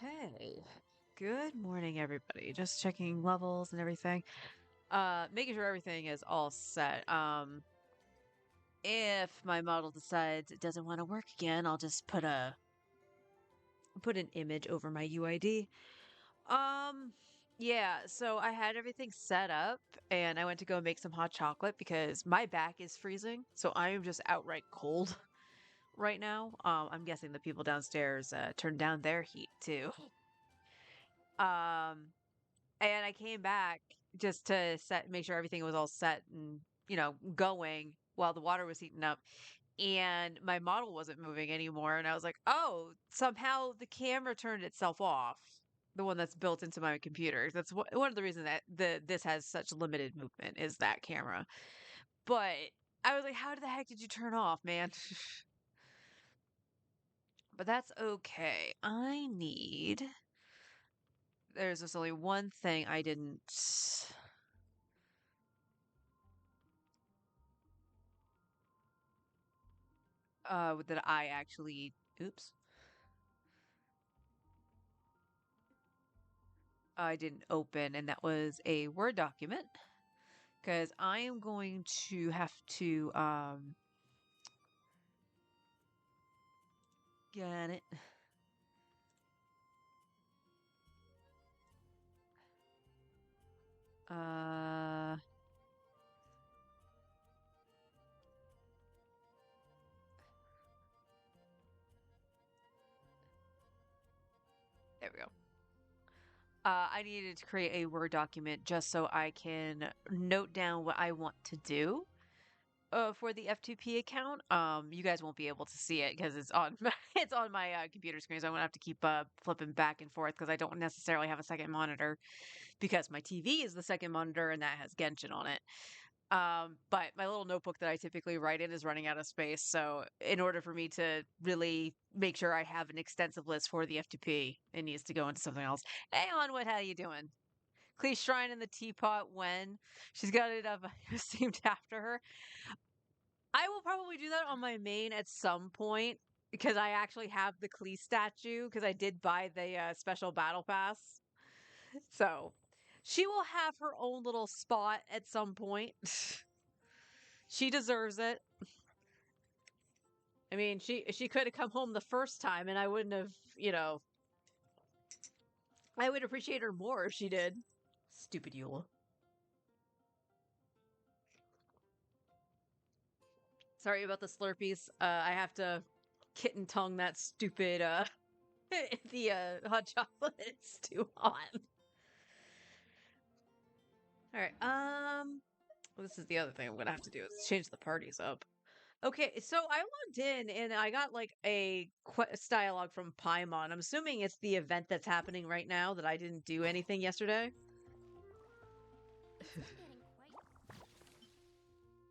Hey, good morning, everybody. Just checking levels and everything. Making sure everything is all set. If my model decides it doesn't want to work again, I'll just put an image over my UID. Um, yeah, so I had everything set up and I went to go make some hot chocolate because my back is freezing, so I am just outright cold right now. I'm guessing the people downstairs turned down their heat too. Um, And I came back just to make sure everything was all set and, going while the water was heating up. And my model wasn't moving anymore. And I was like, oh, somehow the camera turned itself off. The one that's built into my computer. That's one of the reasons that this has such limited movement is that camera. But I was like, how the heck did you turn off, man? But that's okay. There's just only one thing I didn't. That I actually, oops, I didn't open, and that was a Word document because I am going to have to get it. Uh, there we go. I needed to create a Word document just so I can note down what I want to do for the F2P account. You guys won't be able to see it because it's on it's on my computer screen, so I'm gonna have to keep flipping back and forth because I don't necessarily have a second monitor because my TV is the second monitor and that has Genshin on it. But my little notebook that I typically write in is running out of space. So in order for me to really make sure I have an extensive list for the F2P, it needs to go into something else. Hey Onward, how you doing? Clee Shrine in the Teapot when she's got it up themed after her. I will probably do that on my main at some point because I actually have the Klee statue because I did buy the special battle pass. So she will have her own little spot at some point. She deserves it. I mean, she could have come home the first time, and I wouldn't have, I would appreciate her more if she did. Stupid Yule. Sorry about the Slurpees. I have to kitten tongue that stupid the hot chocolate. It's too hot. All right. This is the other thing I'm gonna have to do is change the parties up. Okay, so I logged in and I got like a quest dialogue from Paimon. I'm assuming it's the event that's happening right now that I didn't do anything yesterday.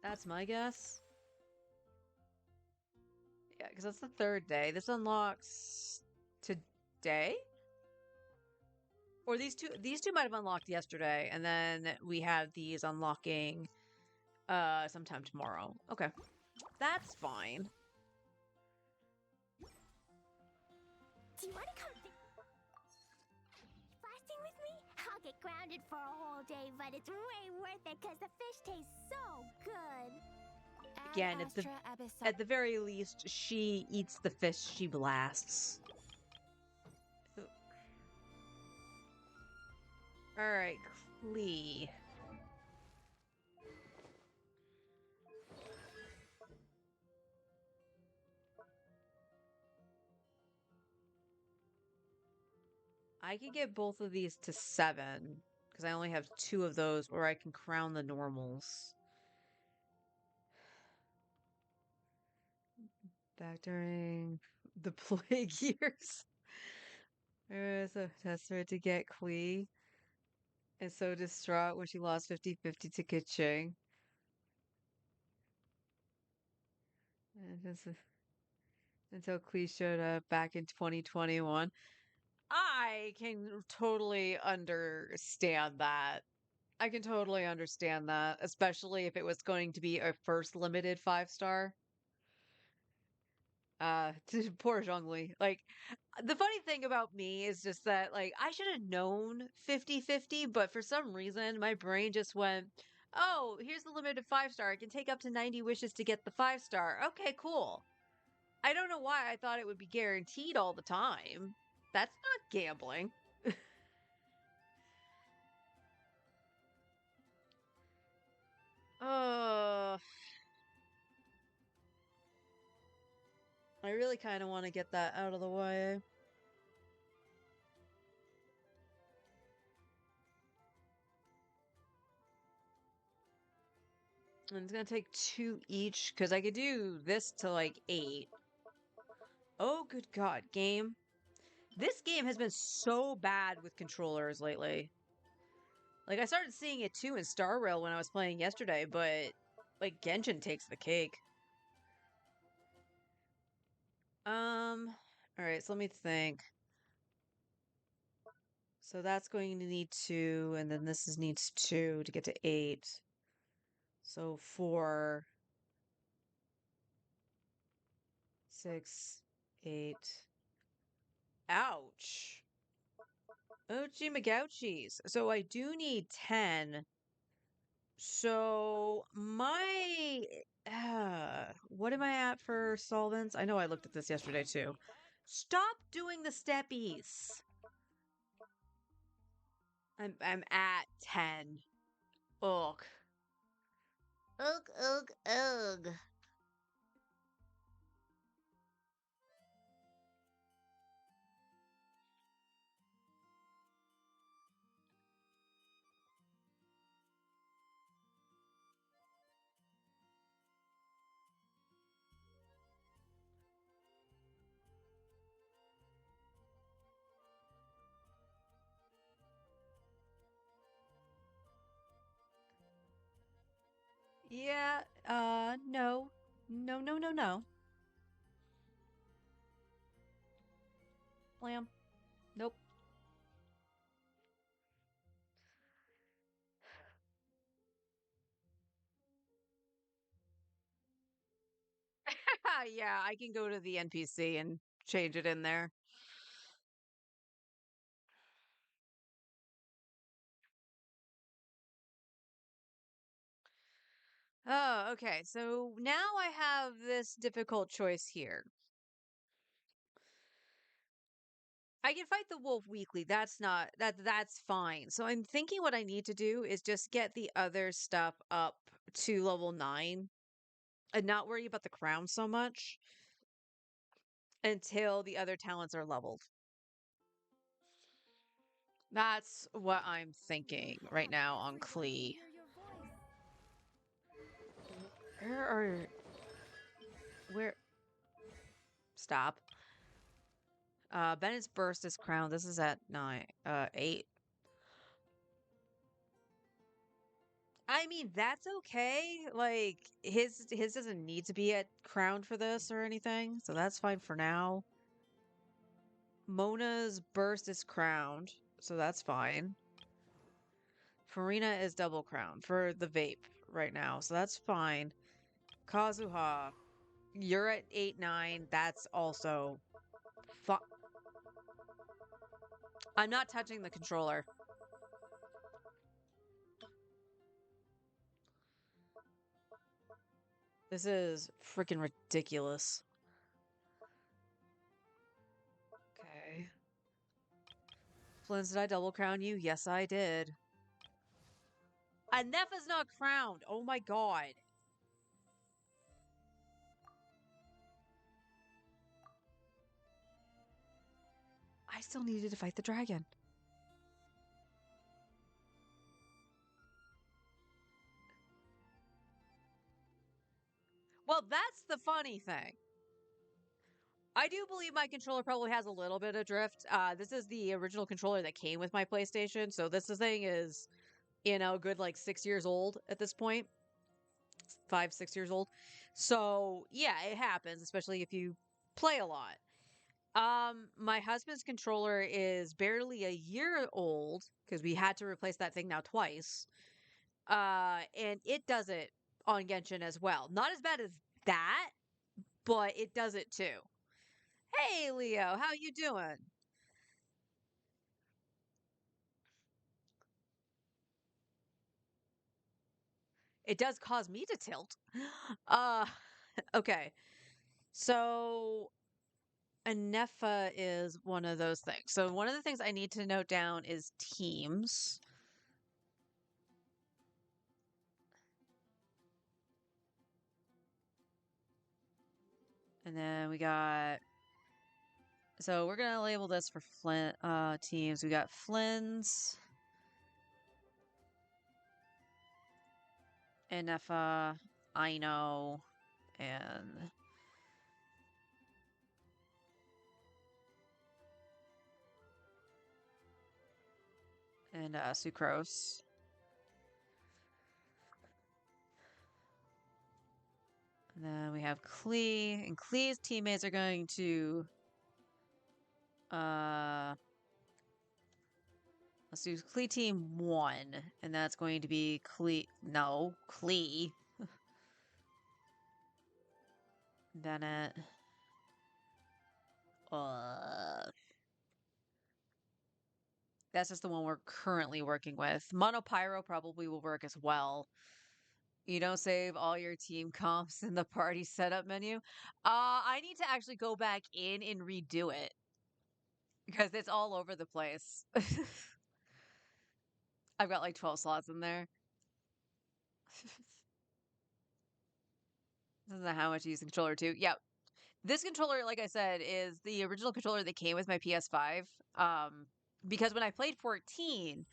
That's my guess. Yeah, because that's the third day. This unlocks today? Or these two might have unlocked yesterday, and then we have these unlocking sometime tomorrow. Okay. That's fine. Do you want to come blasting with me? I'll get grounded for a whole day, but it's way worth it because the fish tastes so good. Again, at the very least, she eats the fish she blasts. Alright, Klee. I could get both of these to 7, because I only have 2 of those, or I can crown the normals. Back during the plague years. There was a tester to get Klee, and so distraught when she lost 50-50 to Kaching. And until Klee showed up back in 2021. I can totally understand that. I can totally understand that, especially if it was going to be a first limited 5-star. Poor Zhongli. Like, the funny thing about me is just that, like, I should have known 50-50, but for some reason, my brain just went, oh, here's the limited 5-star. I can take up to 90 wishes to get the 5-star. Okay, cool. I don't know why I thought it would be guaranteed all the time. That's not gambling. Uh, I really kind of want to get that out of the way. And it's gonna take 2 each, because I could do this to like 8. Oh, good God, game. This game has been so bad with controllers lately. Like, I started seeing it too in Star Rail when I was playing yesterday, but like Genshin takes the cake. All right, so let me think. So that's going to need 2, and then this needs 2 to get to 8. So 4, 6, 8. Ouch. Ouchie McGouchies. So I do need 10. So my what am I at for solvents? I know I looked at this yesterday too. Stop doing the steppies. I'm at 10. Ugh. Ugh, ugh, ugh. Yeah, no. No, no, no, no. Blam. Nope. Yeah, I can go to the NPC and change it in there. Oh, okay. So now I have this difficult choice here. I can fight the wolf weekly. That's fine. So I'm thinking what I need to do is just get the other stuff up to level 9 and not worry about the crown so much until the other talents are leveled. That's what I'm thinking right now on Klee. Where are where stop. Bennett's burst is crown. This is at 9 8. I mean, that's okay. Like his doesn't need to be at crowned for this or anything, so that's fine for now. Mona's burst is crowned, so that's fine. Farina is double crowned for the vape right now, so that's fine. Kazuha, you're at 8 9. That's also I'm not touching the controller. This is freaking ridiculous. Okay. Flins, did I double crown you? Yes, I did. And Nefa's not crowned. Oh my god. I still needed to fight the dragon. Well, that's the funny thing. I do believe my controller probably has a little bit of drift. This is the original controller that came with my PlayStation, so this thing is, good like 6 years old at this point. 5, 6 years old. So yeah, it happens, especially if you play a lot. My husband's controller is barely a year old because we had to replace that thing now twice. And it does it on Genshin as well. Not as bad as that, but it does it too. Hey, Leo, how you doing? It does cause me to tilt. Uh, okay. So Anefa is one of those things. So one of the things I need to note down is teams. And then we got, so we're gonna label this for Flint teams. We got Flynn's, Anefa, Ino, and Sucrose. And then we have Klee, and Klee's teammates are going to uh let's do Klee team 1, and that's going to be Klee, Bennett, uh that's just the one we're currently working with. Monopyro probably will work as well. You don't save all your team comps in the party setup menu. I need to actually go back in and redo it because it's all over the place. I've got like 12 slots in there. Doesn't know how much you use the controller too. Yeah. This controller, like I said, is the original controller that came with my PS5. Because when I played 14,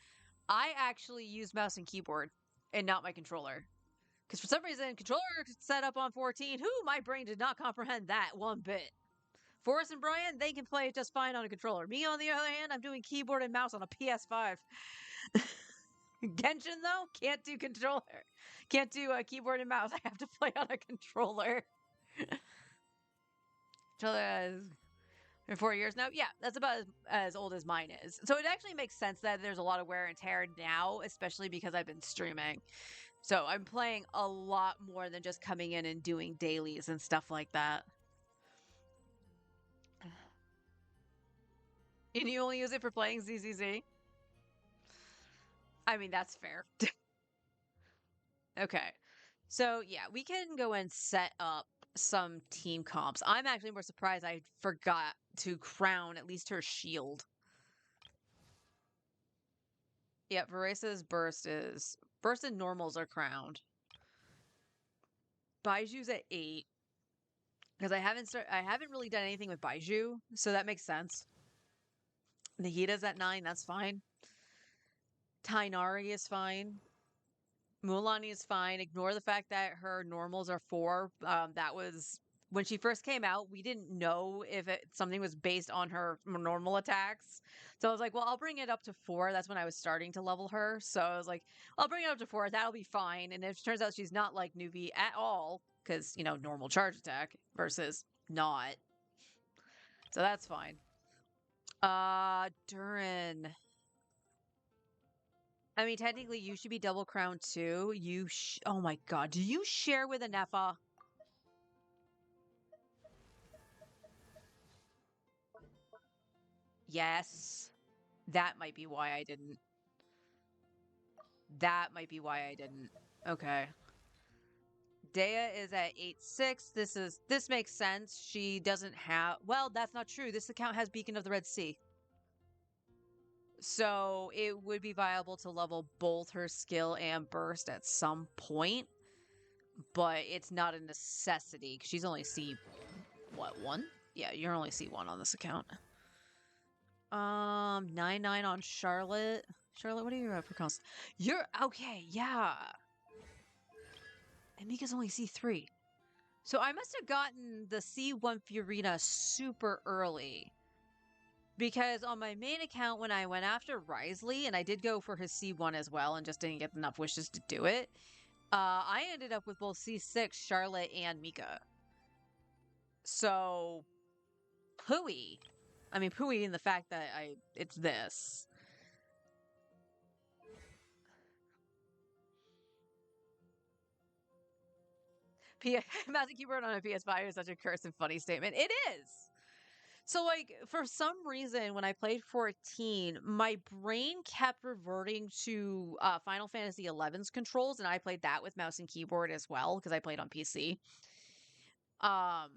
I actually used mouse and keyboard and not my controller. Because for some reason, controller set up on 14, my brain did not comprehend that one bit. Forrest and Brian, they can play it just fine on a controller. Me, on the other hand, I'm doing keyboard and mouse on a PS5. Genshin, though, can't do controller. Can't do keyboard and mouse. I have to play on a controller. Controller for 4 years now. Yeah, that's about as old as mine is. So it actually makes sense that there's a lot of wear and tear now, especially because I've been streaming. So I'm playing a lot more than just coming in and doing dailies and stuff like that. And you only use it for playing ZZZ? I mean, that's fair. Okay. So, yeah, we can go and set up some team comps. I'm actually more surprised I forgot to crown at least her shield. Yeah, Veresa's burst and normals are crowned. Baiju's at 8 because I haven't really done anything with Baiju, so that makes sense. Nahita's at 9, that's fine. Tainari is fine. Mulan is fine. Ignore the fact that her normals are 4. That was when she first came out. We didn't know if something was based on her normal attacks. So I was like, well, I'll bring it up to 4. That's when I was starting to level her. So I was like, I'll bring it up to 4. That'll be fine. And if it turns out she's not like Nuvi at all, because, normal charge attack versus not. So that's fine. Durin. I mean, technically, you should be double crowned too. Oh my god, do you share with a Nefa? Yes. That might be why I didn't. That might be why I didn't. Okay. Dea is at 8-6. This makes sense. She doesn't have, well, that's not true. This account has Beacon of the Red Sea. So it would be viable to level both her skill and burst at some point, but it's not a necessity because she's only C, what, 1? Yeah, you're only C1 on this account. 9-9 on Charlotte. Charlotte, what are you at for const? You're okay, yeah. And Mika's only C3. So I must have gotten the C1 Furina super early. Because on my main account, when I went after Risley, and I did go for his C1 as well, and just didn't get enough wishes to do it, I ended up with both C6, Charlotte, and Mika. So, Pooey. I mean, Pooey in the fact that it's this. Mouse and keyboard on a PS5 is such a cursive funny statement. It is. So, like, for some reason, when I played 14, my brain kept reverting to Final Fantasy XI's controls, and I played that with mouse and keyboard as well because I played on PC. Um,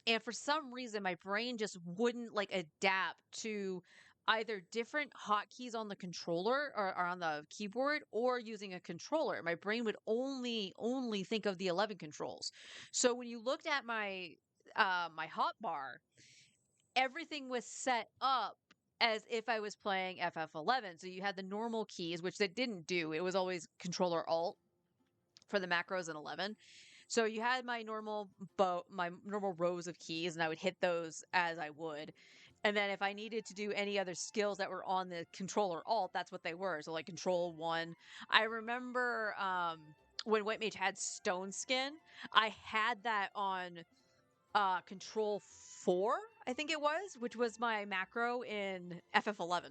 and for some reason, my brain just wouldn't like adapt to either different hotkeys on the controller or on the keyboard or using a controller. My brain would only think of the 11 controls. So when you looked at my hotbar, everything was set up as if I was playing FF11. So you had the normal keys, which that didn't do. It was always controller alt for the macros in 11. So you had my normal rows of keys, and I would hit those as I would. And then if I needed to do any other skills that were on the controller alt, that's what they were. So like control one. I remember when White Mage had Stone Skin, I had that on control 4, I think it was, which was my macro in FF11.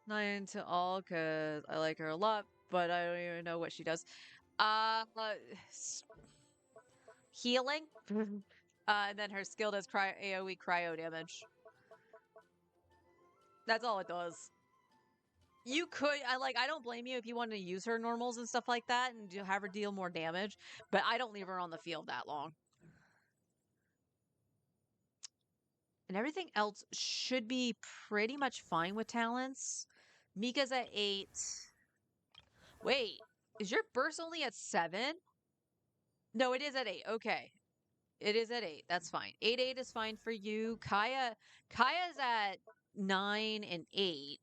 9 to all because I like her a lot, but I don't even know what she does. Healing. And then her skill does AoE cryo damage. That's all it does. You could, I don't blame you if you want to use her normals and stuff like that and have her deal more damage, but I don't leave her on the field that long. And everything else should be pretty much fine with talents. Mika's at 8. Wait, is your burst only at 7? No, it is at 8. Okay. It is at 8. That's fine. 8 is fine for you. Kaya's at 9 and 8.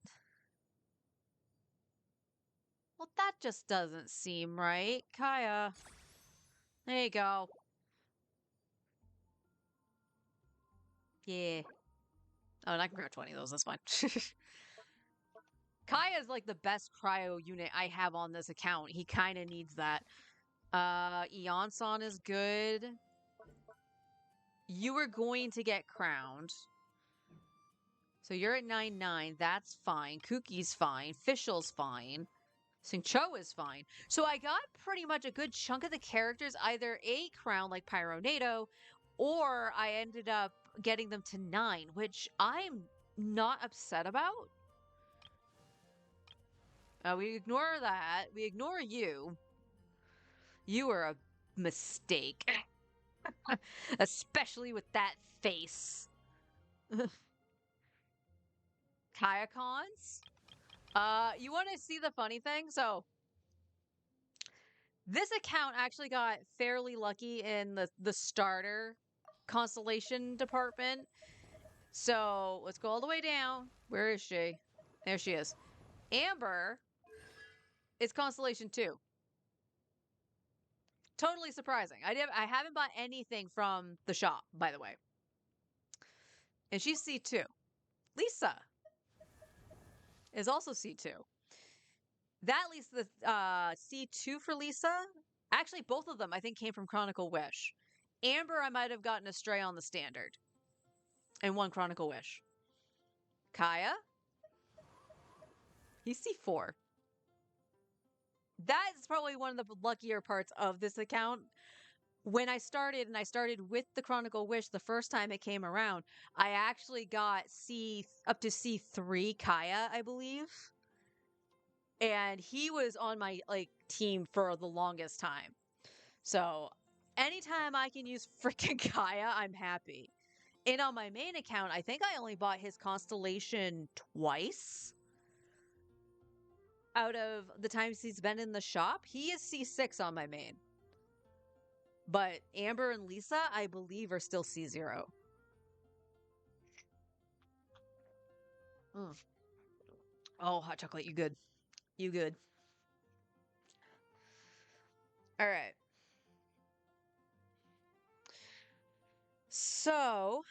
Well, that just doesn't seem right. Kaya. There you go. Yeah. Oh, and I can grab 20 of those. That's fine. Kaya is like the best cryo unit I have on this account. He kind of needs that. Eonson is good. You were going to get crowned. So you're at 9-9. That's fine. Kuki's fine. Fischl's fine. Singcho is fine. So I got pretty much a good chunk of the characters either a crown like Pyronado, or I ended up getting them to 9, which I'm not upset about. We ignore that. We ignore you. You are a mistake. Especially with that face. Kayakons? You want to see the funny thing? So, this account actually got fairly lucky in the starter constellation department. So, let's go all the way down. Where is she? There she is. Amber is constellation 2. Totally surprising. I haven't bought anything from the shop, by the way. And she's C2. Lisa is also C2. That leads the C2 for Lisa. Actually, both of them I think came from Chronicle Wish. Amber, I might have gotten astray on the standard. And one Chronicle Wish. Kaya? He's C4. That is probably one of the luckier parts of this account. When I started with the Chronicle Wish the first time it came around, I actually got up to C3 Kaya, I believe. And he was on my team for the longest time. So anytime I can use freaking Kaya, I'm happy. And on my main account, I think I only bought his constellation twice. Out of the times he's been in the shop, he is C6 on my main. But Amber and Lisa, I believe, are still C0. Mm. Oh, hot chocolate, you good. You good. All right. So,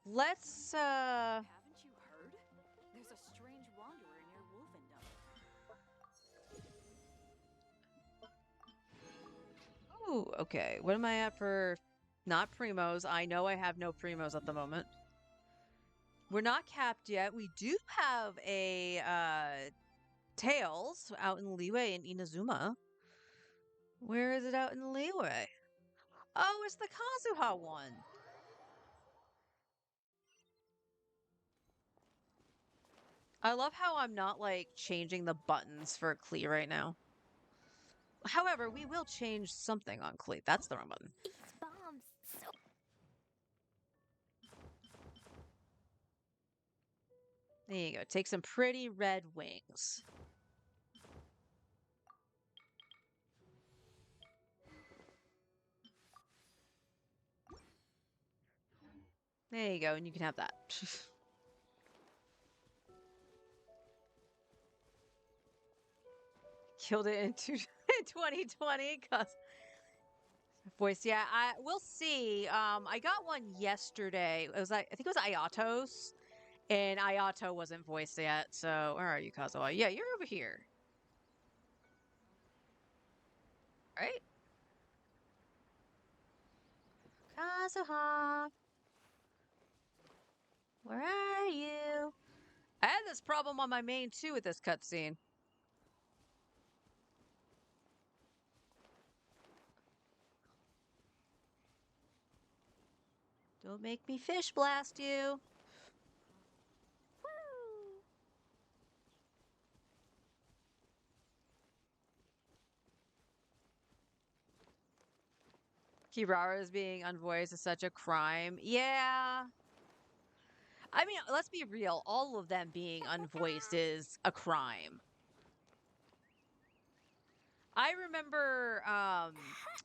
let's Haven't you heard? There's a strange wanderer near Wolfendom. Ooh, okay. What am I at for not primos? I know I have no primos at the moment. We're not capped yet. We do have a Tails out in Leeway in Inazuma. Where is it out in Leeway? Oh, it's the Kazuha one. I love how I'm not like changing the buttons for Klee right now. However, we will change something on Klee. That's the wrong button. These bombs so There you go. Take some pretty red wings. There you go, and you can have that. Killed it in 2020 cause voice. Yeah, we'll see. I got one yesterday. It was like I think it was Ayatos, and Ayato wasn't voiced yet. So where are you, Kazuha? Yeah, you're over here, right? Kazuha, where are you? I had this problem on my main too with this cutscene. Don't make me fish blast you. woo. Kirara's being unvoiced is such a crime. Yeah. I mean, let's be real. All of them being unvoiced is a crime. I remember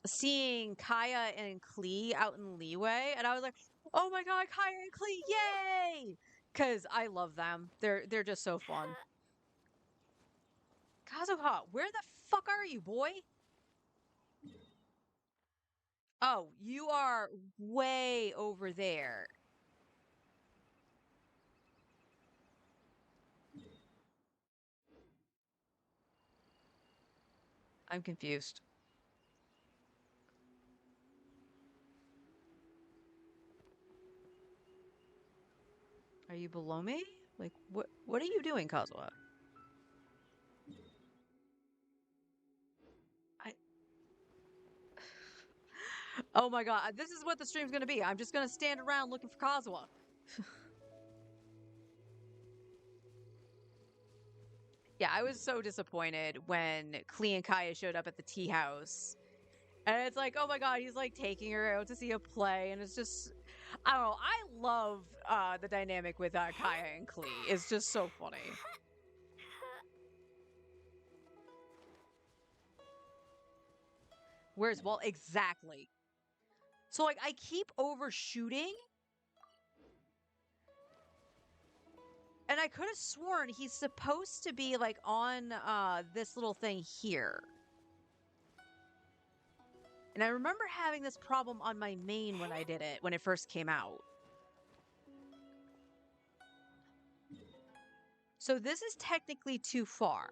seeing Kaya and Klee out in Leeway, and I was like, "Oh my god, Kaya and Klee, yay!" Because I love them. They're just so fun. Kazuha, where the fuck are you, boy? Oh, you are way over there. I'm confused. Are you below me? Like, what are you doing, Kazuha? I Oh my god, this is what the stream's gonna be. I'm just gonna stand around looking for Kazuha. Yeah, I was so disappointed when Klee and Kaya showed up at the tea house. And it's like, oh my god, he's like taking her out to see a play, and it's just I don't know. I love the dynamic with Kaya and Klee. It's just so funny. Where's Walt? Exactly. So like I keep overshooting, and I could have sworn he's supposed to be like on this little thing here. And I remember having this problem on my main when I did it, when it first came out. So this is technically too far.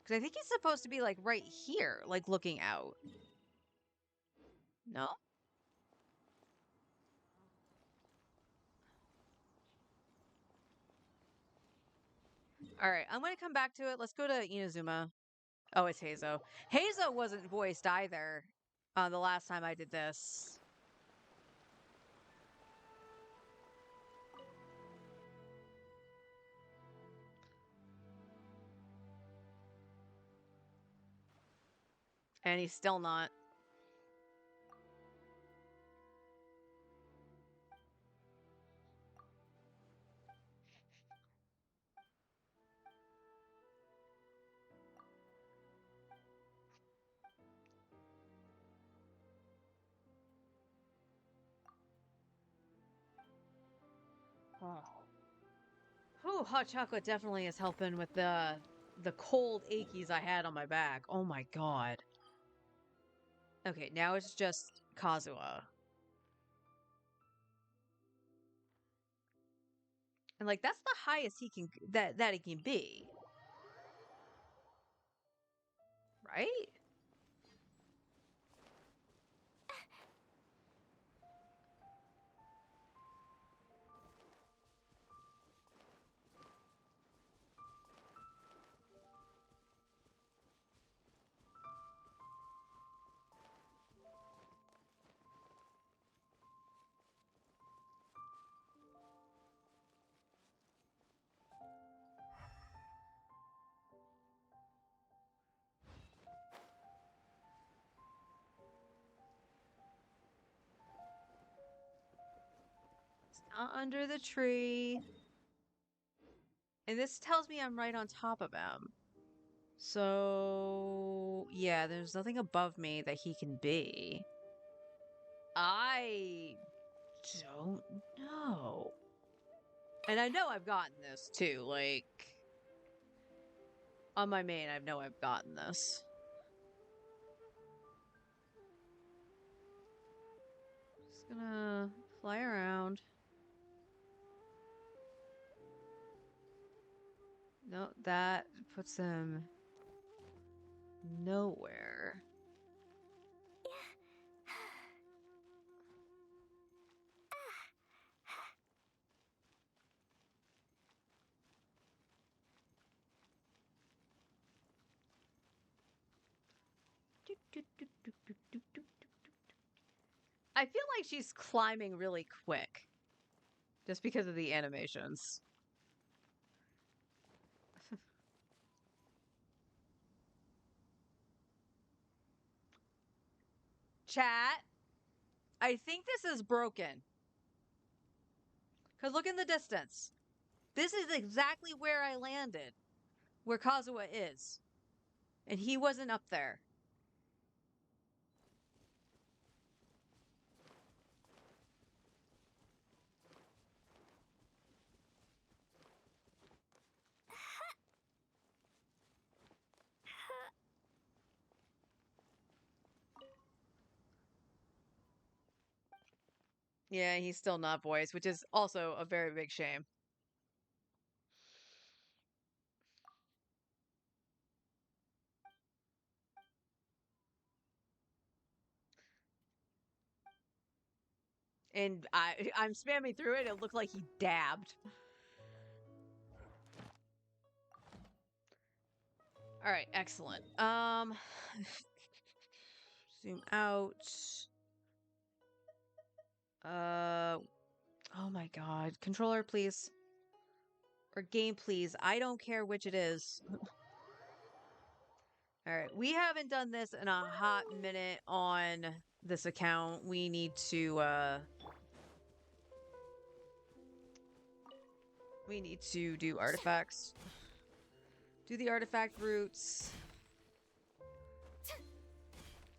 Because I think he's supposed to be like right here, like looking out. No? Alright, I'm gonna come back to it. Let's go to Inazuma. Oh, it's Hazo. Hazo wasn't voiced either the last time I did this. And he's still not. Oh. Ooh, hot chocolate definitely is helping with the cold achies I had on my back. Oh my god. Okay, now it's just Kazuha. And like that's the highest he can that it can be. Right? It's not under the tree. And this tells me I'm right on top of him. So, yeah, there's nothing above me that he can be. I don't know. And I know I've gotten this too. Like, on my main, I know I've gotten this. Just gonna fly around. No, that puts him nowhere. I feel like she's climbing really quick. Just because of the animations. Chat, I think this is broken. Because look in the distance. This is exactly where I landed. Where Kazuha is. And he wasn't up there. Yeah, he's still not voiced, which is also a very big shame. And I'm spamming through it. It looked like he dabbed. All right, excellent. Zoom out. Oh my god. Controller, please. Or game, please. I don't care which it is. All right, we haven't done this in a hot minute on this account. We need to do artifacts. Do the artifact routes.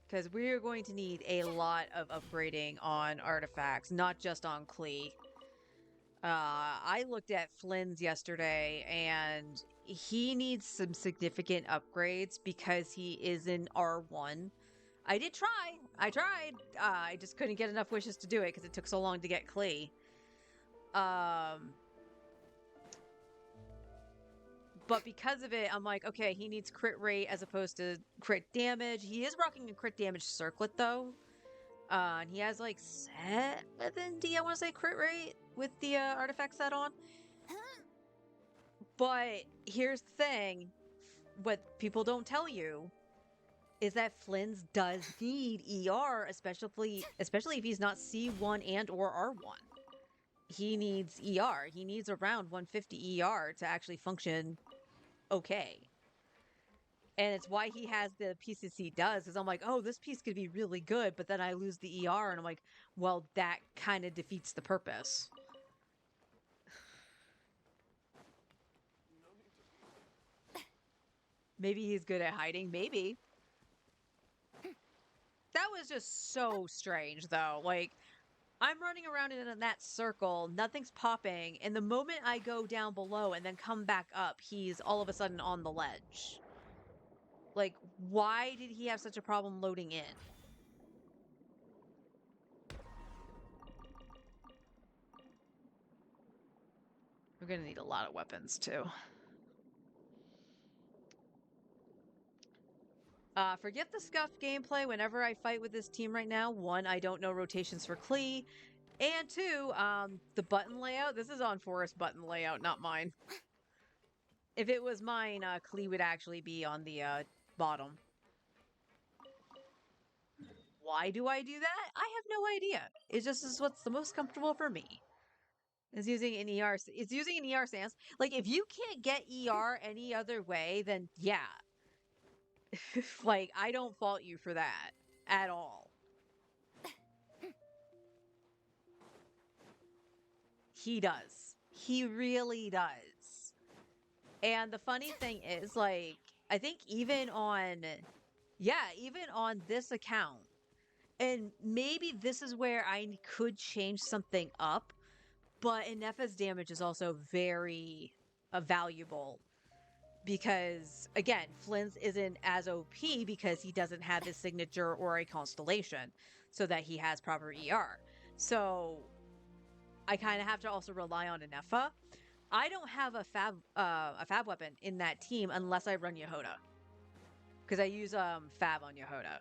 Because we're going to need a lot of upgrading on artifacts, not just on Klee. I looked at Flynn's yesterday, and he needs some significant upgrades because he is in R1. I did try. I tried. I just couldn't get enough wishes to do it because it took so long to get Klee. But because of it, I'm like, okay, he needs crit rate as opposed to crit damage. He is rocking a crit damage circlet, though. And he has, like, 70, I want to say, crit rate with the artifact set on. But here's the thing. What people don't tell you is that Flynn's does need ER, especially if he's not C1 and or R1. He needs ER. He needs around 150 ER to actually function okay. And it's why he has the pieces he does, because I'm like, oh, this piece could be really good, but then I lose the ER, and I'm like, well, that kind of defeats the purpose. Maybe he's good at hiding, maybe. That was just so strange, though. Like, I'm running around in that circle, nothing's popping, and the moment I go down below and then come back up, he's all of a sudden on the ledge. Like, why did he have such a problem loading in? We're gonna need a lot of weapons too. Forget the scuffed gameplay whenever I fight with this team right now. One, I don't know rotations for Klee. And two, the button layout. This is on Forest button layout, not mine. If it was mine, Klee would actually be on the bottom. Why do I do that? I have no idea. It just is what's the most comfortable for me. Is using an ER. It's using an ER stance. Like, if you can't get ER any other way, then yeah. Like, I don't fault you for that at all. He does. He really does. And the funny thing is, like, I think even on this account, and maybe this is where I could change something up, but Ineffa's damage is also very valuable because, again, Flynn's isn't as OP because he doesn't have his signature or a constellation so that he has proper ER. So I kind of have to also rely on Ineffa. I don't have a fab weapon in that team unless I run Yehoda, because I use fab on Yehoda.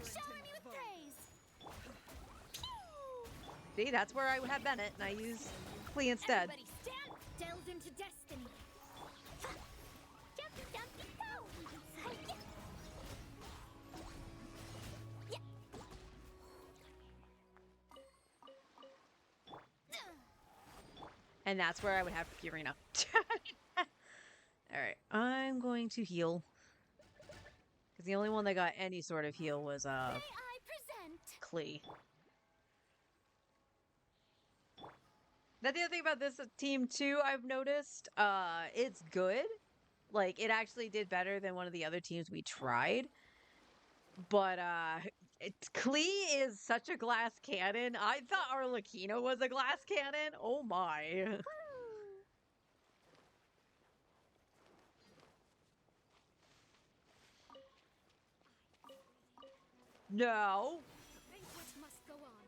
Shower me with praise. See, that's where I would have Bennett, and I use Klee instead. Everybody stand. Delve into destiny. Jumpy, jumpy, go. Yeah. And that's where I would have Purina. All right, I'm going to heal. Because the only one that got any sort of heal was May I present? Klee. That's the other thing about this team too, I've noticed. It's good. Like, it actually did better than one of the other teams we tried. But Klee is such a glass cannon. I thought Arlecchino was a glass cannon. Oh my. Woo. No. The banquet must go on.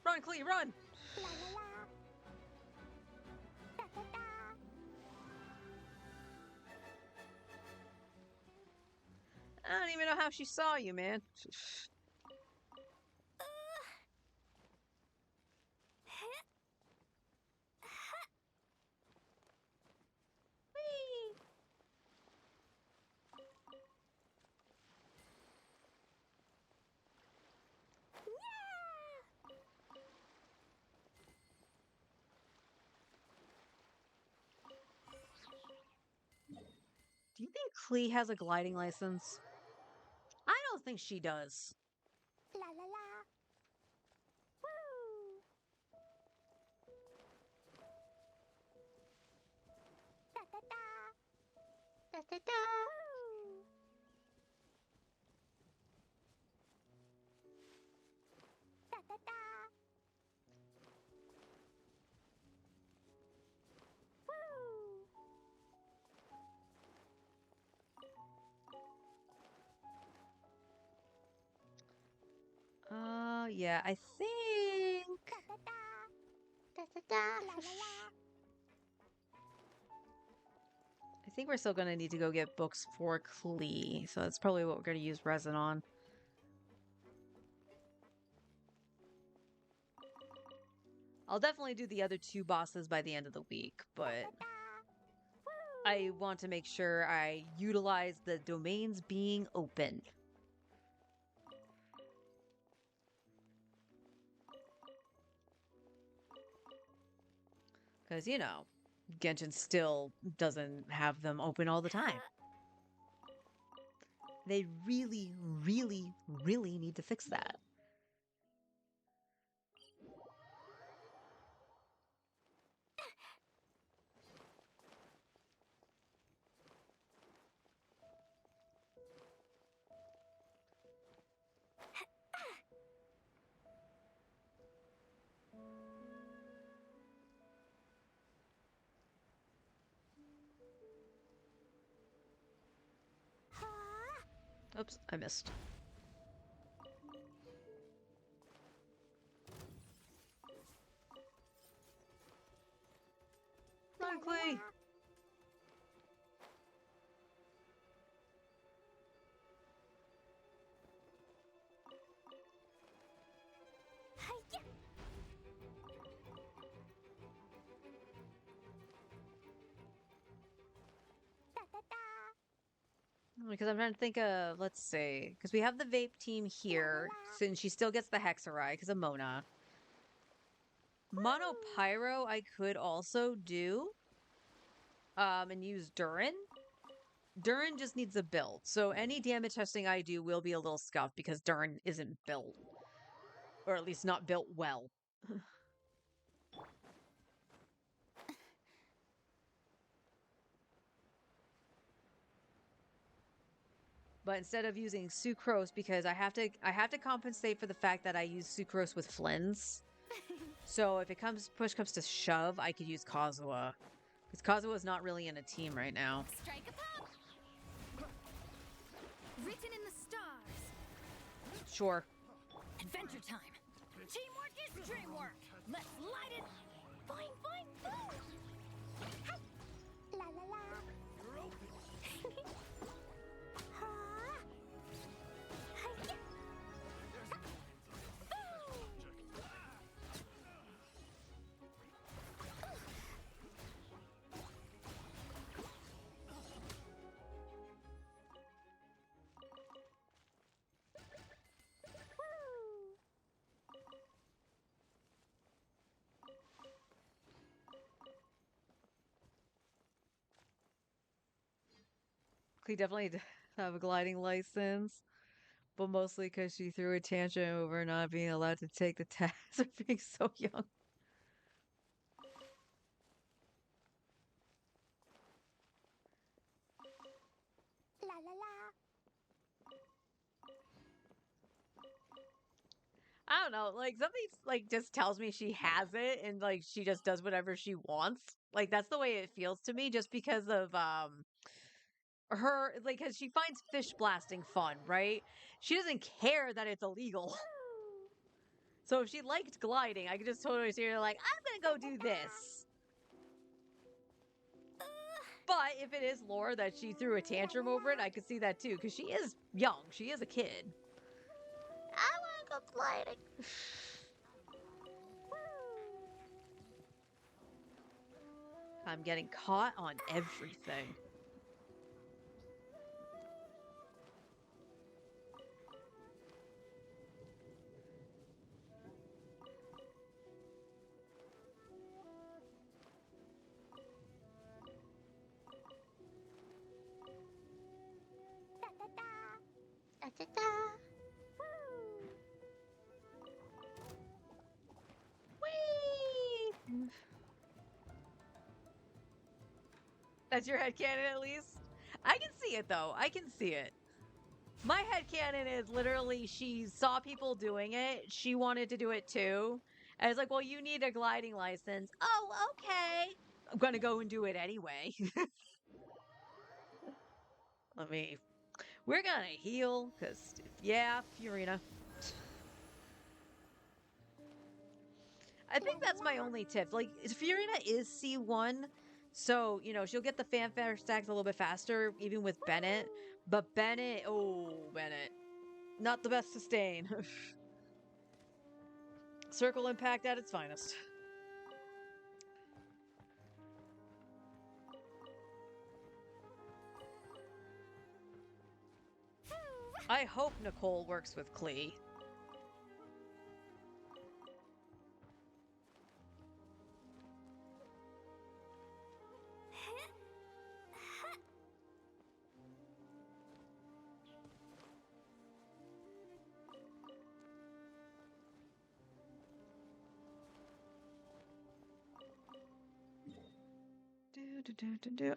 Run, Klee, run. La la la. Da da da. I don't even know how she saw you, man. Whee! Do you think Klee has a gliding license? I don't think she does. La la la. Woo. Da da da. Da, da, da. Woo. Da da da. Woo. Yeah, I think. Da da da. Da, da, da. La la la. I think we're still gonna need to go get books for Klee, so that's probably what we're gonna use resin on. I'll definitely do the other two bosses by the end of the week, but I want to make sure I utilize the domains being open. Because, you know, Genshin still doesn't have them open all the time. They really, really, really need to fix that. Oops, I missed. Clay. Because I'm trying to think of, let's see, because we have the vape team here, since she still gets the Hexarai because of Mona. Mono Pyro I could also do, and use Durin. Durin just needs a build, so any damage testing I do will be a little scuffed because Durin isn't built. Or at least not built well. But instead of using sucrose, because I have to compensate for the fact that I use sucrose with Flynn's. So if push comes to shove, I could use Kazuha. Because Kazuha is not really in a team right now. Strike a pop. Written in the stars. Sure. Adventure time. Teamwork is dreamwork. Let's light it. Boing, boing, boom. La la la. Ha. Hi-ya. He definitely does have a gliding license, but mostly because she threw a tantrum over not being allowed to take the test for being so young. La la la. I don't know, like something like just tells me she has it and like she just does whatever she wants. Like that's the way it feels to me just because of her like cuz she finds fish blasting fun, right? She doesn't care that it's illegal. So if she liked gliding, I could just totally see her like, I'm going to go do this. But if it is lore that she threw a tantrum over it, I could see that too cuz she is young. She is a kid. I want to go gliding. I'm getting caught on everything. Da da da. Da da da. Whee! That's your headcanon at least? I can see it though. I can see it. My headcanon is literally she saw people doing it. She wanted to do it too. And it's like, well, you need a gliding license. Oh, okay. I'm gonna go and do it anyway. We're gonna heal, because, yeah, Furina. I think that's my only tip. Like, Furina is C1, so, she'll get the fanfare stacks a little bit faster, even with Bennett. But Bennett, oh, Bennett. Not the best sustain. Circle impact at its finest. I hope Nicole works with Klee.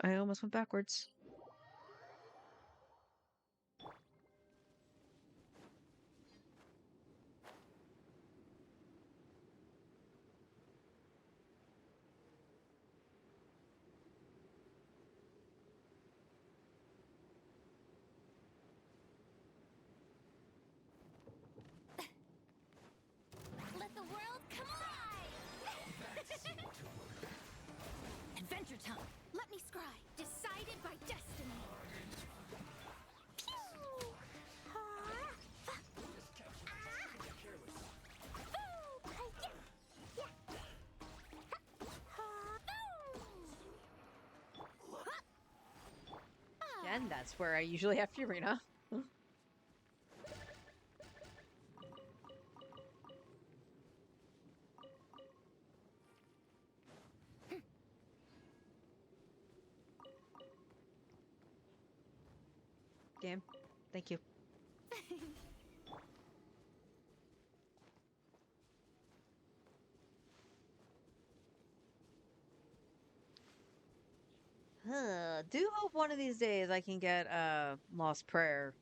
I almost went backwards. Let the world come alive! Adventure time. And that's where I usually have Furina. Game. Thank you. Do hope one of these days I can get Lost Prayer.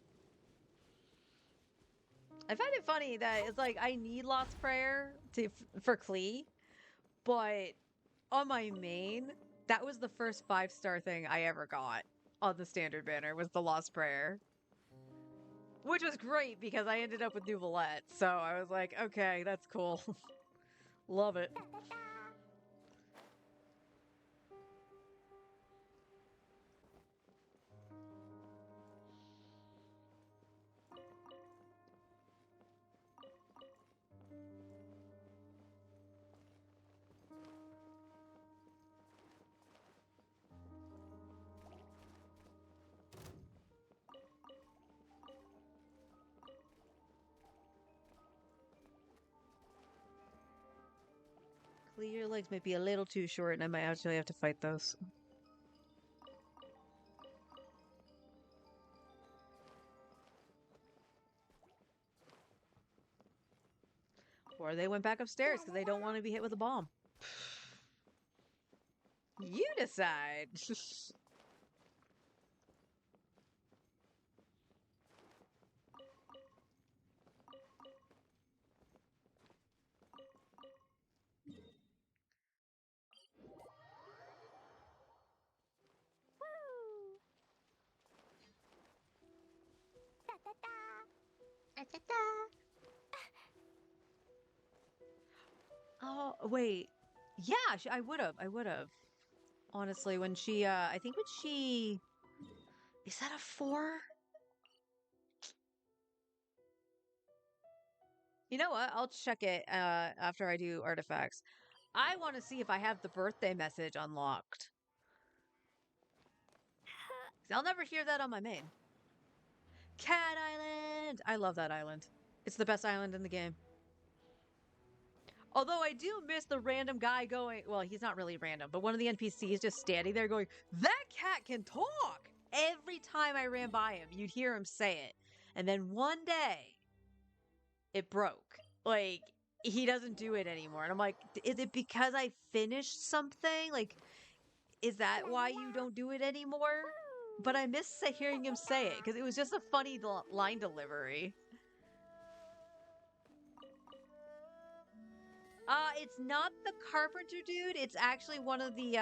I find it funny that it's like I need Lost Prayer for Klee, but on my main, that was the first 5-star thing I ever got on the standard banner was the Lost Prayer. Which was great because I ended up with Nuvolette, so I was like, okay, that's cool. Love it. Your legs might be a little too short, and I might actually have to fight those. Or they went back upstairs because they don't want to be hit with a bomb. You decide. Woo! Da da da. Da da da. Oh, wait. Yeah, I would have. I would have. Honestly, when she, I think when she... Is that a 4? You know what? I'll check it after I do artifacts. I want to see if I have the birthday message unlocked. 'Cause I'll never hear that on my main. Cat Island! I love that island. It's the best island in the game. Although I do miss the random guy going, well, he's not really random, but one of the NPCs just standing there going, that cat can talk! Every time I ran by him, you'd hear him say it. And then one day, it broke. Like, he doesn't do it anymore. And I'm like, is it because I finished something? Like, is that why you don't do it anymore? But I miss hearing him say it because it was just a funny line delivery. It's not the carpenter dude. It's actually one of the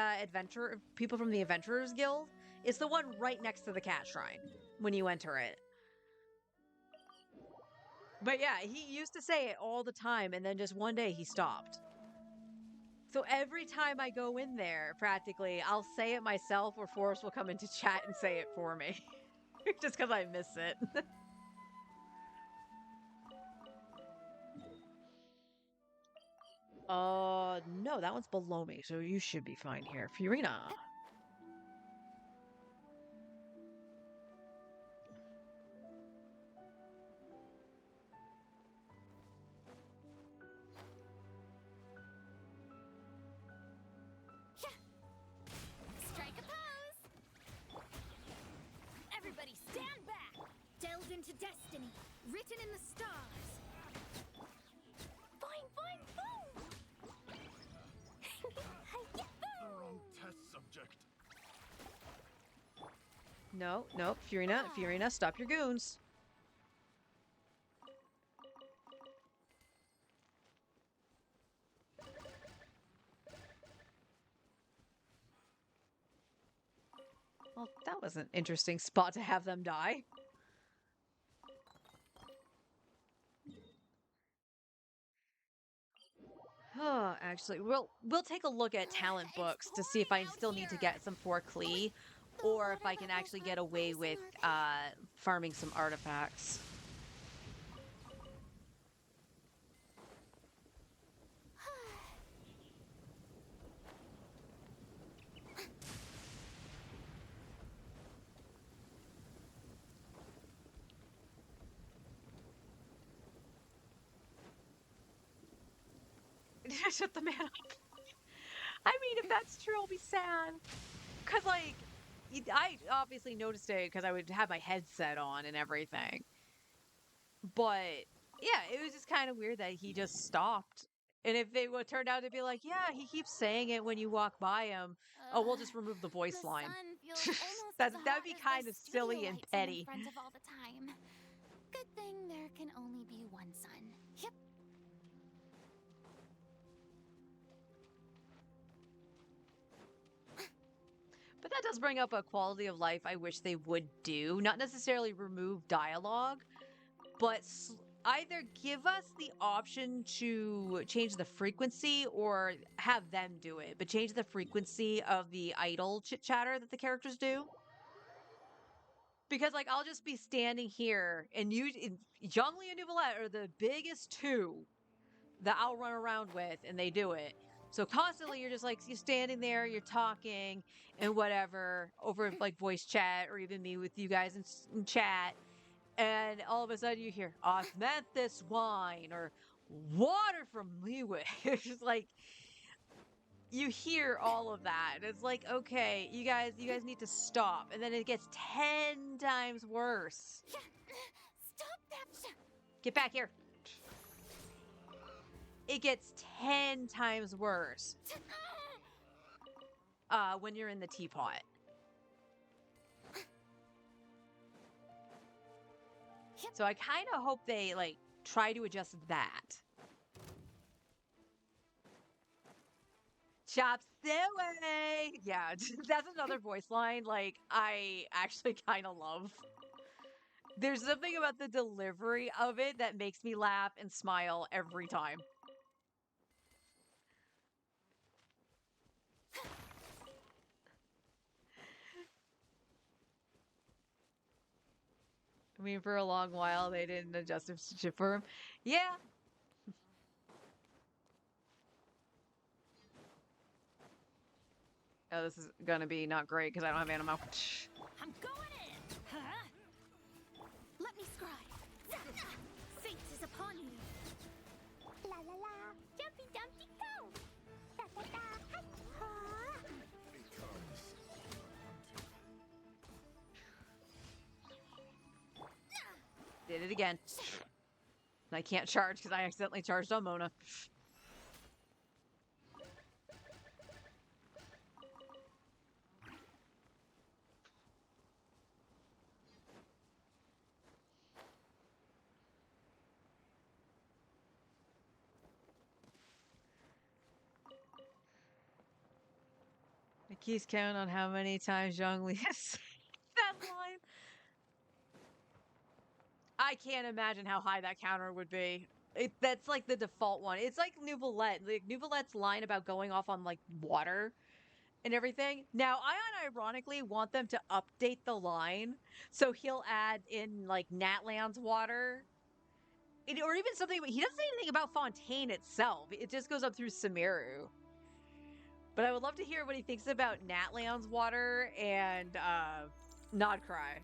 people from the Adventurers Guild. It's the one right next to the cat shrine when you enter it. But yeah, he used to say it all the time, and then just one day he stopped. So every time I go in there, practically, I'll say it myself, or Forrest will come into chat and say it for me, just because I miss it. No, that one's below me, so you should be fine here. Furina. Strike a pose! Everybody stand back! Delve into destiny, written in the stars. Boing, boing, boom! Hi-ya, Wrong boom! test subject. No, Furina, stop your goons. Well, that was an interesting spot to have them die. Actually, we'll take a look at talent It's books to see if pouring I out still need to here. get some for Klee, or if I can actually get away with farming some artifacts. Shut the man up. I mean, if that's true, I'll be sad. Cause like, I obviously noticed it because I would have my headset on and everything. But yeah, it was just kind of weird that he just stopped. And if they would turned out to be like, yeah, he keeps saying it when you walk by him, oh, we'll just remove the The voice line. sun feels almost as That'd hot be as kind the of studio silly and lights I'm in petty. front of all the time. Good thing there can only be one sun. Yep. But that does bring up a quality of life I wish they would do. Not necessarily remove dialogue, but either give us the option to change the frequency or have them do it, but change the frequency of the idle chit chatter that the characters do. Because like I'll just be standing here and Zhongli and Nouvellette are the biggest two that I'll run around with and they do it. So constantly you're just like you're standing there, you're talking and whatever over like voice chat or even me with you guys in chat, and all of a sudden you hear osmanthus wine or water from Leeway. It's just like you hear all of that. And it's like, okay, you guys need to stop. And then it gets 10 times worse. Stop that! Get back here. It gets 10 times worse when you're in the teapot. So I kind of hope they like try to adjust that. Chops away. Yeah, that's another voice line like I actually kind of love. There's something about the delivery of it that makes me laugh and smile every time. I mean, for a long while, they didn't adjust it for him. Yeah. Oh, this is gonna be not great because I don't have ammo. I'm going in! Huh? Let me scry. Fate is upon you. La la la, jumpy dumpty go. Da da da, hi, ha. Did it again. And I can't charge because I accidentally charged on Mona. The keys count on how many times Zhongli has that line. I can't imagine how high that counter would be. That's like the default one. It's like Nouvellette. Like Nouvellette's line about going off on like water and everything. Now, I unironically want them to update the line so he'll add in like Natlan's water. Or even something, he doesn't say anything about Fontaine itself. It just goes up through Sumeru. But I would love to hear what he thinks about Natlan's water and Nodcry.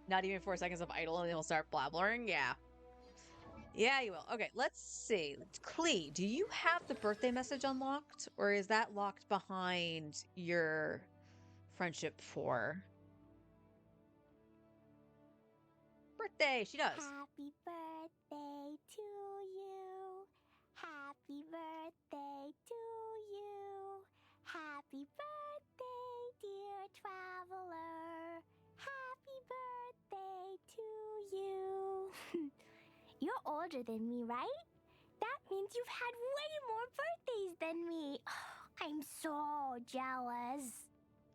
Not even 4 seconds of idle and he'll start blabbering. Yeah. Yeah, you will. Okay, let's see. Klee, do you have the birthday message unlocked? Or is that locked behind your friendship 4? Birthday, she does. Happy birthday to you. Happy birthday to you. Happy birthday, dear traveler. Happy birthday to you. You're older than me, right? That means you've had way more birthdays than me. I'm so jealous.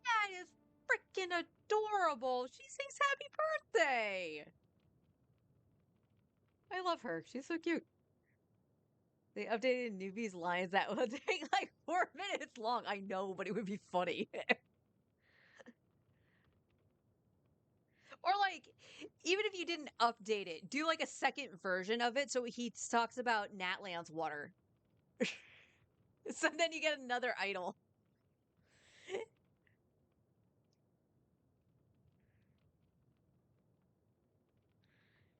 That is freaking adorable. She sings happy birthday. I love her. She's so cute. They updated newbies lines that will take like 4 minutes long. I know, but it would be funny. Or like, even if you didn't update it, do like a second version of it so he talks about Natlan's water. So then you get another idol.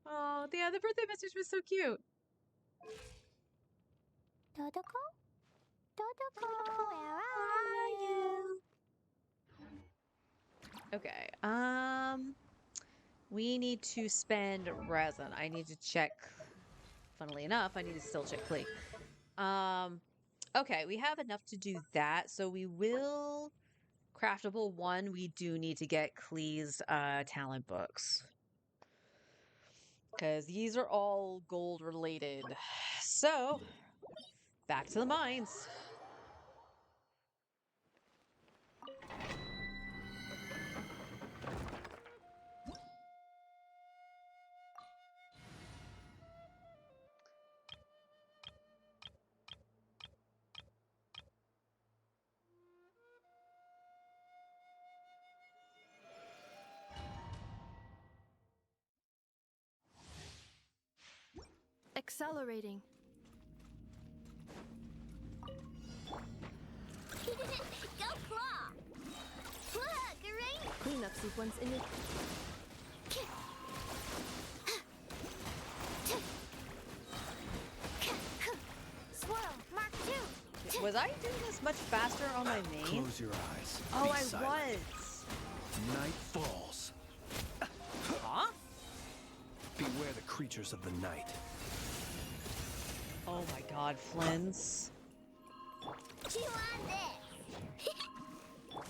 Oh, yeah, the birthday message was so cute. Dodoko? Dodoko, where are you? Okay. We need to spend resin. I need to check. Funnily enough, I need to still check Klee. Okay, we have enough to do that, so we will craftable 1. We do need to get Klee's talent books. Because these are all gold related. So, back to the mines. Accelerating. Go claw! Look, a rain! Cleanup sequence in it. Swirl, Mark 2! Was I doing this much faster on my main? Close your eyes. Oh, Be I silent. was. Night falls. Huh? Beware the creatures of the night. Oh my god, Flynn's. Chew on this!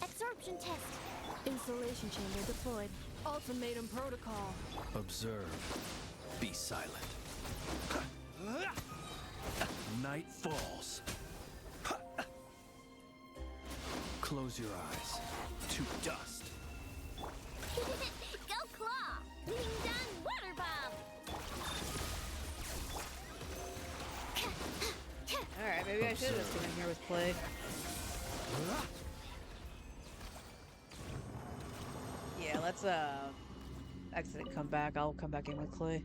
Absorption test. Insulation chamber deployed. Ultimatum protocol. Observe. Be silent. Night falls. Close your eyes. To dust. Go claw! Being done water bomb! Alright, maybe I should have just been in here with Clay. Yeah, let's exit and come back. I'll come back in with Clay.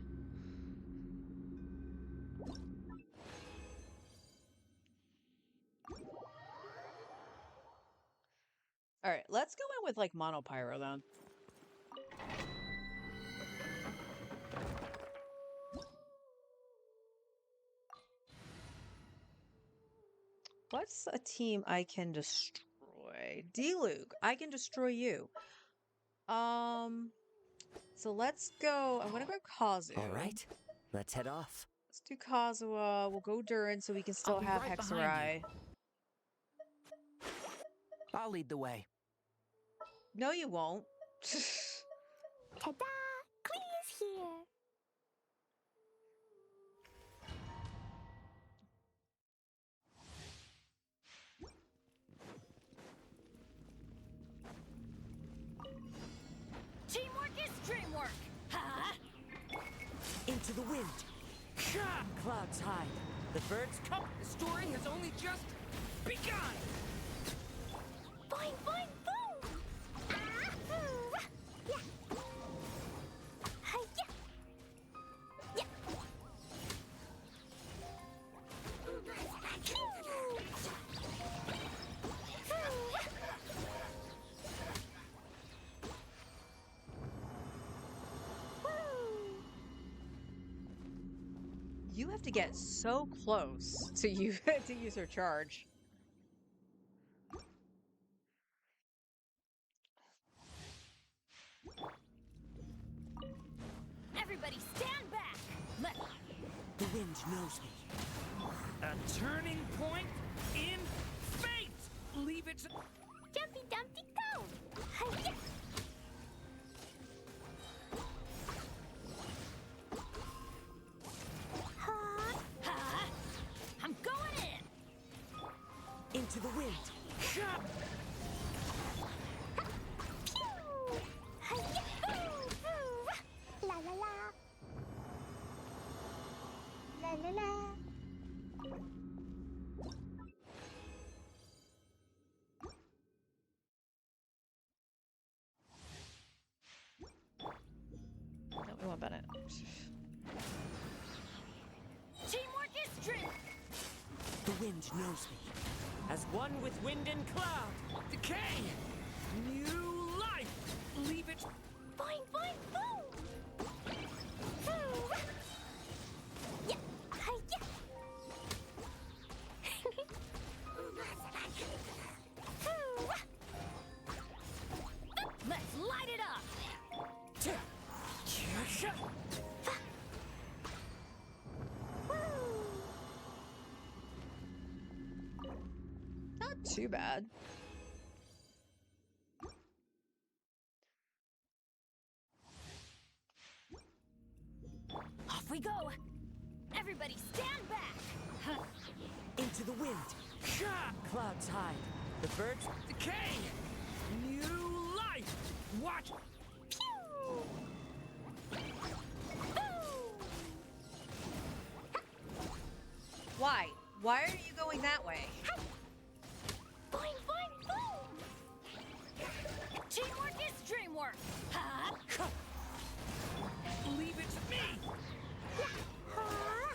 Alright, let's go in with like monopyro then. What's a team I can destroy? D-Luke, I can destroy you. So let's go. I'm gonna go Kazu. All right, let's head off. Let's do Kazuha. We'll go Durin so we can still I'll be have right Hexarai. behind I'll lead the way. No, you won't. Ta-da! Clee's here! Teamwork is dreamwork. Ha! Into the wind. Clouds hide. The birds come. The story has only just begun. Boing, boing, boom! Ah, hoo, rah, yeah. Hi-ya. Yeah. You have to get so close to you to use her charge. Everybody stand back. Let The wind knows me. A turning point in fate! Leave it to... Jumpy Dumpty go! Hi-ya. Huh? ha! I'm going in. Into the wind. Pew! Hi-ya. Hoo, hoo, rah. La la la. La la la. wind knows me. As one with wind and cloud. Decay! New life! Leave it. Boing, boing, boom! Hoo-rah! Yeah, hi-ya! Hoo-rah! Let's light it up! Not too bad. Off we go! Everybody stand back! Huh. Into the wind. Clouds hide. The birds. Decay! New life! Watch! Pew! Why? Why are you going that way? Boing, boing, boom! Teamwork is dreamwork! Ha! Leave it to me! Huh?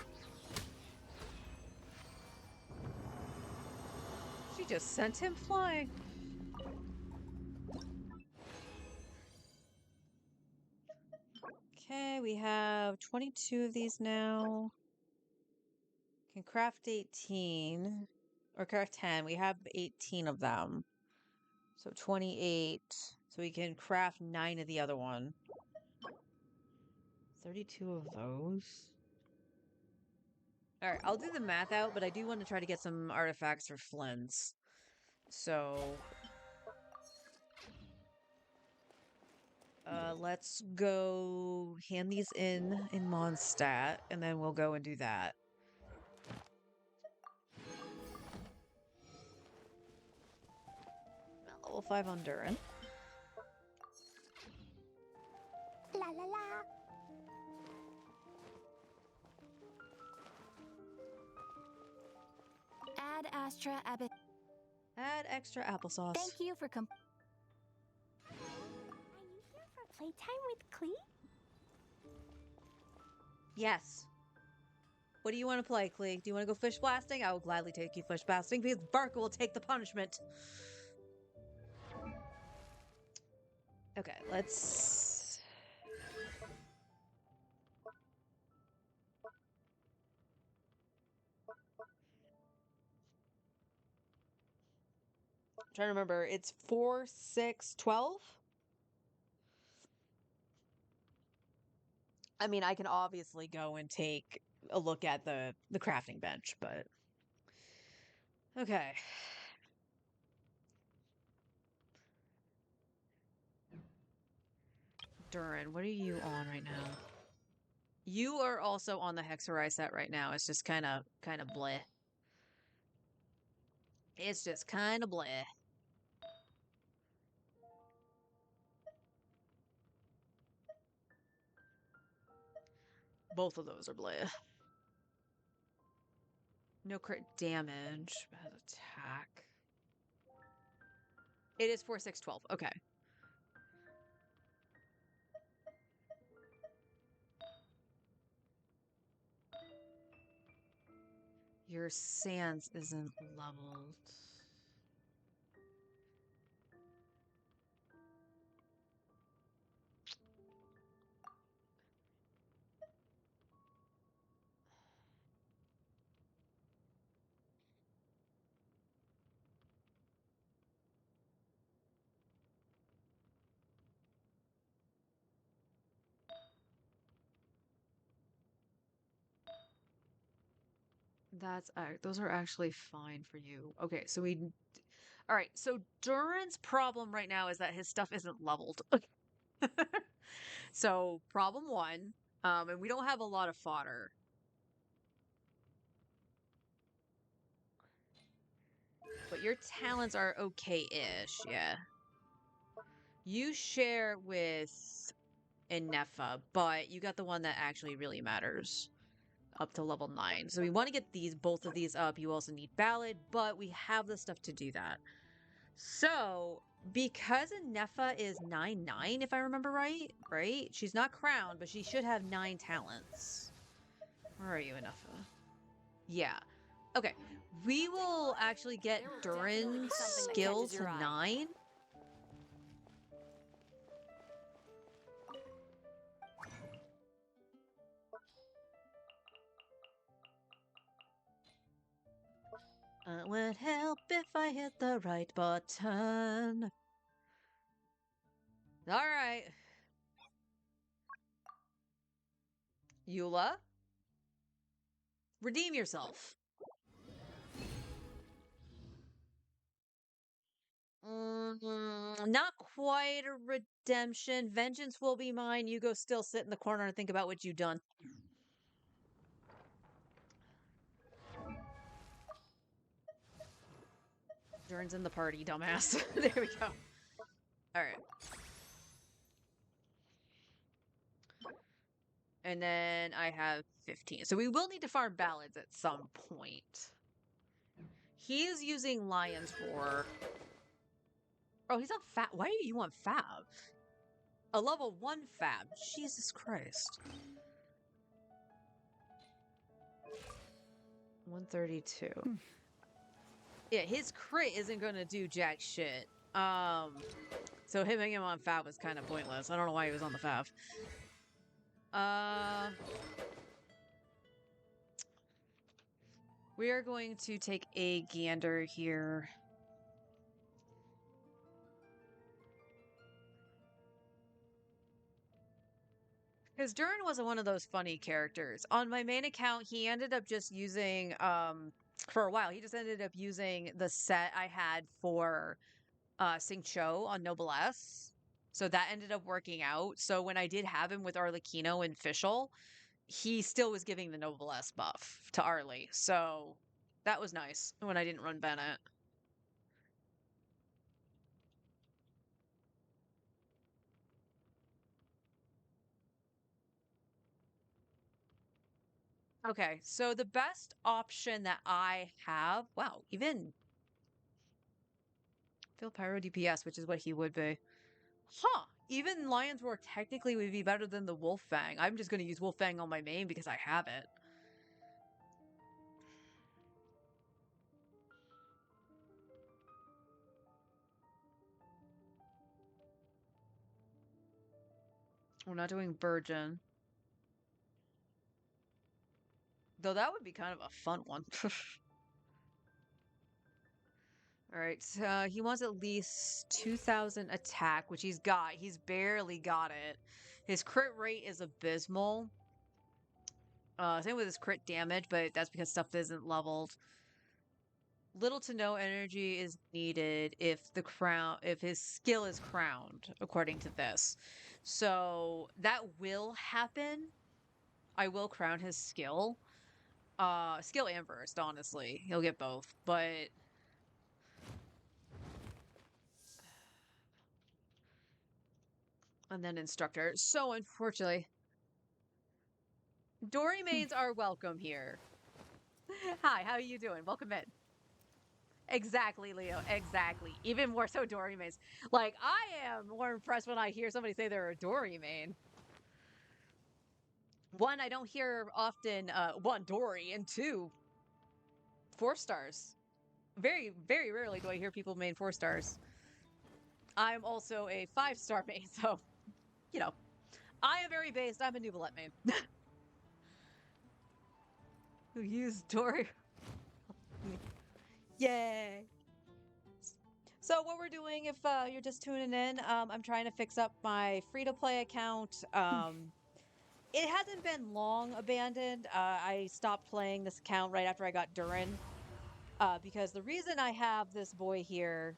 She just sent him flying. Okay, we have 22 of these now. Can craft 18 or craft 10. We have 18 of them. So 28. So we can craft 9 of the other one. 32 of those. All right, I'll do the math out, but I do want to try to get some artifacts for Flynn's. So let's go hand these in Mondstadt, and then we'll go and do that. Level 5 on Durin. La la la. Add Astra Abbott. Add extra applesauce. Thank you for Are you here for playtime with Klee? Yes. What do you want to play, Klee? Do you want to go fish blasting? I will gladly take you fish blasting because Barker will take the punishment. Okay, let's... I'm trying to remember. It's 4, 6, 12? I mean, I can obviously go and take a look at the crafting bench, but... Okay. Durin, what are you on right now? You are also on the Hexarai set right now. It's just kind of bleh. It's just kind of bleh. Both of those are bleh. No crit damage, but has attack. It is 4, 6, 12. Okay. Your Sans isn't leveled. That's those are actually fine for you. Okay, so all right. So Durin's problem right now is that his stuff isn't leveled. So problem one, and we don't have a lot of fodder. But your talents are okay-ish, yeah. You share with Inefa, but you got the one that actually really matters. Up to level 9. So we want to get both of these up. You also need Ballad, but we have the stuff to do that. So, because Inefa is 9/9, if I remember right? She's not crowned, but she should have 9 talents. Where are you, Inefa? Yeah. Okay. we will actually get There will definitely be Durin's something that skill catches to your eye. 9. It would help if I hit the right button. Alright. Eula? Redeem yourself. Not quite a redemption. Vengeance will be mine. You go still sit in the corner and think about what you've done. Durin's in the party, dumbass. There we go. Alright. And then I have 15. So we will need to farm ballads at some point. He is using Lion's Roar. Oh, he's on Fab. Why are you on Fab? A level 1 Fab. Jesus Christ. 132. Yeah, his crit isn't going to do jack shit. So hitting him on Fab was kind of pointless. I don't know why he was on the Fab. We are going to take a gander here. Because Durin wasn't one of those funny characters. On my main account, he ended up just using, for a while, he just ended up using the set I had for Sing Cho on Noblesse. So that ended up working out. So when I did have him with Arlecchino and Fischl, he still was giving the Noblesse buff to Arlie. So that was nice when I didn't run Bennett. Okay, so the best option that I have, wow, even Phil Pyro DPS, which is what he would be. Huh, even Lion's Roar technically would be better than the Wolf Fang. I'm just going to use Wolf Fang on my main because I have it. We're not doing Burgeon. Though that would be kind of a fun one. Alright, so he wants at least 2,000 attack, which he's got. He's barely got it. His crit rate is abysmal. Same with his crit damage, but that's because stuff isn't leveled. Little to no energy is needed if his skill is crowned, according to this. So that will happen. I will crown his skill. Skill and burst, honestly. He'll get both, but and then instructor. So unfortunately, Dory mains are welcome here. Hi, how are you doing? Welcome in. Exactly, Leo. Exactly. Even more so Dory mains. Like, I am more impressed when I hear somebody say they're a Dory main. One, I don't hear often, one, Dory, and two, 4 stars. Very, very rarely do I hear people main 4 stars. I'm also a 5-star main, so, you know, I am very based. I'm a Nubilet main. Who used Dory? Yay! So what we're doing, if you're just tuning in, I'm trying to fix up my free-to-play account. It hasn't been long abandoned. I stopped playing this account right after I got Durin. Because the reason I have this boy here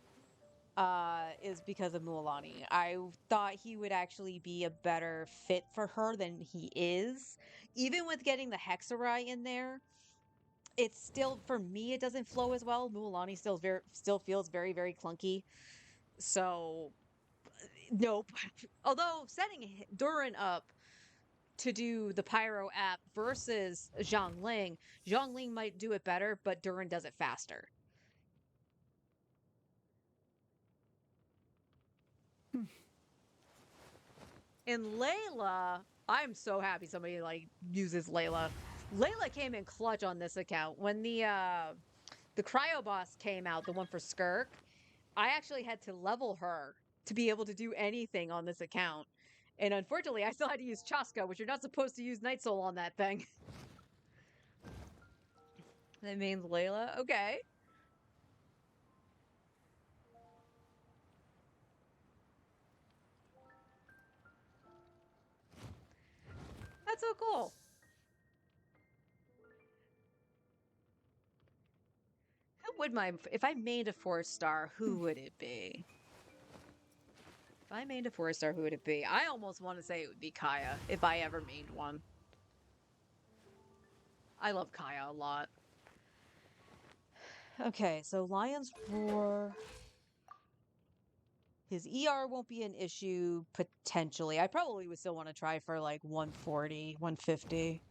is because of Mualani. I thought he would actually be a better fit for her than he is. Even with getting the Hexarai in there, it's still, for me, it doesn't flow as well. Mualani still feels very, very clunky. So, nope. Although setting Durin up to do the Pyro app versus Zhongling might do it better, but Durin does it faster. In Layla, I'm so happy somebody like uses Layla. Layla came in clutch on this account when the the cryo boss came out, the one for Skirk, I actually had to level her to be able to do anything on this account. And unfortunately, I still had to use Chaska, which you're not supposed to use Night Soul on that thing. That means Layla. Okay. That's so cool. Who would my if I made a 4-star, who would it be? If I made a 4-star, who would it be? I almost want to say it would be Kaya if I ever made one. I love Kaya a lot. Okay, so Lion's Roar. His ER won't be an issue, potentially. I probably would still want to try for like 140, 150.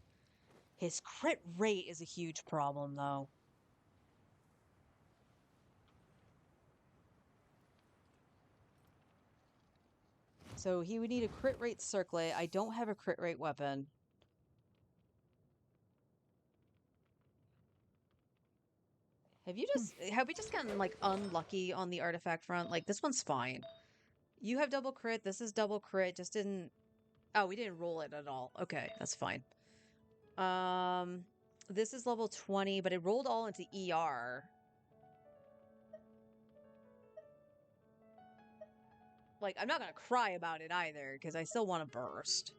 His crit rate is a huge problem, though. So he would need a crit rate circlet. I don't have a crit rate weapon. Have we just gotten like unlucky on the artifact front? Like this one's fine. You have double crit. This is double crit. Just didn't. Oh, we didn't roll it at all. Okay, that's fine. This is level 20, but it rolled all into ER. Like, I'm not gonna cry about it either, because I still want to burst.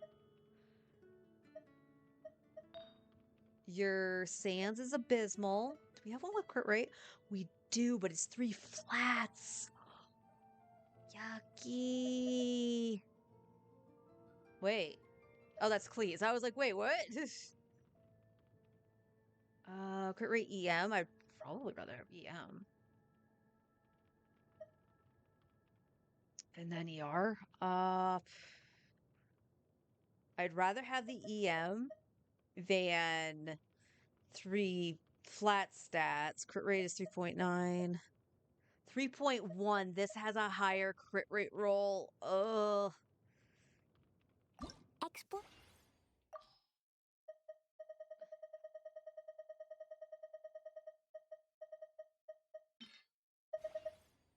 Your Sans is abysmal. Do we have one with crit rate? We do, but it's 3 flats. Yucky. Wait. Oh, that's Cleese. I was like, wait, what? Crit rate EM. I'd probably rather have EM. And then ER. I'd rather have the EM than 3 flat stats. Crit rate is 3.9. 3.1. This has a higher crit rate roll. Ugh. Export.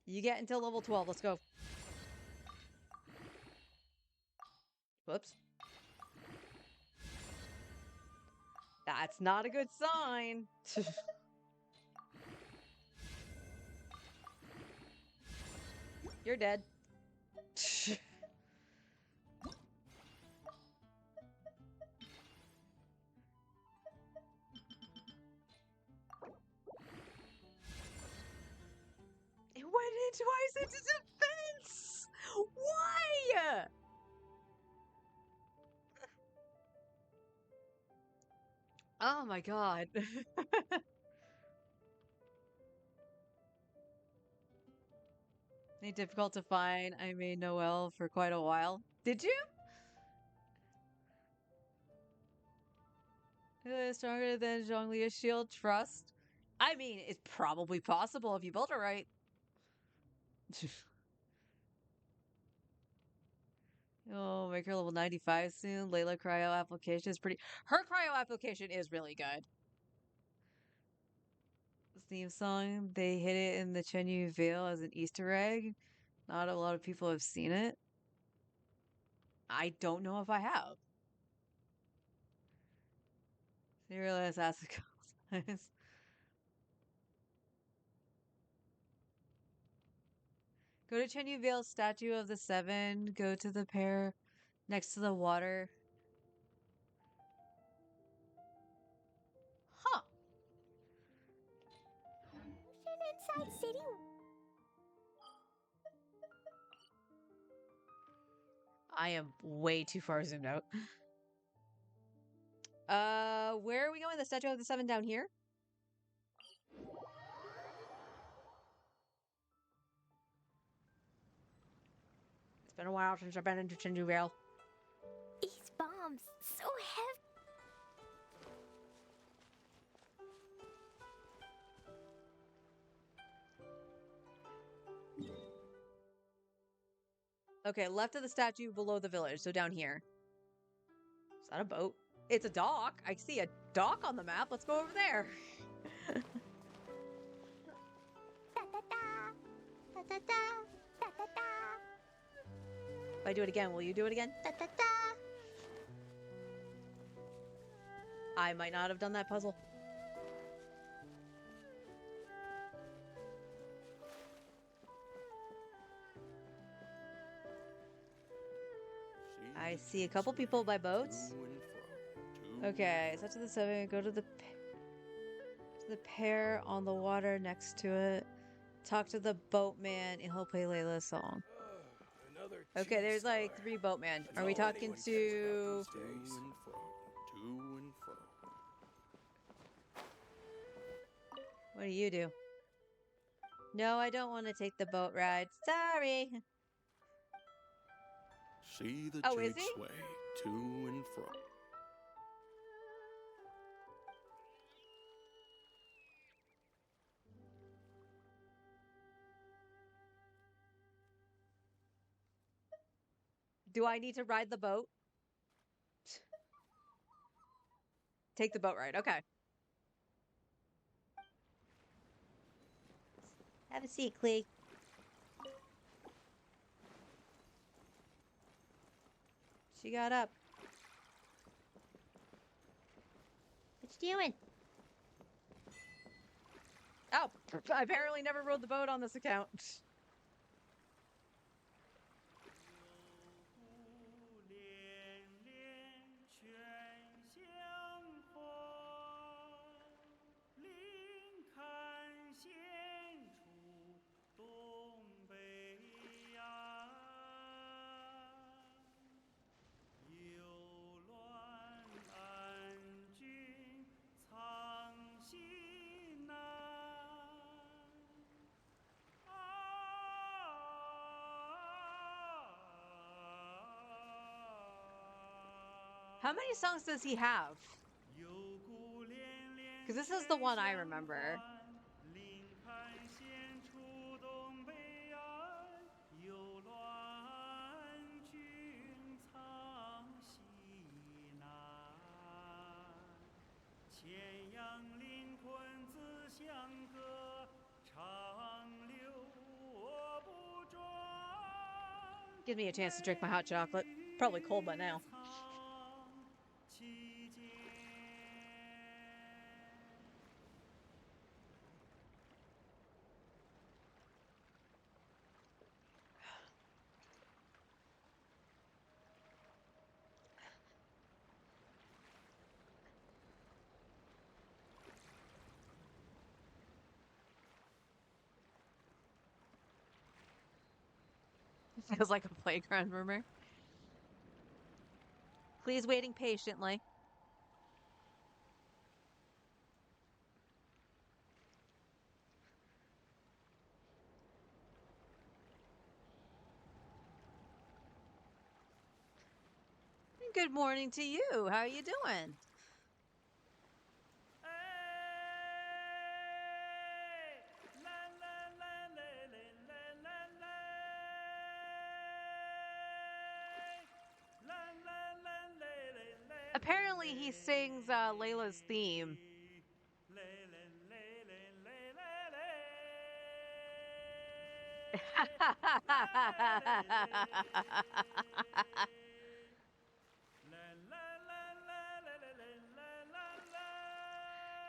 You get until level 12. Let's go. Whoops. That's not a good sign. You're dead. It went in twice into defense! Why? Oh my god. Made difficult to find. I made Noelle for quite a while. Did you? Stronger than Zhonglia's shield. Trust. I mean, it's probably possible if you build it right. Oh, make her level 95 soon. Layla cryo application is pretty. Her cryo application is really good. Theme song. They hit it in the Chenyu Vale as an Easter egg. Not a lot of people have seen it. I don't know if I have. Serious ask. Go to Chenyu Vale Statue of the Seven. Go to the pair next to the water. Huh. Inside city. I am way too far zoomed out. Where are we going? The Statue of the Seven down here? It's been a while since I've been into Chenyu Vale. These bombs so heavy. Okay, left of the statue, below the village, so down here. Is that a boat? It's a dock. I see a dock on the map. Let's go over there. Da da da. Da da da. If I do it again, will you do it again? Da da da. I might not have done that puzzle. I see a couple people by boats. Okay, so to the 7, go to the pair on the water next to it. Talk to the boatman and he'll play Layla's song. Okay, there's like 3 boatmen. Are we talking to... To and fro, to and fro. What do you do? No, I don't want to take the boat ride. Sorry. See the Oh, is jig he? sway to and fro. Do I need to ride the boat? Take the boat ride. Okay. Have a seat, Clee. She got up. What you doing? Oh, I apparently never rode the boat on this account. How many songs does he have? Because this is the one I remember. Gives me a chance to drink my hot chocolate. Probably cold by now. Feels like a playground rumor. Please waiting patiently. Good morning to you. How are you doing? Apparently he sings Layla's theme.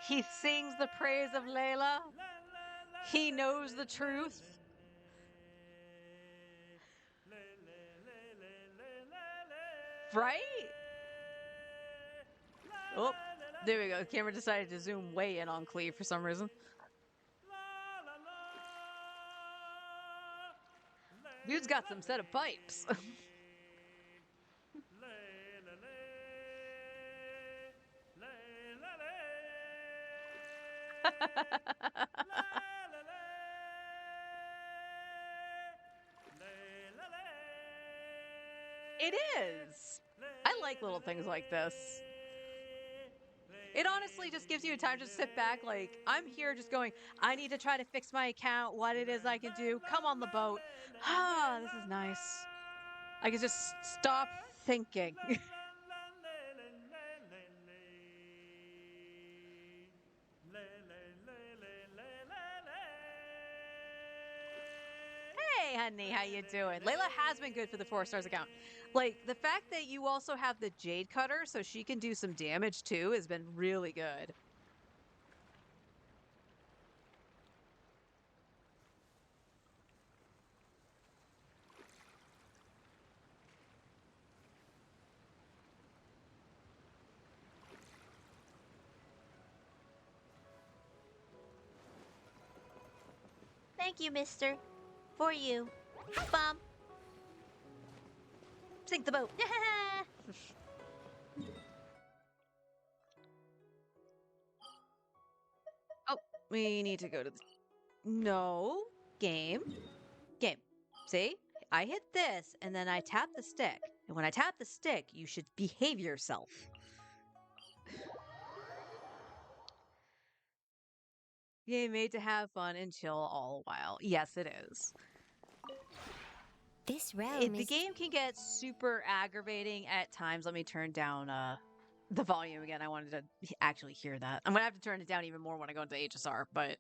He sings the praise of Layla. He knows the truth. Right? Oh, there we go. The camera decided to zoom way in on Cleve for some reason. Dude's got some set of pipes. It is. I like little things like this. It honestly just gives you time to sit back. Like, I'm here just going, I need to try to fix my account, what it is I can do. Come on the boat. Ah, this is nice. I can just stop thinking. honey. How you doing? Layla has been good for the 4 stars account. Like, the fact that you also have the Jade Cutter so she can do some damage too has been really good. Thank you, mister. For you. Bomb. Sink the boat. Oh, we need to go to the... No. Game. Game. See? I hit this, and then I tap the stick. And when I tap the stick, you should behave yourself. Game made to have fun and chill all the while. Yes, it is. This realm The is... game can get super aggravating at times. Let me turn down the volume again. I wanted to actually hear that. I'm gonna have to turn it down even more when I go into HSR, but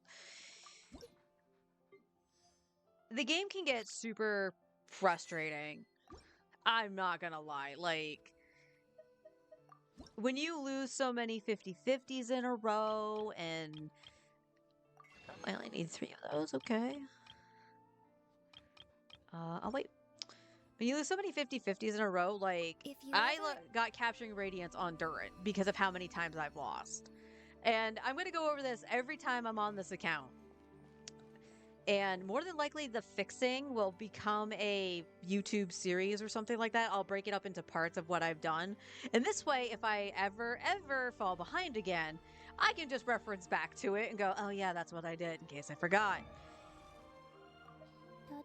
the game can get super frustrating. I'm not gonna lie. Like, when you lose so many 50-50s in a row, and I only need 3 of those, okay. I'll wait. When you lose so many 50-50s in a row, like, If you I ever- got Capturing Radiance on Durant because of how many times I've lost. And I'm going to go over this every time I'm on this account. And more than likely, the fixing will become a YouTube series or something like that. I'll break it up into parts of what I've done. And this way, if I ever fall behind again, I can just reference back to it and go, oh yeah, that's what I did, in case I forgot.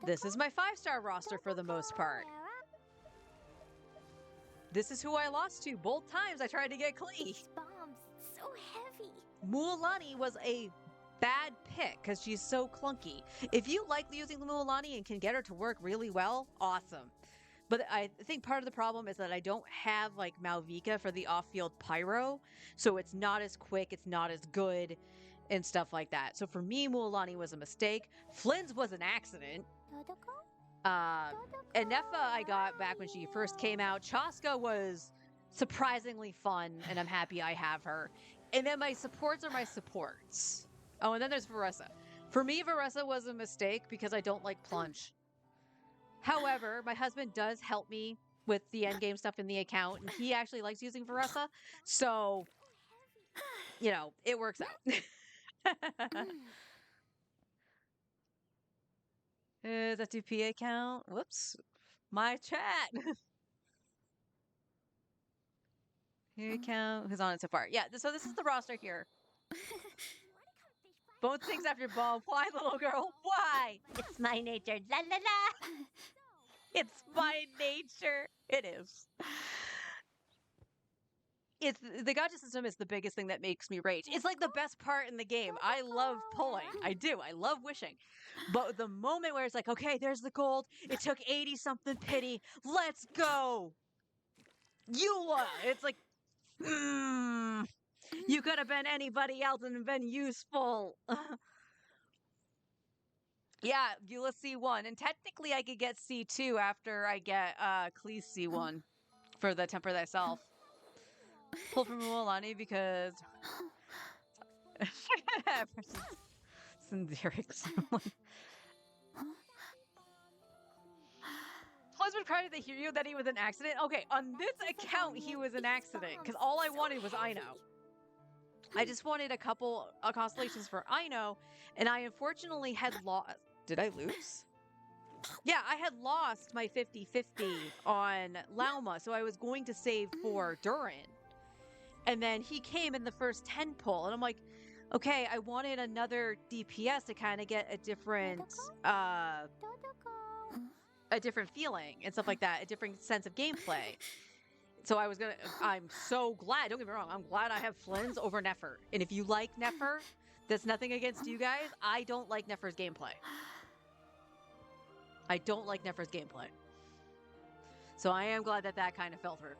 This is my 5-star roster for the most part. This is who I lost to both times I tried to get Klee. These bombs, so heavy. Mualani was a bad pick because she's so clunky. If you like using the Mualani and can get her to work really well, awesome. But I think part of the problem is that I don't have like Malvika for the off-field pyro, so it's not as quick, it's not as good, and stuff like that. So for me, Mualani was a mistake. Flynn's was an accident. And Neffa I got back when she first came out. Chaska was surprisingly fun, and I'm happy I have her. And then my supports are my supports. Oh, and then there's Varessa. For me, Varessa was a mistake because I don't like plunge. However, my husband does help me with the endgame stuff in the account, and he actually likes using Varessa. So, you know, it works out. Is that F2P account? Whoops. My chat. Here account. Who's on it so far? Yeah, so this is the roster here. Both things after bomb. Why, little girl? Why? It's my nature. La la la. It's my nature. It is. It's the gacha system is the biggest thing that makes me rage. It's like the best part in the game. I love pulling. I do. I love wishing. But the moment where it's like, okay, there's the gold. It took 80 something pity. Let's go. Eula. It's like, you could have been anybody else and been useful. Yeah, Eula C1. And technically I could get C2 after I get Cleese C1 for the Temper Thyself. Pull from Mualani because Synderic someone. Plus, would cry to the hero that he was an accident. Okay, on this account, he was an accident because all I wanted was Aino. I just wanted a couple constellations for Aino, and I unfortunately had lost. Did I lose? Yeah, I had lost my 50-50 on Lauma, so I was going to save for Durin. And then he came in the first 10 pull, and I'm like, okay, I wanted another DPS to kind of get a different feeling and stuff like that, a different sense of gameplay. So I'm so glad, don't get me wrong, I'm glad I have Flynn's over Nefer. And if you like Nefer, that's nothing against you guys. I don't like Nefer's gameplay. I don't like Nefer's gameplay. So I am glad that kind of fell through.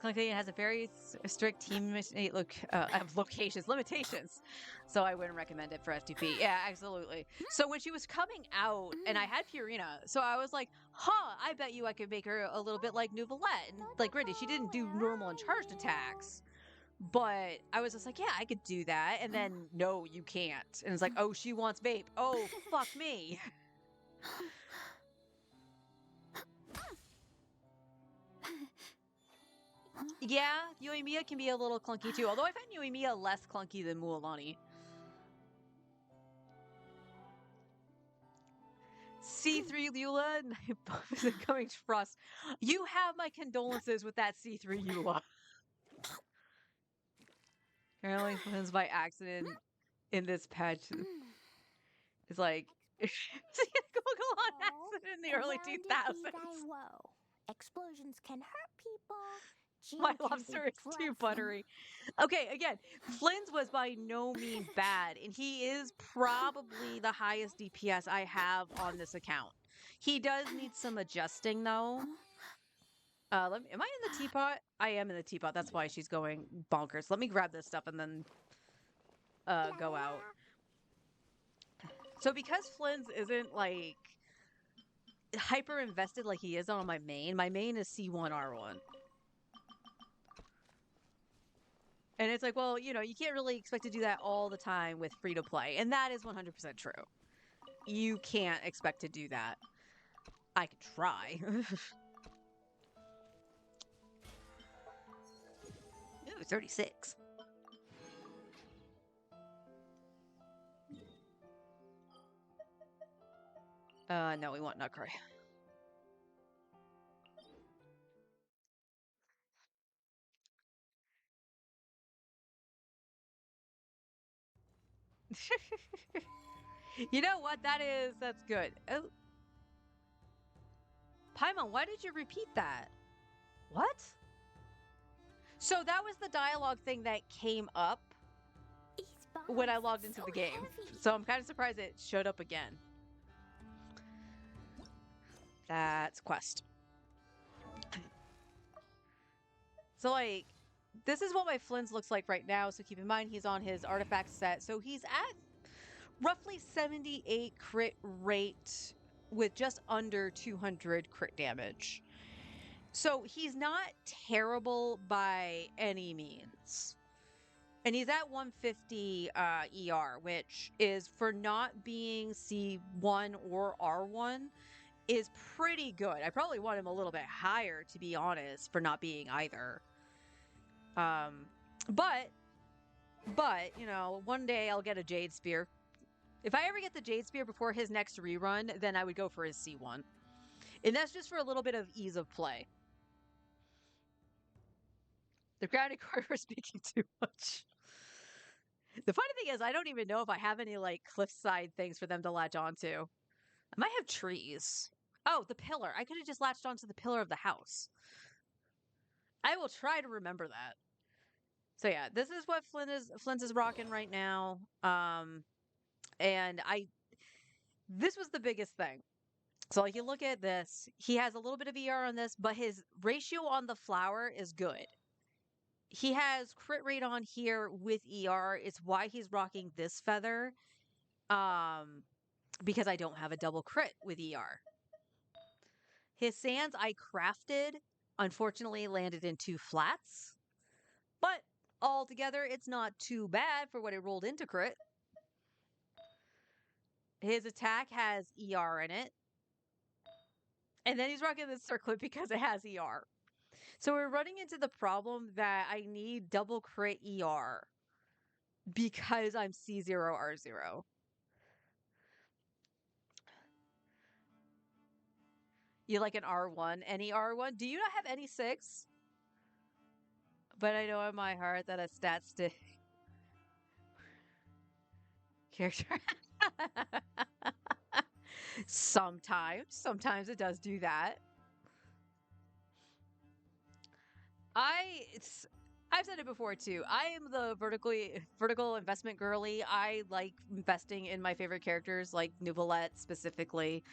clunky and has a very strict locations limitations, so I wouldn't recommend it for F2P. Yeah, absolutely. So when she was coming out, and I had Purina, so I was like, "Huh, I bet you I could make her a little bit like Nouvelette." And like, granted, she didn't do normal and charged attacks, but I was just like, "Yeah, I could do that." And then, no, you can't. And it's like, "Oh, she wants vape. Oh, fuck me." Yeah, Yoimiya can be a little clunky too. Although I find Yoimiya less clunky than Mualani. C3 Eula, is coming to Frost. You have my condolences with that C3 Eula. Apparently, Flynn's by accident in this patch. It's like, Google on accident in the early Grounded be thy 2000s. woe. Explosions can hurt people. My Gene can be lobster is too dreadful. buttery. Okay, again, Flynn's was by no means bad, and he is probably the highest DPS I have on this account. He does need some adjusting though. Am I in the teapot? I am in the teapot. That's why she's going bonkers. Let me grab this stuff and then go out. So because Flynn's isn't like hyper invested like he is on my main is C1 R1. And it's like, well, you know, you can't really expect to do that all the time with free to play. And that is 100% true. You can't expect to do that. I could try. Ooh, 36. No, we want Nutcracker. You know what? That's good. Oh. Paimon, why did you repeat that? What? So that was the dialogue thing that came up These when I bombs logged into so the game. heavy. So I'm kind of surprised it showed up again. That's quest. So like, this is what my Flynn's looks like right now. So keep in mind, he's on his artifact set. So he's at roughly 78 crit rate with just under 200 crit damage. So he's not terrible by any means. And he's at 150 ER, which is, for not being C1 or R1, is pretty good. I probably want him a little bit higher, to be honest, for not being either. But, you know, one day I'll get a Jade Spear. If I ever get the Jade Spear before his next rerun, then I would go for his C1. And that's just for a little bit of ease of play. The grounded core are speaking too much. The funny thing is, I don't even know if I have any, like, cliffside things for them to latch onto. I might have trees. Oh, the pillar. I could have just latched onto the pillar of the house. I will try to remember that. So yeah, this is what Flynn's is rocking right now. And this was the biggest thing. So like, you look at this, he has a little bit of ER on this, but his ratio on the flower is good. He has crit rate on here with ER. It's why he's rocking this feather. Because I don't have a double crit with ER. His sands I crafted, unfortunately landed in 2 flats. But altogether, it's not too bad for what it rolled into crit. His attack has ER in it. And then he's rocking this circlet because it has ER. So we're running into the problem that I need double crit ER because I'm C0R0. You like an R1? Any R1? Do you not have any 6? But I know in my heart that a stat stick character. Sometimes it does do that. I've said it before too. I am the vertical investment girly. I like investing in my favorite characters, like Nouvelette specifically.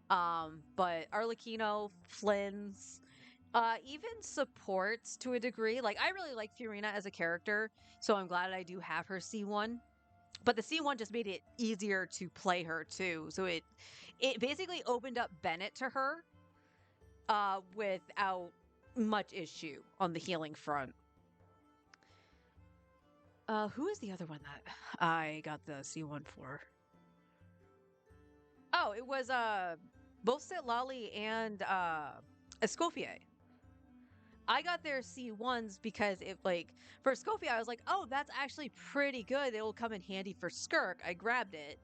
But Arlecchino, Flynn's, Even supports to a degree. Like, I really like Fiorina as a character, so I'm glad I do have her C1. But the C1 just made it easier to play her too. So it basically opened up Bennett to her without much issue on the healing front. Who is the other one that I got the C1 for? Oh, it was both Sitlali and Escoffier. I got their C1s because it like for Escoffier, I was like, oh, that's actually pretty good. It will come in handy for Skirk. I grabbed it.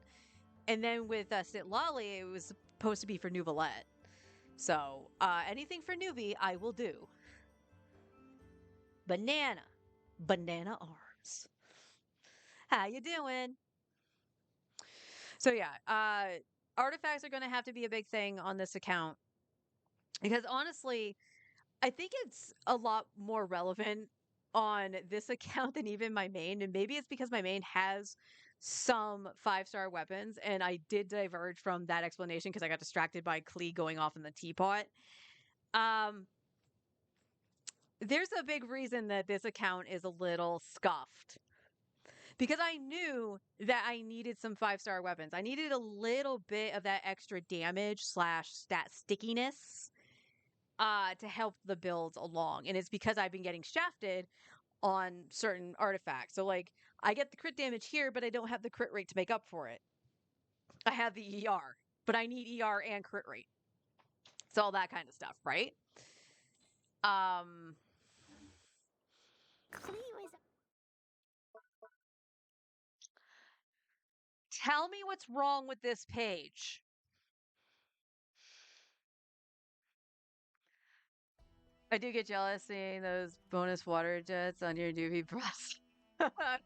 And then with Sitlali, it was supposed to be for Nuvalette. So anything for newbie, I will do. Banana. Banana arms. How you doing? So yeah, artifacts are going to have to be a big thing on this account because honestly, I think it's a lot more relevant on this account than even my main, and maybe it's because my main has some 5-star weapons, and I did diverge from that explanation because I got distracted by Klee going off in the teapot. Um, there's a big reason that this account is a little scuffed because I knew that I needed some 5-star weapons. I needed a little bit of that extra damage slash stat stickiness to help the builds along. And it's because I've been getting shafted on certain artifacts. So like I get the crit damage here, but I don't have the crit rate to make up for it. I have the ER, but I need ER and crit rate. So all that kind of stuff, right? Um Clee was Tell me what's wrong with this page. I do get jealous seeing those bonus water jets on your doobie breast.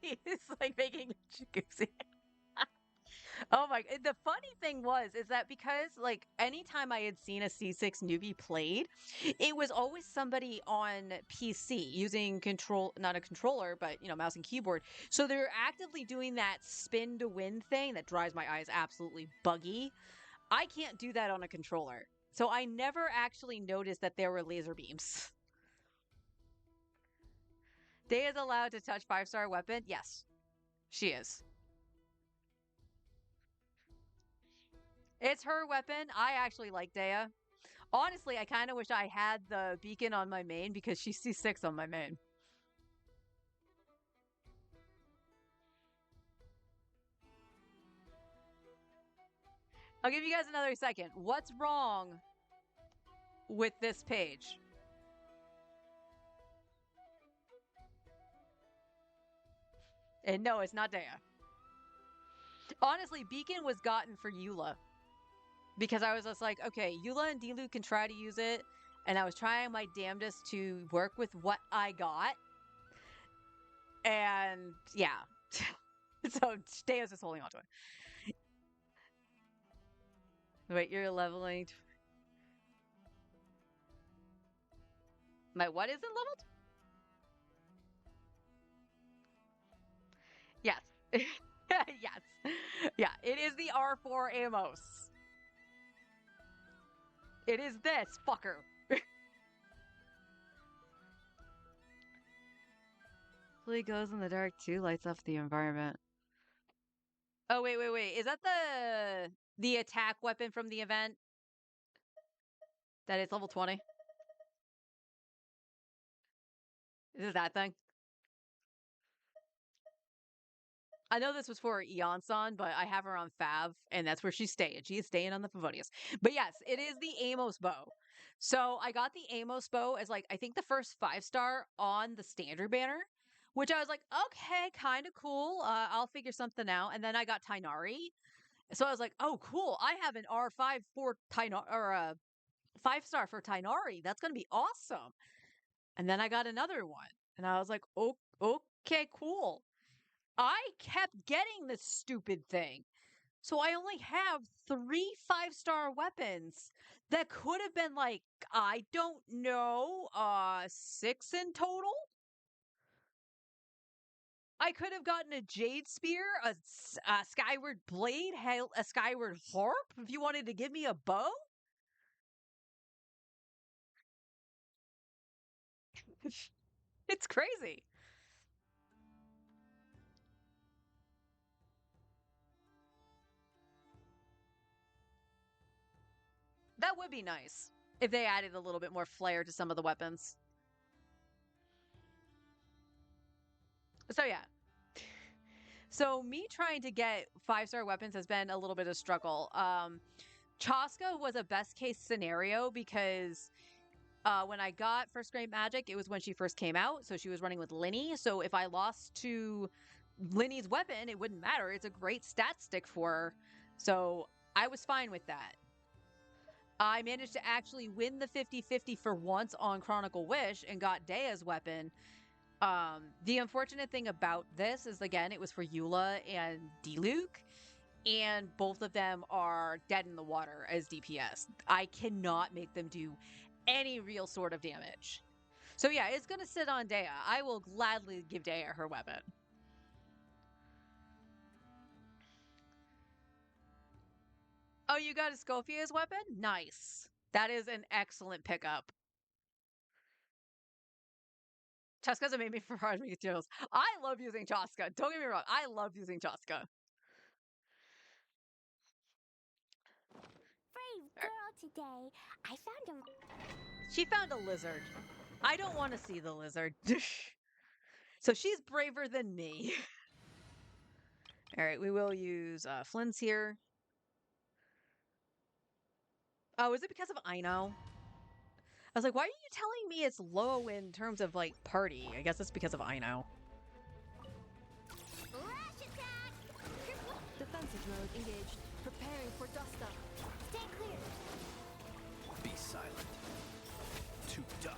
He's like making a jacuzzi. Oh my! The funny thing was is that because like anytime I had seen a C6 newbie played, it was always somebody on PC using control, not a controller, but mouse and keyboard. So they're actively doing that spin to win thing that drives my eyes absolutely buggy. I can't do that on a controller. So I never actually noticed that there were laser beams. Day is allowed to touch 5-star weapon? Yes, she is. It's her weapon. I actually like Dea. Honestly, I kind of wish I had the beacon on my main because she's C6 on my main. I'll give you guys another second. What's wrong with this page? And no, it's not Dea. Honestly, beacon was gotten for Eula because I was just like, okay, Eula and Dilu can try to use it, and I was trying my damnedest to work with what I got. And yeah. So Dea's just holding on to it. Wait, you're leveling. My what isn't leveled? Yes. Yes. Yeah, it is the R4 Amos. It is this fucker. Really goes in the dark too, lights up the environment. Oh wait. Is that the attack weapon from the event? That is level 20? Is it that thing? I know this was for Eon-san, but I have her on Fav, and that's where she's staying. She is staying on the Favonius. But yes, it is the Amos bow. So I got the Amos bow as like I think the first 5-star on the standard banner, which I was like, okay, kind of cool. I'll figure something out. And then I got Tainari. So I was like, oh, cool. I have an R5 for Tainari or a 5-star for Tainari. That's gonna be awesome. And then I got another one. And I was like, oh, okay, cool. I kept getting this stupid thing. So I only have 3 5-star weapons that could have been like, I don't know, 6 in total. I could have gotten a Jade Spear, a Skyward Blade, a Skyward Harp if you wanted to give me a bow. It's crazy. That would be nice if they added a little bit more flair to some of the weapons. So yeah. So me trying to get 5-star weapons has been a little bit of struggle. Chaska was a best case scenario because when I got first grade magic, it was when she first came out. So she was running with Linny. So if I lost to Linny's weapon, it wouldn't matter. It's a great stat stick for her. So I was fine with that. I managed to actually win the 50-50 for once on Chronicle Wish and got Dea's weapon. The unfortunate thing about this is, again, it was for Eula and Diluc, and both of them are dead in the water as DPS. I cannot make them do any real sort of damage. So yeah, it's going to sit on Dea. I will gladly give Dea her weapon. Oh, you got Escofia's weapon? Nice. That is an excellent pickup. Chaska's a made me for hard materials. I love using Chaska. Don't get me wrong. I love using Chaska. Brave girl today. I found a... She found a lizard. I don't want to see the lizard. So she's braver than me. All right, we will use Flynn's here. Oh, is it because of Ino? I was like, why are you telling me it's low in terms of, like, party? I guess it's because of Ino. Lash attack! Defensive mode engaged. Preparing for dust up. Stay clear. Be silent. To dust.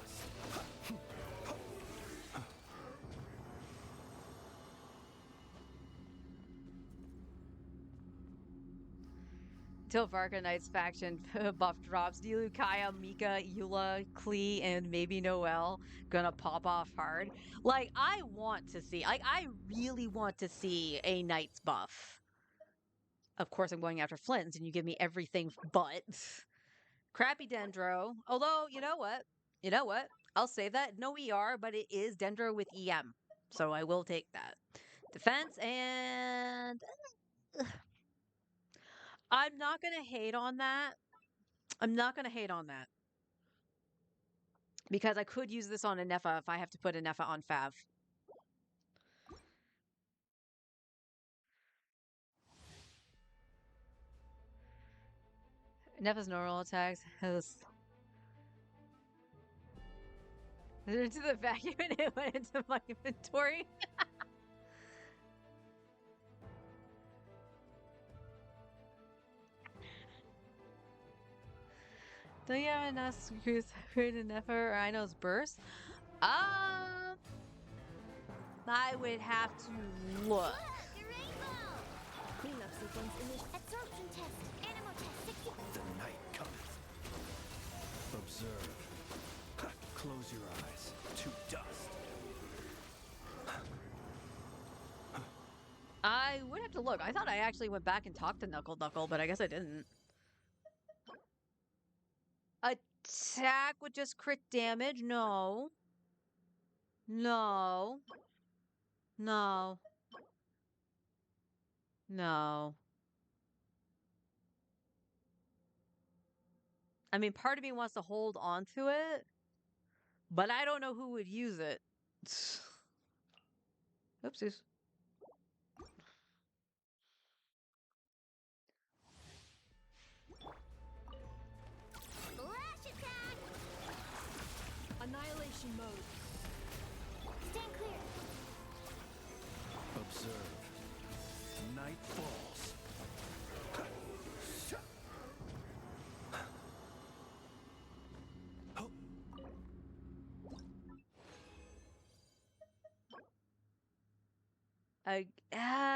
Till Varka Knight's faction buff drops, Dilu, Kaya, Mika, Eula, Klee, and maybe Noelle gonna pop off hard. Like, I want to see, like, I really want to see a Knight's buff. Of course, I'm going after Flynn's, and you give me everything but crappy Dendro. Although, you know what? You know what? I'll say that. No ER, but it is Dendro with EM. So I will take that. Defense and I'm not going to hate on that. I'm not going to hate on that. Because I could use this on a Nefa if I have to put a Nefa on Fav. Nefa's normal attacks has... into the vacuum and it went into my inventory. Don't you have enough screws for the Nefa or Ino's burst? I would have to look. Look, a rainbow! Cleanup sequence initiated. Absorption test. Animal test 60. The night cometh. Observe. Close your eyes. To dust. I would have to look. I thought I actually went back and talked to Knuckle Knuckle, but I guess I didn't. Attack with just crit damage? No. No. No. No. I mean, part of me wants to hold on to it, but I don't know who would use it. Oopsies. Lash attack! Annihilation mode. Stand clear. Observe. Night falls.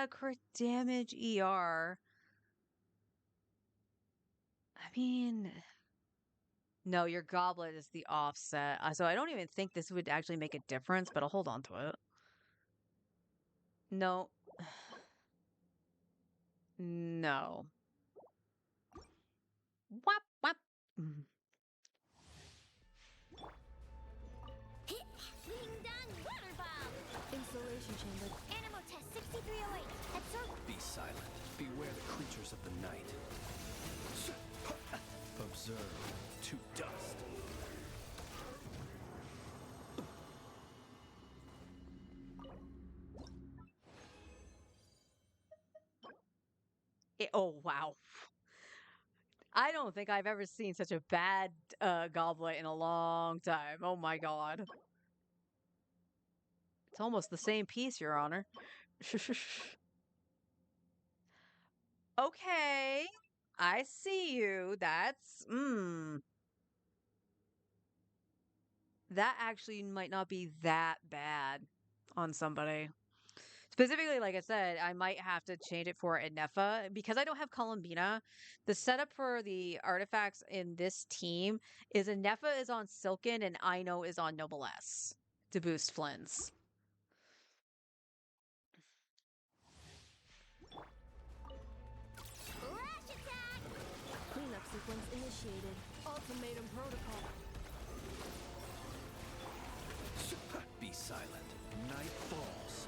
Crit damage ER. I mean, no, your goblet is the offset. So I don't even think this would actually make a difference, but I'll hold on to it. No. No. Wap, wap. silent. Beware the creatures of the night. Observe to dust. Oh, wow. I don't think I've ever seen such a bad goblet in a long time. Oh my god. It's almost the same piece, Your Honor. Okay. I see you. That actually might not be that bad on somebody. Specifically, like I said, I might have to change it for Enefa because I don't have Columbina. The setup for the artifacts in this team is Enefa is on Silken and Aino is on Noblesse to boost Flynn's. Rush attack! Cleanup sequence initiated. Ultimatum protocol. Be silent. Night falls.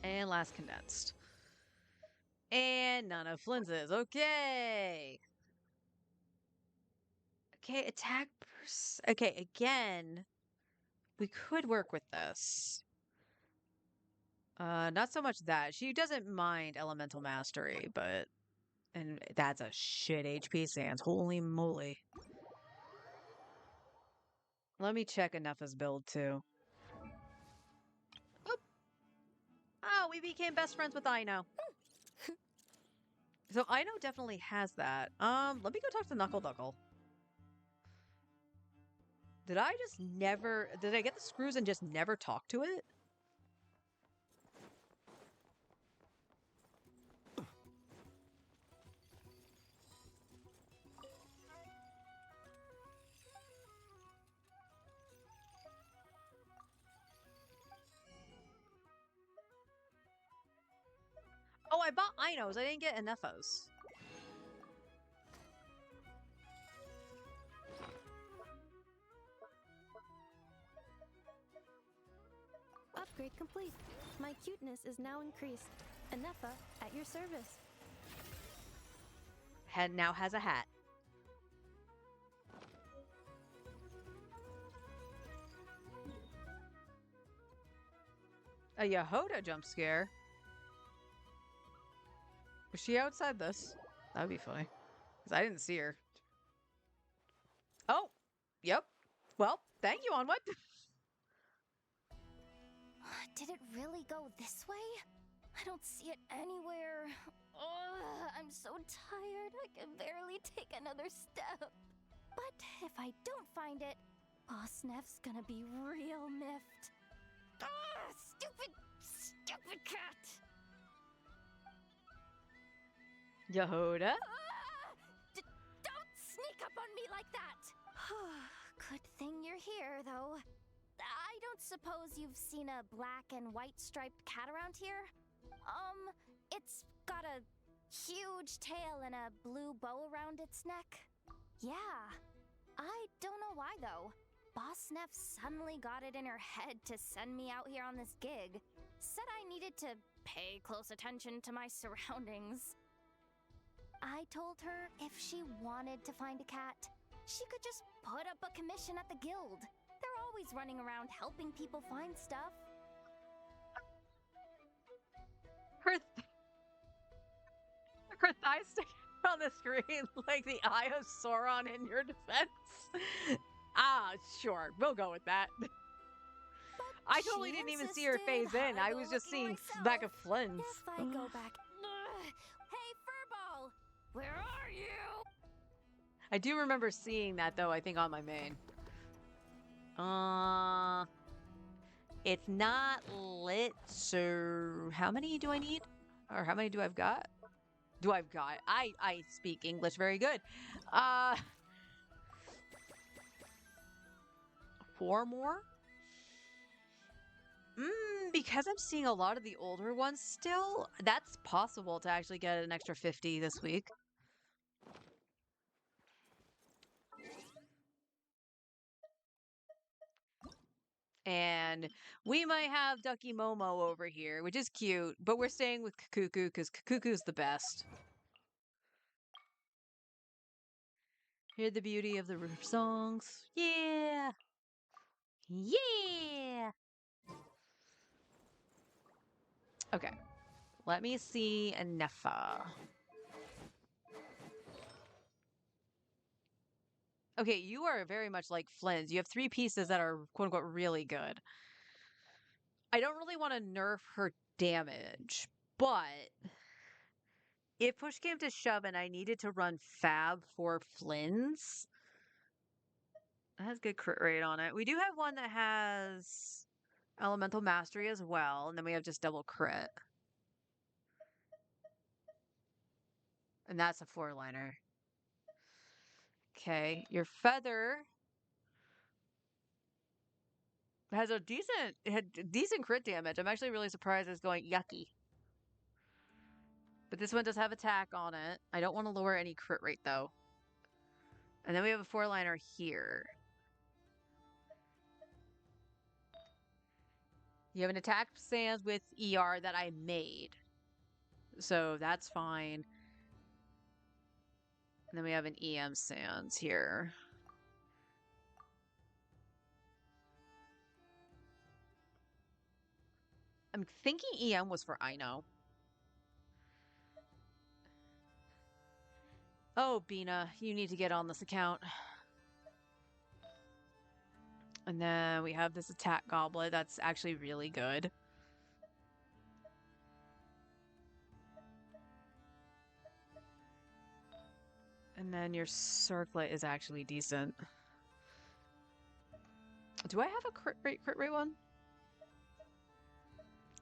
And last condensed. And none of Flynn's. Okay. Okay, attack. Okay, again, we could work with this. Not so much that. She doesn't mind elemental mastery, but and that's a shit HP sans. Holy moly. Let me check Enefa's build too. Oop. Oh, we became best friends with Aino. So Aino definitely has that. Let me go talk to Knuckle Duckle. Did I get the screws and just never talk to it? Oh, I bought Ainos. I didn't get Enefos. Upgrade complete. My cuteness is now increased. Anefa at your service. Head now has a hat. A Yehoda jump scare? Was she outside this? That'd be funny. Because I didn't see her. Oh! Yep. Well, thank you, Onward. Did it really go this way? I don't see it anywhere. Ugh, I'm so tired. I can barely take another step. But if I don't find it, Boss Neff's gonna be real miffed. Ugh, stupid cat! Yehoda? Don't sneak up on me like that! Good thing you're here, though. I don't suppose you've seen a black and white striped cat around here? It's got a huge tail and a blue bow around its neck. Yeah. I don't know why, though. Boss Neff suddenly got it in her head to send me out here on this gig. Said I needed to pay close attention to my surroundings. I told her if she wanted to find a cat, she could just put up a commission at the guild. They're always running around helping people find stuff. Her thighs stick on the screen like the eye of Sauron in your defense. Ah, sure. We'll go with that. I totally didn't even see her phase in. I was just seeing back of Flynn's. If I go back... Hey, Furball! Where are you? I do remember seeing that, though, I think on my main. It's not lit, so how many do I need? Or how many do I've got? I speak English very good. 4 more? Because I'm seeing a lot of the older ones still, that's possible to actually get an extra 50 this week. And we might have Ducky Momo over here, which is cute, but we're staying with Kakuku because Kakuku's the best. Hear the beauty of the roof songs. Yeah! Yeah! Okay. Let me see Nefa. Okay, you are very much like Flynn's. You have 3 pieces that are quote unquote really good. I don't really want to nerf her damage, but if push came to shove and I needed to run Fab for Flynn's, it has good crit rate on it. We do have one that has Elemental Mastery as well, and then we have just double crit. And that's a 4-liner. Okay, your Feather has a decent crit damage. I'm actually really surprised it's going yucky. But this one does have attack on it. I don't want to lower any crit rate though. And then we have a 4-liner here. You have an attack stance with ER that I made. So that's fine. And then we have an EM Sans here. I'm thinking EM was for Ino. Oh, Bina, you need to get on this account. And then we have this attack goblet that's actually really good. And then your circlet is actually decent. Do I have a crit rate one?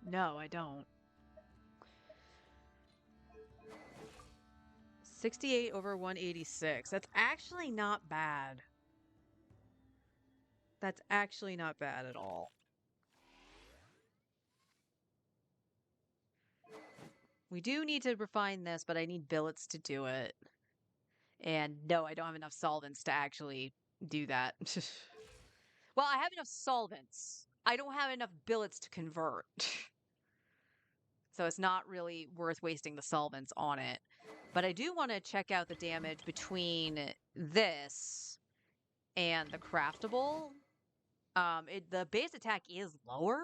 No, I don't. 68 over 186. That's actually not bad. That's actually not bad at all. We do need to refine this, but I need billets to do it. And no, I don't have enough solvents to actually do that. Well, I have enough solvents. I don't have enough billets to convert. So it's not really worth wasting the solvents on it. But I do want to check out the damage between this and the craftable. The base attack is lower.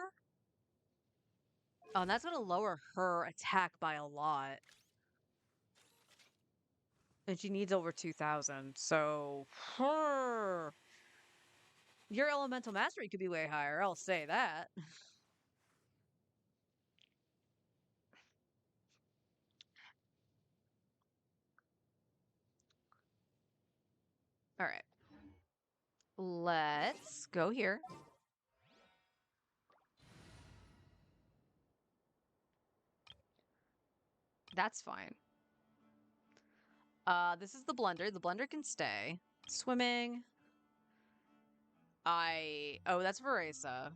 Oh, and that's going to lower her attack by a lot. And she needs over 2,000. So, your elemental mastery could be way higher. I'll say that. All right. Let's go here. That's fine. This is the blender. The blender can stay. Swimming. Oh, that's Veresa.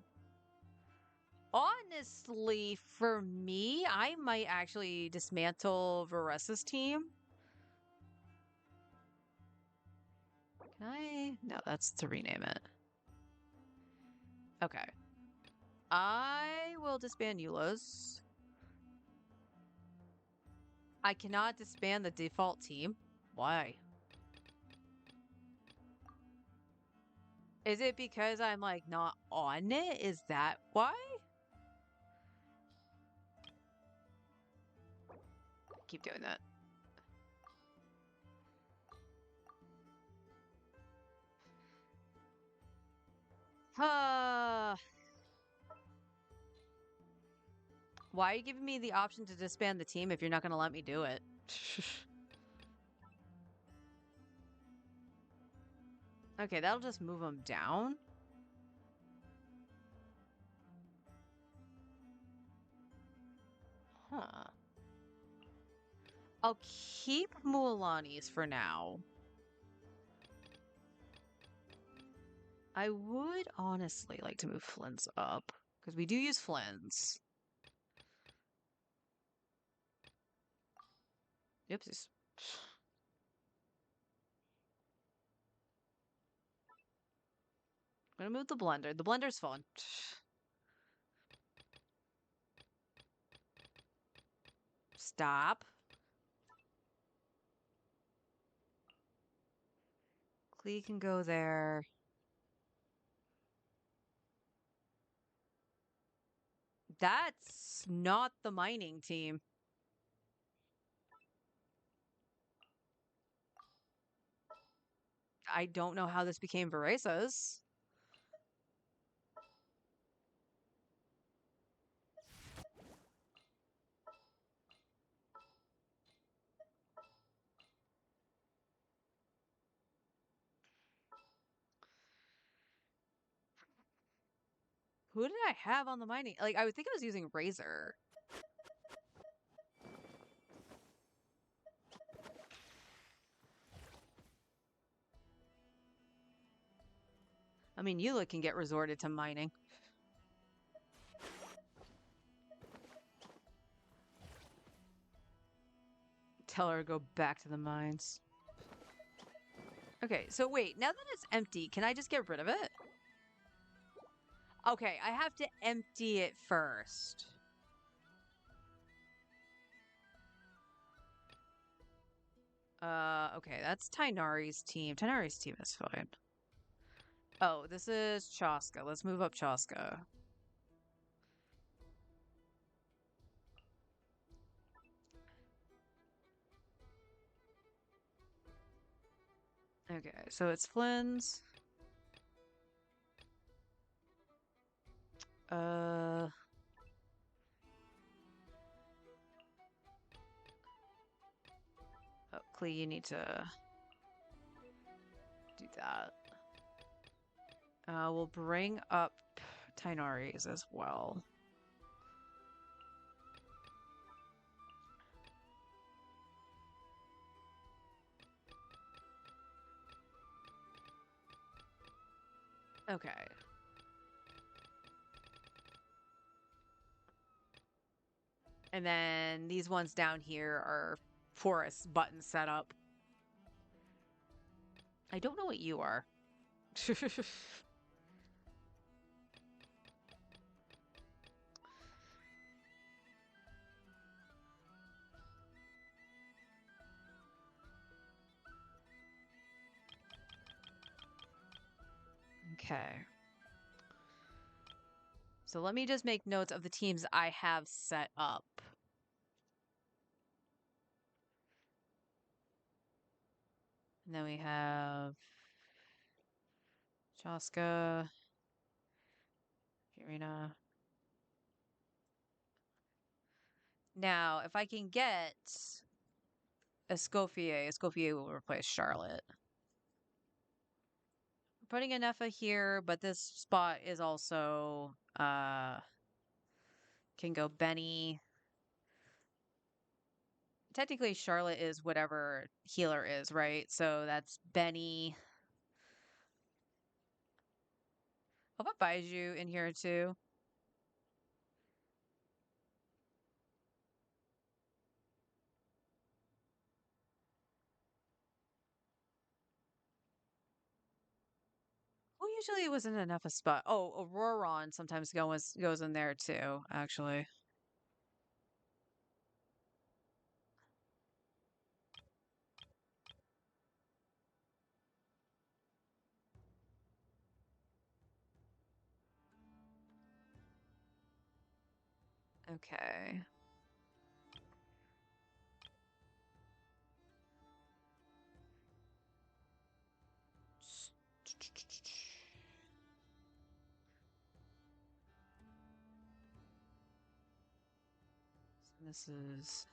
Honestly, for me, I might actually dismantle Veresa's team. Can I? No, that's to rename it. Okay. I will disband Eula's. I cannot disband the default team. Why? Is it because I'm like not on it? Is that why? Keep doing that. Why are you giving me the option to disband the team if you're not going to let me do it? Okay, that'll just move them down. Huh. I'll keep Mualani's for now. I would honestly like to move Flynn's up, because we do use Flynn's. Oopsies. I'm I'm gonna move the blender. The blender's fun. Stop. Klee can go there. That's not the mining team. I don't know how this became Veresa's. Who did I have on the mining? Like, I would think I was using Razor. I mean, Eula can get resorted to mining. Tell her to go back to the mines. Okay, so wait, now that it's empty, can I just get rid of it? Okay, I have to empty it first. Okay, that's Tainari's team. Tainari's team is fine. Oh, this is Chaska. Let's move up Chaska. Okay, so it's Flynn's. Uh... Oh, Klee, you need to do that. We'll bring up Tainari's as well. Okay. And then these ones down here are forest button setup. I don't know what you are. Okay. So let me just make notes of the teams I have set up. And then we have Chaska, Irina. Now, if I can get Escoffier will replace Charlotte. I'm putting a Nefa here, but this spot is also can go Benny. Technically, Charlotte is whatever healer is, right? So that's Benny. I'll put Baiju in here too. Who usually wasn't enough a spot? Oh, Auroron sometimes goes in there too, actually. Okay. This is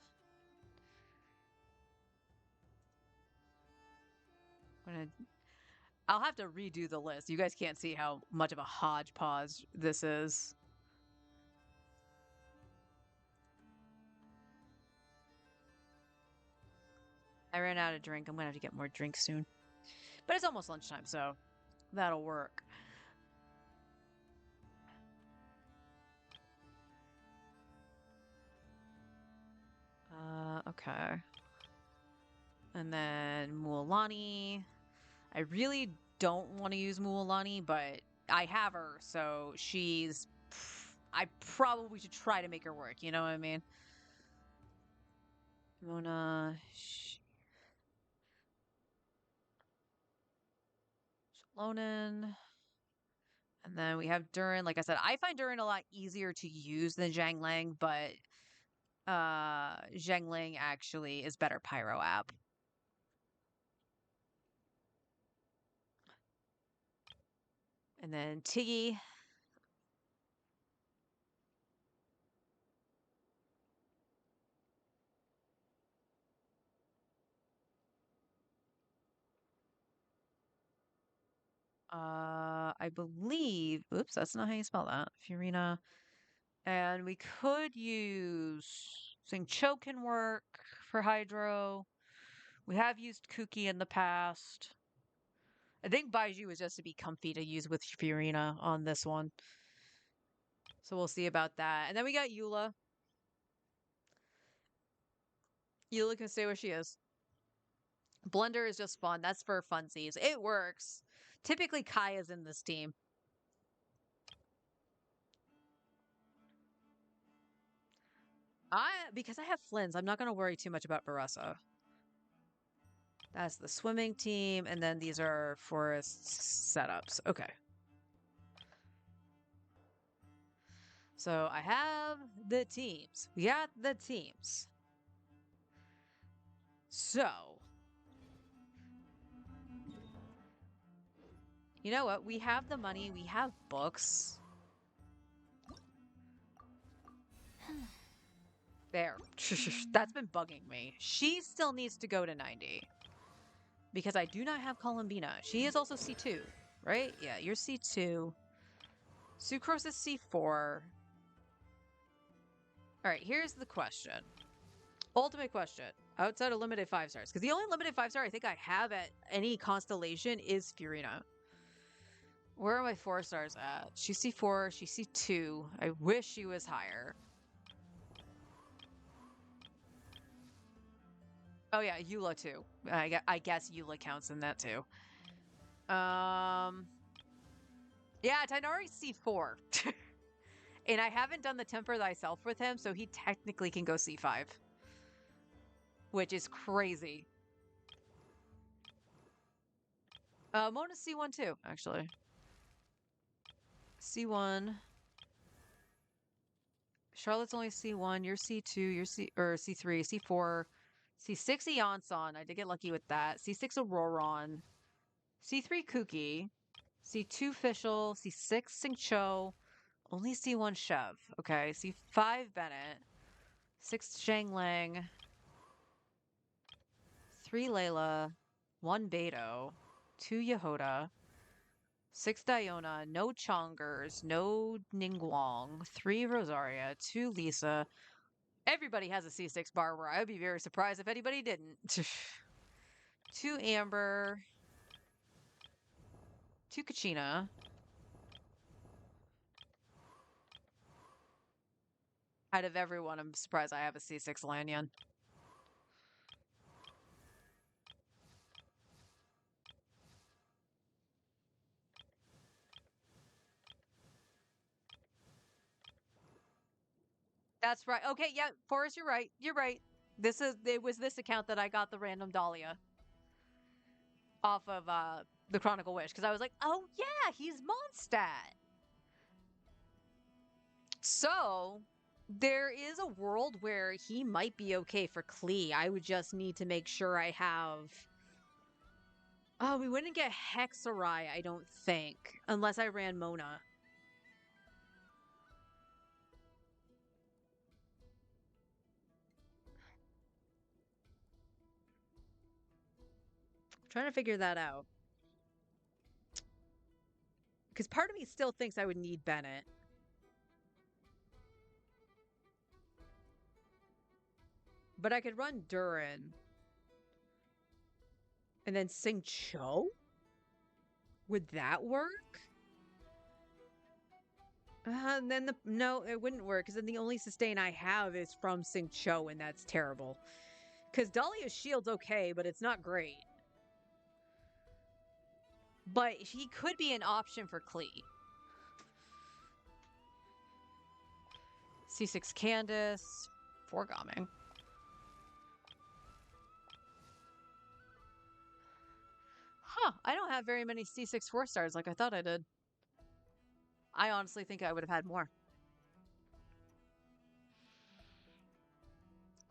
I'll have to redo the list. You guys can't see how much of a hodgepodge this is. I ran out of drink. I'm gonna have to get more drinks soon. But it's almost lunchtime, so that'll work. Okay. And then Mualani. I really don't want to use Mualani, but I have her, so she's. I probably should try to make her work. You know what I mean? Mona. Shalonen. And then we have Durin. Like I said, I find Durin a lot easier to use than Zhang Lang, but Zhang Lang actually is better Pyro app. And then Tiggy. I believe, oops, that's not how you spell that. Furina. And we could use Cho can work for Hydro. We have used Kuki in the past. I think Baiju is just to be comfy to use with Furina on this one. So we'll see about that. And then we got Eula. Eula can stay where she is. Blender is just fun. That's for funsies. It works. Typically, Kaya's in this team. Because I have Flynn's, I'm not going to worry too much about Baressa. That's the swimming team, and then these are forest setups. Okay. So I have the teams. We got the teams. So, you know what? We have the money. We have books. There. That's been bugging me. She still needs to go to 90. Because I do not have Columbina. She is also C2, right? Yeah, you're C2. Sucrose is C4. All right, here's the question. Ultimate question. Outside of limited 5 stars. Because the only limited 5 star I think I have at any constellation is Furina. Where are my 4 stars at? She's C4. She's C2. I wish she was higher. Oh yeah, Eula too. I guess Eula counts in that too. Yeah, Tainari's C4. And I haven't done the Temper Thyself with him, so he technically can go C5. Which is crazy. Mona's C1 too, actually. C1. Charlotte's only C1. You're C2. You're C3. C4. C6 Eonson. I did get lucky with that. C6 Auroron. C3 Kuki. C2 Fischl. C6 Singcho. Only C1 Chev. Okay. C5 Bennett. 6 Zhang Lang. 3 Layla. 1 Beto. 2 Yehoda. 6 Diona, no Chongers, no Ningguang, 3 Rosaria, 2 Lisa. Everybody has a C6 Barbara. I would be very surprised if anybody didn't. 2 Amber, 2 Kachina. Out of everyone, I'm surprised I have a C6 Lanyan. That's right. Okay, yeah, Forrest, you're right. You're right. It was this account that I got the random Dahlia off of the Chronicle Wish because I was like, oh yeah, he's Mondstadt. So there is a world where he might be okay for Klee. I would just need to make sure I have. Oh, we wouldn't get Hexarai, I don't think, unless I ran Mona. Trying to figure that out. Because part of me still thinks I would need Bennett. But I could run Durin. And then Sing Cho? Would that work? And then no, it wouldn't work because then the only sustain I have is from Sing Cho, and that's terrible. Because Dahlia's shield's okay, but it's not great. But he could be an option for Klee. C6 Candace, foregaming. Huh, I don't have very many C6 4-stars like I thought I did. I honestly think I would have had more.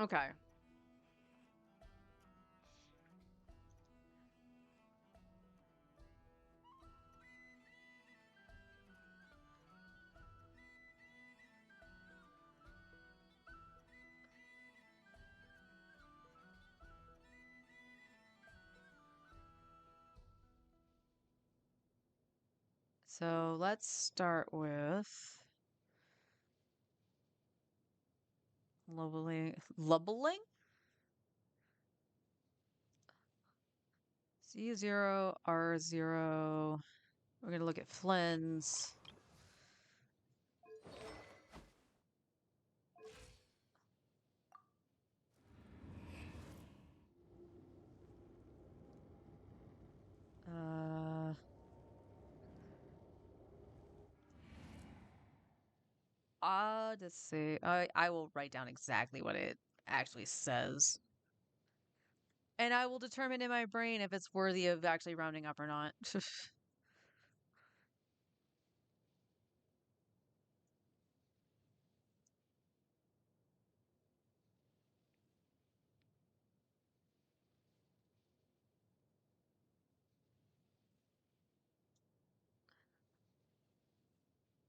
Okay. So let's start with leveling? C0, R0. We're gonna look at Flynn's. Let's see. I will write down exactly what it actually says. And I will determine in my brain if it's worthy of actually rounding up or not.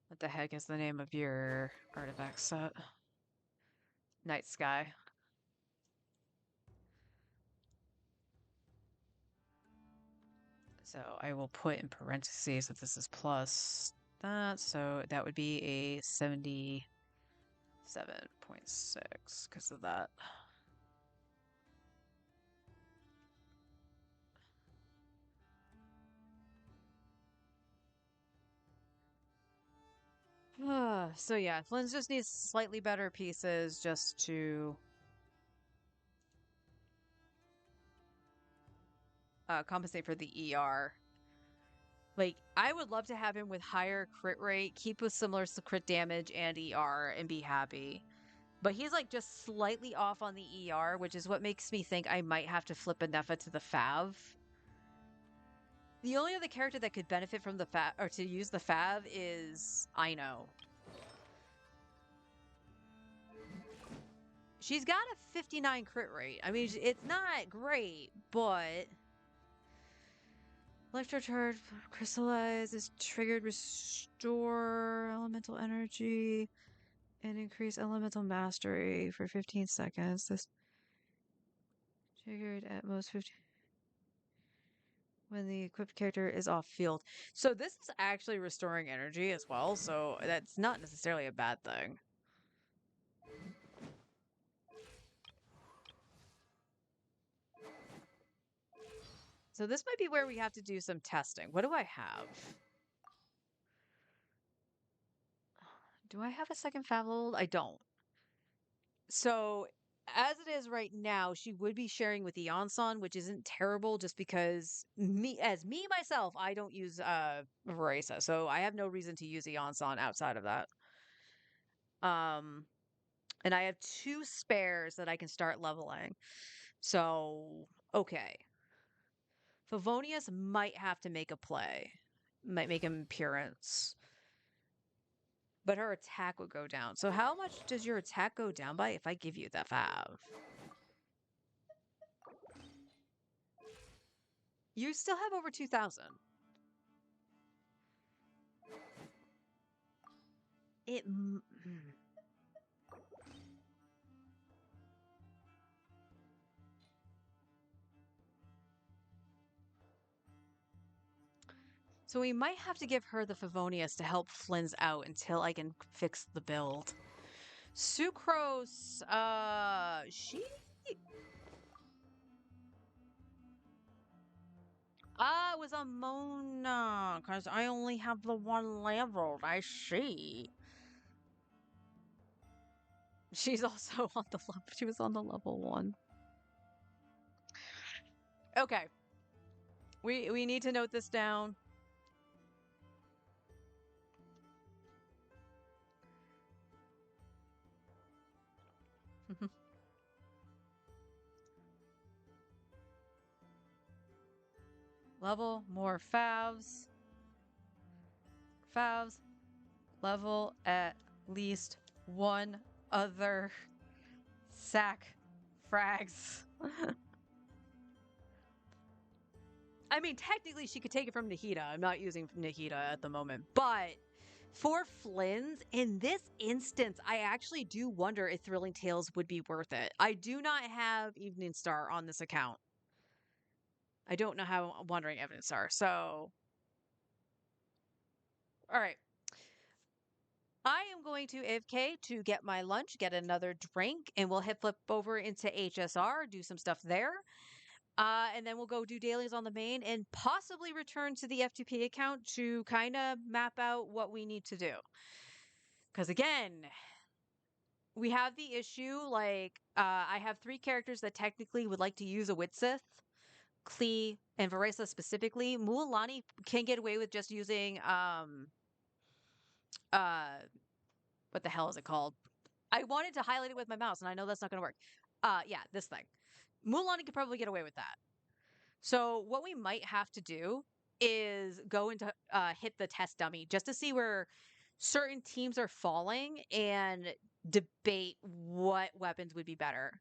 What the heck is the name of your artifact set? Night Sky. So I will put in parentheses that this is plus that. So that would be a 77.6 because of that. So yeah, Flynn's just needs slightly better pieces just to compensate for the ER. Like, I would love to have him with higher crit rate, keep with similar crit damage and ER, and be happy. But he's like just slightly off on the ER, which is what makes me think I might have to flip Anefa to the Fav. The only other character that could benefit from the Fav, or to use the Fav, is Ino. She's got a 59 crit rate. I mean, it's not great, but life recharge, crystallize is triggered, restore elemental energy, and increase elemental mastery for 15 seconds. This triggered at most 15 when the equipped character is off field. So this is actually restoring energy as well, so that's not necessarily a bad thing. So this might be where we have to do some testing. What do I have? Do I have a second Favlold? I don't. So as it is right now, she would be sharing with Eonson, which isn't terrible just because me myself, I don't use Veresa, so I have no reason to use Eonson outside of that. And I have 2 spares that I can start leveling. So, okay. Favonius might have to make a play. Might make an appearance. But her attack would go down. So how much does your attack go down by if I give you that Fav? You still have over 2,000. It... So we might have to give her the Favonius to help Flynn's out until I can fix the build. Sucrose, she... Ah, it was on Mona, because I only have the 1 leveled, I see. She's also on the level, she was on the level 1. Okay. We need to note this down. Level more favs. Favs. Level at least one other sack frags. I mean, technically, she could take it from Nahida. I'm not using Nahida at the moment. But for Flynn's, in this instance, I actually do wonder if Thrilling Tales would be worth it. I do not have Evening Star on this account. I don't know how I'm wondering Evening Star. So, all right. I am going to AFK to get my lunch, get another drink, and we'll hit flip over into HSR, do some stuff there. And then we'll go do dailies on the main and possibly return to the F2P account to kind of map out what we need to do. Because again, we have the issue like I have 3 characters that technically would like to use a Witsith, Klee, and Varesa specifically. Mualani can get away with just using uh what the hell is it called? I wanted to highlight it with my mouse and I know that's not going to work. Yeah, this thing. Mualani could probably get away with that. So what we might have to do is go into hit the test dummy just to see where certain teams are falling and debate what weapons would be better.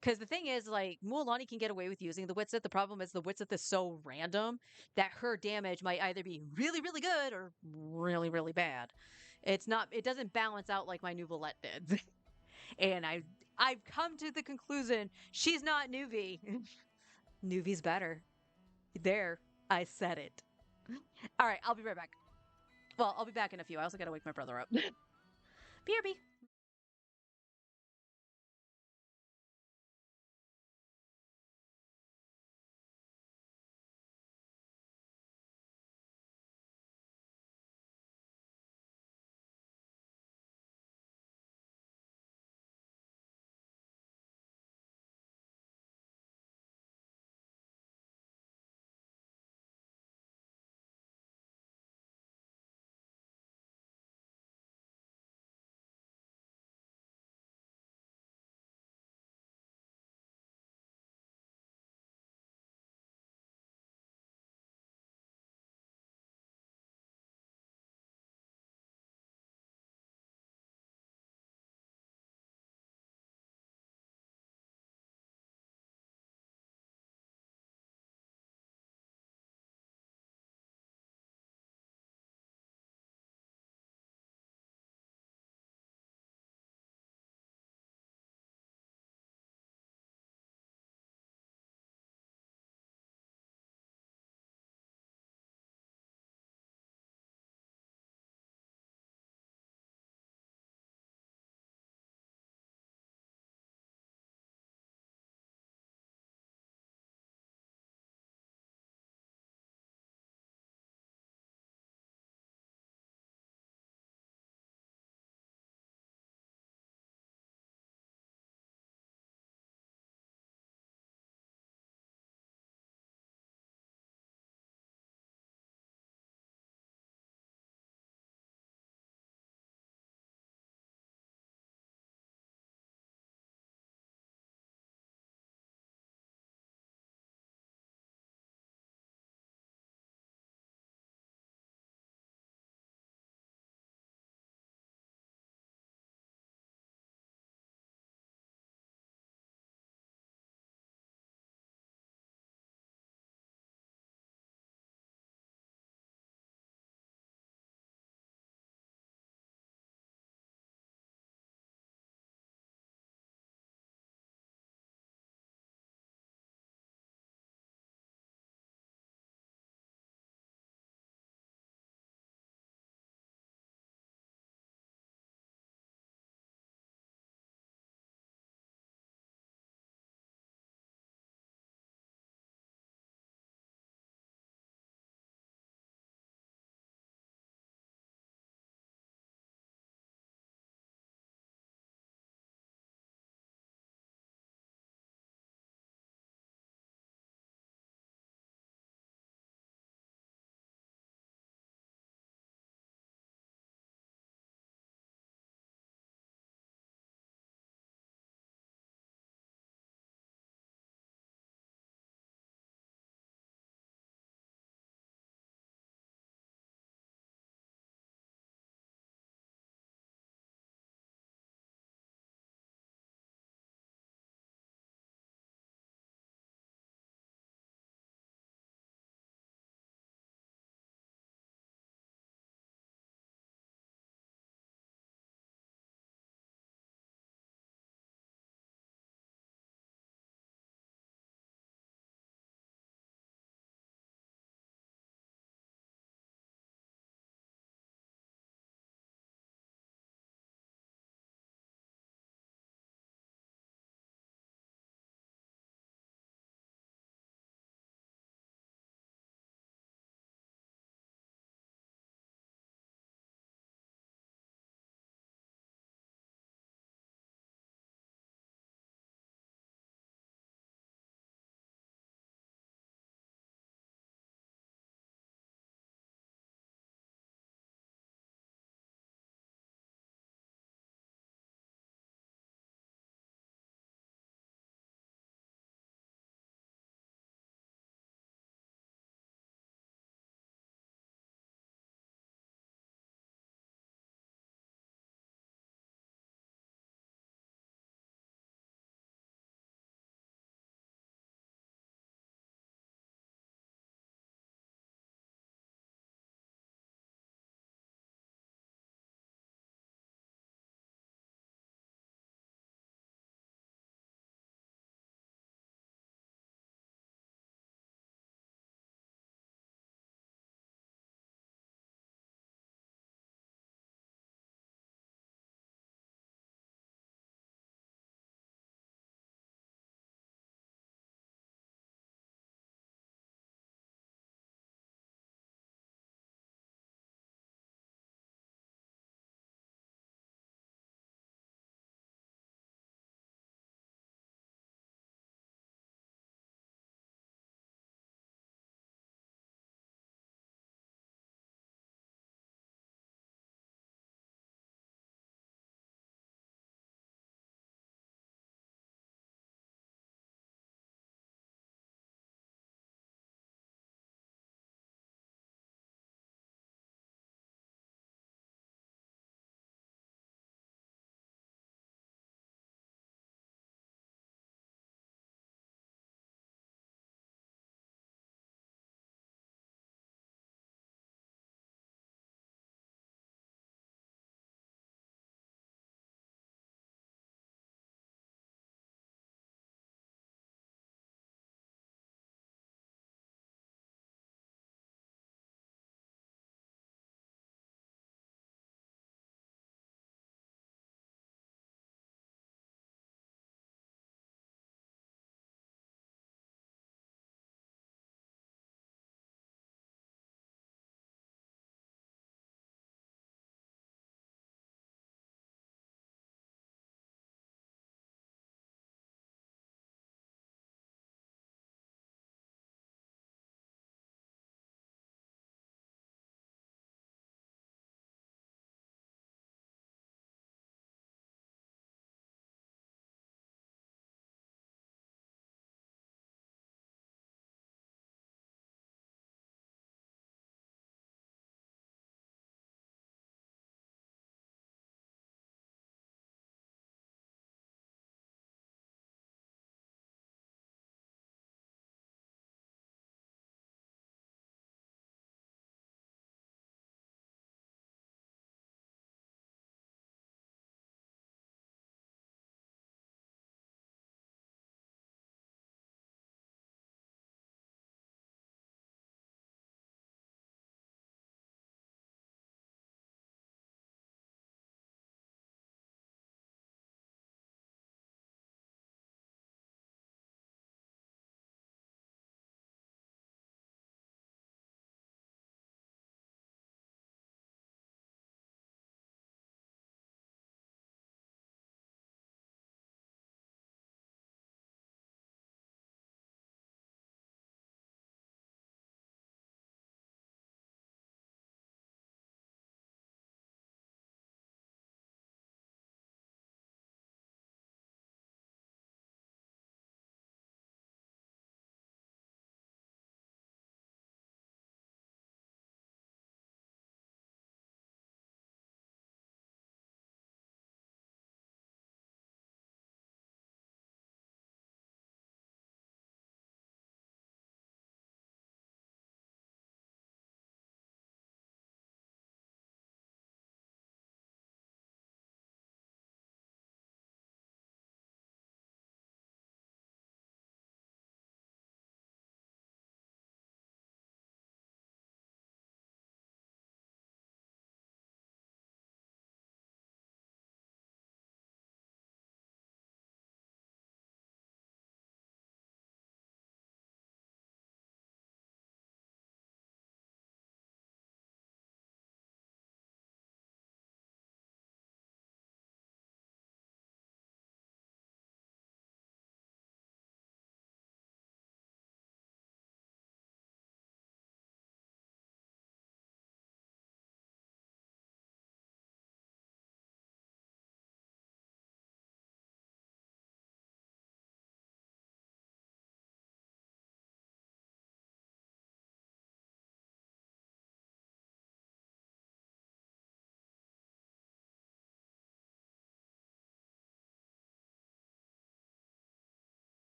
Because the thing is, like, Mualani can get away with using the Witsith. The problem is the Witsith is so random that her damage might either be really, really good or really, really bad. It's not. It doesn't balance out like my Nuvolette did. And I've come to the conclusion she's not Nuvi. Nuvi's better. There, I said it. All right, I'll be right back. Well, I'll be back in a few. I also gotta wake my brother up. BRB.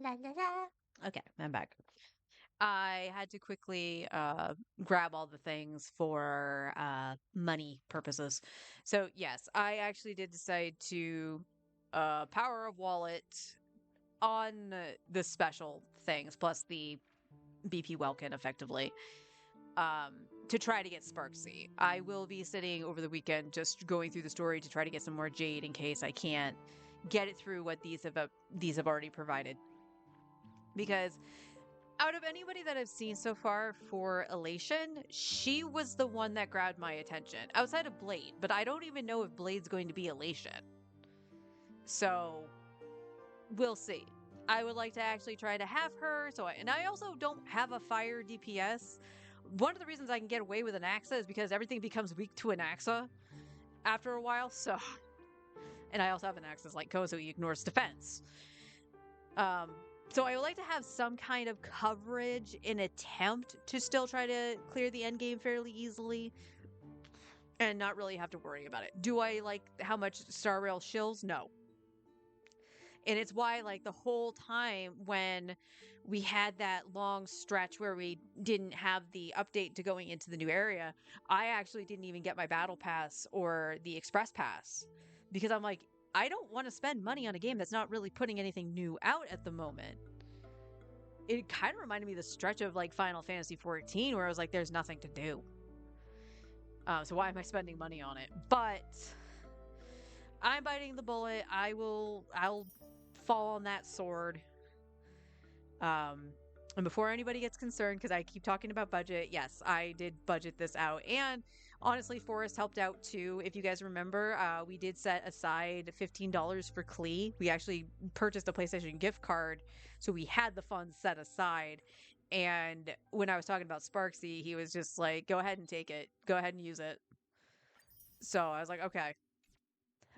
La la la. Okay, I'm back. I had to quickly grab all the things for money purposes. So yes, I actually did decide to power of wallet on the special things plus the BP Welkin effectively to try to get Sparksy. I will be sitting over the weekend just going through the story to try to get some more jade in case I can't get it through what these have already provided. Because out of anybody that I've seen so far for Elation, she was the one that grabbed my attention outside of Blade, but I don't even know if Blade's going to be Elation. So we'll see. I would like to actually try to have her. And I also don't have a fire DPS. One of the reasons I can get away with an Axa is because everything becomes weak to an Axa after a while. So, and I also have an Axa's like Ko, so he ignores defense. So I would like to have some kind of coverage in attempt to still try to clear the end game fairly easily and not really have to worry about it. Do I like how much Star Rail shills? No. And it's why, like, the whole time when we had that long stretch where we didn't have the update to going into the new area, I actually didn't even get my battle pass or the express pass because I'm like, I don't want to spend money on a game that's not really putting anything new out at the moment. It kind of reminded me of the stretch of like Final Fantasy 14 where I was like, there's nothing to do. So why am I spending money on it? But I'm biting the bullet. I'll fall on that sword. And before anybody gets concerned, because I keep talking about budget, yes, I did budget this out. And honestly, Forrest helped out too. If you guys remember, we did set aside $15 for Klee. We actually purchased a PlayStation gift card, so we had the funds set aside. And when I was talking about Sparksy, he was just like, go ahead and take it. Go ahead and use it. So I was like, okay,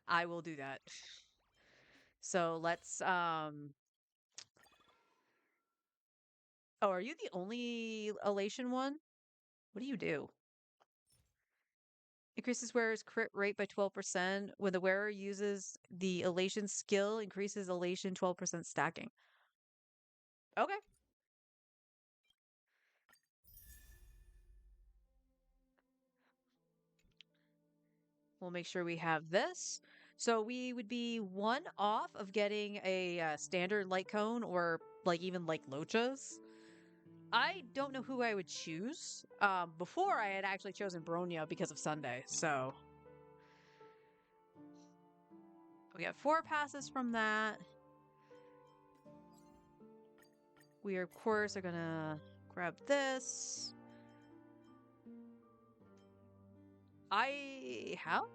I will do that. So let's Oh, are you the only elation one? What do you do? Increases wearer's crit rate by 12%. When the wearer uses the elation skill, increases elation 12% stacking. Okay. We'll make sure we have this. So we would be one off of getting a standard light cone or like even like lochas. I don't know who I would choose. Before I had actually chosen Bronya because of Sunday, so we have 4 passes from that. We, of course, are gonna grab this. How?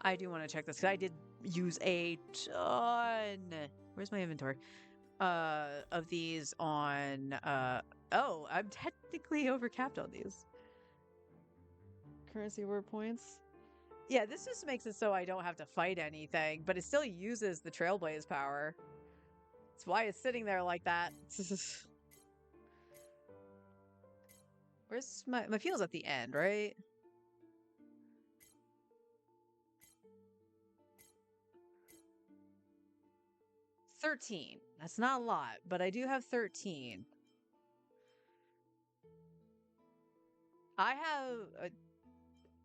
I do want to check this because I did use a ton. Where's my inventory? Of these on, oh, I'm technically overcapped on these. Currency word points. Yeah, this just makes it so I don't have to fight anything, but it still uses the Trailblaze power. That's why it's sitting there like that. Where's my fuel's at the end, right? $13. That's not a lot, but I do have 13. I have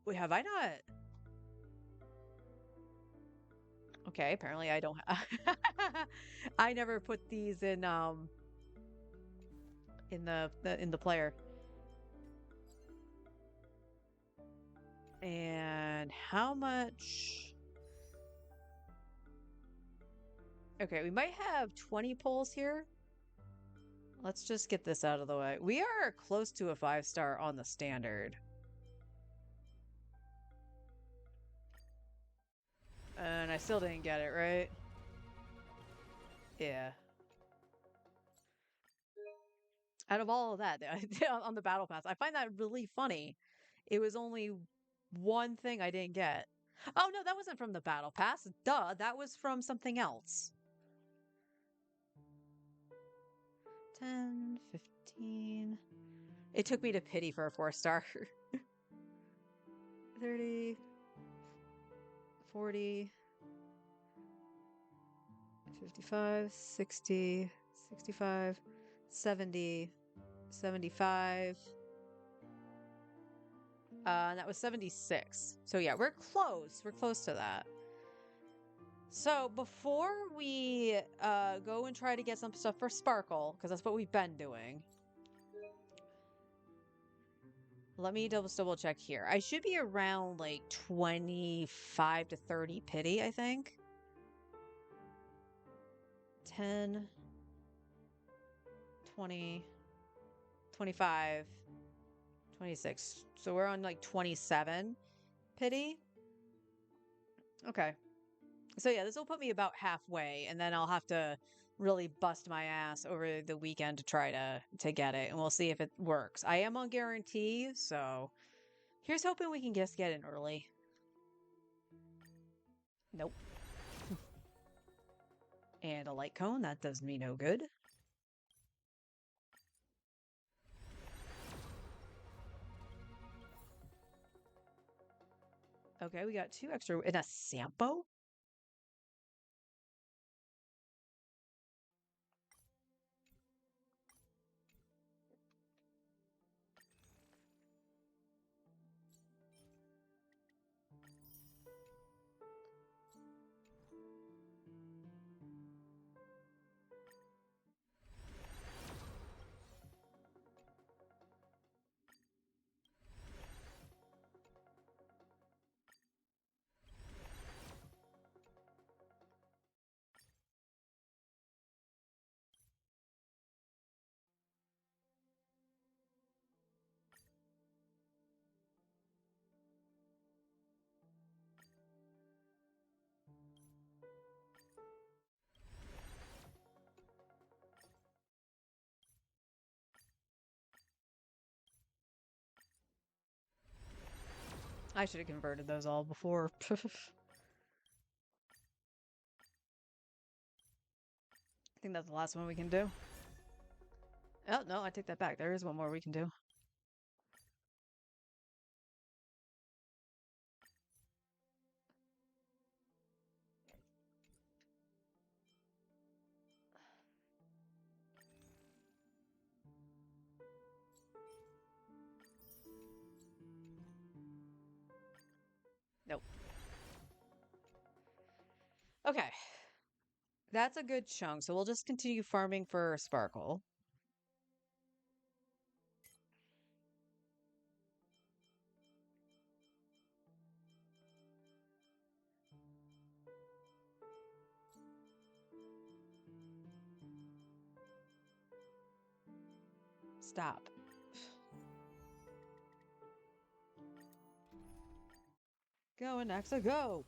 wait, have I not? Okay, apparently I don't I never put these in the player. And how much? Okay, we might have 20 pulls here. Let's just get this out of the way. We are close to a 5-star on the standard. And I still didn't get it, right? Yeah. Out of all of that on the battle pass, I find that really funny. It was only one thing I didn't get. Oh no, that wasn't from the battle pass. Duh, that was from something else. 10, 15. It took me to pity for a 4-star. 30, 40. 55, 60, 65, 70, 75. And that was 76. So yeah, we're close. We're close to that. So before we go and try to get some stuff for Sparkle, because that's what we've been doing, let me double check here. I should be around like 25 to 30 pity, I think. 10, 20, 25, 26. So we're on like 27 pity. Okay. So yeah, this will put me about halfway, and then I'll have to really bust my ass over the weekend to try to get it, and we'll see if it works. I am on guarantee, so here's hoping we can just get in early. Nope. And a light cone, that does me no good. Okay, we got 2 extra in a Sampo? I should have converted those all before. I think that's the last one we can do. Oh, no, I take that back. There is one more we can do. Nope. Okay. That's a good chunk, so we'll just continue farming for Sparkle. Stop. Go, Anaxa, go!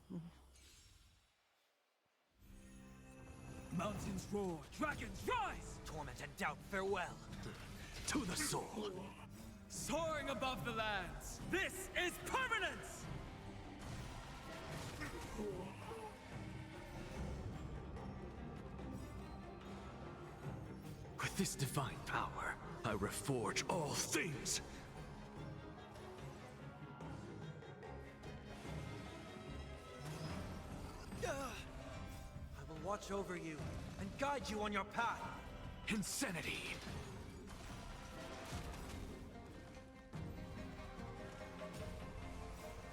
Mountains roar, dragons rise! Torment and doubt, farewell. To the soul. Soaring above the lands, this is permanence! With this divine power, I reforge all things. I will watch over you and guide you on your path. Insanity.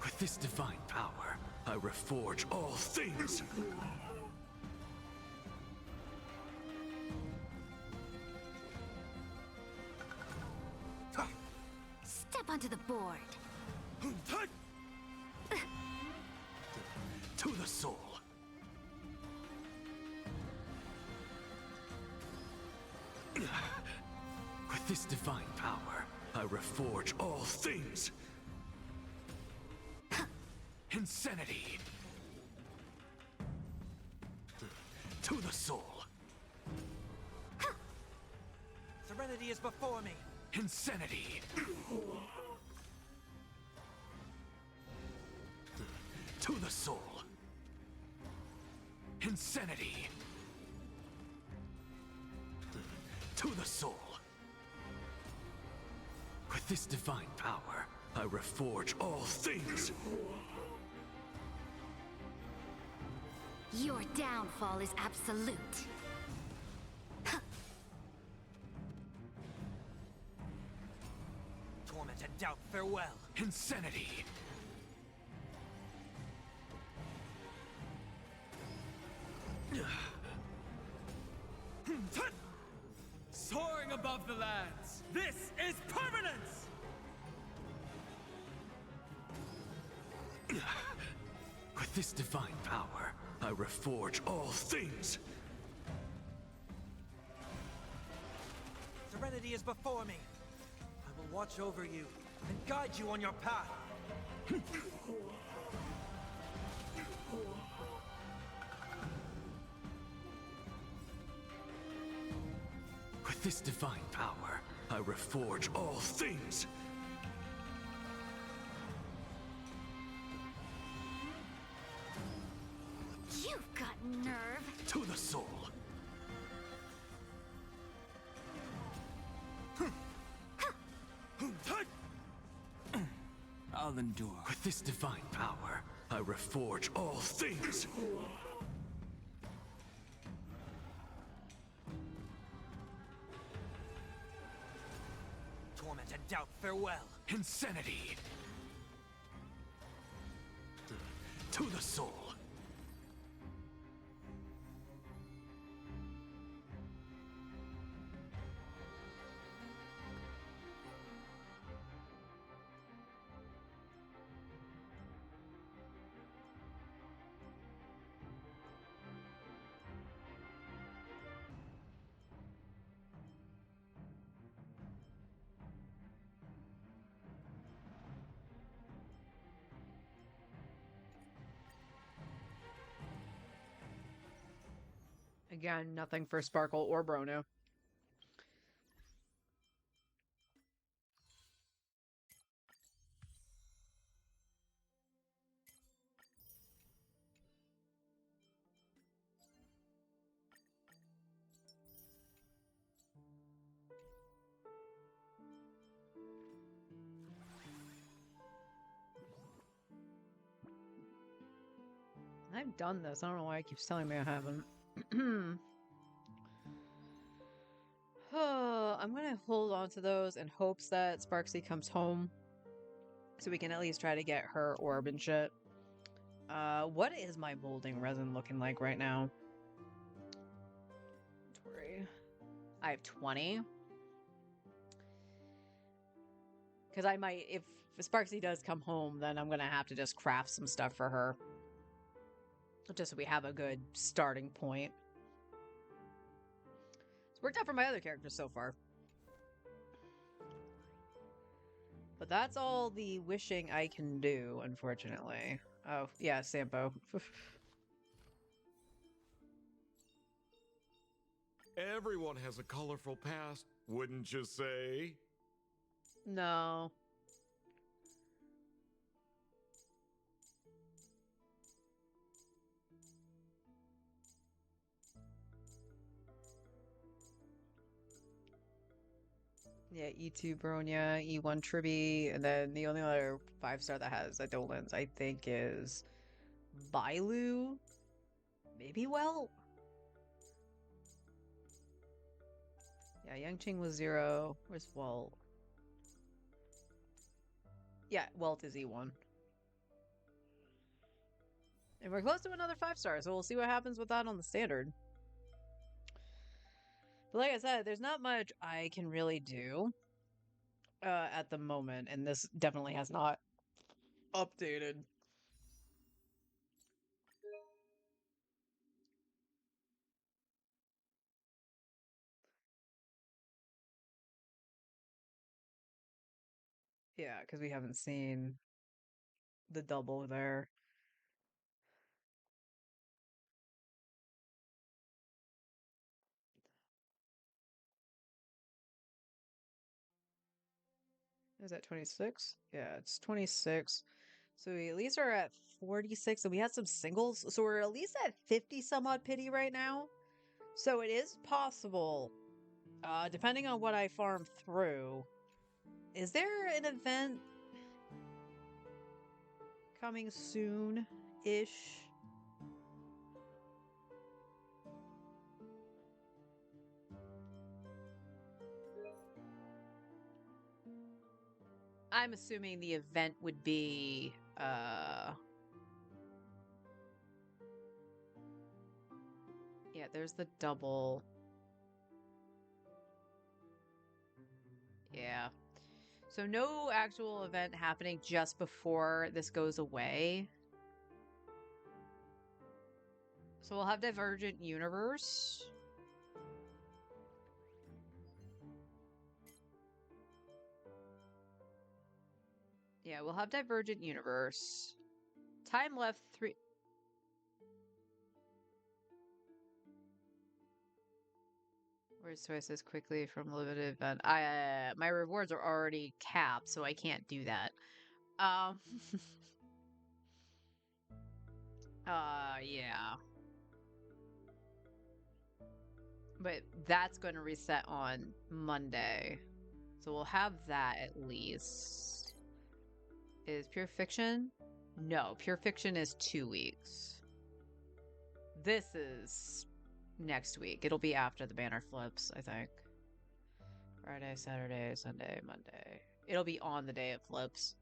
With this divine power, I reforge all things. Step onto the board. To the soul. With this divine power, I reforge all things. Insanity. To the soul. Serenity is before me. Insanity. To the soul. Insanity. To the soul. With this divine power, I reforge all things. Your downfall is absolute. Torment and doubt, farewell. Insanity. Soaring above the lands. This is permanence! With this divine power, I reforge all things. Serenity is before me. I will watch over you and guide you on your path. With this divine power, I reforge all things. You've got nerve. To the soul. I'll endure. With this divine power, I reforge all things. Torment and doubt, farewell. Insanity. To the soul. Again, nothing for Sparkle or Brono. I've done this. I don't know why it keeps telling me I haven't. Oh, I'm gonna hold on to those in hopes that Sparksy comes home, so we can at least try to get her orb and shit. What is my molding resin looking like right now? Inventory. I have 20. Because I might, if Sparksy does come home, then I'm gonna have to just craft some stuff for her. Just so we have a good starting point. It's worked out for my other characters so far. But that's all the wishing I can do, unfortunately. Oh, yeah, Sampo. Everyone has a colorful past, wouldn't you say? No. Yeah, E2 Bronya, E1 Tribby, and then the only other 5-star that has Idolins, I think, is Bailu? Maybe Welt? Yeah, Yangqing was 0. Where's Welt? Yeah, Welt is E1. And we're close to another 5-star, so we'll see what happens with that on the standard. But like I said, there's not much I can really do at the moment, and this definitely has not updated. Yeah, because we haven't seen the double there. Is that 26? Yeah, it's 26. So we at least are at 46, and we had some singles, so we're at least at 50 some odd pity right now. So it is possible, depending on what I farm through. Is there an event coming soon-ish? I'm assuming the event would be, yeah, there's the double. Yeah. So no actual event happening just before this goes away. So we'll have Divergent Universe. Yeah, we'll have Divergent Universe. Time left 3. Where's choices quickly from limited event? My rewards are already capped, so I can't do that. Yeah. But that's going to reset on Monday. So we'll have that at least. Is Pure Fiction? No, Pure Fiction is 2 weeks. This is next week. It'll be after the banner flips, I think. Friday, Saturday, Sunday, Monday. It'll be on the day it flips.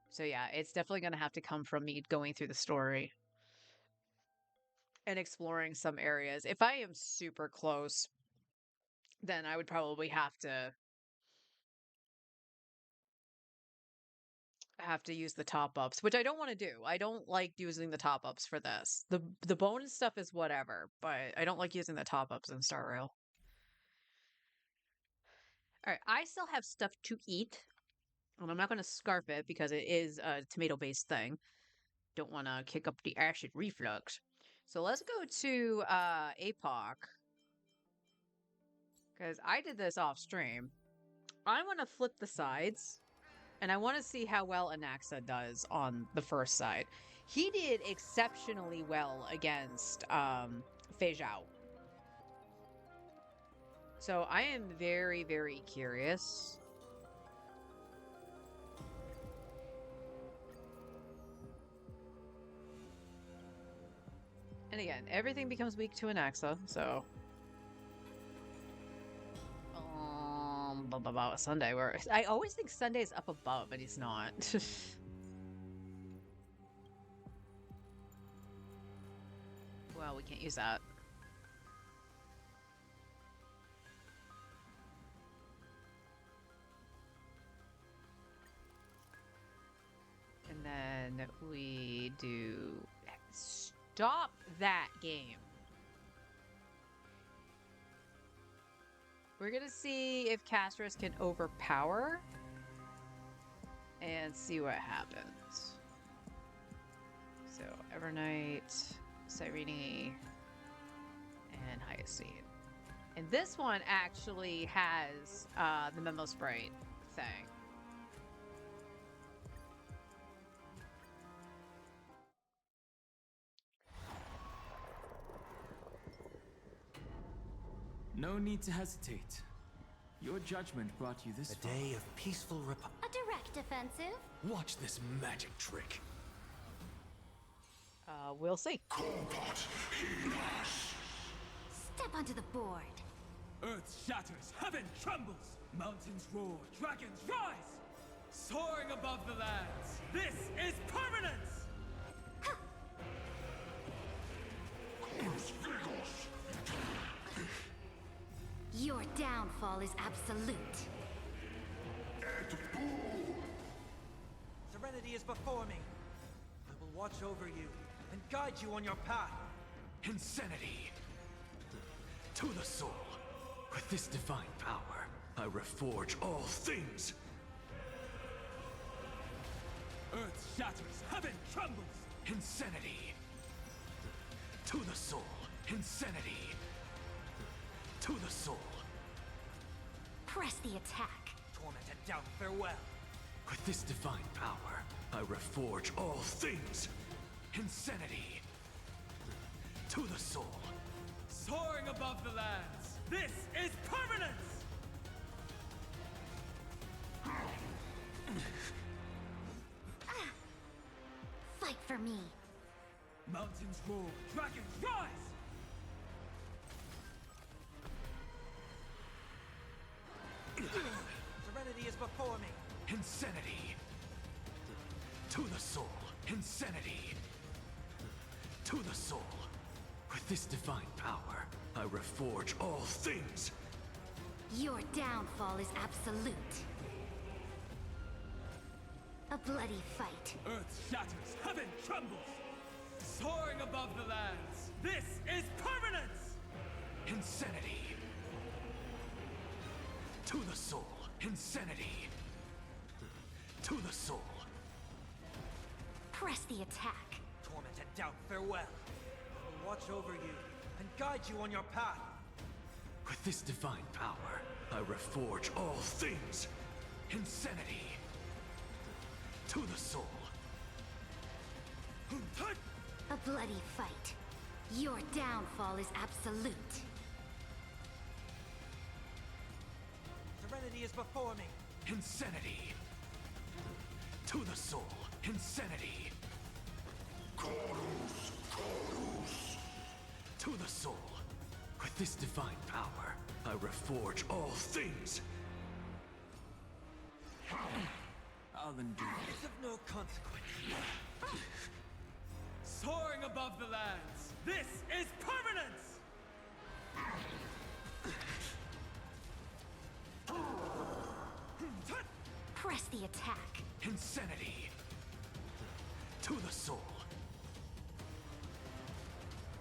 So yeah, it's definitely going to have to come from me going through the story and exploring some areas. If I am super close, then I would probably have to use the top-ups, which I don't want to do. I don't like using the top-ups for this. The bonus stuff is whatever, but I don't like using the top-ups in Star Rail. Alright, I still have stuff to eat. And I'm not going to scarf it because it is a tomato-based thing. Don't want to kick up the acid reflux. So let's go to APOC. Because I did this off stream. I want to flip the sides. And I want to see how well Anaxa does on the first side. He did exceptionally well against Fei Zhao. So I am very, very curious. And again, everything becomes weak to Anaxa, so... Sunday, where I always think Sunday is up above, but he's not. Well, we can't use that. And then we do... Stop that game. We're gonna see if Castris can overpower and see what happens. So, Evernight, Cyrene, and Hyacine. And this one actually has the Memo Sprite thing. No need to hesitate. Your judgment brought you this far. A day of peaceful A direct offensive? Watch this magic trick. We'll see. Step onto the board. Earth shatters, heaven trembles, mountains roar, dragons rise! Soaring above the lands, this is permanence! Your downfall is absolute. Serenity is before me. I will watch over you and guide you on your path. Insanity. To the soul. With this divine power, I reforge all things. Earth shatters, heaven trembles! Insanity. To the soul. Insanity. To the soul. Press the attack. Tormented doubt, farewell. With this divine power, I reforge all things. Insanity. To the soul. Soaring above the lands, this is permanence! Fight for me. Mountains roar, dragons rise! before me. Insanity. To the soul. Insanity. To the soul. With this divine power, I reforge all things. Your downfall is absolute. A bloody fight. Earth shatters, heaven trembles. Soaring above the lands. This is permanence! Insanity. To the soul. Insanity. To the soul. Press the attack. Tormented doubt, farewell. I will watch over you and guide you on your path. With this divine power, I reforge all things. Insanity. To the soul. A bloody fight. Your downfall is absolute. Serenity is before me. Insanity. To the soul. Insanity. To the soul. With this divine power, I reforge all things. I'll endure. It's of no consequence. Soaring above the lands. This is permanence! Press the attack. Insanity. To the soul.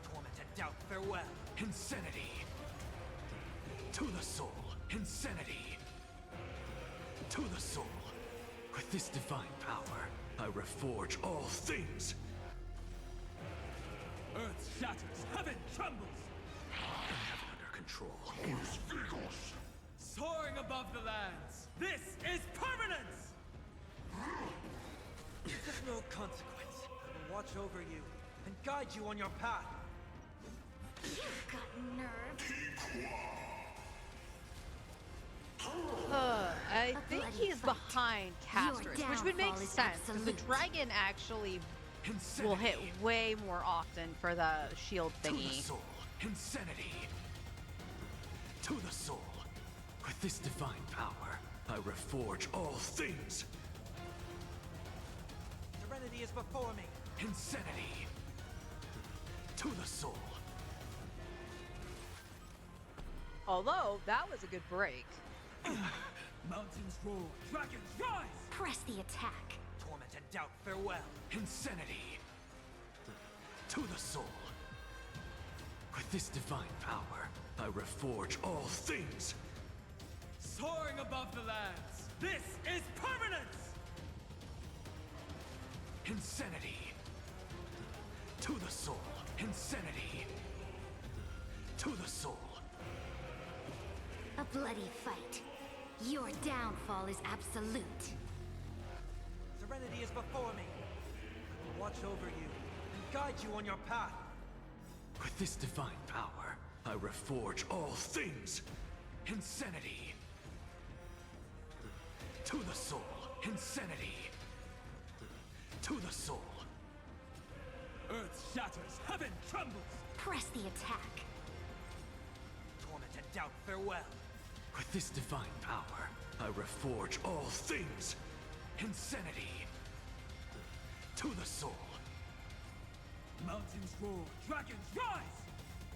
Tormented doubt, farewell. Insanity. To the soul. Insanity. To the soul. With this divine power, I reforge all things. Earth shatters, heaven trembles. I have it under control. Soaring above the lands. This is permanence! It's of no consequence. I will watch over you and guide you on your path. You've got nerve. I think bloody he's fight. behind Castrus, which would make downfall is sense because the absolute. dragon actually Insanity. will hit way more often for the shield To the thingy. soul. Insanity. To the soul. With this divine power, I reforge all things. Serenity is before me. Insanity. To the soul. Although that was a good break. Mountains roar, dragons rise! Press the attack. Tormented doubt, farewell. Insanity. To the soul. With this divine power, I reforge all things. Soaring above the lands. This is permanence! Insanity. To the soul. Insanity. To the soul. A bloody fight. Your downfall is absolute. Serenity is before me. I will watch over you and guide you on your path. With this divine power, I reforge all things. Insanity. To the soul. Insanity. To the soul. Earth shatters, heaven trembles! Press the attack. Tormented doubt, farewell. With this divine power, I reforge all things. Insanity. To the soul. Mountains roar, dragons rise!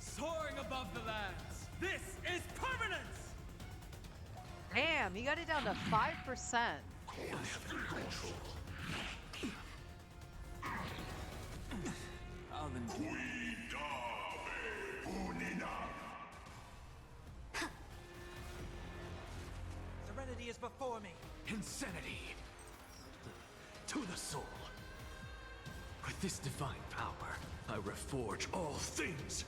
Soaring above the lands. This is permanence! Damn, he got it down to 5%. I have it under control. I'll endure. Serenity is before me. Insanity. To the soul. With this divine power, I reforge all things.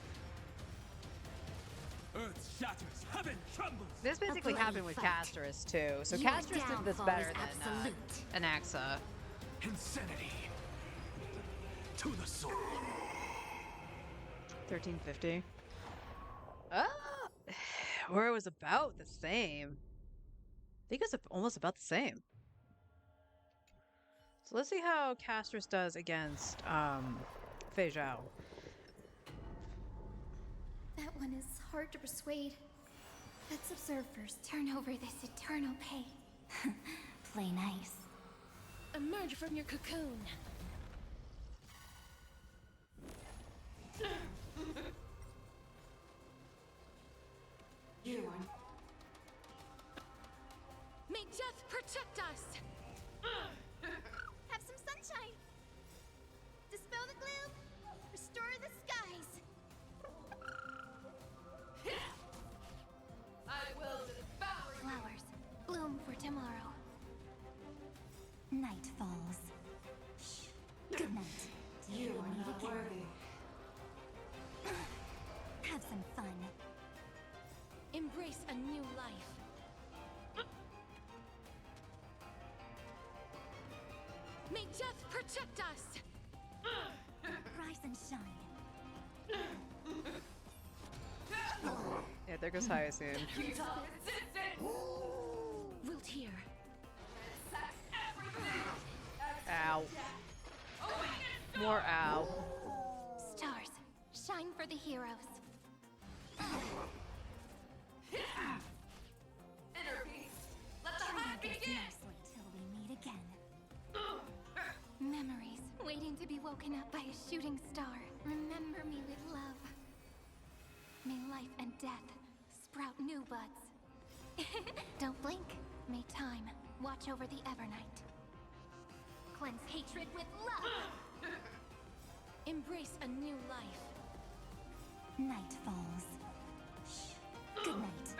Earth shatters, heaven trembles! This basically bloody happened with fight. Castrus too. So Your Castrus did this downfall better is than absolute. Anaxa. Insanity. To the soul. 1350. Where it was about the same. I think it's almost about the same. So let's see how Castrus does against Fei Zhao. That one is hard to persuade. Let's observe first. Turn over this eternal pain. Play nice. Emerge from your cocoon. May death protect us! Have some sunshine. Dispel the gloom. Restore the skies. I will devour you! Flowers bloom for tomorrow. Night falls. Shh. Good night. You are not worthy. Have some fun. Embrace a new life. May death protect us! Rise and shine. Yeah, there goes Hyacinth. Wilt hear. Ow. More ow. Stars, shine for the heroes. Inner peace. Let the Treat hunt our guests begin! nicely till we meet again. Memories waiting to be woken up by a shooting star. Remember me with love. May life and death sprout new buds. Don't blink. May time watch over the Evernight. Cleanse hatred with love. Embrace a new life. Night falls. Shh. Good night.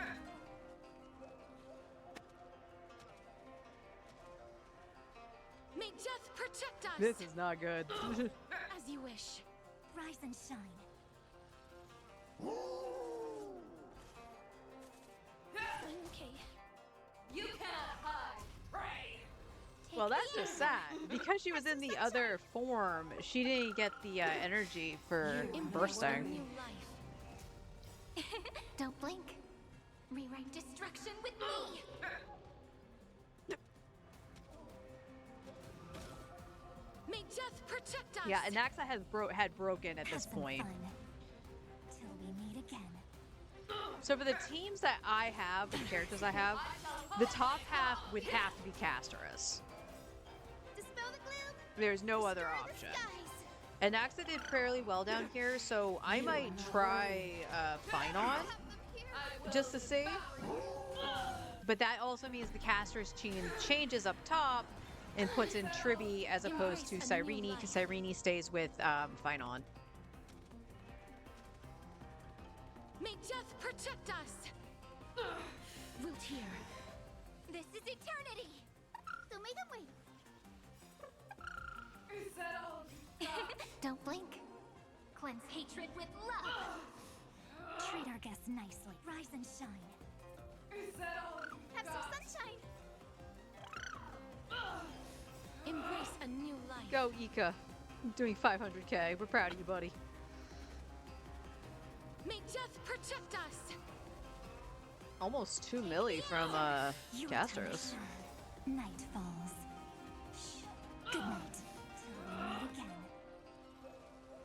May death protect us! This is not good. As you wish. Rise and shine. Okay. You cannot hide. Pray. Well, that's just sad. Because she was in the other form, she didn't get the energy for bursting. New life. Don't blink. Rewrite destruction with me. May death protect us! Yeah, Anaxa has had broken at Have this some point. fun. Till we meet again. So for the teams that I have, the characters I have, the top half would have to be Casterus. Dispel the gloom. There's no other Restore the option. skies. Anaxa did fairly well down here, so I might try Finon just to see. But that also means the Casterus changes up top and puts in Tribby as opposed to Cyrene, because Cyrene stays with Finon. May death protect us! Wilt hear. This is eternity. So may them wait. Don't blink. Cleanse hatred with love. Treat our guests nicely. Rise and shine. Have some sunshine. Embrace a new life. Go, Ika. Doing 500k. We're proud of you, buddy. May death protect us! Almost 2 milli from You return to Casterus. shine. Night falls. Shh. Good night. Till we meet again.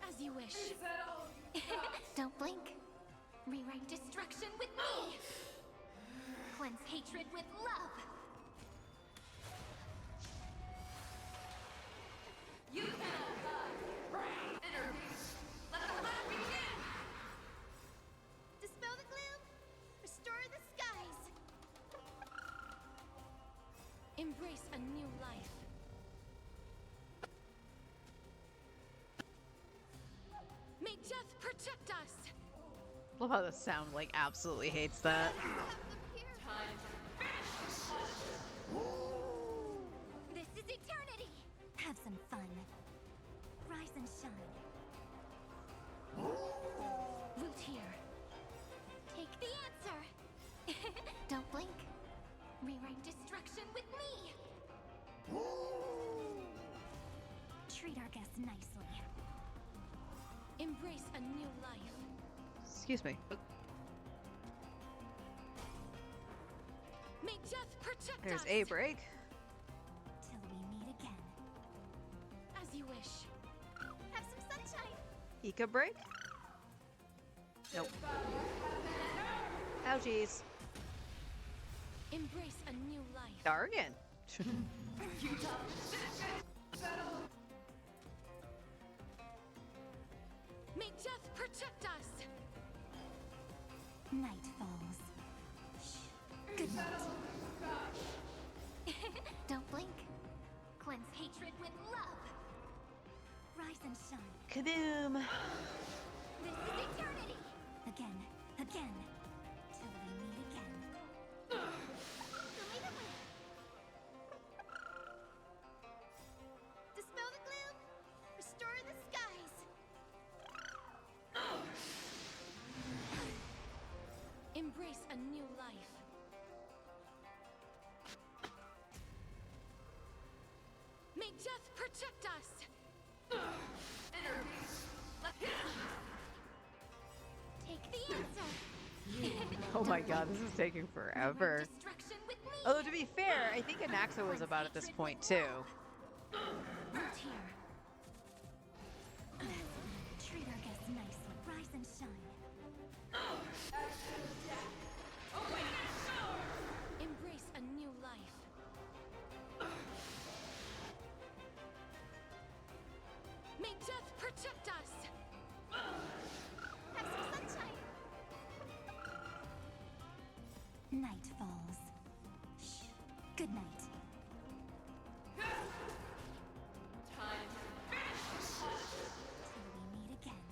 As you wish. Don't blink. Rewrite destruction with me. Cleanse hatred with love. You cannot hide. Pray. Inner peace. Let the hunt begin! Dispel the gloom. Restore the skies. Embrace a new life. May death protect us! Love how the sound like absolutely hates that. This is eternity. Have some fun. Rise and shine. Wilt hear. Take the answer. Don't blink. Rewrite destruction with me. Treat our guests nicely. Embrace a new life. Excuse me. May death protect There's us! a break. Till we meet again. As you wish. Have some sunshine. Ika break? Nope. Oh, jeez. Embrace a new life. Dargan. May death protect us. Night falls. Shh. Good night. Don't blink. Cleanse hatred with love. Rise and shine. Kaboom. This is eternity. Again. Till we meet again. Delete the wind. Dispel the gloom. Restore the skies. Embrace a new life. May death protect us. Take the answer. Oh my god, this is taking forever. Destruction with me. Although to be fair, I think Anaxa was about at this point too. Root here. Treat our guests nicely. Rise and shine. Embrace a new life. May death protect us. Have some sunshine. Night falls. Shh. Good night. Till we meet again.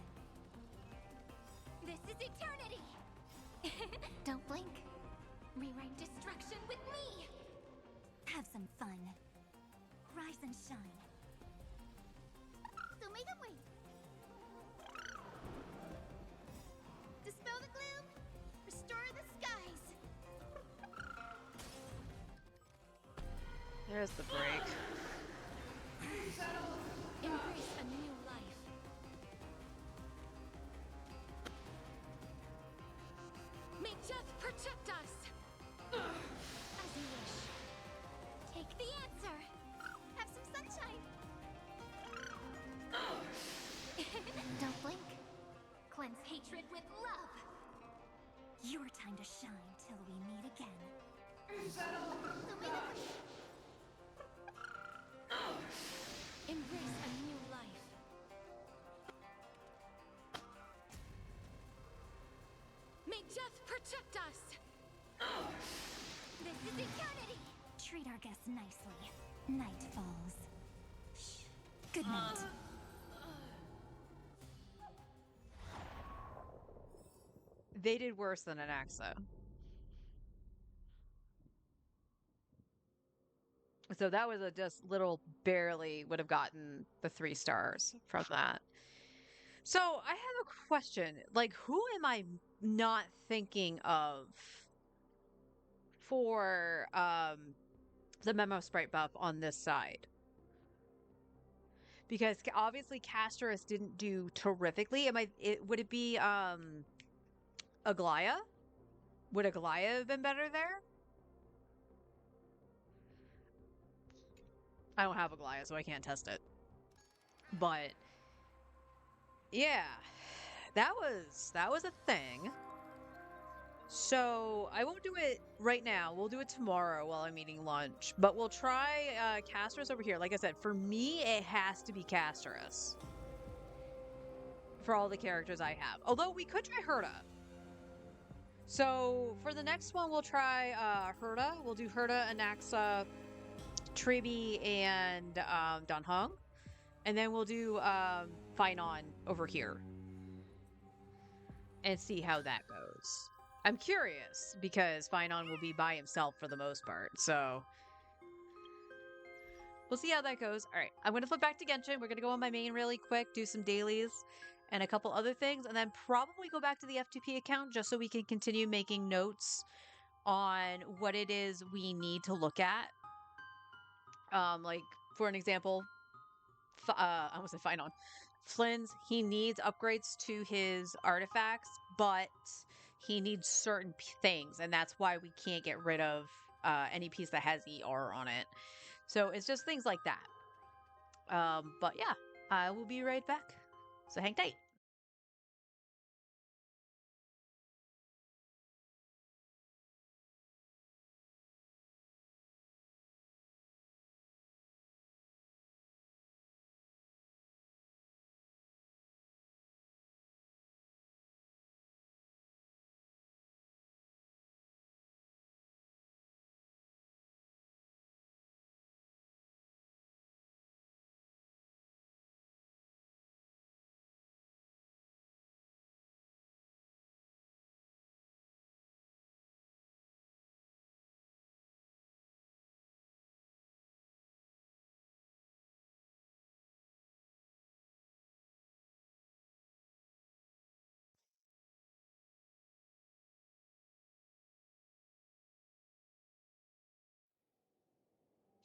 This is eternity. Don't blink. Rewrite destruction with me. Have some fun. Rise and shine. So make a way. Dispel the gloom. Restore the skies. There's the break. Embrace a new life. May death protect us. As you wish. Take the answer. Have some sunshine. Don't blink. Cleanse hatred with love. Your time to shine till we meet again. Embrace a new life. May death protect us. This is eternity. Treat our guests nicely. Night falls. Shh. Good night. They did worse than Anaxa. So that was a just little barely would have gotten the 3 stars from that. So I have a question. Like, who am I not thinking of for the memo sprite buff on this side? Because obviously Casterus didn't do terrifically. Would it be Aglaya? Would Aglaya have been better there? I don't have Aglaya, so I can't test it. But yeah, that was a thing. So I won't do it right now. We'll do it tomorrow while I'm eating lunch. But we'll try Casterus over here. Like I said, for me, it has to be Casterus. For all the characters I have. Although we could try Herta. So for the next one, we'll try Herta. We'll do Herta, Anaxa, Tribi, and Dan Heng. And then we'll do Finon over here. And see how that goes. I'm curious, because Finon will be by himself for the most part, so we'll see how that goes. All right, I'm going to flip back to Genshin. We're going to go on my main really quick, do some dailies and a couple other things, and then probably go back to the F2P account just so we can continue making notes on what it is we need to look at. Like, for an example, I almost said Finon. Flynn's, he needs upgrades to his artifacts, but he needs certain things, and that's why we can't get rid of any piece that has ER on it. So it's just things like that. But yeah, I will be right back. So hang tight.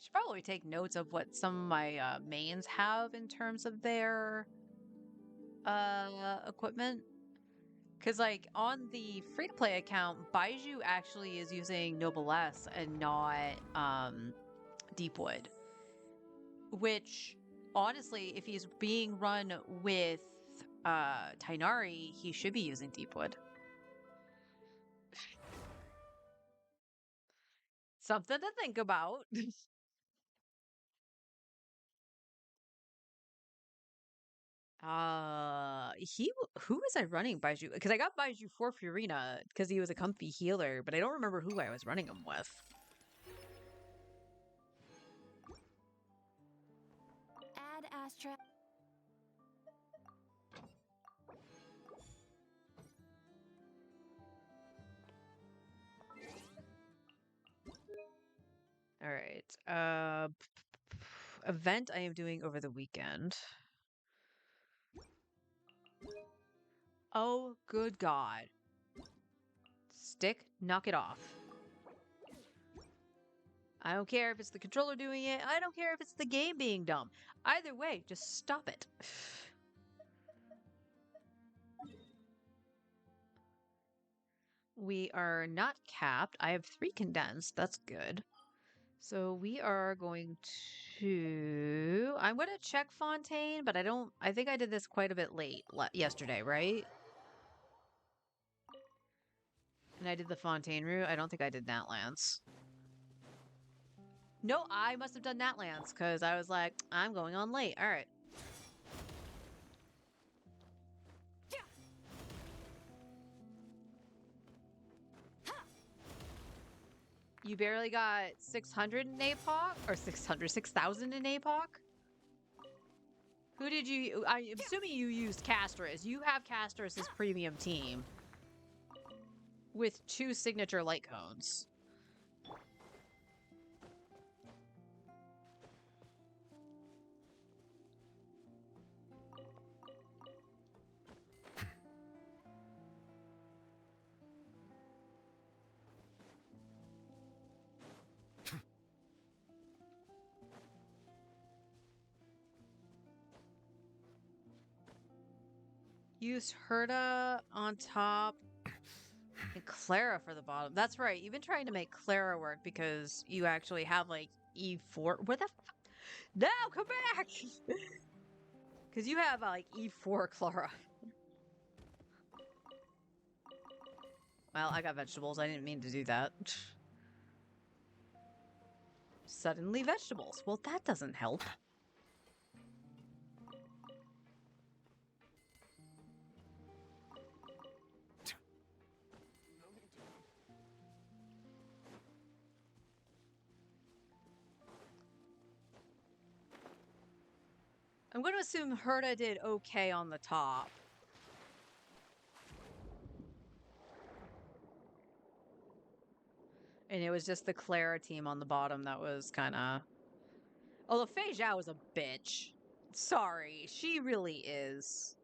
Should probably take notes of what some of my mains have in terms of their equipment. Because, like, on the free-to-play account, Baiju actually is using Noblesse and not Deepwood. Which, honestly, if he's being run with Tainari, he should be using Deepwood. Something to think about. Who was I running Baiju? Because I got Baiju for Furina because he was a comfy healer, but I don't remember who I was running him with. Add Astra. All right. Event I am doing over the weekend. Oh, good God. Stick, knock it off. I don't care if it's the controller doing it. I don't care if it's the game being dumb. Either way, just stop it. We are not capped. I have 3 condensed. That's good. So we are going to... I'm going to check Fontaine, but I think I did this quite a bit late yesterday, right? And I did the Fontaine route. I don't think I did Natlands. No, I must have done Natlands because I was like, I'm going on late. All right. You barely got 600 in APOC? Or 6,000 in APOC? Who did you... I'm assuming you used Castris. You have Castris' premium team. With 2 signature light cones. Use Herda on top and Clara for the bottom. That's right. You've been trying to make Clara work because you actually have like E4. Where the fuck? No, come back! Because you have like E4 Clara. Well, I got vegetables. I didn't mean to do that. Suddenly vegetables. Well, that doesn't help. I'm going to assume Herda did okay on the top. And it was just the Clara team on the bottom that was kind of... Although Fei Zhao is a bitch. Sorry, she really is.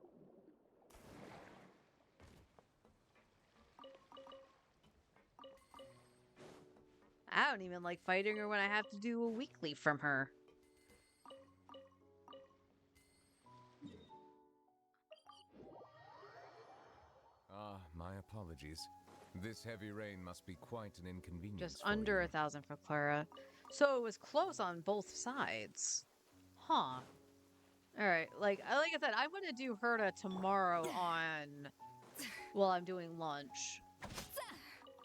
I don't even like fighting her when I have to do a weekly from her. My apologies. This heavy rain must be quite an inconvenience. Just under 1,000 for Clara. So it was close on both sides. Huh. Alright, like I said, I'm gonna do Herda tomorrow on... while I'm doing lunch.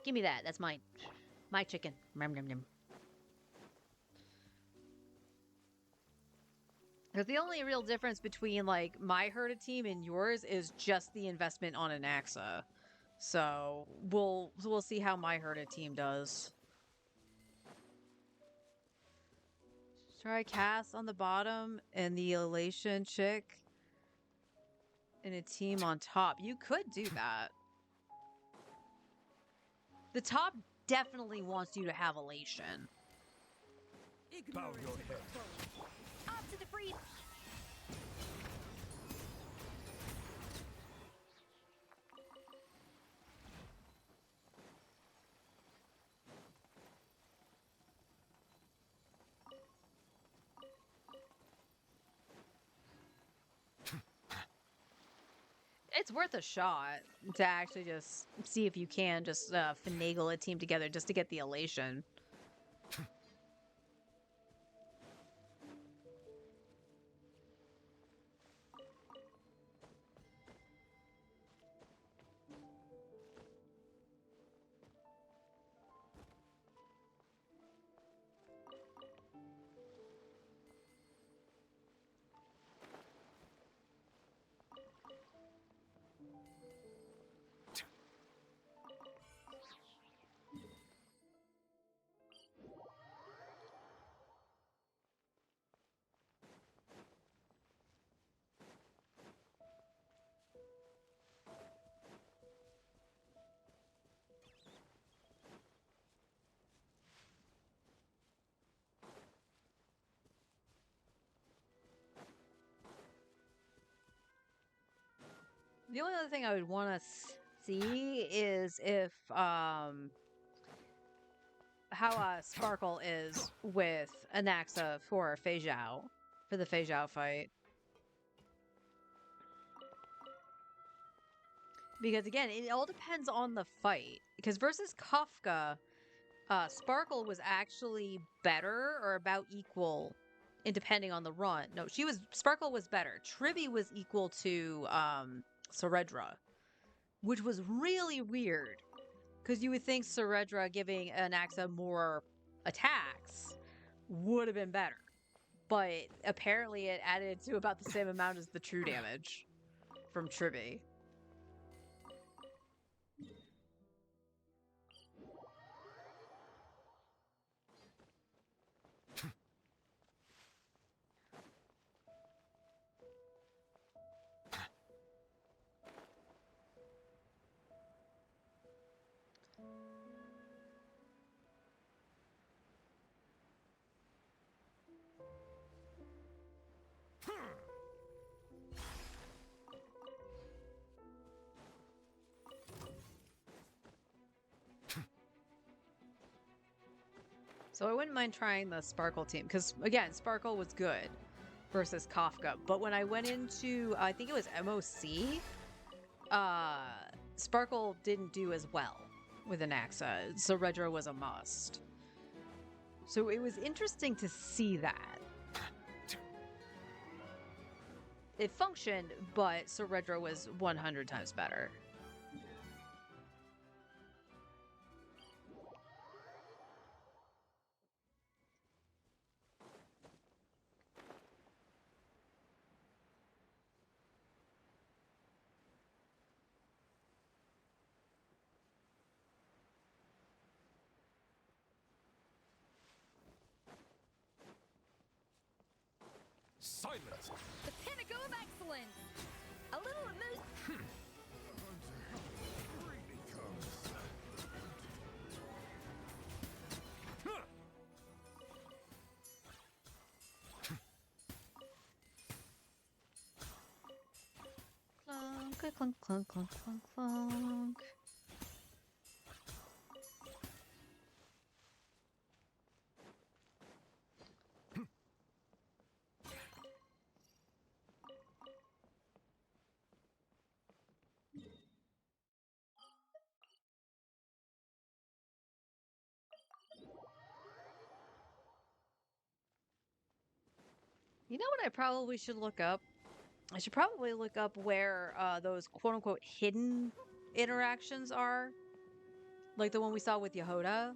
Give me that, that's mine. My chicken. Nom, nom, nom. Because the only real difference between, like, my Herda team and yours is just the investment on an AXA. So, we'll see how my Herda team does. Try cast on the bottom and the Elation chick and a team on top. You could do that. The top definitely wants you to have Elation. Bow your head. Off to the freeze. It's worth a shot to actually just see if you can just finagle a team together just to get the elation. The only other thing I would want to see is if how Sparkle is with Anaxa for Fei Zhao, for the Fei Zhao fight. Because again, it all depends on the fight. Because versus Kafka, Sparkle was actually better or about equal, and depending on the run. No, Sparkle was better. Tribby was equal to Saredra, which was really weird. Because you would think Saredra giving Anaxa more attacks would have been better. But apparently it added to about the same amount as the true damage from Tribby. So I wouldn't mind trying the Sparkle team, because again, Sparkle was good versus Kafka. But when I went into, I think it was MOC, Sparkle didn't do as well with Anaxa, so Redra was a must. So it was interesting to see that. It functioned, but Saredra was 100 times better. Silence! The pinnacle of excellence! A little amused. Clunk, clunk, clunk, clunk, clunk, clunk. You know what I probably should look up? I should probably look up where those quote-unquote hidden interactions are. Like the one we saw with Yehoda.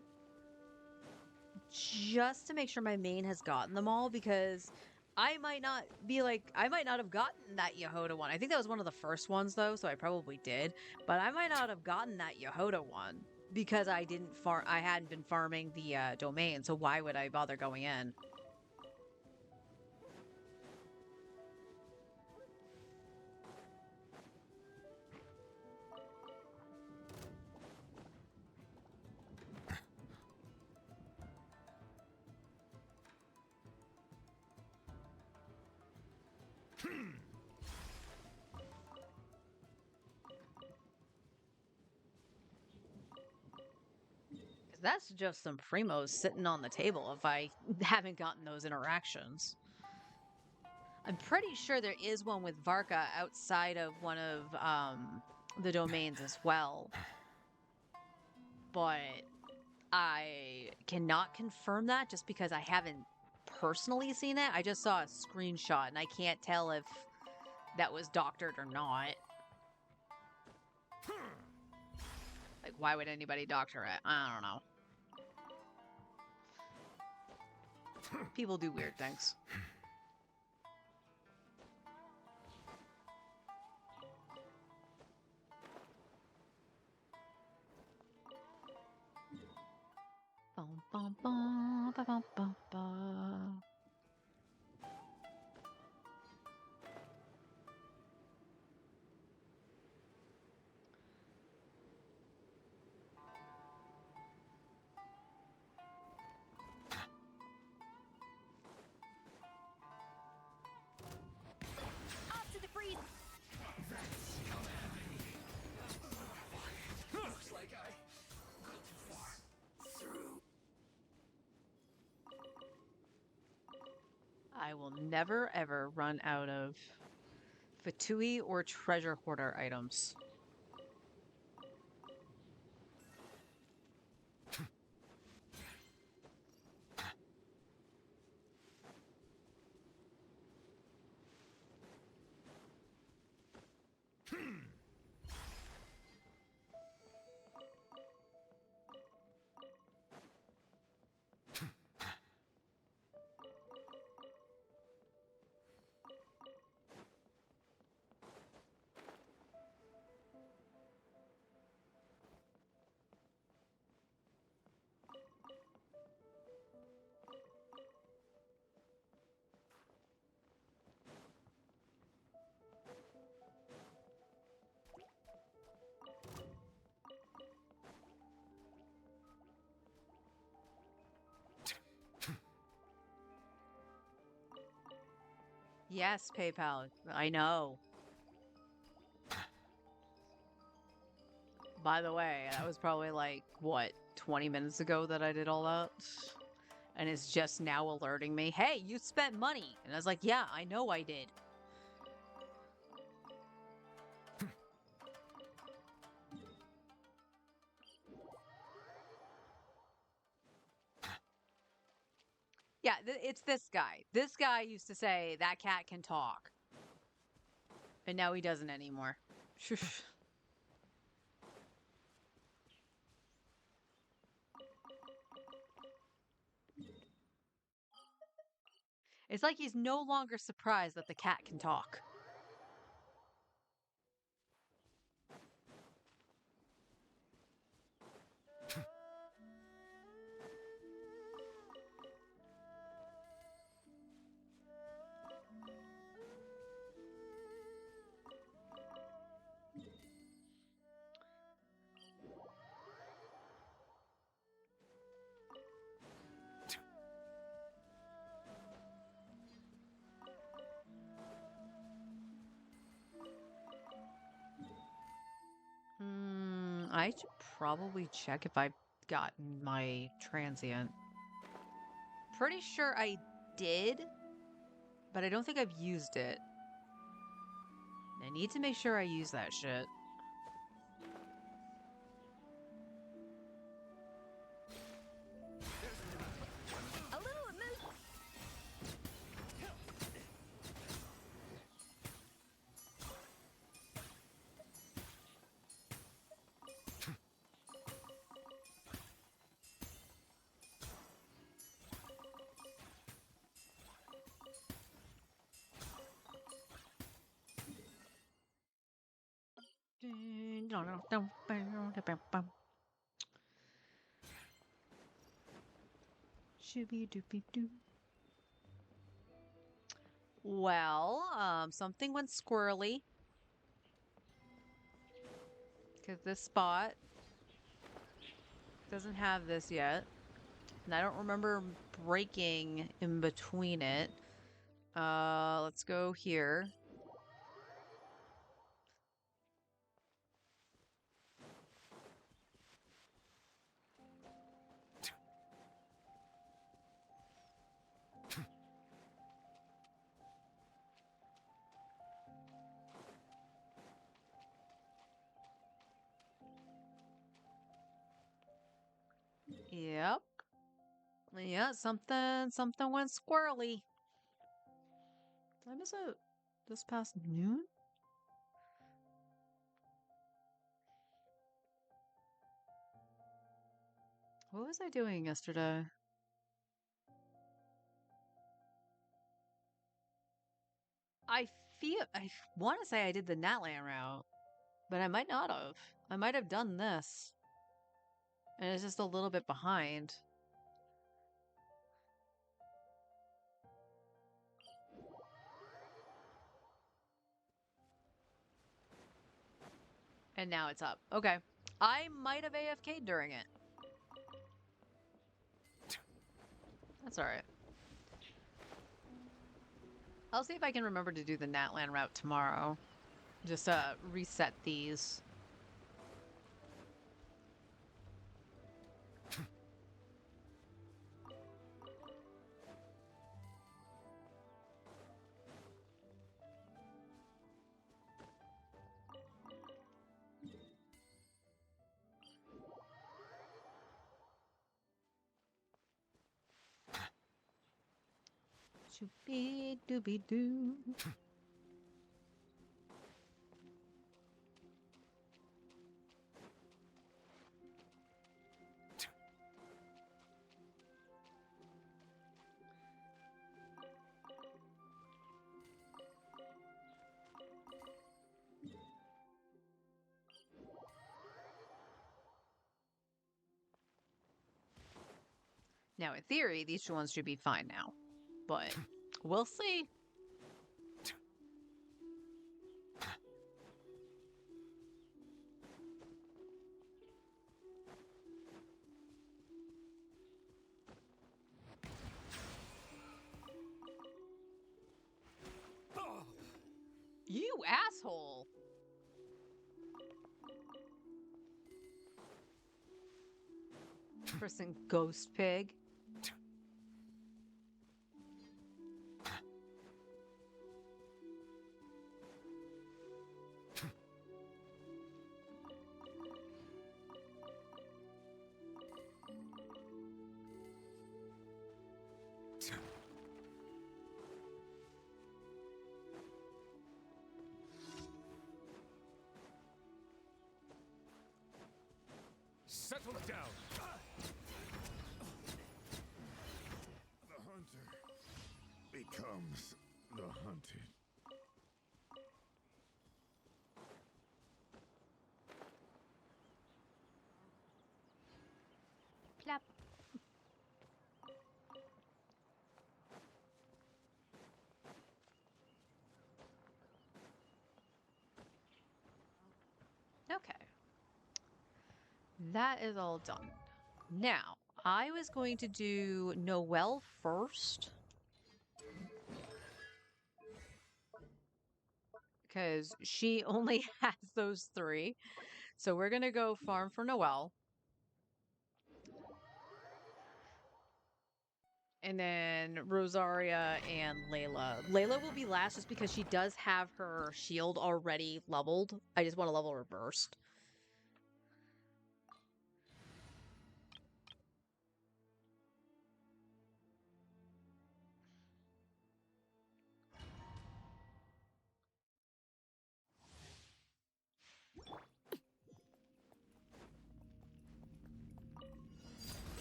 Just to make sure my main has gotten them all, because I might not have gotten that Yehoda one. I think that was one of the first ones though, so I probably did. But I might not have gotten that Yehoda one because I hadn't been farming the domain, so why would I bother going in? That's just some primos sitting on the table if I haven't gotten those interactions. I'm pretty sure there is one with Varka outside of one of the domains as well. But I cannot confirm that just because I haven't personally seen it. I just saw a screenshot and I can't tell if that was doctored or not. Like, why would anybody doctor it? I don't know. People do weird things. Bum, bum, bum, ba, bum, bum, bum. Off to the freeze. Looks like I got too far. Through. I will never ever run out of Fatui or treasure hoarder items. Yes, PayPal. I know. By the way, that was probably like, what, 20 minutes ago that I did all that? And it's just now alerting me, hey, you spent money. And I was like, yeah, I know I did. Yeah, it's this guy. This guy used to say, that cat can talk. And now he doesn't anymore. It's like he's no longer surprised that the cat can talk. I should probably check if I've gotten my transient. Pretty sure I did, but I don't think I've used it. I need to make sure I use that shit. A little amuse. Shooby-dooby-doo. Well, something went squirrely. Because this spot doesn't have this yet. And I don't remember breaking in between it. Let's go here. Yep. Yeah, something went squirrely. Time is it? This past noon? What was I doing yesterday? I want to say I did the Natlan route, but I might not have. I might have done this. And it's just a little bit behind. And now it's up. Okay. I might have AFK'd during it. That's alright. I'll see if I can remember to do the Natlan route tomorrow. Just reset these. Shoopy dooby doo. Now, in theory, these two ones should be fine now. But we'll see. You asshole! Person ghost pig. Settle down. The hunter becomes the hunted. Plop. Okay. That is all done. Now, I was going to do Noelle first. Because she only has those 3. So we're going to go farm for Noelle. And then Rosaria and Layla. Layla will be last just because she does have her shield already leveled. I just want to level her first.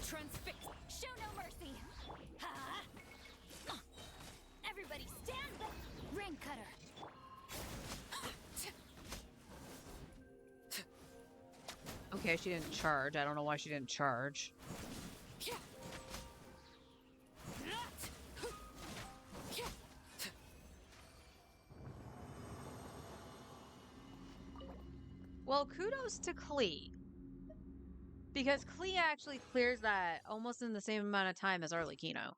Transfix. Show no mercy. Ha! Everybody stand back. Rain cutter. Okay, she didn't charge. I don't know why she didn't charge. Well, kudos to Klee. Because Klee actually clears that almost in the same amount of time as Arlecchino.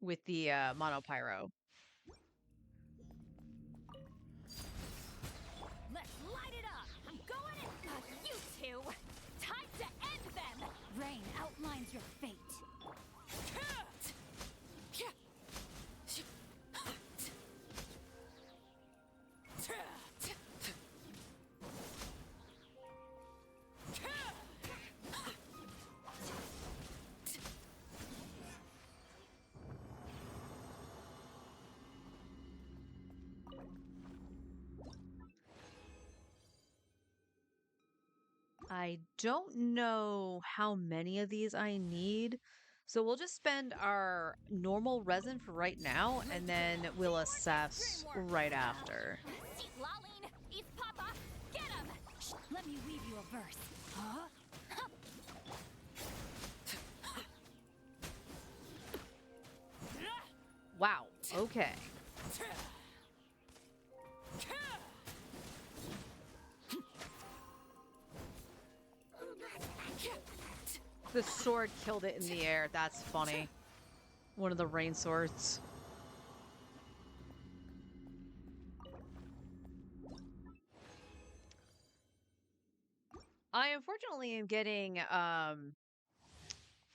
With the Monopyro. Let's light it up. I'm going in. You two. Time to end them. Rain outlines your fate. I don't know how many of these I need. So we'll just spend our normal resin for right now, and then we'll assess right after. See, Lolline, East Papa, get him! Let me weave you a verse. Huh? Wow. Okay. The sword killed it in the air. That's funny. One of the rain swords. I unfortunately am getting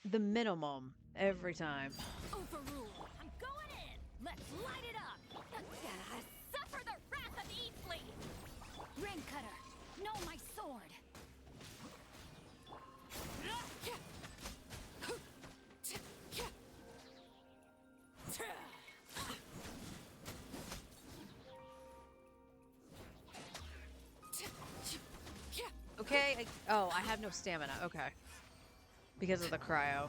the minimum every time. Overruled. I'm going in. Let's light it up. Suffer the wrath of Eatley. Rain cutter, know my sword. Okay. Oh, I have no stamina. Okay. Because of the cryo.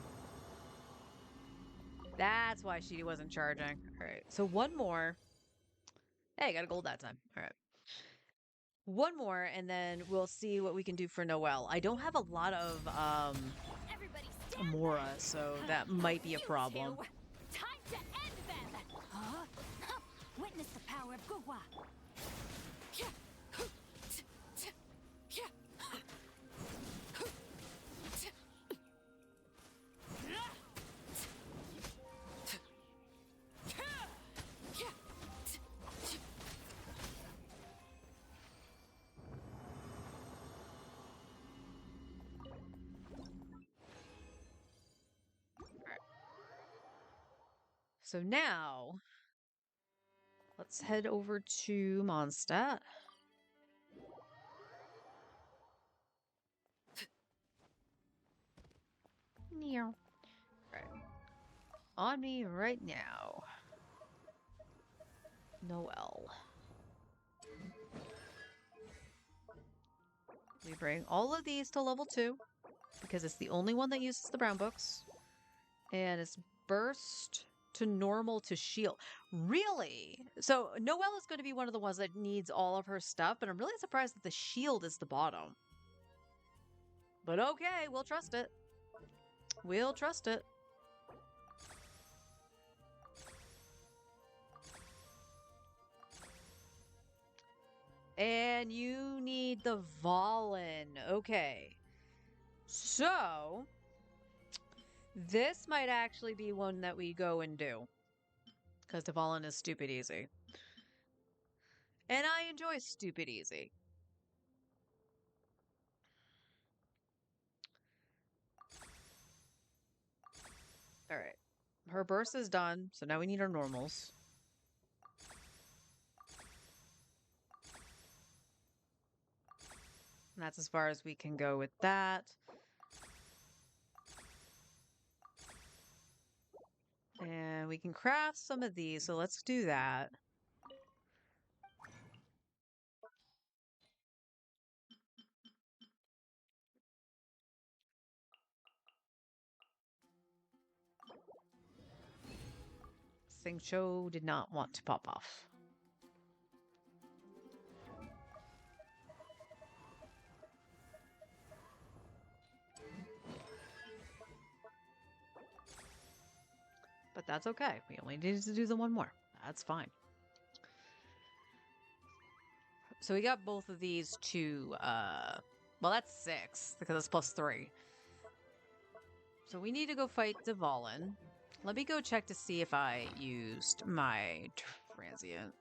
That's why she wasn't charging. All right. So one more. Hey, I got a gold that time. All right. One more, and then we'll see what we can do for Noelle. I don't have a lot of Amora, so that might be a problem. Time to end them. Huh? Witness the power of Gugwa. So now, let's head over to Mondstadt. Right. On me right now. Noelle. We bring all of these to level 2, because it's the only one that uses the brown books. And it's burst to normal to shield. Really? So Noelle is going to be one of the ones that needs all of her stuff, but I'm really surprised that the shield is the bottom. But okay, we'll trust it. We'll trust it. And you need the Valen. Okay. So, this might actually be one that we go and do. Because the Valen is stupid easy. And I enjoy stupid easy. Alright. Her burst is done, so now we need our normals. And that's as far as we can go with that. And we can craft some of these, so let's do that. Singcho did not want to pop off. But that's okay. We only needed to do the one more. That's fine. So we got both of these to, well, that's 6, because it's +3. So we need to go fight Dvalin. Let me go check to see if I used my transient.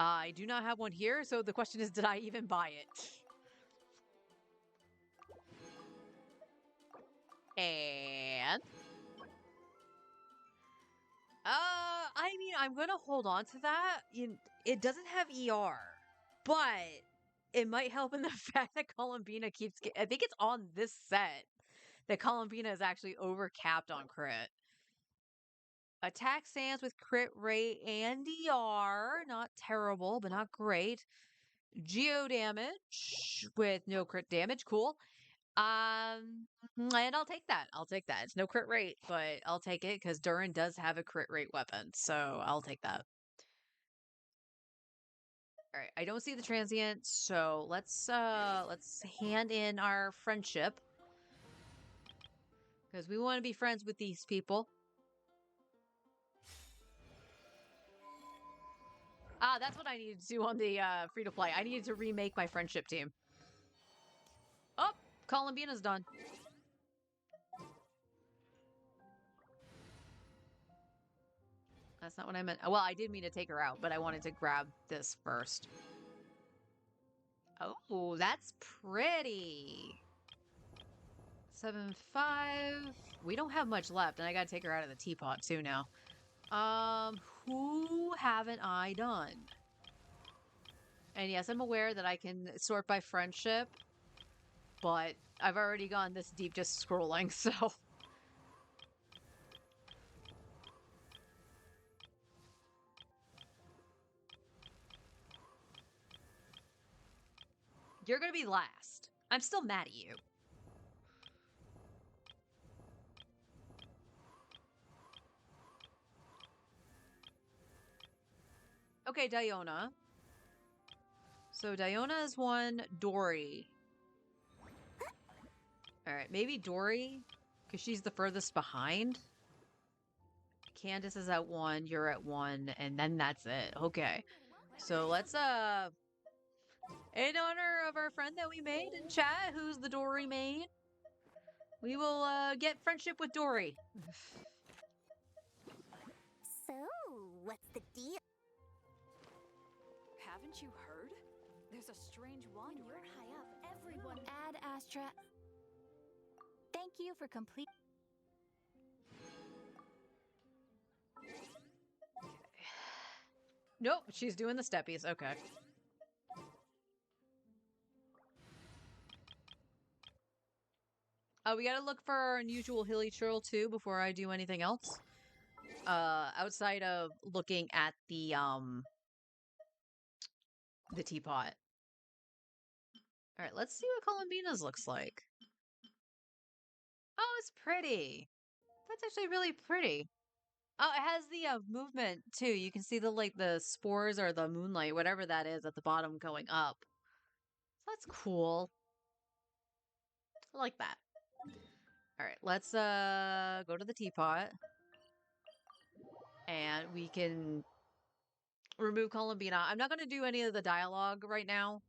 I do not have one here, so the question is, did I even buy it? And I mean, I'm gonna hold on to that. It doesn't have ER, but it might help in the fact that Columbina keeps. I think it's on this set that Columbina is actually overcapped on crit. Attack stands with crit rate and ER. Not terrible, but not great. geo damage with no crit damage. Cool. And I'll take that. I'll take that. It's no crit rate, but I'll take it because Durin does have a crit rate weapon, so I'll take that. All right, I don't see the transient, so let's hand in our friendship because we want to be friends with these people. Ah, that's what I needed to do on the free to play. I needed to remake my friendship team. Oh, Columbina's done. That's not what I meant. Well, I did mean to take her out, but I wanted to grab this first. Oh, that's pretty. 7-5. We don't have much left, and I gotta take her out of the teapot too now. Who haven't I done? And yes, I'm aware that I can sort by friendship, but I've already gone this deep just scrolling, so. You're gonna be last. I'm still mad at you. Okay, Diona. So Diona is one, Dory. Alright, maybe Dory, because she's the furthest behind. Candace is at 1, you're at 1, and then that's it. Okay. So let's, in honor of our friend that we made in chat, who's the Dory main, we will, get friendship with Dory. So, what's the deal? Haven't you heard? There's a strange wanderer. When you're high up, everyone. Ad Astra. Thank you for complete. Nope, she's doing the steppies. Okay. We gotta look for our unusual hilly churl too before I do anything else. Outside of looking at the teapot. All right, let's see what Columbina's looks like. Oh, it's pretty. That's actually really pretty. Oh, it has the movement too. You can see the the spores or the moonlight, whatever that is, at the bottom going up. So that's cool. I like that. All right, let's go to the teapot, and we can remove Columbina. I'm not going to do any of the dialogue right now.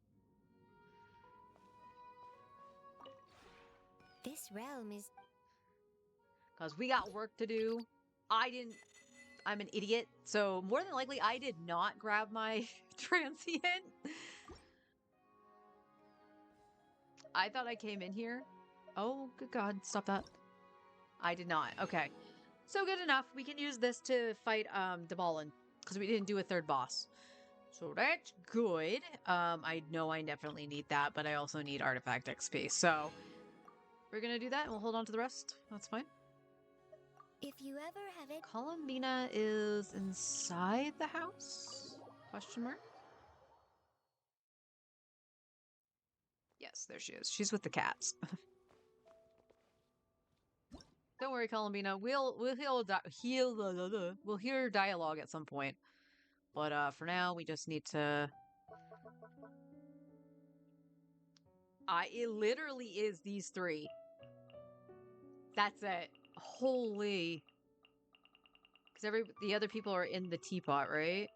This realm is. Because we got work to do. I'm an idiot, so more than likely I did not grab my transient. I thought I came in here. Oh, good God, stop that. I did not. Okay. So good enough. We can use this to fight Debalin, because we didn't do a third boss. So that's good. I know I definitely need that, but I also need artifact XP. So we're gonna do that, and we'll hold on to the rest. That's fine. If you ever have it. Columbina is inside the house? Question mark? Yes, there she is. She's with the cats. Don't worry, Columbina. We'll hear dialogue at some point. But for now, we just need to. It literally is these three. That's it. Holy. Because the other people are in the teapot, right?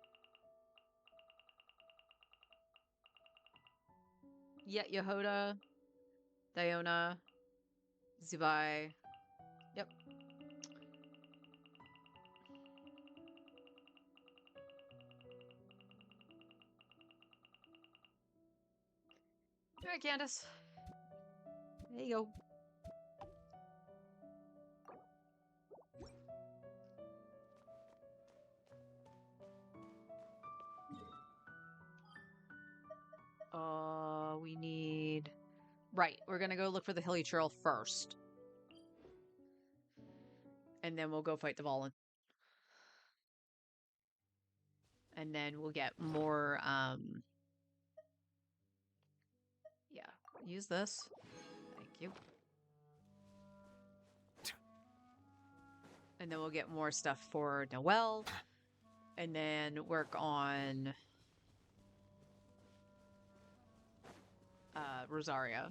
Yeah, Yehoda, Diona, Zubai. Yep. Alright, Candace. There you go. We need... Right, we're gonna go look for the hilly churl first. And then we'll go fight the Valen. And then we'll get more, use this. Thank you. And then we'll get more stuff for Noelle. And then work on Rosaria.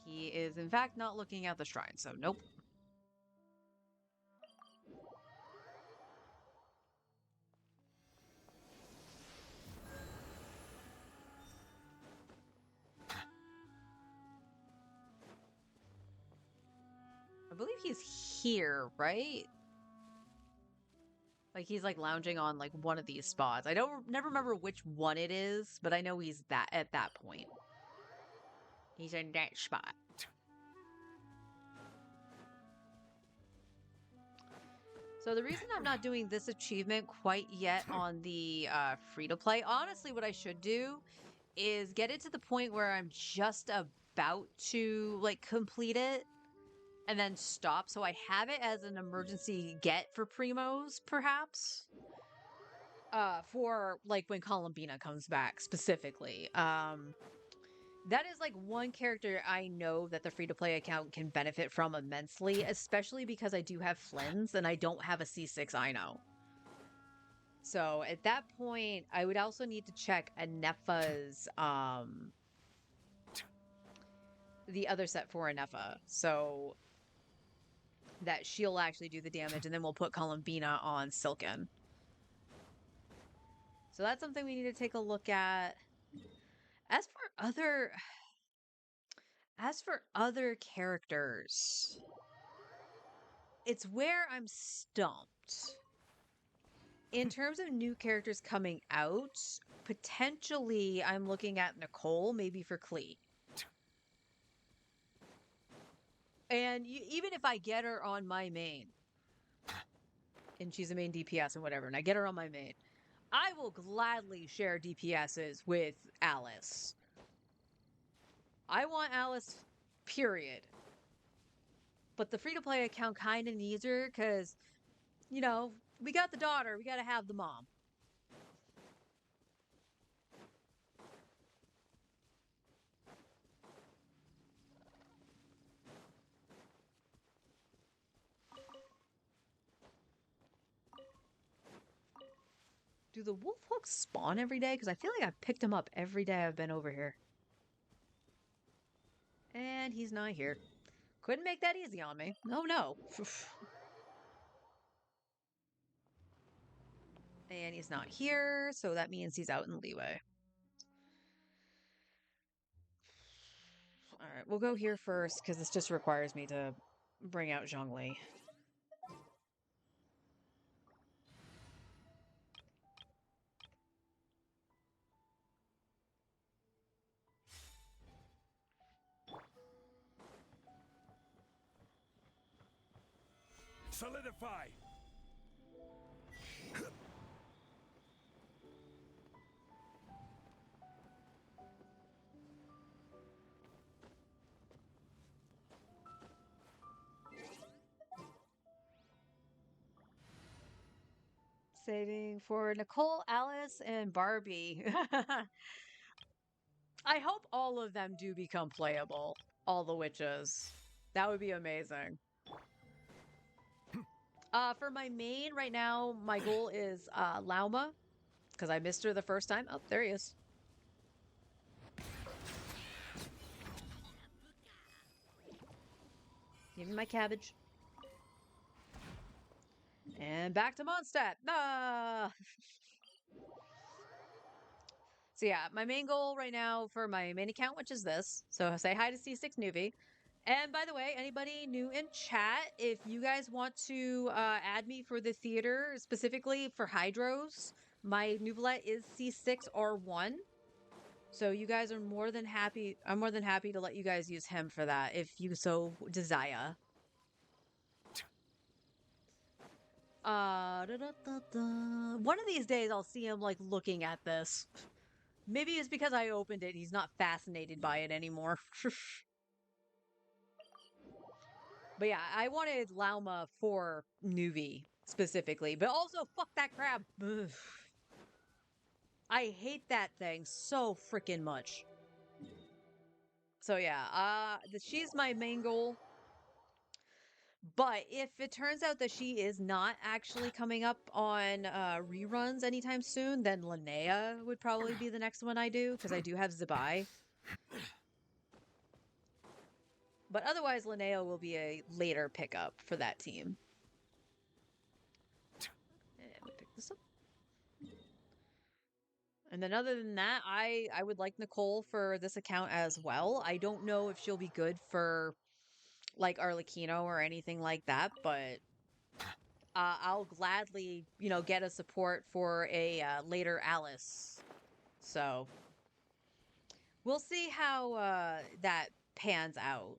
He is, in fact, not looking at the shrine, so nope. I believe he's here, right? Like he's like lounging on like one of these spots. I never remember which one it is, but I know he's that at that point. He's in that spot. So the reason I'm not doing this achievement quite yet on the free-to-play, honestly, what I should do is get it to the point where I'm just about to like complete it and then stop. So I have it as an emergency get for primos, perhaps. For like when Columbina comes back specifically. That is like one character I know that the free-to-play account can benefit from immensely, especially because I do have Flynn's and I don't have a C6 Ino. So at that point, I would also need to check Anefa's, the other set for Anefa. So that she'll actually do the damage, and then we'll put Columbina on Silken. So that's something we need to take a look at. As for other characters, it's where I'm stumped. In terms of new characters coming out, potentially I'm looking at Nicole, maybe for Klee. And even if I get her on my main, and she's a main DPS and whatever, and I get her on my main, I will gladly share DPSs with Alice. I want Alice, period. But the free-to-play account kind of needs her because, you know, we got the daughter, we got to have the mom. Do the wolf hooks spawn every day? Because I feel like I've picked them up every day I've been over here. And he's not here. Couldn't make that easy on me. Oh no. And he's not here, so that means he's out in leeway. Alright, we'll go here first, because this just requires me to bring out Zhongli. Solidify! Saving for Nicole, Alice, and Barbie. I hope all of them do become playable. All the witches. That would be amazing. For my main right now, my goal is Lauma, because I missed her the first time. Oh, there he is. Give me my cabbage. And back to Mondstadt. Ah! So yeah, my main goal right now for my main account, which is this. So say hi to C6 Newbie. And by the way, anybody new in chat, if you guys want to add me for the theater, specifically for Hydros, my Nuvolette is C6R1. So you guys are more than happy. I'm more than happy to let you guys use him for that if you so desire. One of these days I'll see him like looking at this. Maybe it's because I opened it. He's not fascinated by it anymore. But yeah, I wanted Lauma for Nuvi specifically, but also fuck that crab. Ugh. I hate that thing so freaking much. So yeah, she's my main goal. But if it turns out that she is not actually coming up on reruns anytime soon, then Linnea would probably be the next one I do, because I do have Zabai. But otherwise, Linnea will be a later pickup for that team. And we pick this up. And then other than that, I would like Nicole for this account as well. I don't know if she'll be good for like Arlecchino or anything like that, but I'll gladly, get a support for a later Alice. So we'll see how that pans out.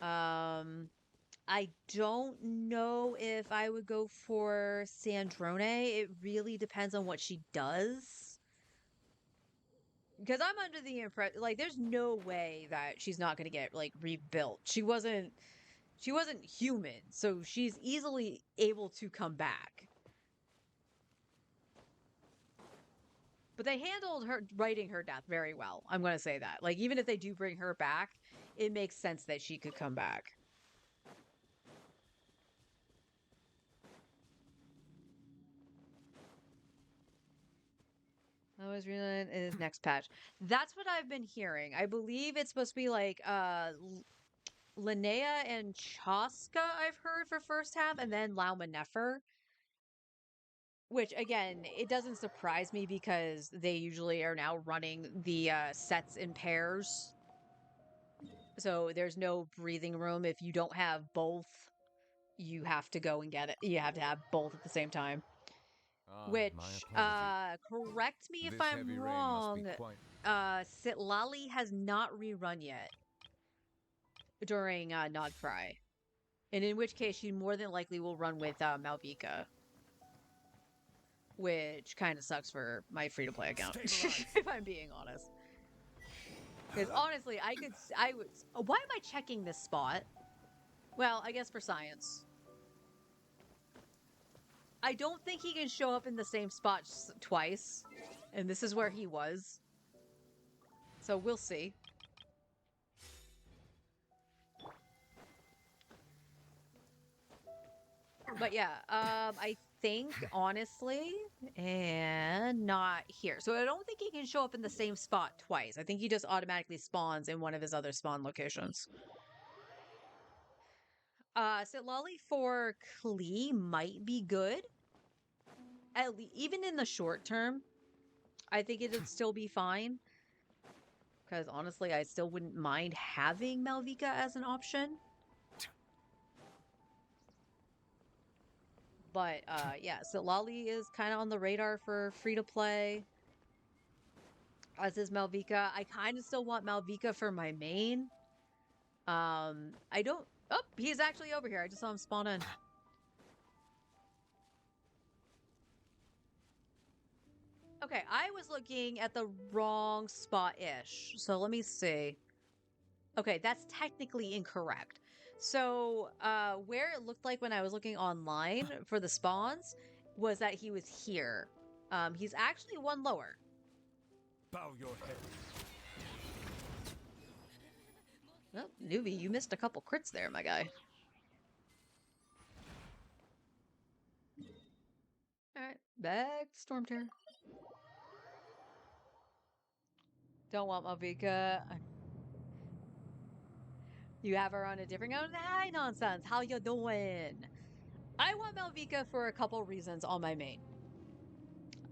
I don't know if I would go for Sandrone. It really depends on what she does. Because I'm under the impression, like, there's no way that she's not going to get, like, rebuilt. She wasn't human, so she's easily able to come back. But they handled her writing her death very well. I'm going to say that. Like, even if they do bring her back, it makes sense that she could come back. I was reading is next patch. That's what I've been hearing. I believe it's supposed to be like Linnea and Chaska, I've heard, for first half, and then Lauma Nefer. Which, again, it doesn't surprise me because they usually are now running the sets in pairs. So there's no breathing room. If you don't have both, you have to go and get it. You have to have both at the same time. Which, correct me if I'm wrong, Sitlali has not rerun yet during Nod Fry. And in which case, she more than likely will run with Malvika. Which kind of sucks for my free-to-play account, if I'm being honest. Because honestly, I would... Why am I checking this spot? Well, I guess for science. I don't think he can show up in the same spot twice. And this is where he was. So we'll see. But yeah, I think, honestly, and not here. So I don't think he can show up in the same spot twice. I think he just automatically spawns in one of his other spawn locations. Sitlali for Klee might be good. At least, even in the short term, I think it'd still be fine. Because honestly, I still wouldn't mind having Malvika as an option. But yeah, Sitlali is kind of on the radar for free-to-play. As is Malvika. I kind of still want Malvika for my main. I don't... Oh, he's actually over here. I just saw him spawn in. Okay, I was looking at the wrong spot-ish. So let me see. Okay, that's technically incorrect. So, where it looked like when I was looking online for the spawns was that he was here. He's actually one lower. Bow your head. Well, Nuvi, you missed a couple crits there, my guy. Alright, back to Storm Terror. Don't want Malvika. You have her on a different note? Hi, nonsense. How you doing? I want Malvika for a couple reasons on my main.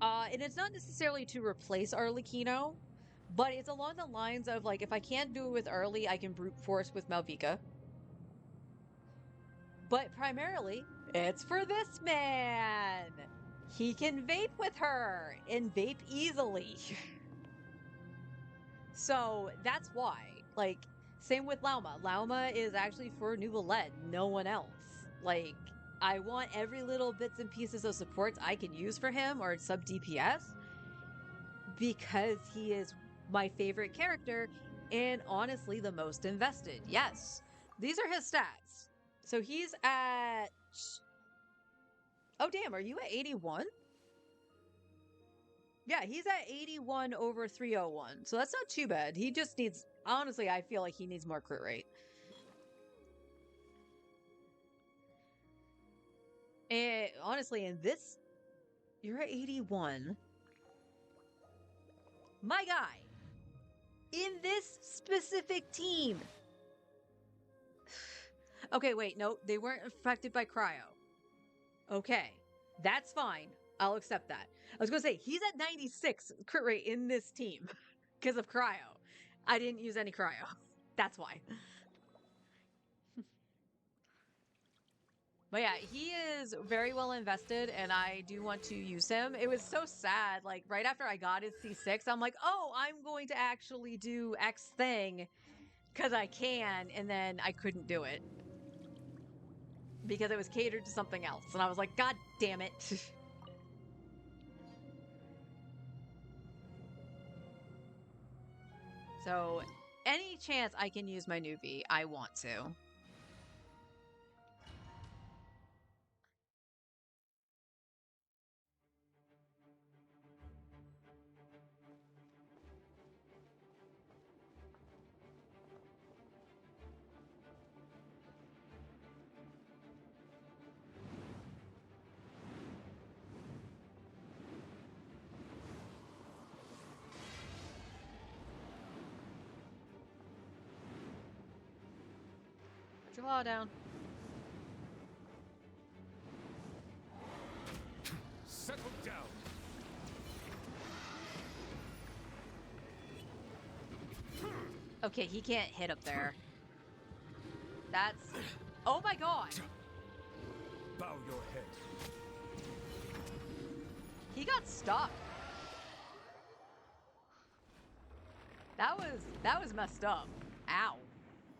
And it's not necessarily to replace Arlecchino, but it's along the lines of, like, if I can't do it with Arlie, I can brute force with Malvika. But primarily, it's for this man! He can vape with her, and vape easily. So, that's why. Like, same with Lauma. Lauma is actually for Nouvellette, no one else. Like, I want every little bits and pieces of supports I can use for him, or sub DPS, because he is my favorite character, and honestly the most invested. Yes, These are his stats. So he's at... Oh, damn. Are you at 81? Yeah, he's at 81 over 301. So that's not too bad. He just needs... Honestly, I feel like he needs more crit rate. And honestly, in this... You're at 81. My guy. In this specific team. Okay, wait. No, they weren't affected by cryo. Okay. That's fine. I'll accept that. I was going to say, he's at 96 crit rate in this team because of cryo. I didn't use any cryo. That's why. But yeah, he is very well invested, and I do want to use him. It was so sad. Like, right after I got his C6, I'm like, oh, I'm going to actually do X thing because I can, and then I couldn't do it because it was catered to something else. And I was like, God damn it. So, any chance I can use my new V, I want to. Put your law down. Settle down. Okay, he can't hit up there. That's... Oh my god! Bow your head. He got stuck. That was messed up. Ow.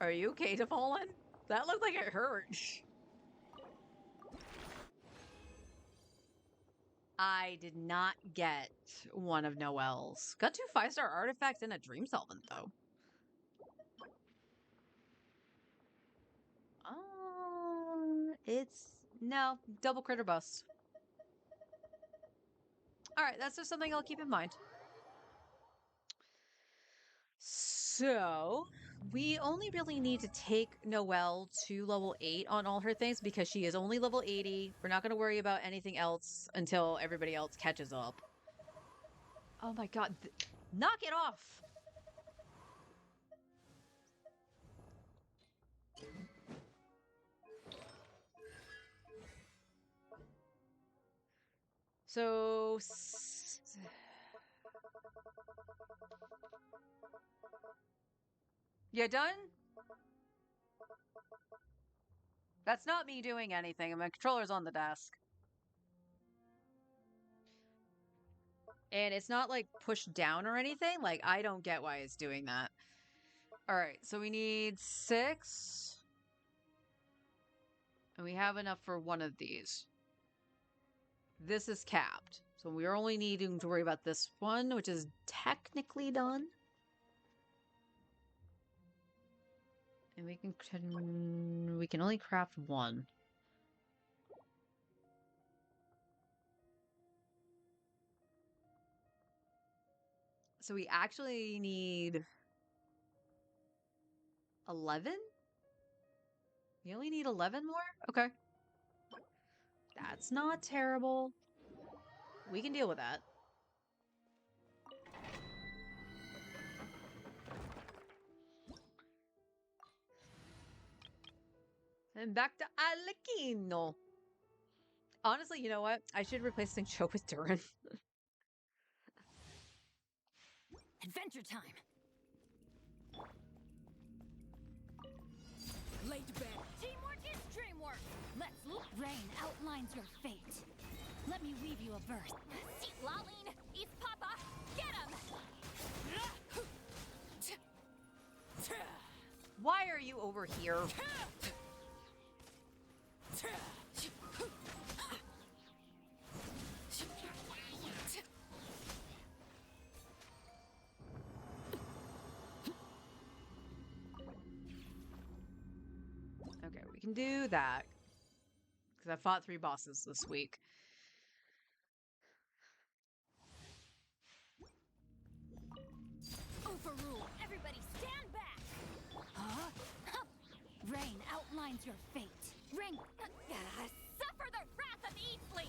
Are you okay, Fallen? That looked like it hurt. I did not get one of Noelle's. Got 2 5-star artifacts and a Dream Solvent, though. It's... No, double critter bust. Alright, that's just something I'll keep in mind. So, we only really need to take Noelle to level 8 on all her things because she is only level 80. We're not going to worry about anything else until everybody else catches up. Oh my god. Knock it off! So... You done? That's not me doing anything. My controller's on the desk. And it's not, like, pushed down or anything. Like, I don't get why it's doing that. Alright, so we need 6. And we have enough for one of these. This is capped. So we're only needing to worry about this one, which is technically done. And we can only craft 1. So we actually need 11? We only need 11 more? Okay. That's not terrible. We can deal with that. And back to Alekino. Honestly, you know what? I should replace Cho with Durin. Adventure time. Late bed. Teamwork is dreamwork. Let's look. Rain outlines your fate. Let me weave you a verse. See, Laline, East Papa, get him! Why are you over here? can do that. Because I fought 3 bosses this week. Overrule! Everybody stand back! Huh? Rain outlines your fate. Rain... Suffer the wrath of Eatley!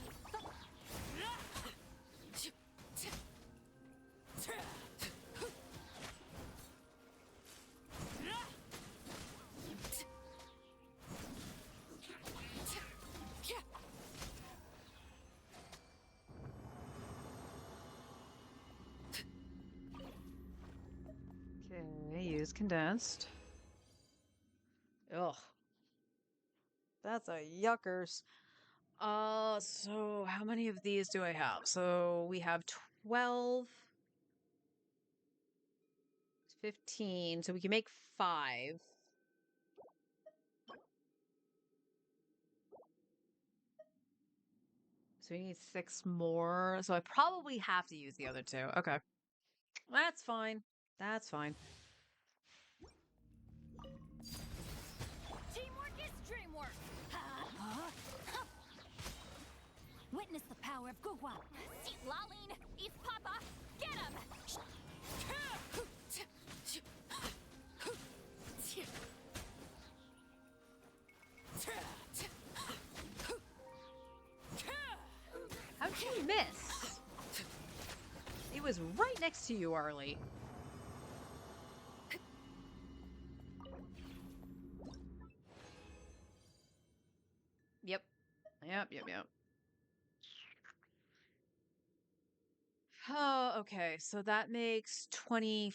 Okay, use condensed. Ugh. That's a yuckers. So how many of these do I have? So we have 12, 15, so we can make 5. So we need 6 more. So I probably have to use the other 2. Okay. That's fine. That's fine. Teamwork is dreamwork! Witness the power of Gugwa! See Laline! East Papa! Get him! How'd you miss? It was right next to you, Arlie. Yep. Yep. Oh, okay. So that makes 25.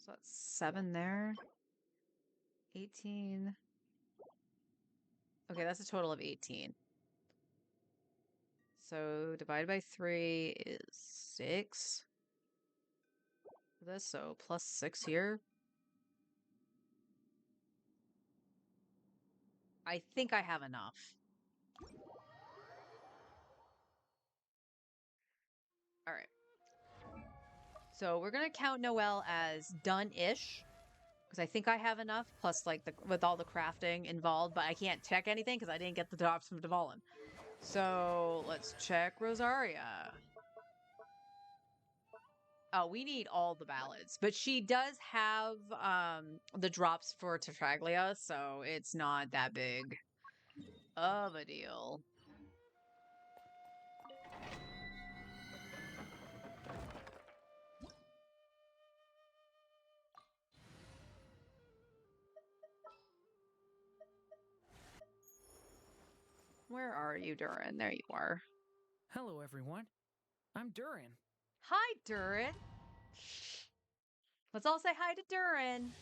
So that's 7 there. 18. Okay, that's a total of 18. So divided by 3 is 6. For this, so plus 6 here. I think I have enough. All right. So we're gonna count Noelle as done-ish, because I think I have enough. Plus, like with all the crafting involved, but I can't check anything because I didn't get the drops from Dvalin. So let's check Rosaria. Oh, we need all the ballads, but she does have the drops for Tartaglia, so it's not that big of a deal. Where are you, Durin? There you are. Hello, everyone. I'm Durin. Hi, Durin. Let's all say hi to Durin.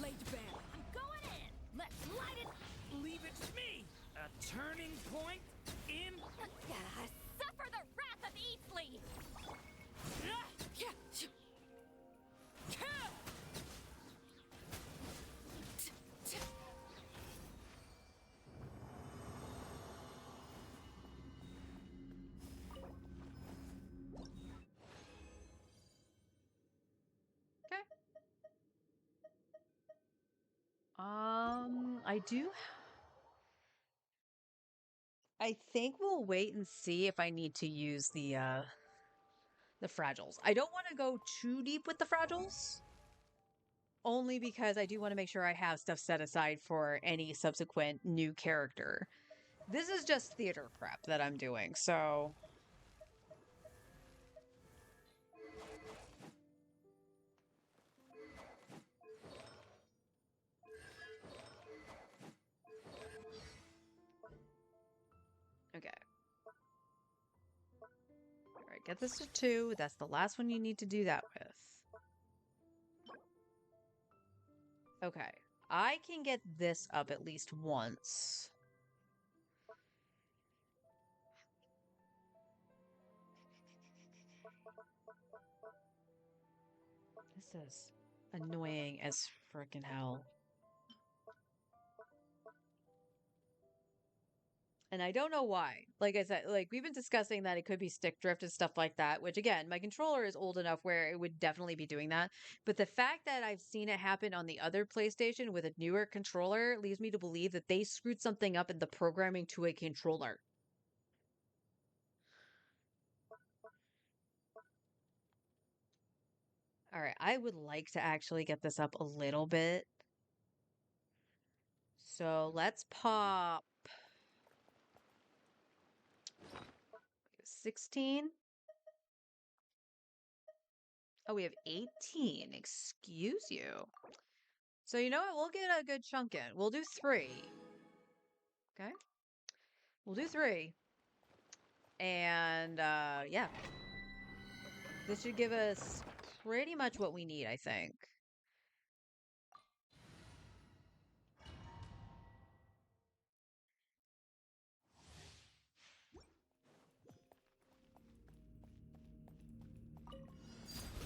Laid bare. I'm going in! Let's light it! Leave it to me. A turning point in... Suffer the wrath of Eatley! Okay. I do. I think we'll wait and see if I need to use the fragiles. I don't want to go too deep with the fragiles. Only because I do want to make sure I have stuff set aside for any subsequent new character. This is just theater prep that I'm doing, so... Okay. Alright, get this to 2. That's the last one you need to do that with. Okay. I can get this up at least once. This is annoying as frickin' hell. And I don't know why. Like I said, like we've been discussing that it could be stick drift and stuff like that, which again, my controller is old enough where it would definitely be doing that. But the fact that I've seen it happen on the other PlayStation with a newer controller leads me to believe that they screwed something up in the programming to a controller. All right, I would like to actually get this up a little bit. So let's pop 16. Oh, we have 18. Excuse you. So you know what? We'll get a good chunk in. We'll do 3. Okay. We'll do 3. And yeah. This should give us pretty much what we need, I think.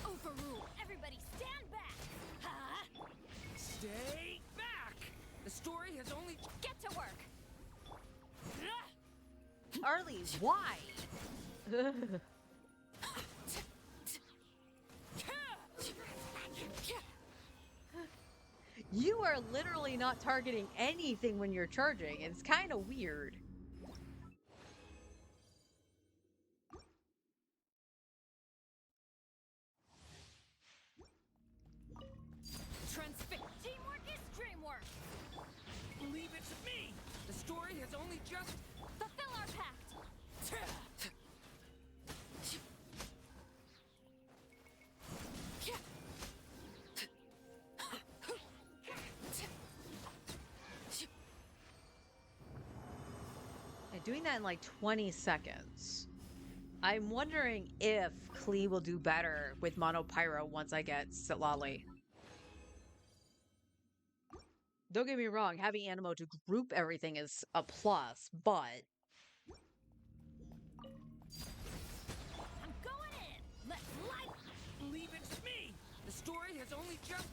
Overrule! Everybody stand back! Huh? Stay back! The story has only... Get to work! Arlie, why? You are literally not targeting anything when you're charging. It's kind of weird. Teamwork is dreamwork! Leave it to me! The story has only just... Fulfill our pact! And doing that in like 20 seconds. I'm wondering if Klee will do better with Mono Pyro once I get Sitlali. Don't get me wrong, having Animo to group everything is a plus, but... I'm going in! Let's light... Leave it to me! The story has only just...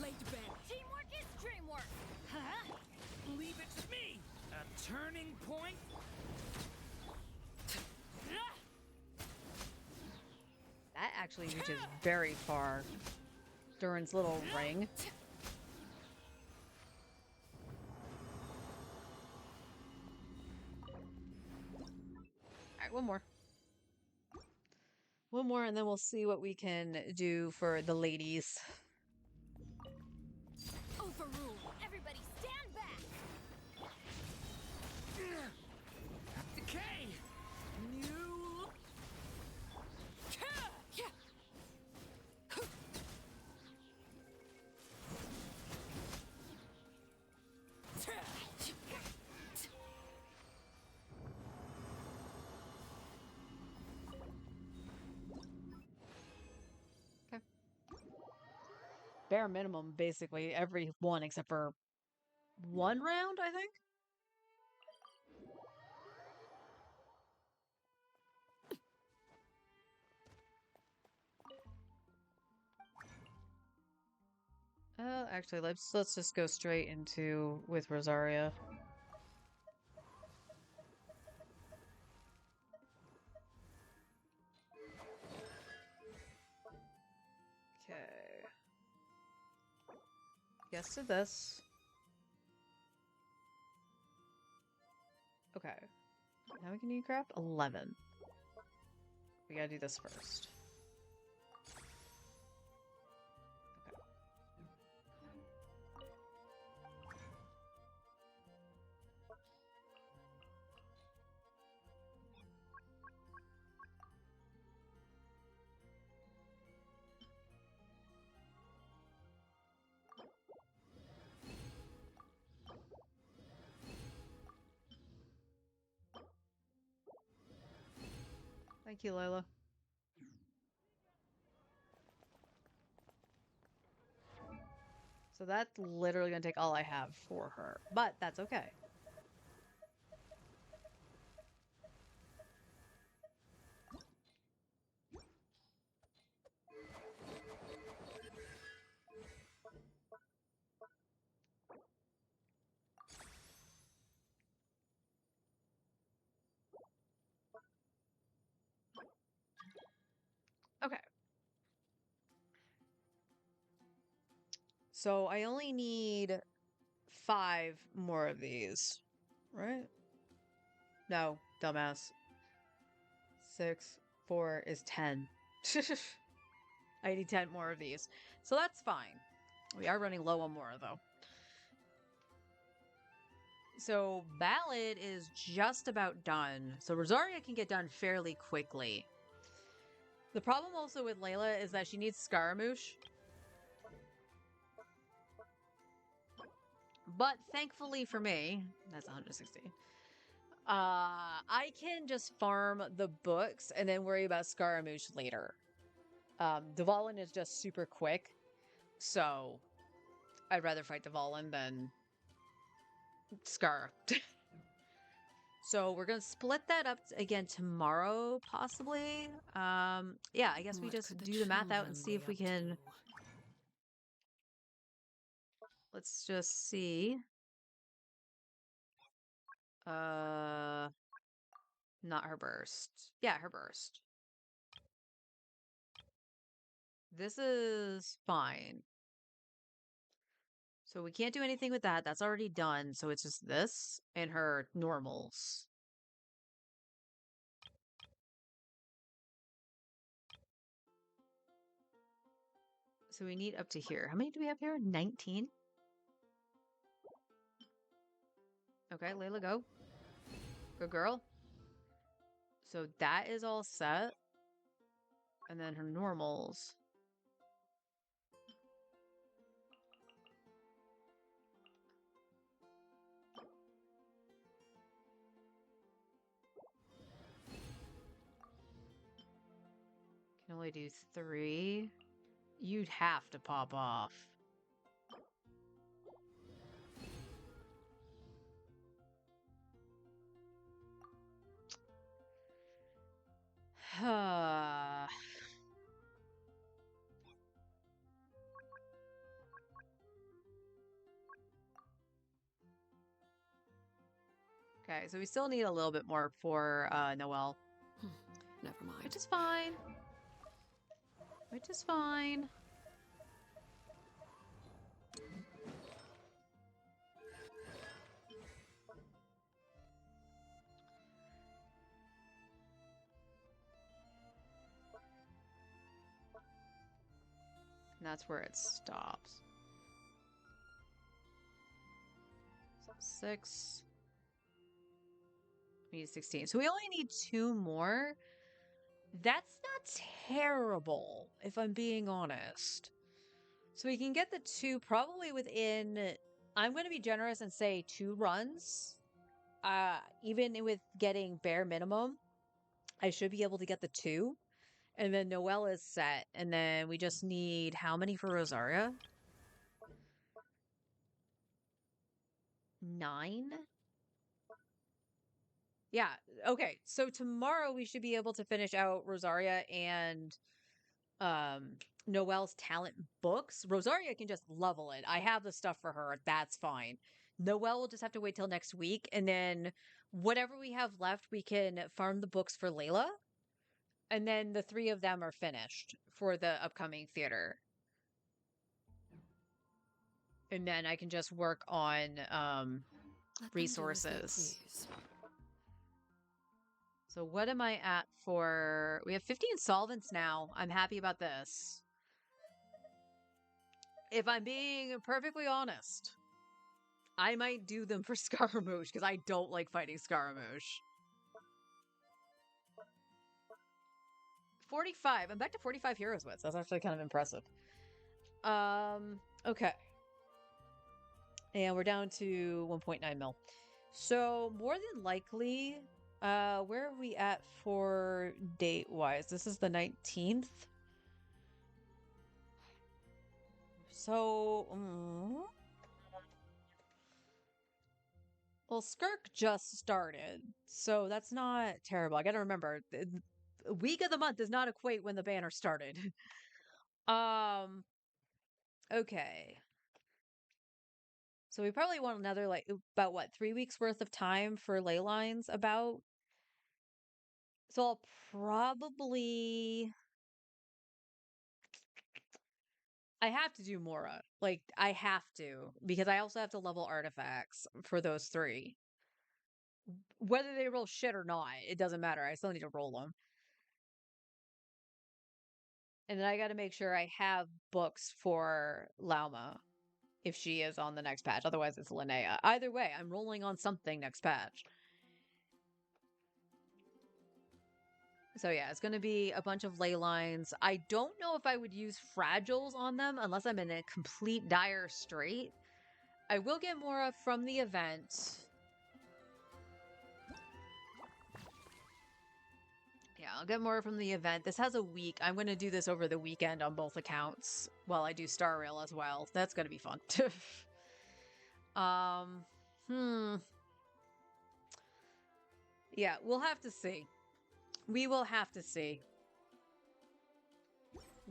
Laid to bed. Teamwork is dreamwork! Huh? Leave it to me! A turning point? That actually reaches very far. Durin's little ring. Alright, one more. One more and then we'll see what we can do for the ladies. Overrule! Everybody stand back! Decay! New... Okay. Bare minimum, basically, every one except for one round, I think? Actually, let's just go straight into with Rosaria. Okay. Yes to this. Okay. Now we can do craft 11. We gotta do this first. Thank you, Layla. So that's literally going to take all I have for her. But that's okay. Okay. So I only need 5 more of these, right? No, dumbass. 6, 4 is 10. I need 10 more of these. So that's fine. We are running low on more, though. So Ballad is just about done. So Rosaria can get done fairly quickly. The problem also with Layla is that she needs Scaramouche. But thankfully for me, that's 160. I can just farm the books and then worry about Scaramouche later. Dvalin is just super quick, so I'd rather fight Dvalin than Scar. So we're gonna split that up again tomorrow, possibly. Yeah, I guess we just do the math out and see if we can. Let's just see. Not her burst. Yeah, her burst. This is fine. So we can't do anything with that. That's already done. So it's just this and her normals. So we need up to here. How many do we have here? 19? Okay, Layla, go. Good girl. So that is all set. And then her normals. Can only do 3. You'd have to pop off. Okay, so we still need a little bit more for Noelle. Never mind. Which is fine. Which is fine. And that's where it stops. So 6. We need 16. So we only need 2 more. That's not terrible, if I'm being honest. So we can get the 2 probably within... I'm going to be generous and say 2 runs. Even with getting bare minimum, I should be able to get the 2. And then Noelle is set. And then we just need how many for Rosaria? 9? Yeah, okay. So tomorrow we should be able to finish out Rosaria and Noelle's talent books. Rosaria can just level it. I have the stuff for her. That's fine. Noelle will just have to wait till next week. And then whatever we have left, we can farm the books for Layla. And then the 3 of them are finished for the upcoming theater. And then I can just work on resources. So what am I at for... We have 15 solvents now. I'm happy about this. If I'm being perfectly honest, I might do them for Scaramouche because I don't like fighting Scaramouche. 45. I'm back to 45 Heroes Wits. That's actually kind of impressive. Okay. And we're down to 1.9 mil. So more than likely, where are we at for date-wise? This is the 19th. So, well, Skirk just started, so that's not terrible. I gotta remember, the week of the month does not equate when the banner started. Okay. So we probably want another, like, about what, 3 weeks worth of time for ley lines about? So I'll probably... I have to do Mora. Like, I have to, because I also have to level artifacts for those 3. Whether they roll shit or not, it doesn't matter. I still need to roll them. And then I gotta make sure I have books for Lauma if she is on the next patch. Otherwise, it's Linnea. Either way, I'm rolling on something next patch. So yeah, it's gonna be a bunch of ley lines. I don't know if I would use fragiles on them unless I'm in a complete dire strait. I will get Mora from the event. Yeah, I'll get more from the event. This has a week. I'm going to do this over the weekend on both accounts while I do Star Rail as well. That's going to be fun. Yeah, we'll have to see. We will have to see.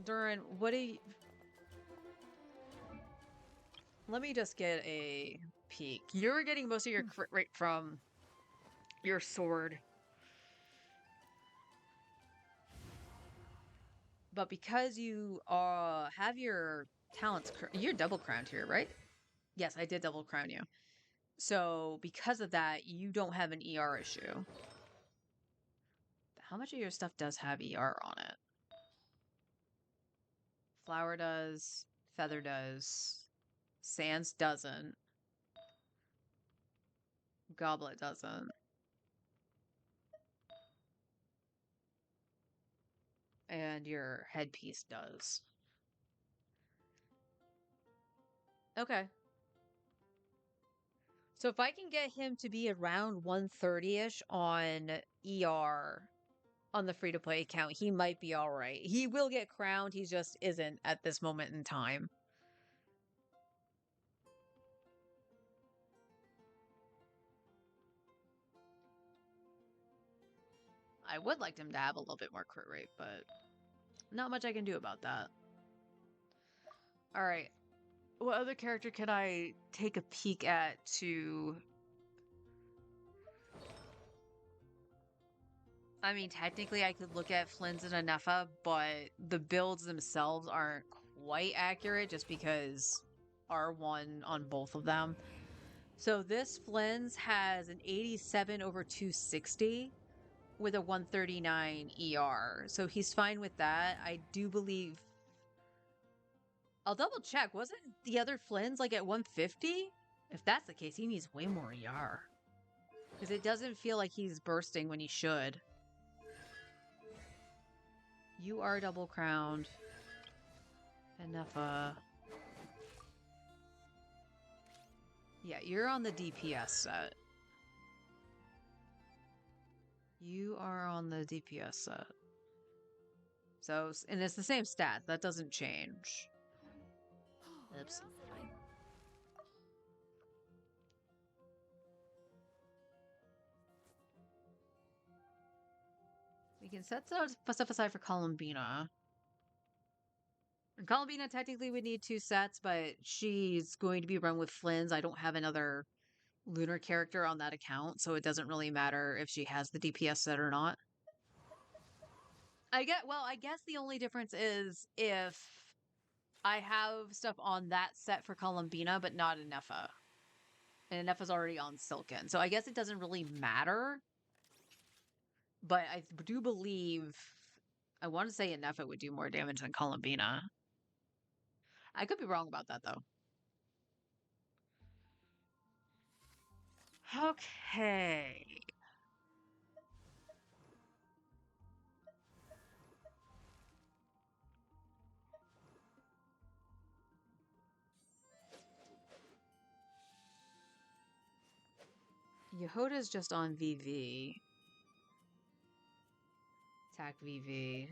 Durin, what do you... Let me just get a peek. You're getting most of your crit rate from your sword. But because you have your talents... You're double crowned here, right? Yes, I did double crown you. So because of that, you don't have an ER issue. How much of your stuff does have ER on it? Flower does. Feather does. Sands doesn't. Goblet doesn't. And your headpiece does. Okay. So if I can get him to be around 130-ish on ER on the free-to-play account, he might be alright. He will get crowned, he just isn't at this moment in time. I would like him to have a little bit more crit rate, but not much I can do about that. Alright. What other character can I take a peek at to... I mean, technically I could look at Flynn's and Anefa, but the builds themselves aren't quite accurate just because R1 on both of them. So this Flynn's has an 87 over 260 with a 139 ER. So he's fine with that. I do believe... I'll double check. Wasn't the other Flynn's like at 150? If that's the case, he needs way more ER. Because it doesn't feel like he's bursting when he should. You are double crowned. Enough, yeah, you're on the DPS set. You are on the DPS set. So, and it's the same stat. That doesn't change. Oops. We can set stuff aside for Columbina. And Columbina technically would need 2 sets, but she's going to be run with Flynn's. I don't have another lunar character on that account, so it doesn't really matter if she has the DPS set or not. I guess the only difference is if I have stuff on that set for Columbina, but not Anefa. And Anefa's already on Silken. So I guess it doesn't really matter. But I do believe... I want to say Anefa would do more damage than Columbina. I could be wrong about that, though. Okay. Yehoda's just on VV. Attack VV.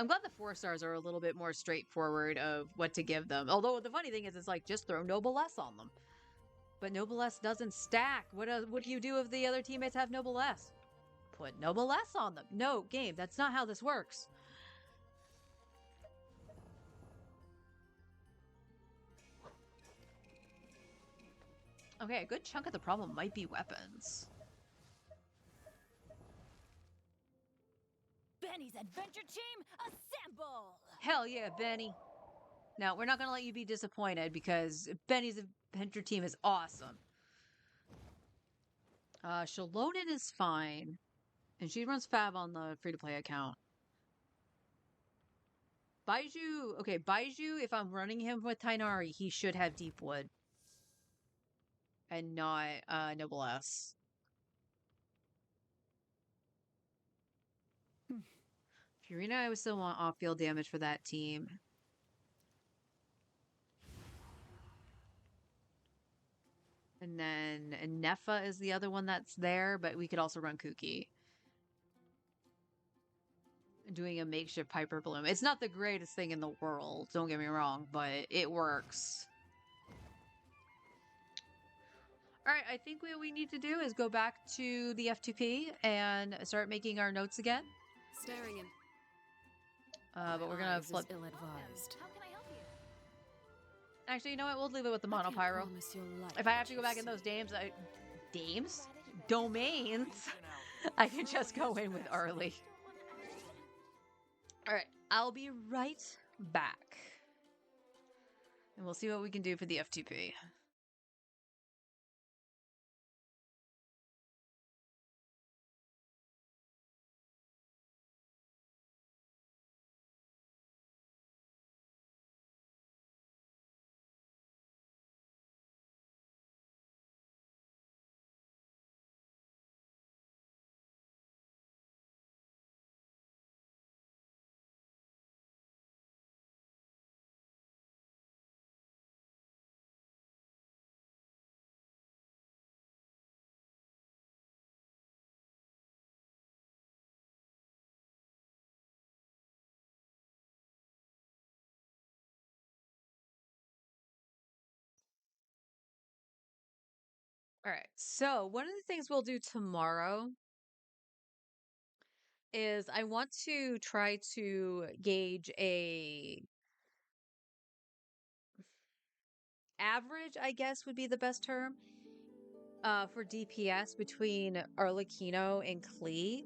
I'm glad the 4-stars are a little bit more straightforward of what to give them. Although the funny thing is, it's like, just throw Noblesse on them. But Noblesse doesn't stack. What do you do if the other teammates have Noblesse? Put Noblesse on them. No, game, that's not how this works. Okay, a good chunk of the problem might be weapons. Benny's adventure team, assemble! Hell yeah, Benny. Now, we're not going to let you be disappointed because Benny's adventure team is awesome. Shalonen is fine. And she runs Fab on the free-to-play account. Baiju, okay, Baiju, if I'm running him with Tainari, he should have Deepwood. And not, Noblesse. Furina, I would still want off-field damage for that team. And then Nefa is the other one that's there, but we could also run Kuki. Doing a makeshift Piper Bloom. It's not the greatest thing in the world, don't get me wrong, but it works. Alright, I think what we need to do is go back to the F2P and start making our notes again. Staring in. But we're gonna flip. Ill-advised. How can I help you? Actually, you know what? We'll leave it with the Monopyro. If I have to go back in those domains, I can just go in with Arlie. Alright, I'll be right back. And we'll see what we can do for the F2P. Alright, so one of the things we'll do tomorrow is I want to try to gauge a average, I guess would be the best term, for DPS between Arlecchino and Klee.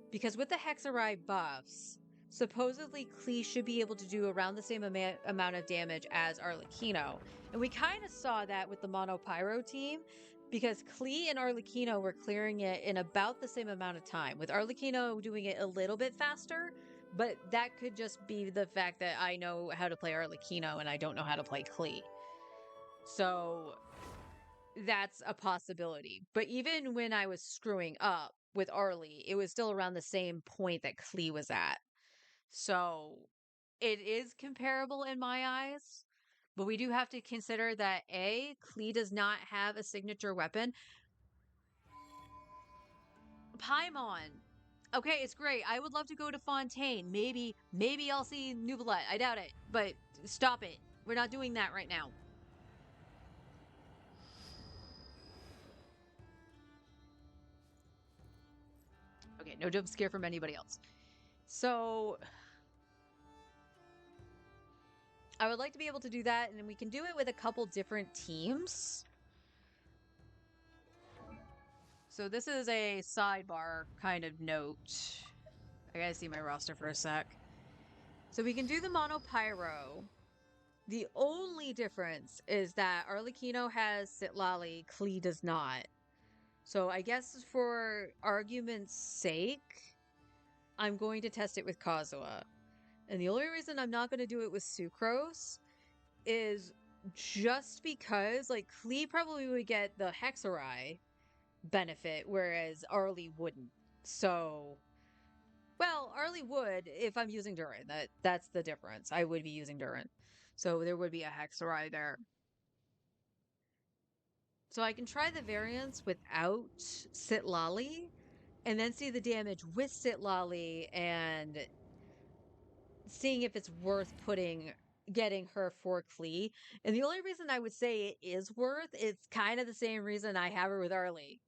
Because with the Hexarai buffs, supposedly Klee should be able to do around the same amount of damage as Arlecchino. And we kind of saw that with the Monopyro team, because Klee and Arlecchino were clearing it in about the same amount of time, with Arlecchino doing it a little bit faster, but that could just be the fact that I know how to play Arlecchino and I don't know how to play Klee. So that's a possibility. But even when I was screwing up with Arlie, it was still around the same point that Klee was at. So it is comparable in my eyes. But we do have to consider that A, Klee does not have a signature weapon. Paimon. Okay, it's great. I would love to go to Fontaine. Maybe I'll see Nuvolette. I doubt it. But stop it. We're not doing that right now. Okay, no jump scare from anybody else. So I would like to be able to do that, and we can do it with a couple different teams. So this is a sidebar kind of note. I gotta see my roster for a sec. So we can do the Monopyro. The only difference is that Arlecchino has Sitlali, Klee does not. So I guess for argument's sake, I'm going to test it with Kazuha. And the only reason I'm not going to do it with Sucrose is just because, like, Klee probably would get the Hexarai benefit, whereas Arlie wouldn't. So, well, Arlie would if I'm using Durin. That's the difference. I would be using Durin. So there would be a Hexarai there. So I can try the variants without Sitlali, and then see the damage with Sitlali and seeing if it's worth getting her for Klee. And the only reason I would say it is worth, it's kind of the same reason I have her with Arlie.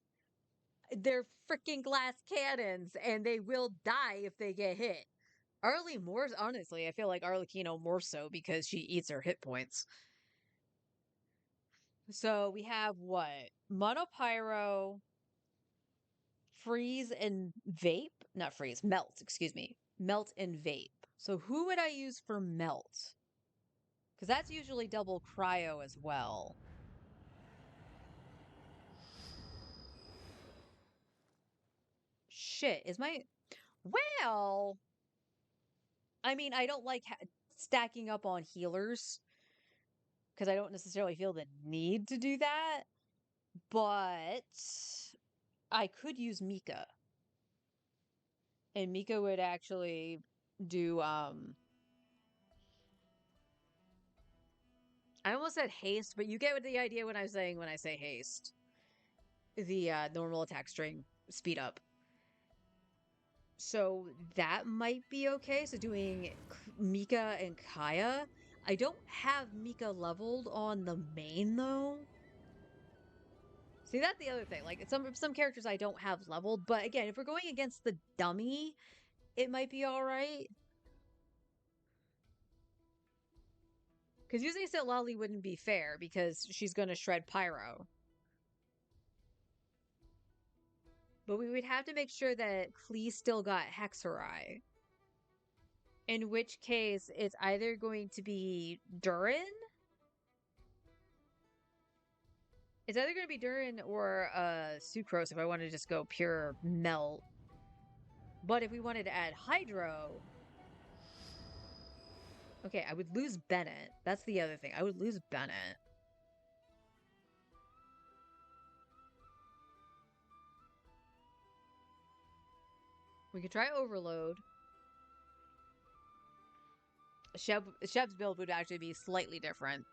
They're freaking glass cannons, and they will die if they get hit. Arlie more, honestly, I feel like Arlecchino more so because she eats her hit points. So we have what? Monopyro, freeze, and vape? Not freeze, melt, excuse me. Melt and vape. So who would I use for melt? Because that's usually double cryo as well. Shit, is my... Well... I mean, I don't like stacking up on healers. Because I don't necessarily feel the need to do that. But... I could use Mika. And Mika would actually do, I almost said haste, but you get the idea what I'm saying when I say haste. The normal attack string speed up. So that might be okay. So doing Mika and Kaya. I don't have Mika leveled on the main though. See, that's the other thing. Like some characters I don't have leveled, but again, if we're going against the dummy, it might be all right. Because using Lolly wouldn't be fair because she's going to shred Pyro. But we would have to make sure that Klee still got Hexerai. In which case, it's either going to be Durin. It's either going to be Durin or Sucrose if I want to just go pure melt. But if we wanted to add Hydro... Okay, I would lose Bennett. That's the other thing. I would lose Bennett. We could try Overload. Sheb's build would actually be slightly different.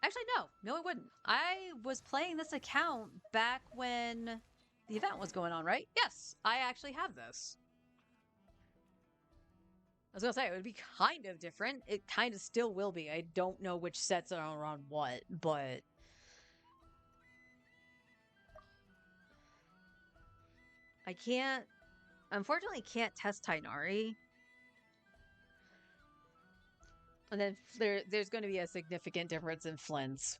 Actually, no, it wouldn't. I was playing this account back when the event was going on, right? Yes, I actually have this. I was gonna say, it would be kind of different. It kind of still will be. I don't know which sets are on what, but... I can't... Unfortunately, can't test Tainari. And then there's going to be a significant difference in Flynn's.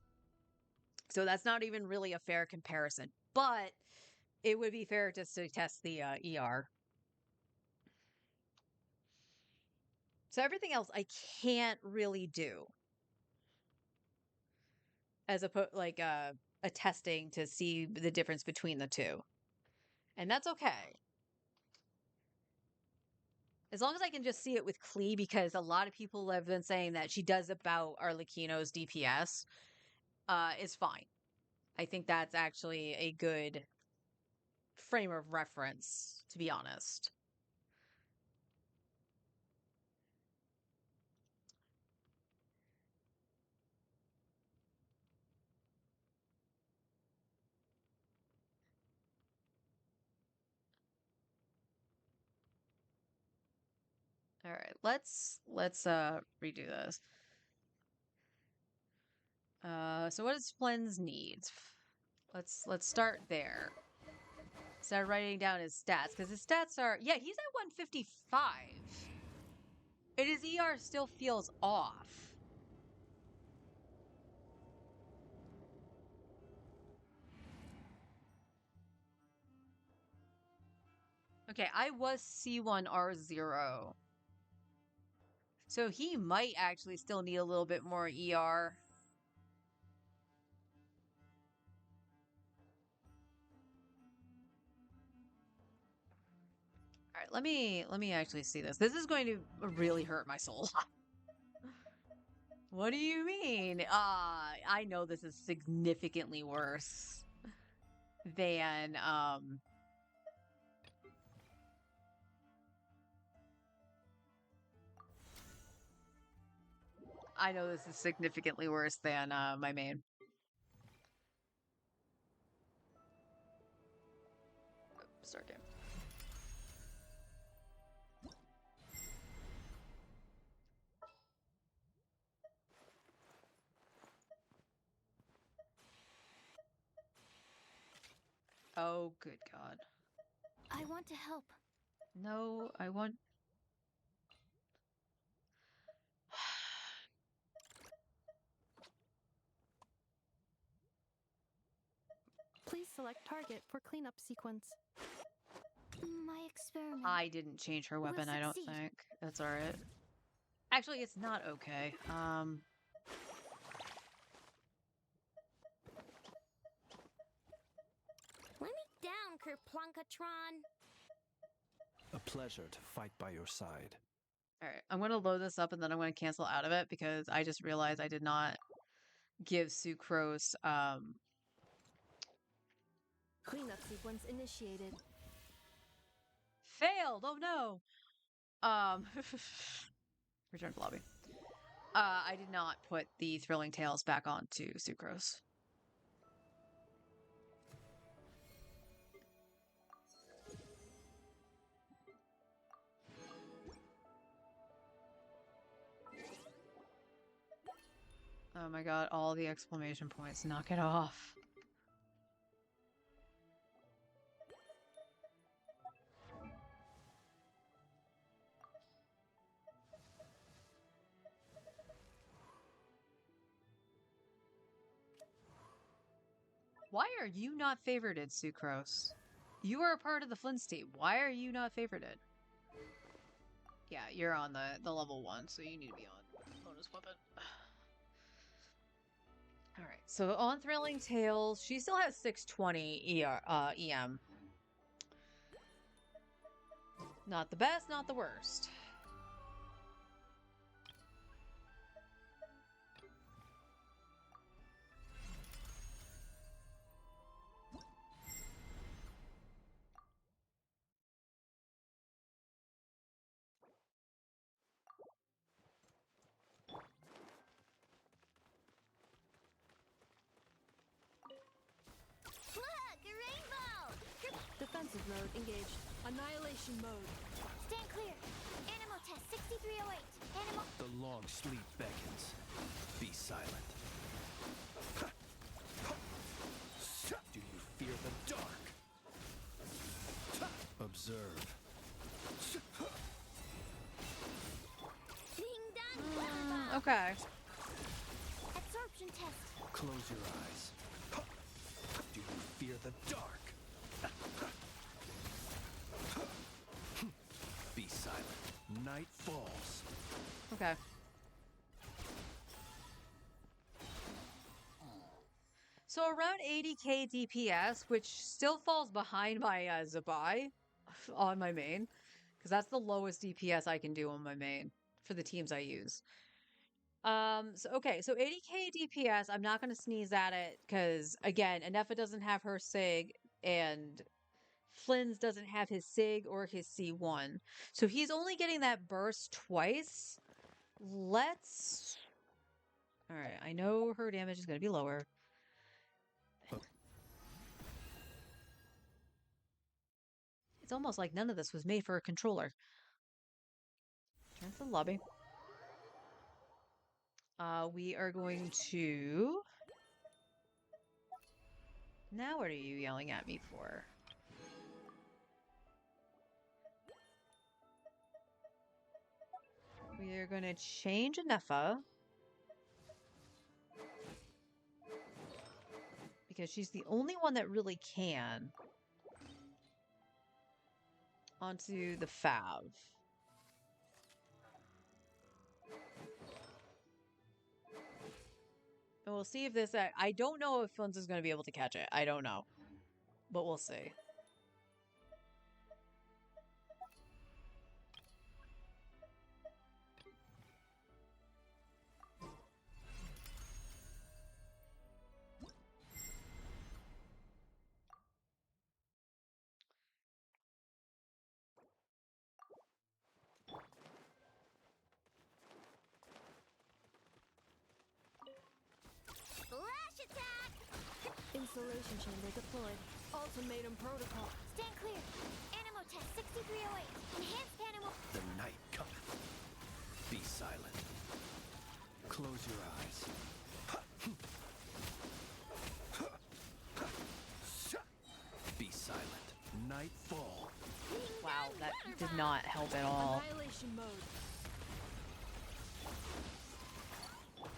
So that's not even really a fair comparison. But it would be fair just to test the ER. So everything else I can't really do. As a testing to see the difference between the two. And that's okay. As long as I can just see it with Klee, because a lot of people have been saying that she does about Arlecchino's DPS, is fine. I think that's actually a good frame of reference, to be honest. All right, let's redo this. So what is Flynn's needs? Let's start there. Start writing down his stats, because his stats are... Yeah, he's at 155. And his ER still feels off. Okay, I was C1R0. So he might actually still need a little bit more ER. All right, let me actually see this. This is going to really hurt my soul. What do you mean? I know this is significantly worse than I know this is significantly worse than my main. Start game. Oh, good God. I want to help. No, I want... Please select target for cleanup sequence. My experiment. I didn't change her weapon, I don't succeed. think. That's alright. Actually, it's not okay. Let me down, Kerplunkatron. A pleasure to fight by your side. Alright, I'm gonna load this up and then I'm gonna cancel out of it because I just realized I did not give Sucrose, Cleanup sequence initiated. failed! Oh no! Return to lobby. I did not put the Thrilling Tales back onto Sucrose. Oh my god, all the exclamation points. Knock it off. Why are you not favorited, Sucrose? You are a part of the Flint's team. Why are you not favorited? Yeah, you're on the level 1, so you need to be on bonus weapon. Alright, so on Thrilling Tales, she still has 620 EM. Not the best, not the worst. Look, a rainbow! Defensive mode engaged. Annihilation mode. Stand clear. Animal test 6308. Animal. The long sleep beckons. Be silent. Do you fear the dark? Observe. Ding dong. Okay. Absorption test. Close your eyes. Do you fear the dark? Be silent. Night falls. Okay. So around 80k DPS, which still falls behind my Zabai on my main, because that's the lowest DPS I can do on my main for the teams I use. So okay, so 80k DPS, I'm not going to sneeze at it, because again, Anefa doesn't have her SIG, and Flynn's doesn't have his SIG or his C1. So he's only getting that burst twice. Let's... Alright, I know her damage is going to be lower. It's almost like none of this was made for a controller. Turn to the lobby. We are going to... Now what are you yelling at me for? We are going to change Anefa. Because she's the only one that really can. Onto the Fav. And we'll see if this... I don't know if Funz is going to be able to catch it. I don't know. But we'll see. Flash attack! Installation chamber deployed. Ultimatum protocol. Stand clear. Animal test 6308. Enhanced animal. The night cometh. Be silent. Close your eyes. Be that did not help at all. Annihilation mode.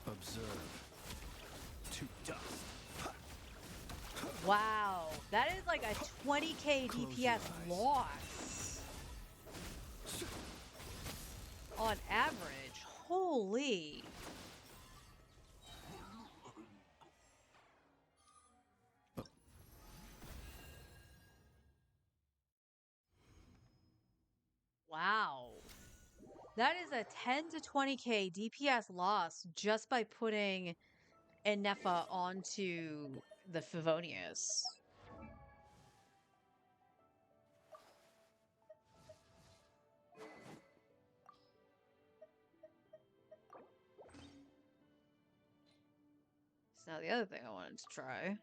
Observe. To dust. Wow, that is like a 20k DPS loss on average. Holy. Wow. That is a 10 to 20k DPS loss just by putting Enefa onto the Favonius. So now the other thing I wanted to try.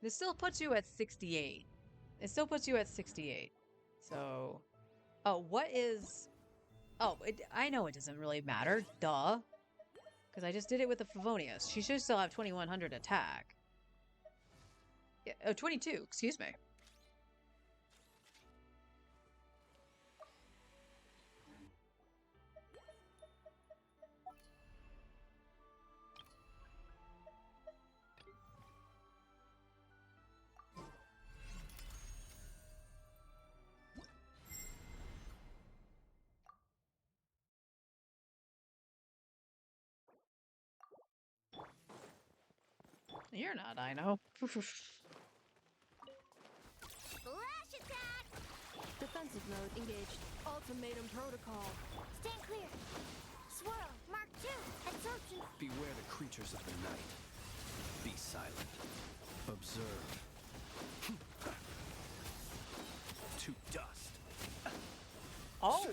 This still puts you at 68. It still puts you at 68. So, oh, what is... Oh, I know it doesn't really matter. Duh. Because I just did it with the Favonius. She should still have 2100 attack. Yeah, oh, 22, excuse me. You're not, I know. Flash attack! Defensive mode engaged. Ultimatum protocol. Stand clear. Swirl. Mark 2. Absorption. Beware the creatures of the night. Be silent. Observe. To dust. Oh!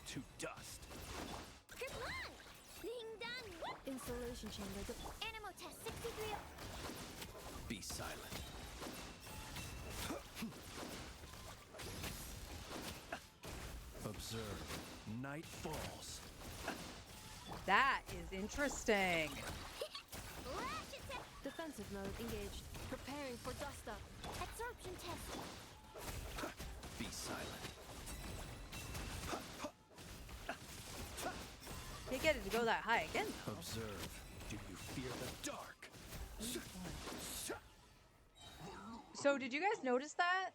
To dust. Kerplunk! Ding dong! Whoop! Installation chamber. Animal test 63. Be silent. Observe. Night falls. That is interesting. Flash attack! Defensive mode engaged. Preparing for dust up. Absorption test. Be silent. Can't get it to go that high again, though. Observe. Do you fear the dark? So, did you guys notice that?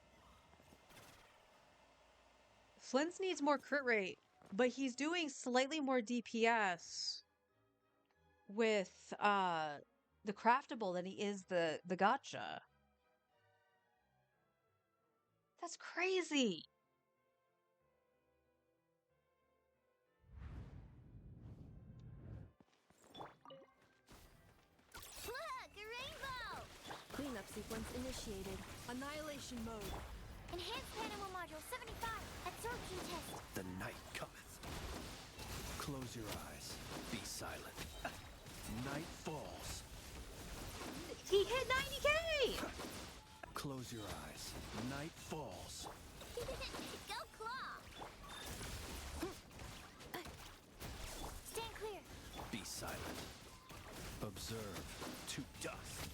Flint's needs more crit rate, but he's doing slightly more DPS with the craftable than he is the gotcha. That's crazy. Look, a rainbow! Cleanup sequence initiated. Annihilation mode. Enhanced animal module 75. Absorption test. The night cometh. Close your eyes. Be silent. Night falls. He hit 90k! Close your eyes. Night falls. Go claw! Stand clear. Be silent. Observe. To dust.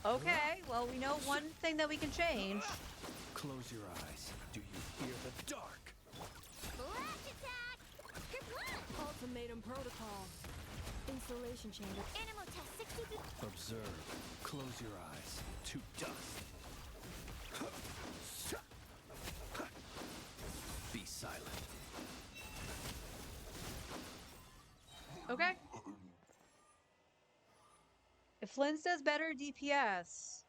Okay, well, we know one thing that we can change. Close your eyes. Do you fear the dark? Flash attack! Kerplunk! Ultimatum protocol. Installation chamber. Animal test 63. Observe. Close your eyes. To dust. Be silent. Okay. If Flynn does better DPS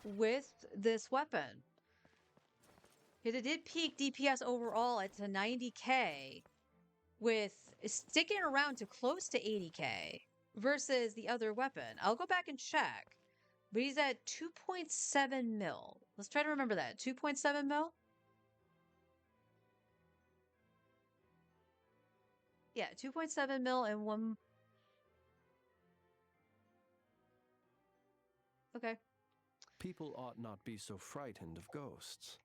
with this weapon, because it did peak DPS overall at to 90k, with sticking around to close to 80k versus the other weapon. I'll go back and check, but he's at 2.7 mil. Let's try to remember that. 2.7 mil? Yeah, 2.7 mil and one... Okay. People ought not be so frightened of ghosts.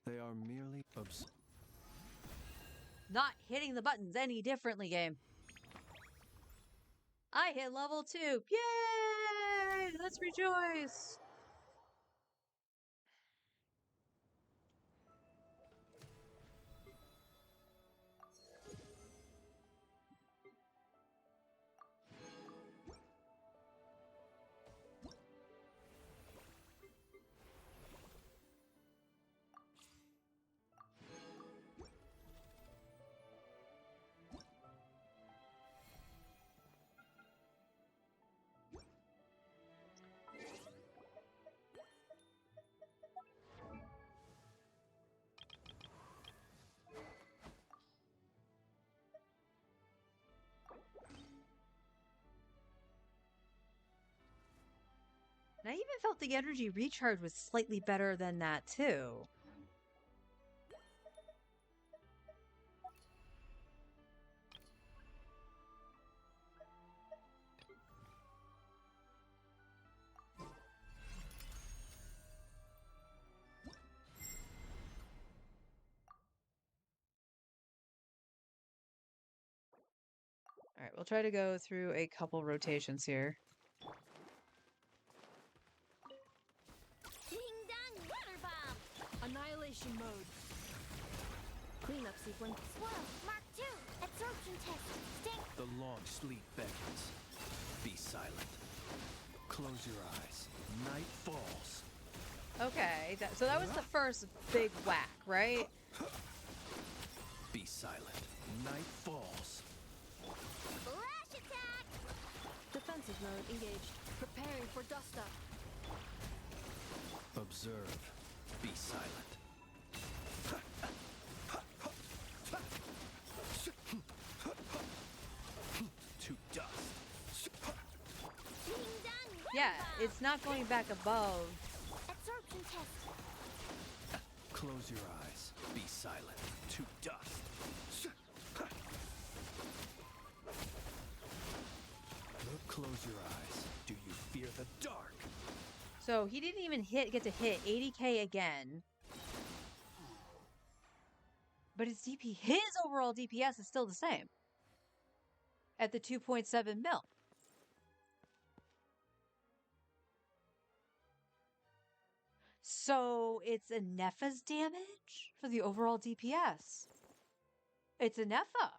They are merely Not hitting the buttons any differently, game. I hit level 2. Yay! Let's rejoice. And I even felt the energy recharge was slightly better than that, too. All right, we'll try to go through a couple rotations here. Ding dong, water bomb! Annihilation mode. Cleanup sequence. Swirl, Mark 2, absorption test, stink. The long sleep beckons. Be silent. Close your eyes. Night falls. Okay, so that was the first big whack, right? Be silent. Night falls. Flash attack! Defensive mode engaged. Preparing for dust up. Observe. Be silent. To dust. Ding dong, water Yeah, bomb! it's not going back above. Absorption test. Close your eyes. Be silent. To dust. Close your eyes. Do you fear the dark? So he didn't even get to hit 80k again. But his overall DPS is still the same. At the 2.7 mil. So it's a Nepha's damage for the overall DPS. It's a Nepha.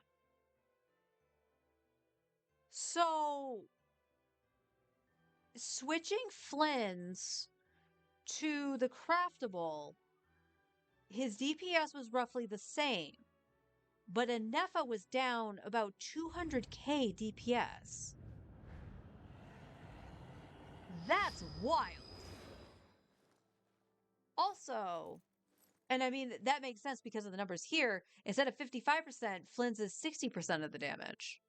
So switching Flynn's to the craftable, his DPS was roughly the same, but a Nepha was down about 200k DPS. That's wild. Also, and I mean, that makes sense because of the numbers here. Instead of 55%, Flynn's is 60% of the damage.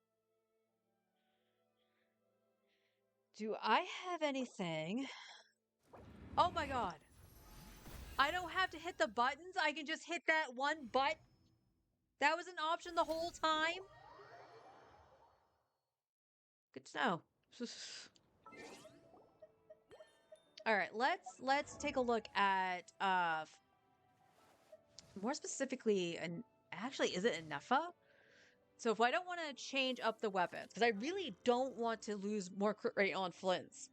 Do I have anything? Oh my god. I don't have to hit the buttons. I can just hit that one button. That was an option the whole time. Good to know. All right, let's take a look at more specifically, and actually, is it a Nepha? So if I don't want to change up the weapons, because I really don't want to lose more crit rate on Flynn's.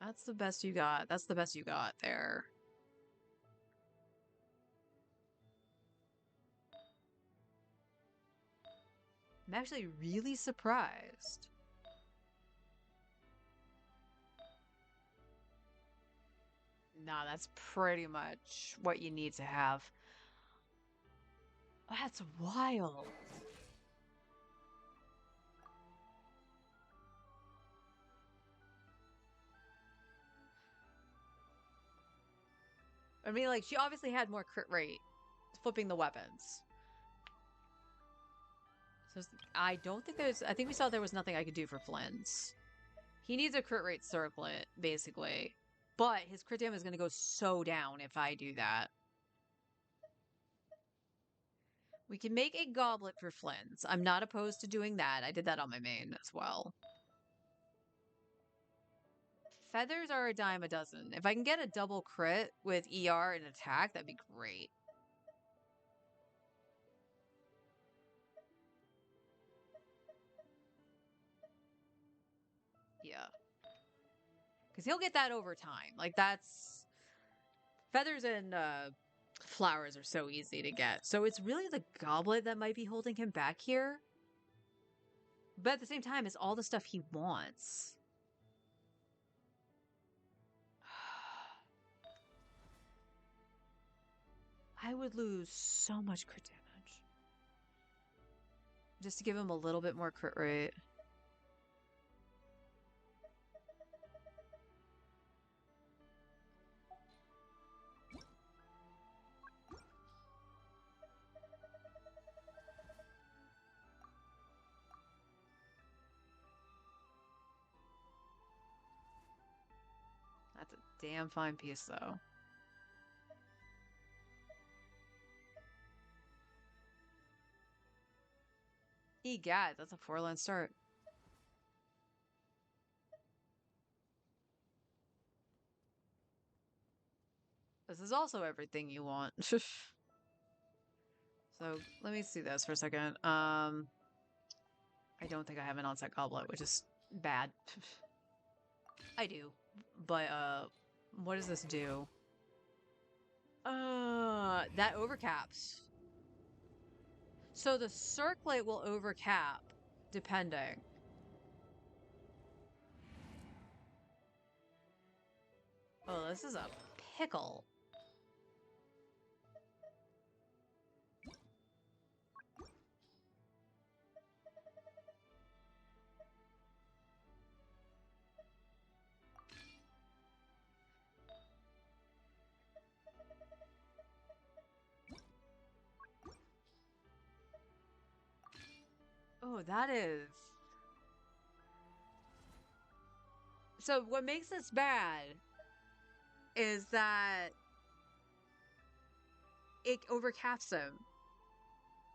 That's the best you got. That's the best you got there. I'm actually really surprised. Nah, that's pretty much what you need to have. That's wild. I mean, like, she obviously had more crit rate flipping the weapons. So I don't think there's... I think we saw there was nothing I could do for Flynn's. He needs a crit rate circlet, basically. But his crit damage is going to go so down if I do that. We can make a goblet for Flynn's. I'm not opposed to doing that. I did that on my main as well. Feathers are a dime a dozen. If I can get a double crit with ER and attack, that'd be great. Yeah. Because he'll get that over time. Like, that's... Feathers and flowers are so easy to get. So it's really the goblet that might be holding him back here. But at the same time, it's all the stuff he wants. I would lose so much crit damage. Just to give him a little bit more crit rate. That's a damn fine piece, though. Egad, that's a 4-line start. This is also everything you want. So let me see this for a second. I don't think I have an onset goblet, which is bad. I do, but what does this do? That overcaps. So the circlet will overcap, depending. Oh, this is a pickle. Oh, that is... So what makes this bad is that it overcaps him.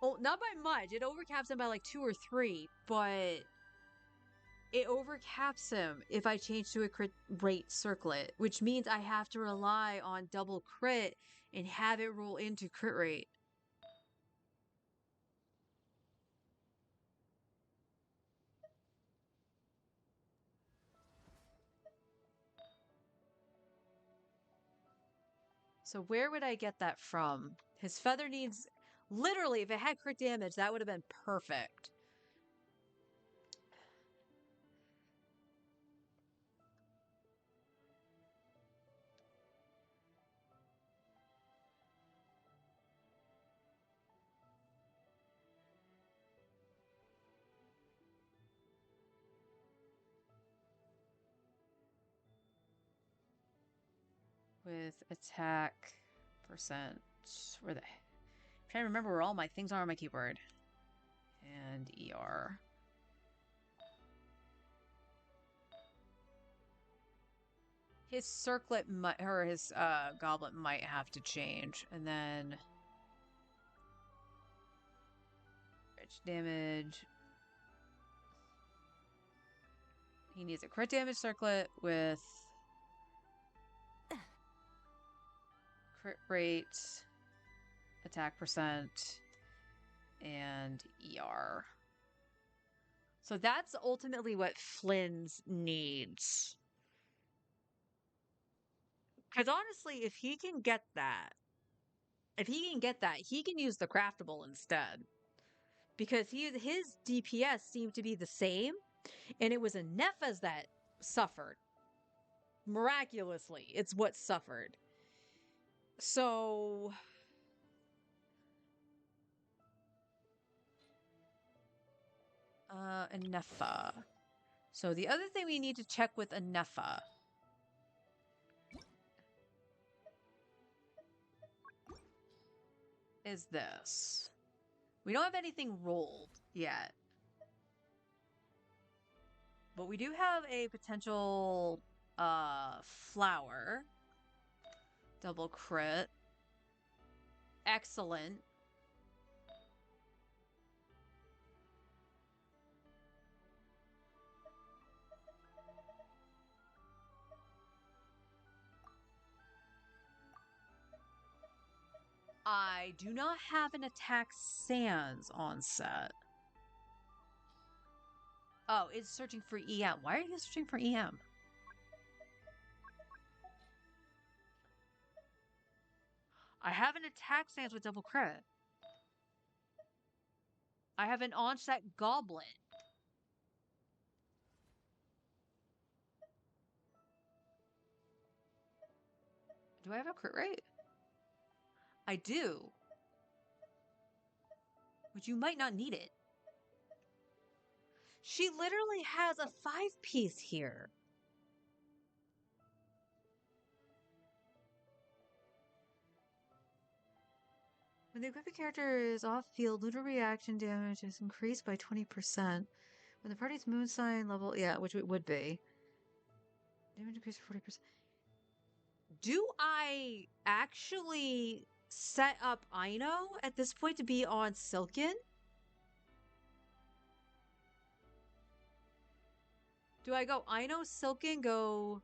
Well, not by much. It overcaps him by like 2 or 3, but it overcaps him if I change to a crit rate circlet, which means I have to rely on double crit and have it roll into crit rate. So where would I get that from? His feather needs... Literally, if it had crit damage, that would have been perfect. With attack percent. Where the... I'm trying to remember where all my things are on my keyboard. And ER. His circlet might, or his goblet might have to change. And then rich damage. He needs a crit damage circlet with crit rate, attack percent, and ER. So that's ultimately what Flynn's needs. Because honestly, if he can get that, he can use the craftable instead. Because his DPS seemed to be the same, and it was a Nepha's that suffered. Miraculously, it's what suffered. So... a Nepha. So the other thing we need to check with a Nepha is this. We don't have anything rolled yet. But we do have a potential flower. Double crit. Excellent. I do not have an attack sans on set. Oh, it's searching for EM. Why are you searching for EM? I have an attack sans with double crit. I have an onset goblet. Do I have a crit rate? I do. But you might not need it. She literally has a 5-piece here. When the equipping character is off field, lunar reaction damage is increased by 20%. When the party's moon sign level, yeah, which it would be. Damage increased by 40%. Do I actually set up Aino at this point to be on Silken? Do I go Aino, Silken, go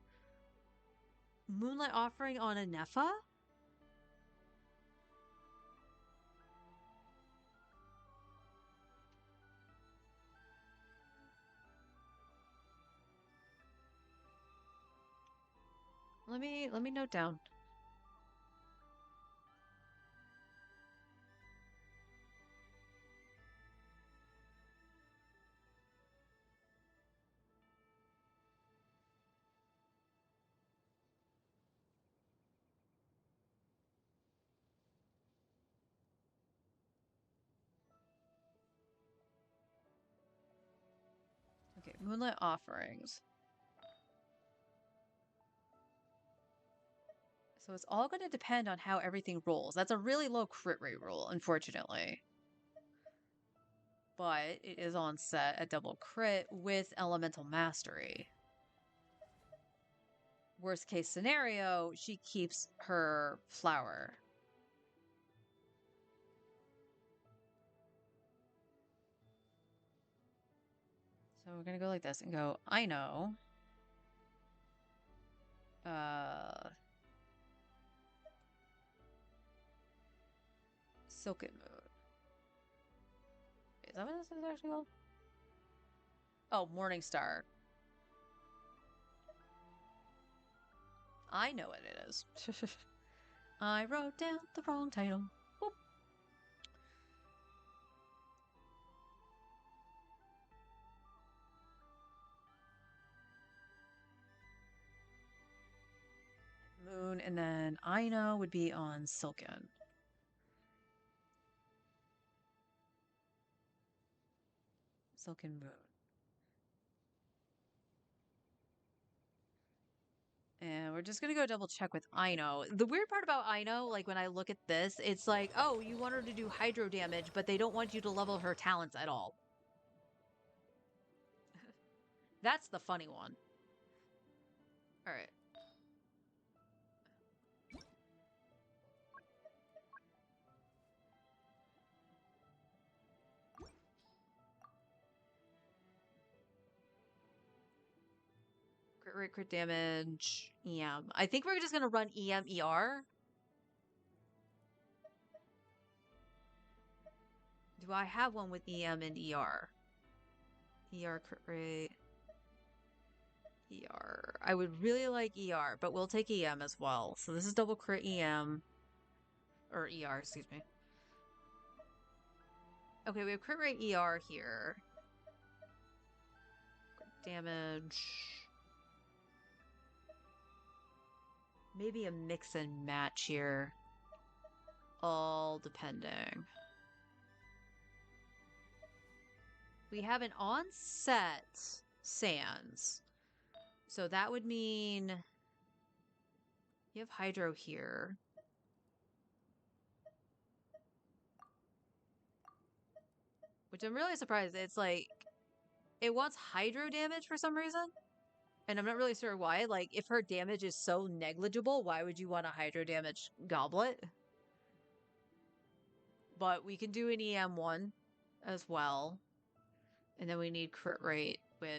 Moonlight Offering on a Nepha? Let me note down. Okay, Moonlight Offerings. So it's all going to depend on how everything rolls. That's a really low crit rate roll, unfortunately. But it is on set at double crit with Elemental Mastery. Worst case scenario, she keeps her flower. So we're going to go like this and go, I know. Silken Moon. Is that what this is actually called? Oh, Morning Star. I know what it is. I wrote down the wrong title. Whoop. Moon, and then Aino would be on Silken. Silken Moon. And we're just gonna go double check with Aino. The weird part about Aino, like when I look at this, it's like, oh, you want her to do hydro damage, but they don't want you to level her talents at all. That's the funny one. Alright. Crit rate, crit damage, EM. I think we're just gonna run EM, ER. Do I have one with EM and ER? ER crit rate. ER. I would really like ER, but we'll take EM as well. So this is double crit EM. Or ER, excuse me. Okay, we have crit rate ER here. Damage. Maybe a mix and match here. All depending. We have an on-set Sans. So that would mean you have Hydro here. Which I'm really surprised. It's like, it wants Hydro damage for some reason. And I'm not really sure why. Like, if her damage is so negligible, why would you want a Hydro damage Goblet? But we can do an EM1 as well. And then we need crit rate, which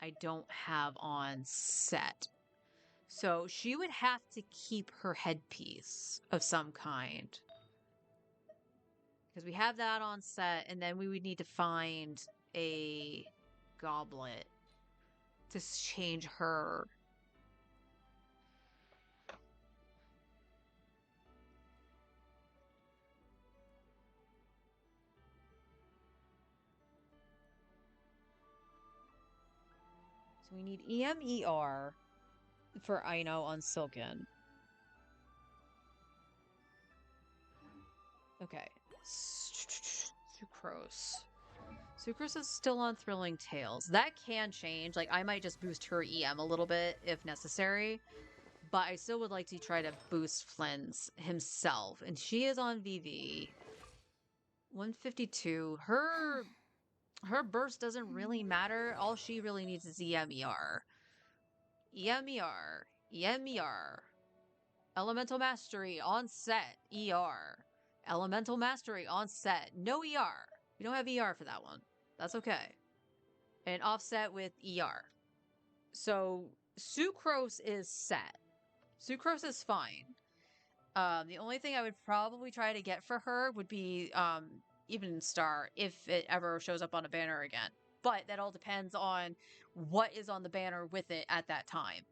I don't have on set. So she would have to keep her headpiece of some kind. Because we have that on set, and then we would need to find a goblet to change her. So we need EMER for Aino on Silken. Okay. Sucrose. Sucrose is still on Thrilling Tales. That can change. Like, I might just boost her EM a little bit if necessary. But I still would like to try to boost Flynn's himself. And she is on VV. 152. Her burst doesn't really matter. All she really needs is EMER. EMER. EMER. Elemental Mastery on set. ER. Elemental Mastery on set. No ER. We don't have ER for that one. That's okay. And offset with ER. So Sucrose is set. Sucrose is fine. The only thing I would probably try to get for her would be Even Star if it ever shows up on a banner again. But that all depends on what is on the banner with it at that time.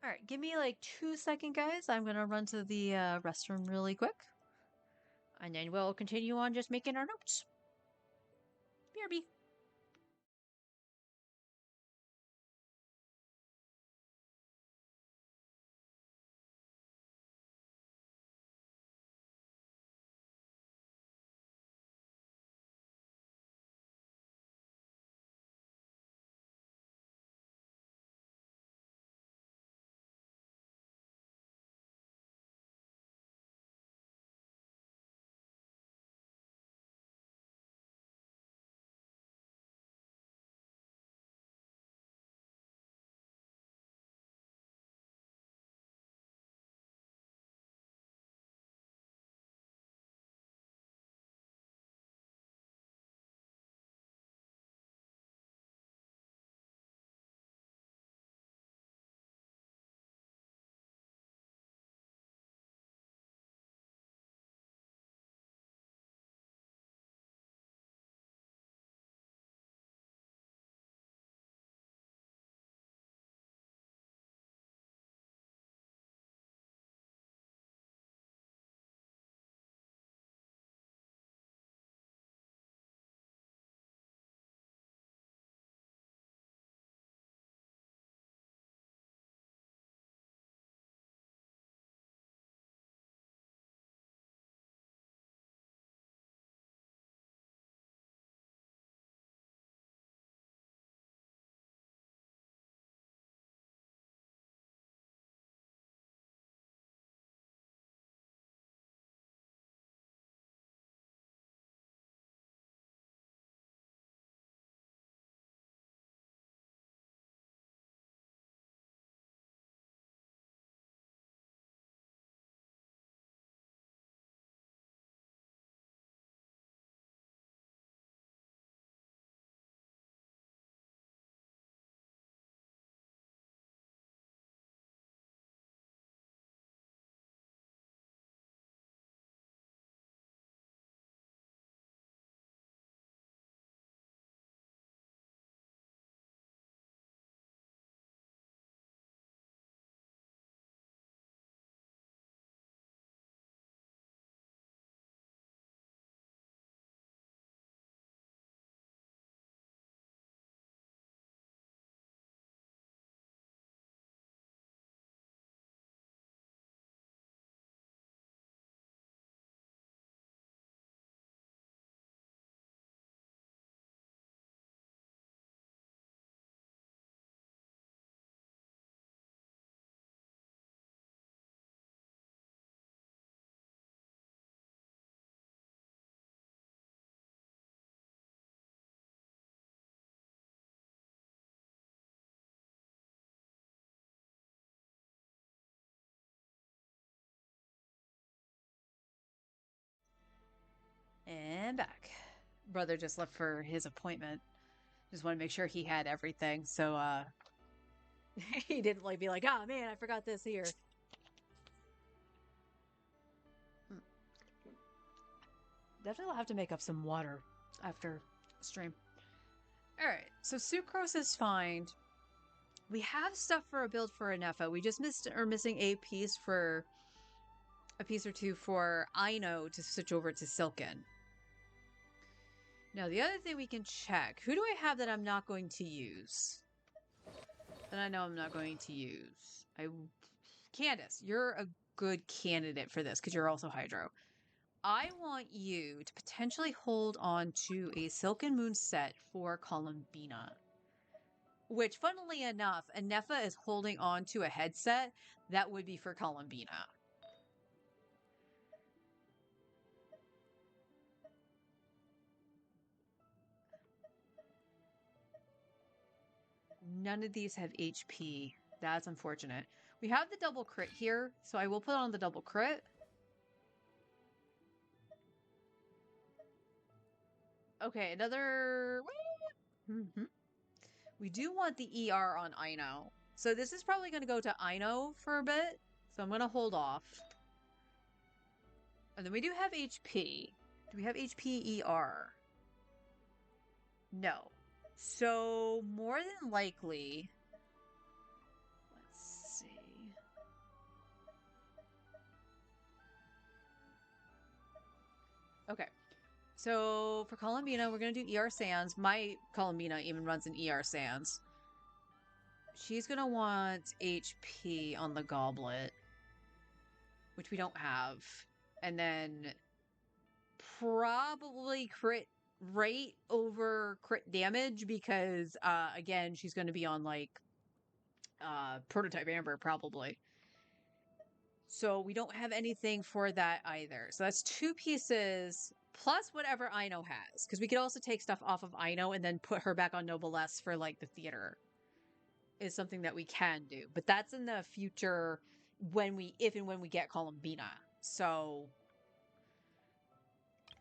All right, give me like 2 seconds, guys. I'm gonna run to the restroom really quick. And then we'll continue on just making our notes. BRB. back. Brother just left for his appointment. Just want to make sure he had everything, so he didn't like be like, "Ah, man, I forgot this here." Definitely will have to make up some water after stream. All right, so sucrose is fine. We have stuff for a build for Anefa. We just missing a piece or two for Aino to switch over to Silken. Now, the other thing we can check, who do I have that I'm not going to use? That I know I'm not going to use. Candace, you're a good candidate for this because you're also Hydro. I want you to potentially hold on to a Silken Moon set for Columbina. Which, funnily enough, Anefa is holding on to a headset that would be for Columbina. None of these have HP. That's unfortunate. We have the double crit here, so I will put on the double crit. Okay, another... We do want the ER on Aino. So this is probably going to go to Aino for a bit. So I'm going to hold off. And then we do have HP. Do we have HP ER? No. So more than likely... Let's see. Okay. So for Columbina, we're going to do ER Sands. My Columbina even runs an ER Sands. She's going to want HP on the Goblet, which we don't have. And then probably crit rate over crit damage because, again, she's going to be on, like, Prototype Amber, probably. So we don't have anything for that either. So that's 2 pieces... plus whatever Aino has. Because we could also take stuff off of Aino and then put her back on Noblesse for, like, the theater. Is something that we can do. But that's in the future if and when we get Columbina. So...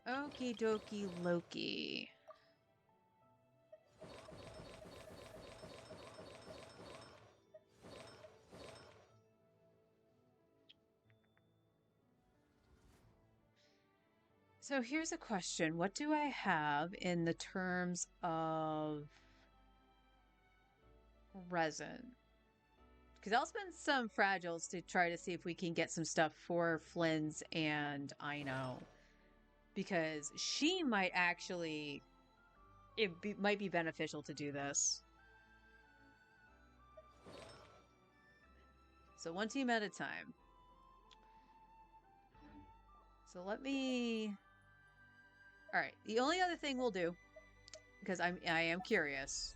Okie dokie Loki. So here's a question. What do I have in the terms of resin? Because I'll spend some fragiles to try to see if we can get some stuff for Flynn's and Aino. Because she might actually... might be beneficial to do this. So one team at a time. So let me... Alright, the only other thing we'll do, because I am curious,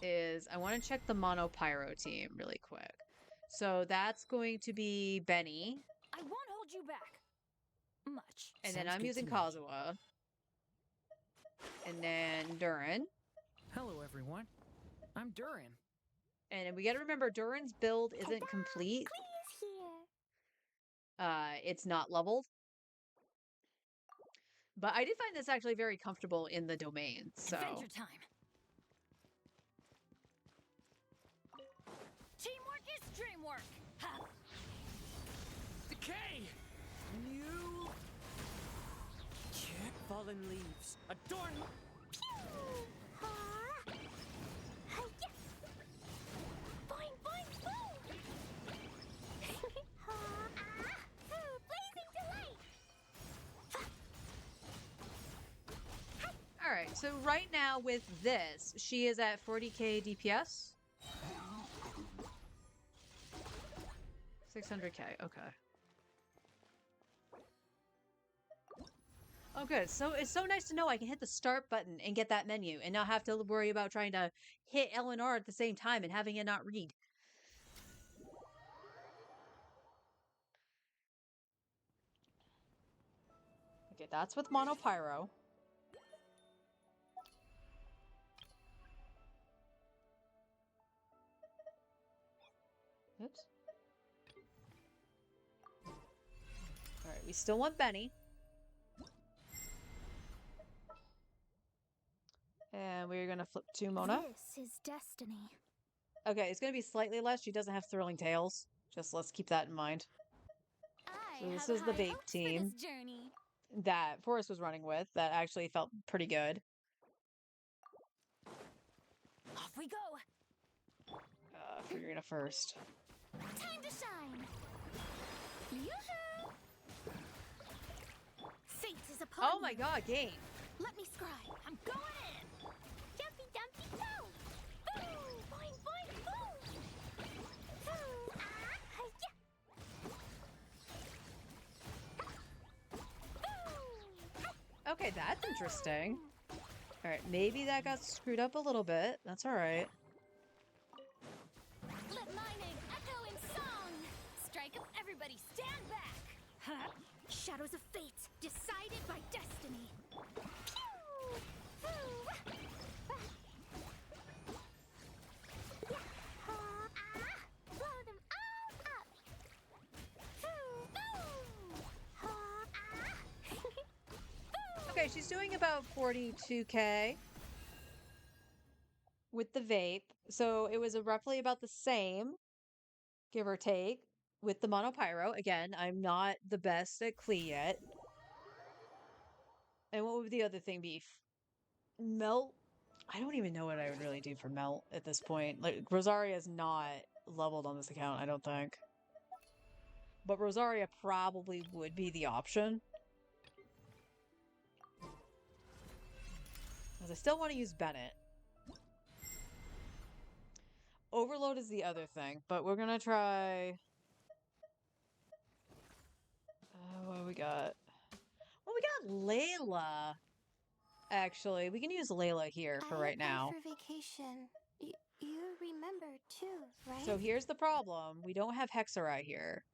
is I want to check the Mono Pyro team really quick. So that's going to be Benny. I won't hold you back. Much. And then I'm using Kazuha. And then Durin. Hello, everyone. I'm Durin. And we gotta remember, Durin's build isn't complete. It's not leveled. But I did find this actually very comfortable in the domain, so... Adventure time. Teamwork is dreamwork. Ha. Decay! New... Check fallen leaves. Adorn... Alright, so right now with this, she is at 40k DPS. 600k, okay. Oh good, so it's so nice to know I can hit the start button and get that menu and not have to worry about trying to hit L and R at the same time and having it not read. Okay, that's with Mono Pyro. Oops. Alright, we still want Benny. And we're gonna flip to Mona. This is destiny. Okay, it's gonna be slightly less. She doesn't have thrilling tales. Just let's keep that in mind. I So this have is the high vape hopes team for this journey. that Forrest was running with that actually felt pretty good. Off we go. Figurina first. Time to shine. Yoo-hoo! Fate is upon Oh my god, game. Let me scribe. I'm going in. Jumpy dumpy go. Boo! Boing boing boo! Boo! Ah! Hi-ya! Okay, that's interesting. Alright, maybe that got screwed up a little bit. That's alright. Let my name echo in song. Strike up, everybody, stand back. Huh? Shadows of fate, decided by destiny. Pew! Foo! Blow them all up. Okay, she's doing about 42k with the vape. So it was roughly about the same, give or take, with the monopyro. Again, I'm not the best at Klee yet. And what would the other thing be? Melt? I don't even know what I would really do for Melt at this point. Like, Rosaria's not leveled on this account, I don't think. But Rosaria probably would be the option. Because I still want to use Bennett. Overload is the other thing, but we're gonna try... what do we got? Well, we got Layla. Actually, we can use Layla here for right now. For vacation. You remember too, right? So here's the problem. We don't have Hexarai here.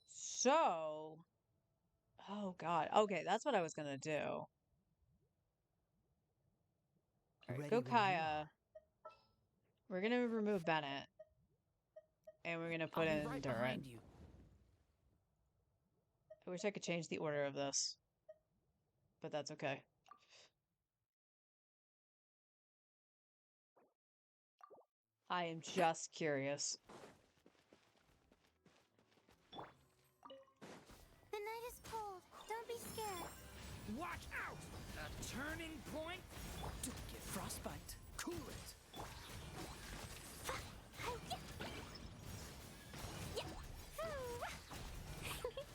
So... Oh god. Okay, that's what I was gonna do. Alright, go Kaya. We're gonna remove Bennett. And we're gonna put in right Durin. behind you. I wish I could change the order of this. But that's okay. I am just curious. The night is cold. Don't be scared. Watch out! A turning point? Don't get frostbite. Cool it.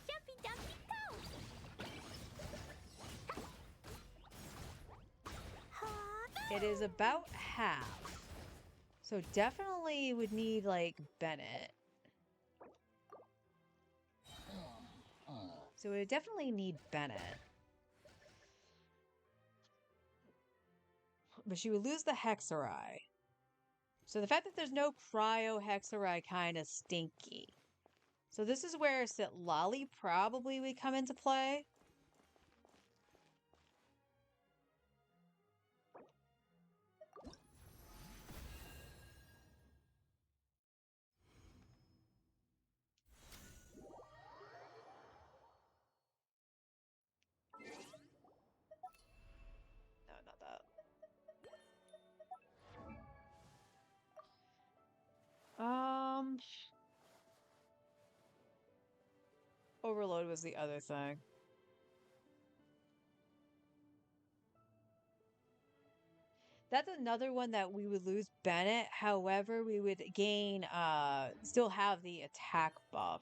Jumpy dumpy go. It is about half. So definitely would need, like, Bennett. So we would definitely need Bennett. But she would lose the Hexarai. So the fact that there's no Cryo Hexarai kind of stinky. So this is where Sitlali probably would come into play. No, not that. Overload was the other thing. That's another one that we would lose Bennett. However, we would gain, still have the attack buff.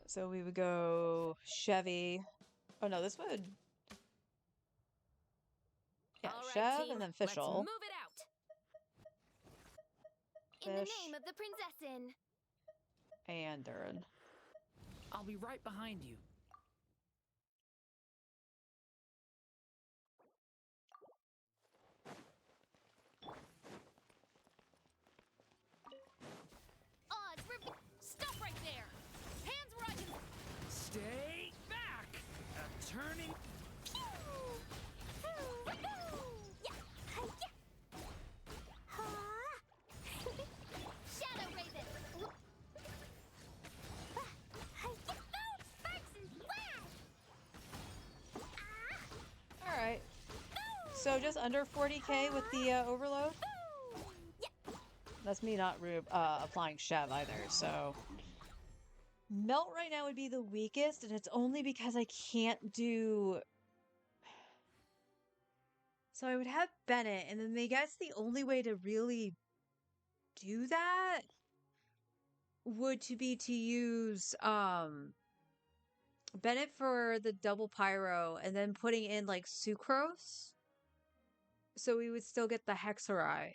So we would go Chevy. Oh no, this would... Yeah, Chev and then Fischl. Let's move it out. In the name of the Prinzessin. And Durin. I'll be right behind you. Stop right there. So just under 40k with the overload? That's me not applying Chev either, so... Melt right now would be the weakest, and it's only because I can't do... So I would have Bennett, and then I guess the only way to really do that would be to use Bennett for the double pyro, and then putting in like sucrose, so we would still get the Hexarai.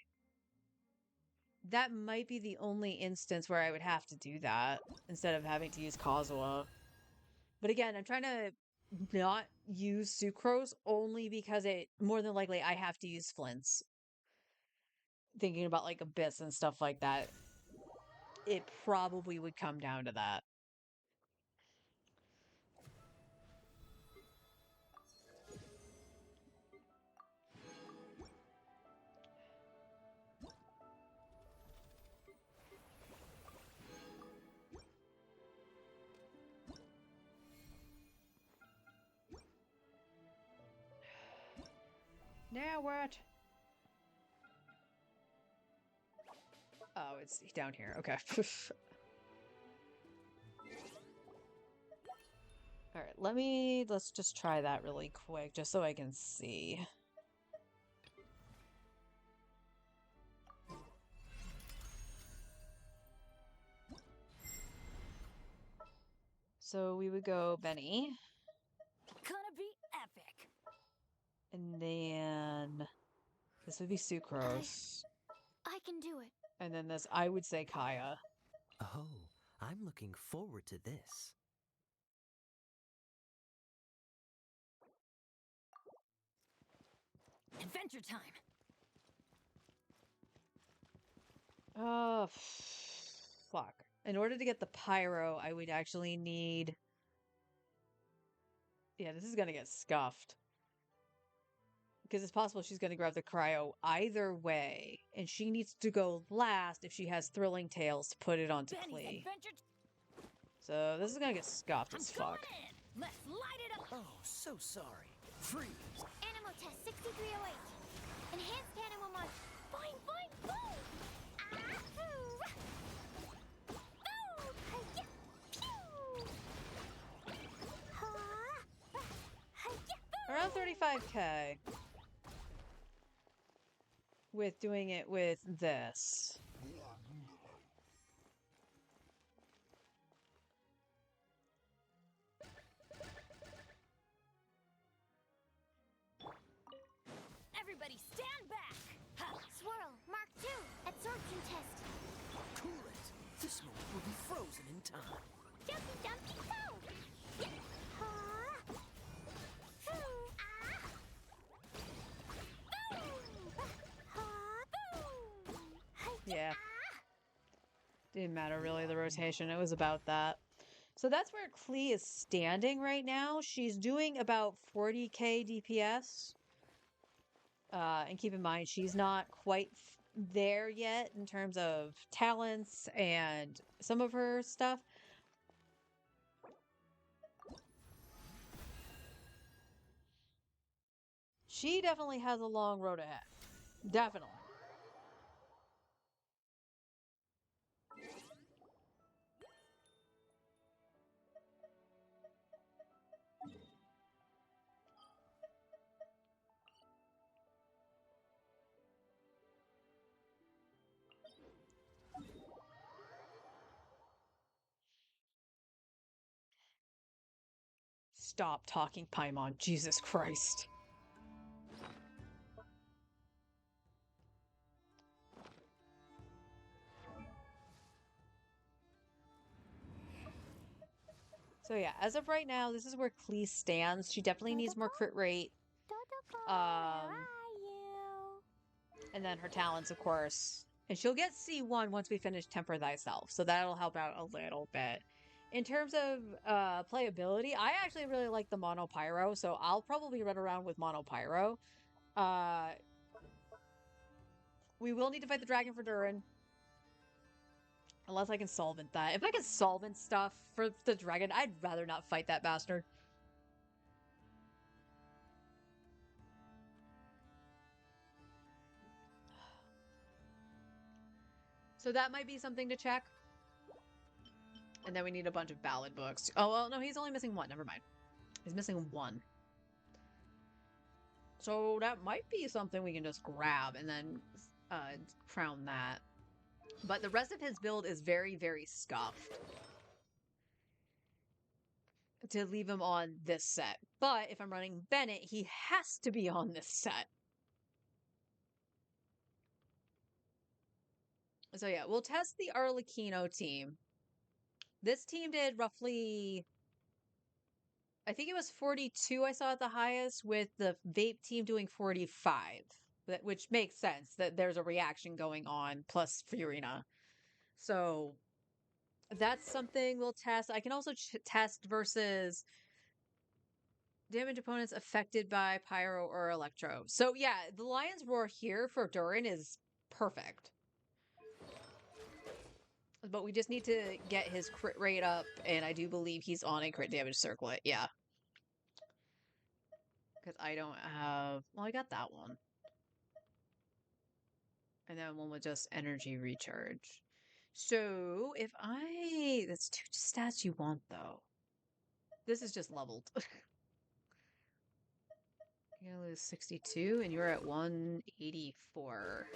That might be the only instance where I would have to do that instead of having to use Kazuha. But again, I'm trying to not use sucrose only because it more than likely I have to use Flints. Thinking about like Abyss and stuff like that, it probably would come down to that. Now what? Oh, it's down here. Okay. Alright, let's just try that really quick, just so I can see. So we would go Benny. Gonna be epic. And then this would be Sucrose. I can do it. And then this, I would say Kaya. Oh, I'm looking forward to this. Adventure time. Oh, fuck. In order to get the Pyro, I would actually need... Yeah, this is gonna get scuffed. Because it's possible she's gonna grab the Cryo either way. And she needs to go last if she has Thrilling Tales to put it onto Klee. So this is gonna get scuffed as fuck. Let's light it up. Oh, so sorry. Freeze. Animal test 6308. Enhanced animal mod. Boing, boing, boom! Around 35k. With doing it with this. Everybody stand back! Swirl, Mark 2, absorption test. Cool it. This moment will be frozen in time. Jumpy, dumpy, go! Yeah. Didn't matter really, the rotation. It was about that. So that's where Klee is standing right now. She's doing about 40k DPS. And keep in mind, she's not quite there yet in terms of talents and some of her stuff. She definitely has a long road ahead. Definitely. Stop talking, Paimon. Jesus Christ. So yeah, as of right now, this is where Klee stands. She definitely needs more crit rate. And then her talents, of course. And she'll get C1 once we finish Temper Thyself. So that'll help out a little bit. In terms of playability, I actually really like the Mono Pyro. So I'll probably run around with Mono Pyro. We will need to fight the dragon for Durin. Unless I can solvent that. If I can solvent stuff for the dragon, I'd rather not fight that bastard. So that might be something to check. And then we need a bunch of ballad books. Oh, well, no, he's only missing one. Never mind. He's missing one. So that might be something we can just grab and then crown that. But the rest of his build is very, very scuffed to leave him on this set. But if I'm running Bennett, he has to be on this set. So yeah, we'll test the Arlecchino team. This team did roughly, I think it was 42 I saw at the highest, with the vape team doing 45. Which makes sense that there's a reaction going on, plus Fiorina. So that's something we'll test. I can also test versus damage opponents affected by Pyro or Electro. So yeah, the Lion's Roar here for Durin is perfect. But we just need to get his crit rate up, and I do believe he's on a crit damage circlet. Yeah. Because I don't have... Well, I got that one. And then one with just energy recharge. So, if I... That's 2 stats you want, though. This is just leveled. You're gonna lose 62, and you're at 184.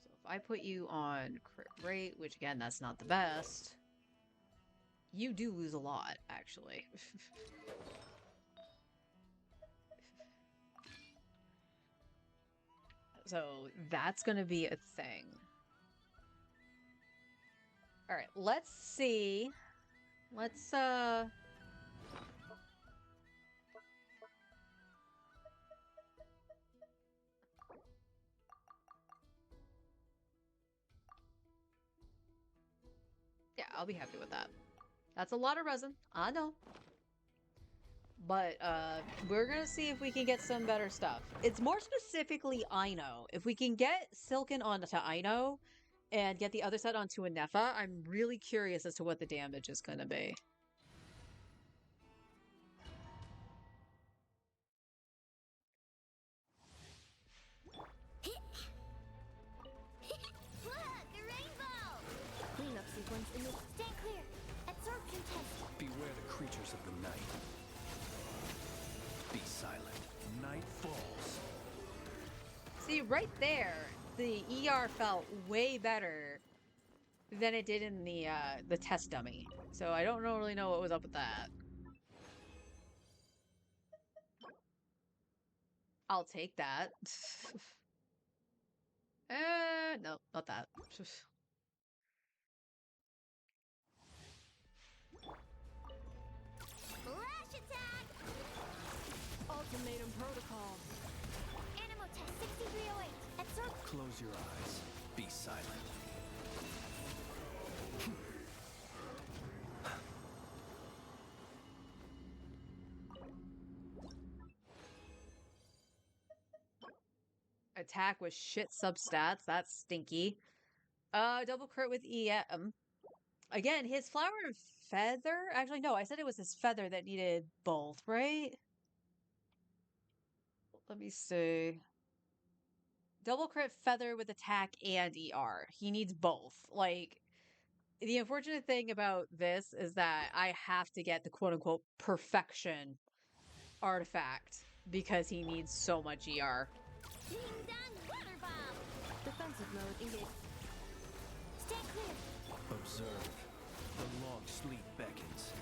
So if I put you on crit rate, which again, that's not the best, you do lose a lot, actually. So that's gonna be a thing. Alright, let's see. Let's, yeah, I'll be happy with that. That's a lot of resin, I know. But, we're gonna see if we can get some better stuff. It's more specifically Aino. If we can get Silken onto Aino and get the other set onto a Nefa, I'm really curious as to what the damage is gonna be. Look, a rainbow! Cleanup sequence in the... Stand clear! Absorption test! Beware the creatures of the night. Be silent. Night falls. See, right there, the ER felt way better than it did in the test dummy. So I don't really know what was up with that. I'll take that. No, not that. Flash attack! Ultimatum protocol. Animal test 6308. Absorb... Close your eyes. Be silent. Attack with shit substats. That's stinky. Double crit with EM. Again, his flower and feather? Actually, no, I said it was his feather that needed both, right? Let me see. Double crit feather with attack and ER. He needs both. Like, the unfortunate thing about this is that I have to get the quote-unquote perfection artifact because he needs so much ER. Ding dong water bomb! Defensive mode engaged. Stand clear! Observe. The long sleep beckons.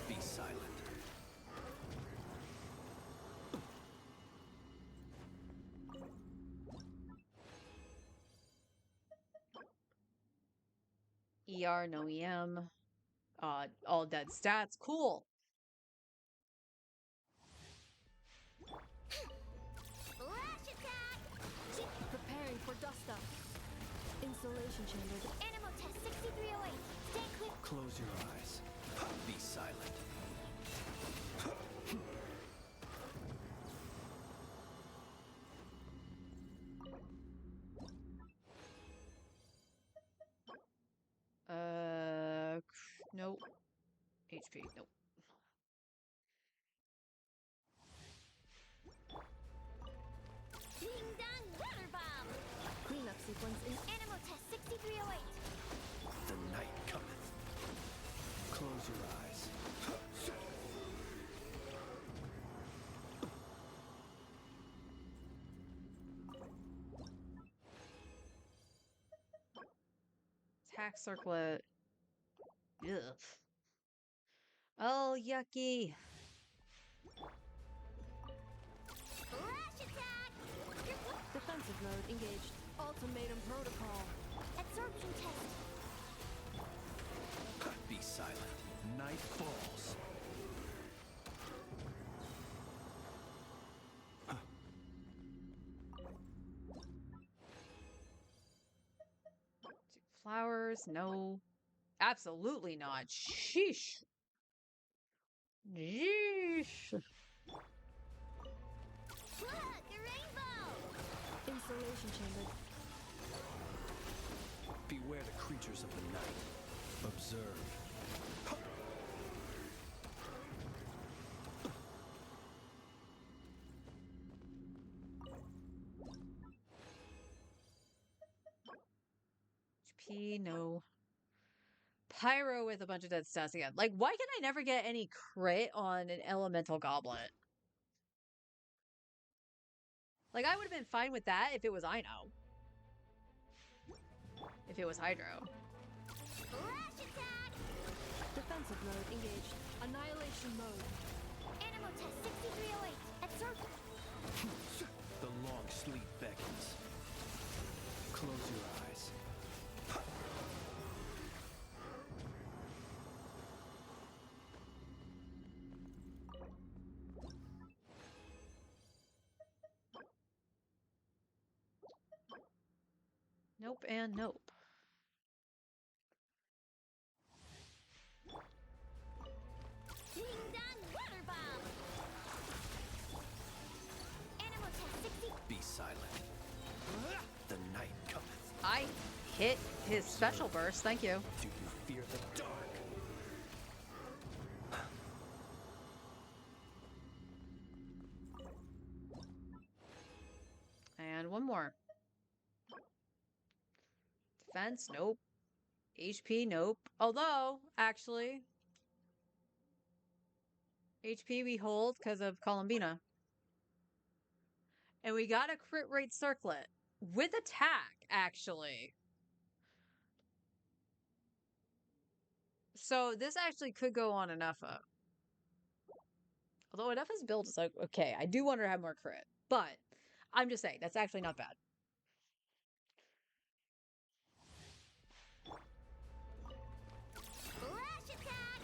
Be silent. ER, no EM. All dead stats. Cool. Flash attack! Preparing for dust up. Installation chamber. Animal test 6308. Stand clear! Close your eyes. Be silent. Nope. HP, nope. Ding dong water bomb! Cleanup sequence in Attack circlet. Ugh. Oh, yucky. Flash attack! Defensive mode engaged. Ultimatum protocol. Absorption test. Be silent. Night falls. Flowers, no. Absolutely not. Sheesh. Sheesh. Look, a rainbow! Installation chamber. Beware the creatures of the night. Observe. HP, no. Pyro with a bunch of dead stats again. Like, why can I never get any crit on an elemental goblet? Like, I would have been fine with that if it was Ino. If it was Hydro. Flash attack! Defensive mode engaged. Annihilation mode. Animal test 6308. Absorption. The long sleep beckons. Close your eyes. Nope and nope. Ding dong water bomb! Animal test 60. Be silent. The night cometh. I hit his special burst, thank you. Do you fear the dark? And one more. Defense, nope. HP, nope. Although, actually, HP we hold because of Columbina. And we got a crit rate circlet with attack, actually. So this actually could go on Enougha. Although Enougha's build is like, okay, I do want her to have more crit. But I'm just saying, that's actually not bad. Flash attack!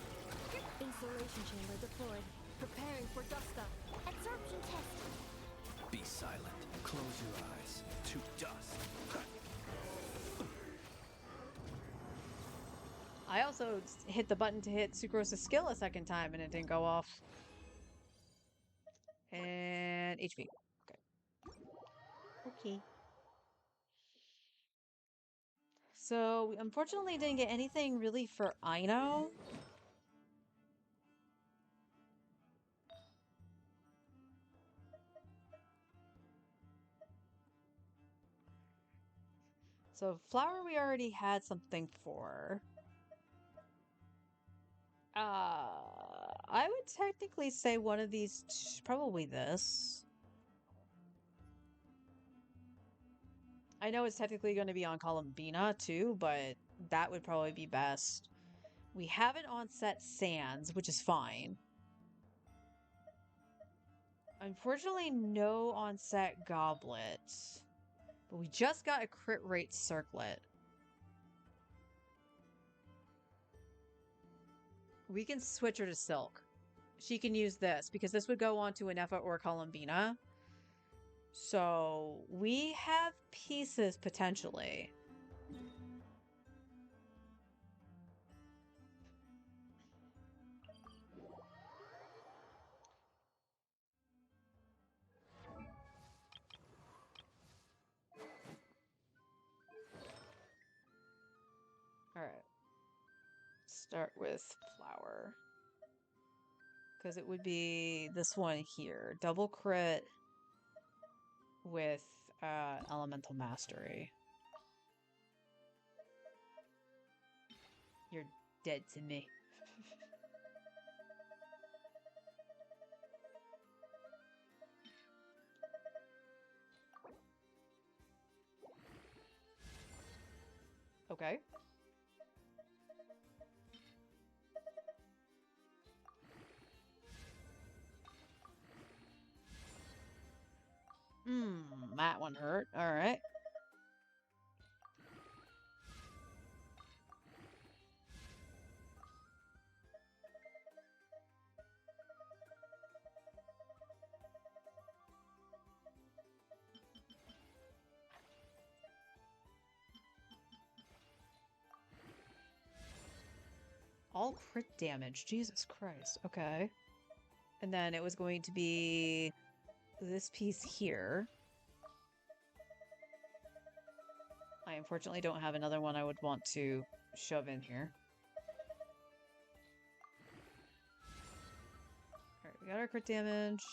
Installation chamber deployed. Preparing for dust up. Absorption test. Be silent. Close your eyes. To dust. I also hit the button to hit Sucrose's skill a second time and it didn't go off. And HP. Okay. Okay. So, we unfortunately didn't get anything really for Ino. So, Flower we already had something for. I would technically say one of these, probably this. I know it's technically going to be on Columbina too, but that would probably be best. We have an onset Sands, which is fine. Unfortunately, no onset Goblet. But we just got a crit rate circlet. We can switch her to Silk. She can use this, because this would go on to Enougha or Columbina. So, we have pieces, potentially. Alright. Start with Flower. Because it would be this one here. Double crit with Elemental Mastery. You're dead to me. Okay. That one hurt. All right. All crit damage. Jesus Christ. Okay. And then it was going to be this piece here. I unfortunately don't have another one I would want to shove in here. Alright, we got our crit damage.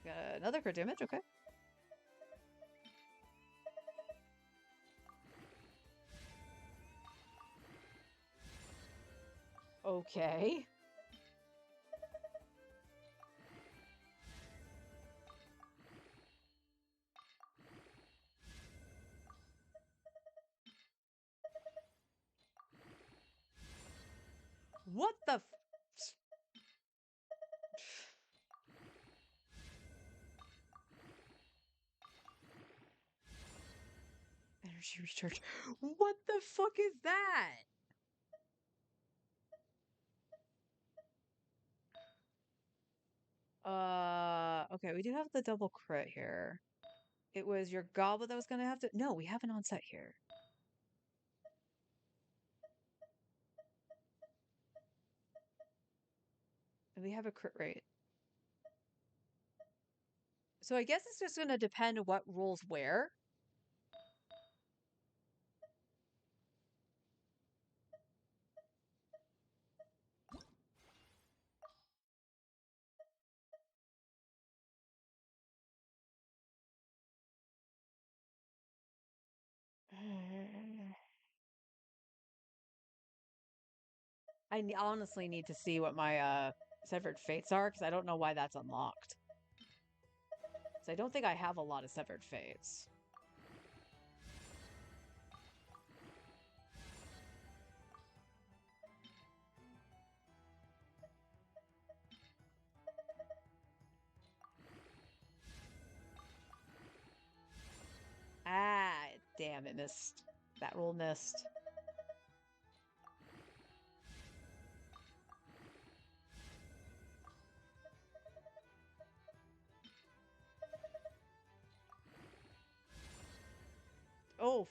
Got another crit damage, okay. Okay. What the f- Energy recharge. What the fuck is that? Okay, we do have the double crit here. It was your goblet that was gonna have to. No, we have an onset here. And we have a crit rate. So I guess it's just gonna depend what rolls where. Honestly need to see what my severed fates are, because I don't know why that's unlocked. So I don't think I have a lot of severed fates. Ah, damn, it missed. That roll missed. Oh.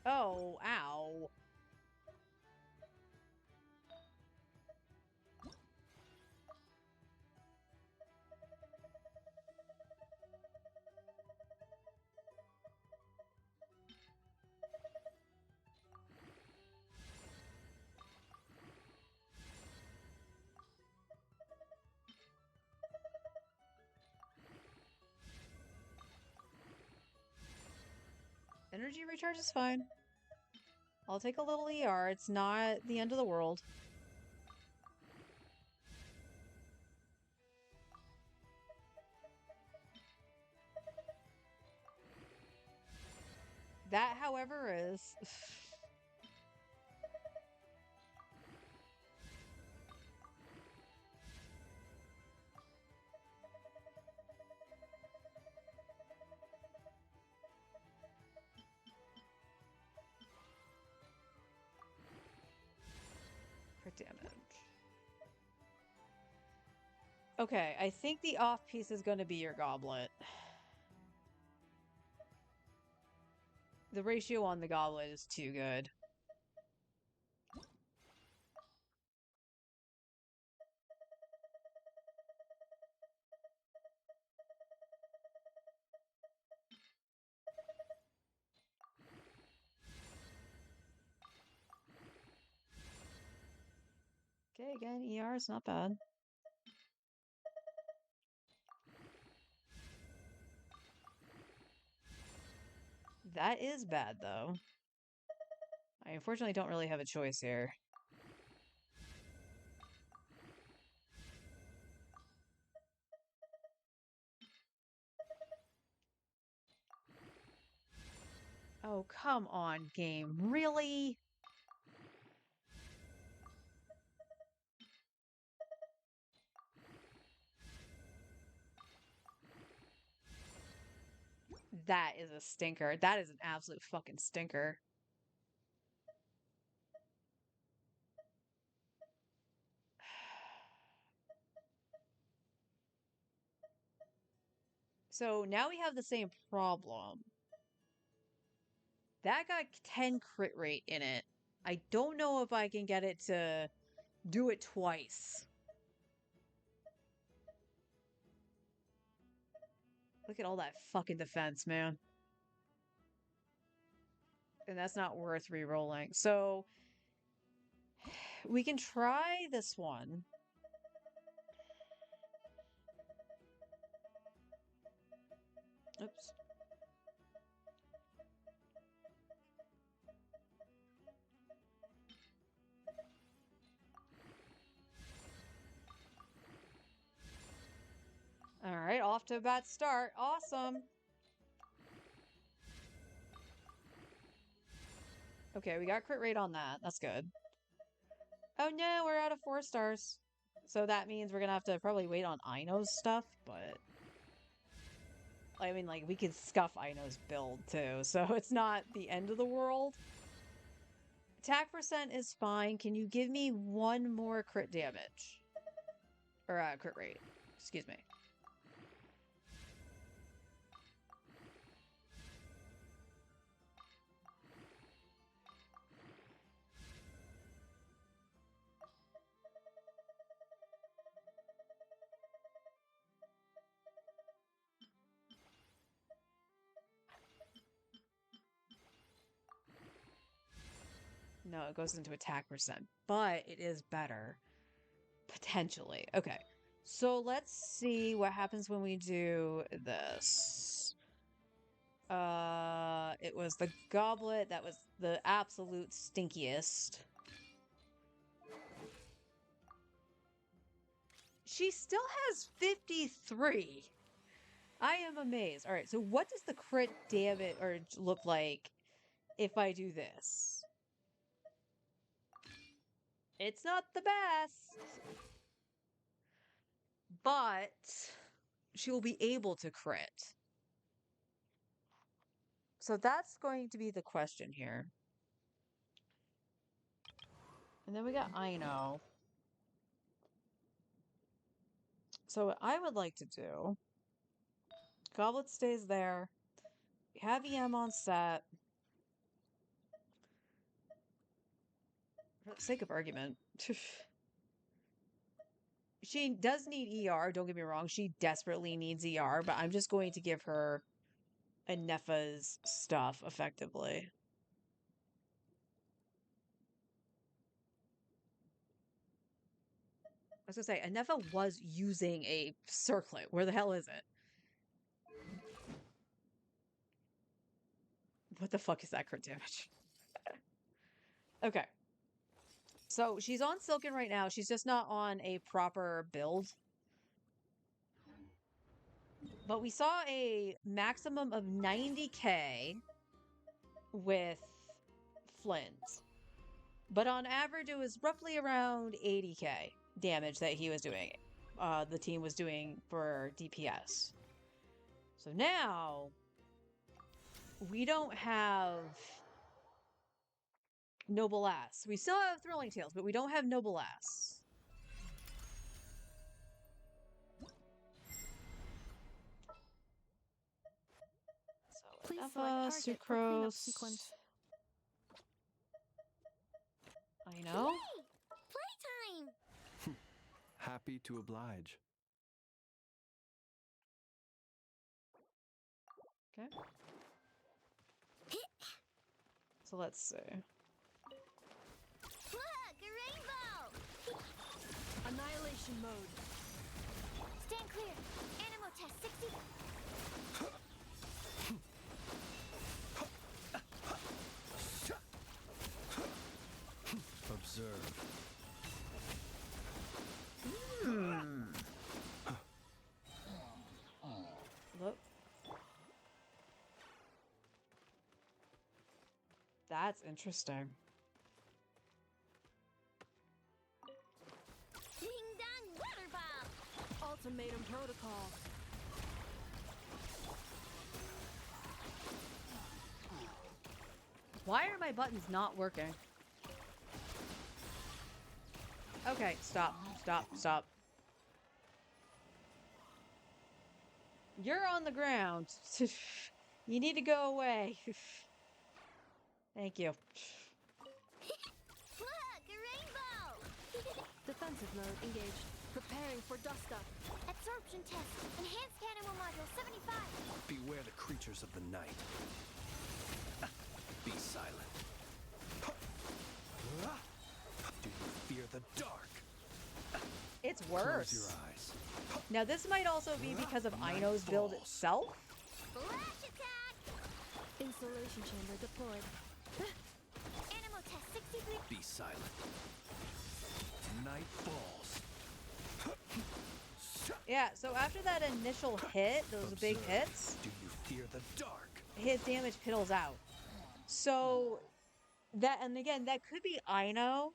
Oh, ow. Energy recharge is fine. I'll take a little ER. It's not the end of the world. That, however, is... crit damage. Okay, I think the off piece is going to be your goblet. The ratio on the goblet is too good. Okay, again, ER is not bad. That is bad, though. I unfortunately don't really have a choice here. Oh, come on, game. Really? That is a stinker. That is an absolute fucking stinker. So now we have the same problem. That got 10 crit rate in it. I don't know if I can get it to do it twice. Look at all that fucking defense, man. And that's not worth re-rolling. So we can try this one. Oops. All right, off to a bad start. Awesome. Okay, we got crit rate on that. That's good. Oh no, we're out of 4 stars. So that means we're gonna have to probably wait on Aino's stuff, but... I mean, like, we could scuff Aino's build, too, so it's not the end of the world. Attack percent is fine. Can you give me 1 more crit damage? Or, crit rate. Excuse me. No, it goes into attack percent, but it is better. Potentially. Okay. So let's see what happens when we do this. It was the goblet that was the absolute stinkiest. She still has 53. I am amazed. All right, so what does the crit damage or look like if I do this? It's not the best, but she will be able to crit. So that's going to be the question here. And then we got Aino. So what I would like to do, Goblet stays there. We have EM on set. For the sake of argument. She does need ER, don't get me wrong. She desperately needs ER, but I'm just going to give her Anefa's stuff, effectively. I was gonna say, Anefa was using a circlet. Where the hell is it? What the fuck is that crit damage? Okay. So she's on Silken right now. She's just not on a proper build. But we saw a maximum of 90k with Flint. But on average, it was roughly around 80k damage that he was doing. The team was doing for DPS. So now, we don't have Noble Ass. We still have Thrilling Tales, but we don't have Noble Ass. Please select target for cleanup sequence. I know. Playtime! Happy to oblige. Okay. So let's see. Look, a rainbow! Annihilation mode. Stand clear. Animo test 60. Observe. Look. That's interesting. Ding dong water bomb! Ultimatum protocol. Why are my buttons not working? Okay, stop, stop, stop. You're on the ground. You need to go away. Thank you. Look, a rainbow! Defensive mode engaged. Preparing for dust up. Absorption test. Enhanced animal module 75. Beware the creatures of the night. Be silent. Do you fear the dark? It's worse. Close your eyes. Now this might also be because of Aino's build itself. Flash attack! Insulation chamber deployed. Animal test 63. Be silent. Night falls. Yeah, so after that initial hit, those big hits, Do you fear the dark? his damage piddles out. So that, and again, that could be Aino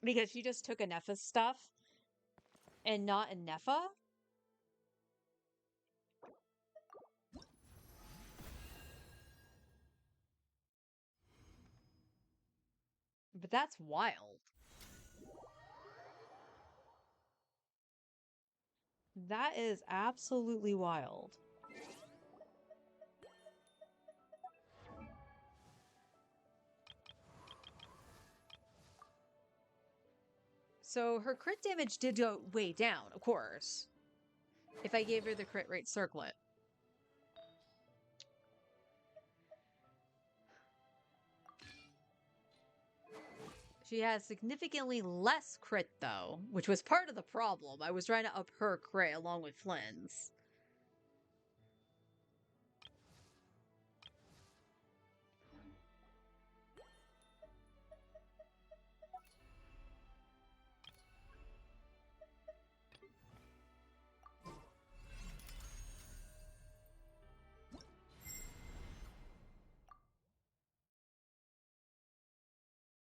because she just took Anefa's stuff and not Anefa. But that's wild. That is absolutely wild. So her crit damage did go way down, of course. If I gave her the crit rate circlet. She has significantly less crit, though, which was part of the problem. I was trying to up her crit along with Flynn's.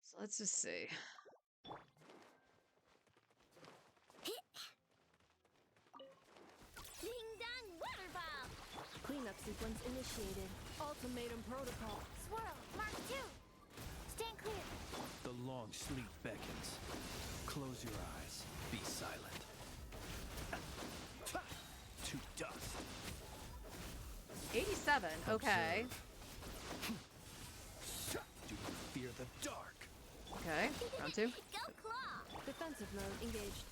So let's just see. Ding dong waterball! Cleanup sequence initiated. Ultimatum protocol. Swirl, Mark 2. Stand clear. The long sleep beckons. Close your eyes. Be silent. To dust. 87, okay. Do you fear the dark? Okay, round 2. Go claw! Defensive mode engaged.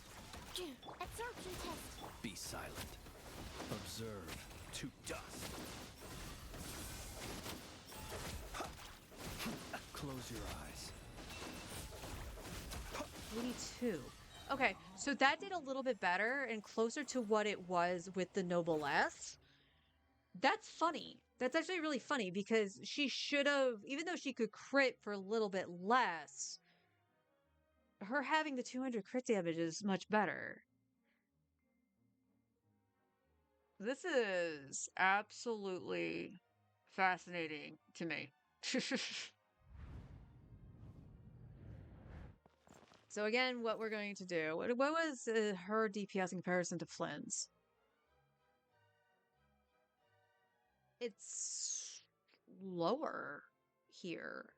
Absorption test. Be silent. Observe. To dust. Close your eyes. 82. Okay, so that did a little bit better and closer to what it was with the Noblesse. That's funny. That's actually really funny because she should have, even though she could crit for a little bit less, her having the 200 crit damage is much better. This is absolutely fascinating to me. So again, what we're going to do, what was her DPS in comparison to Flynn's? It's lower here.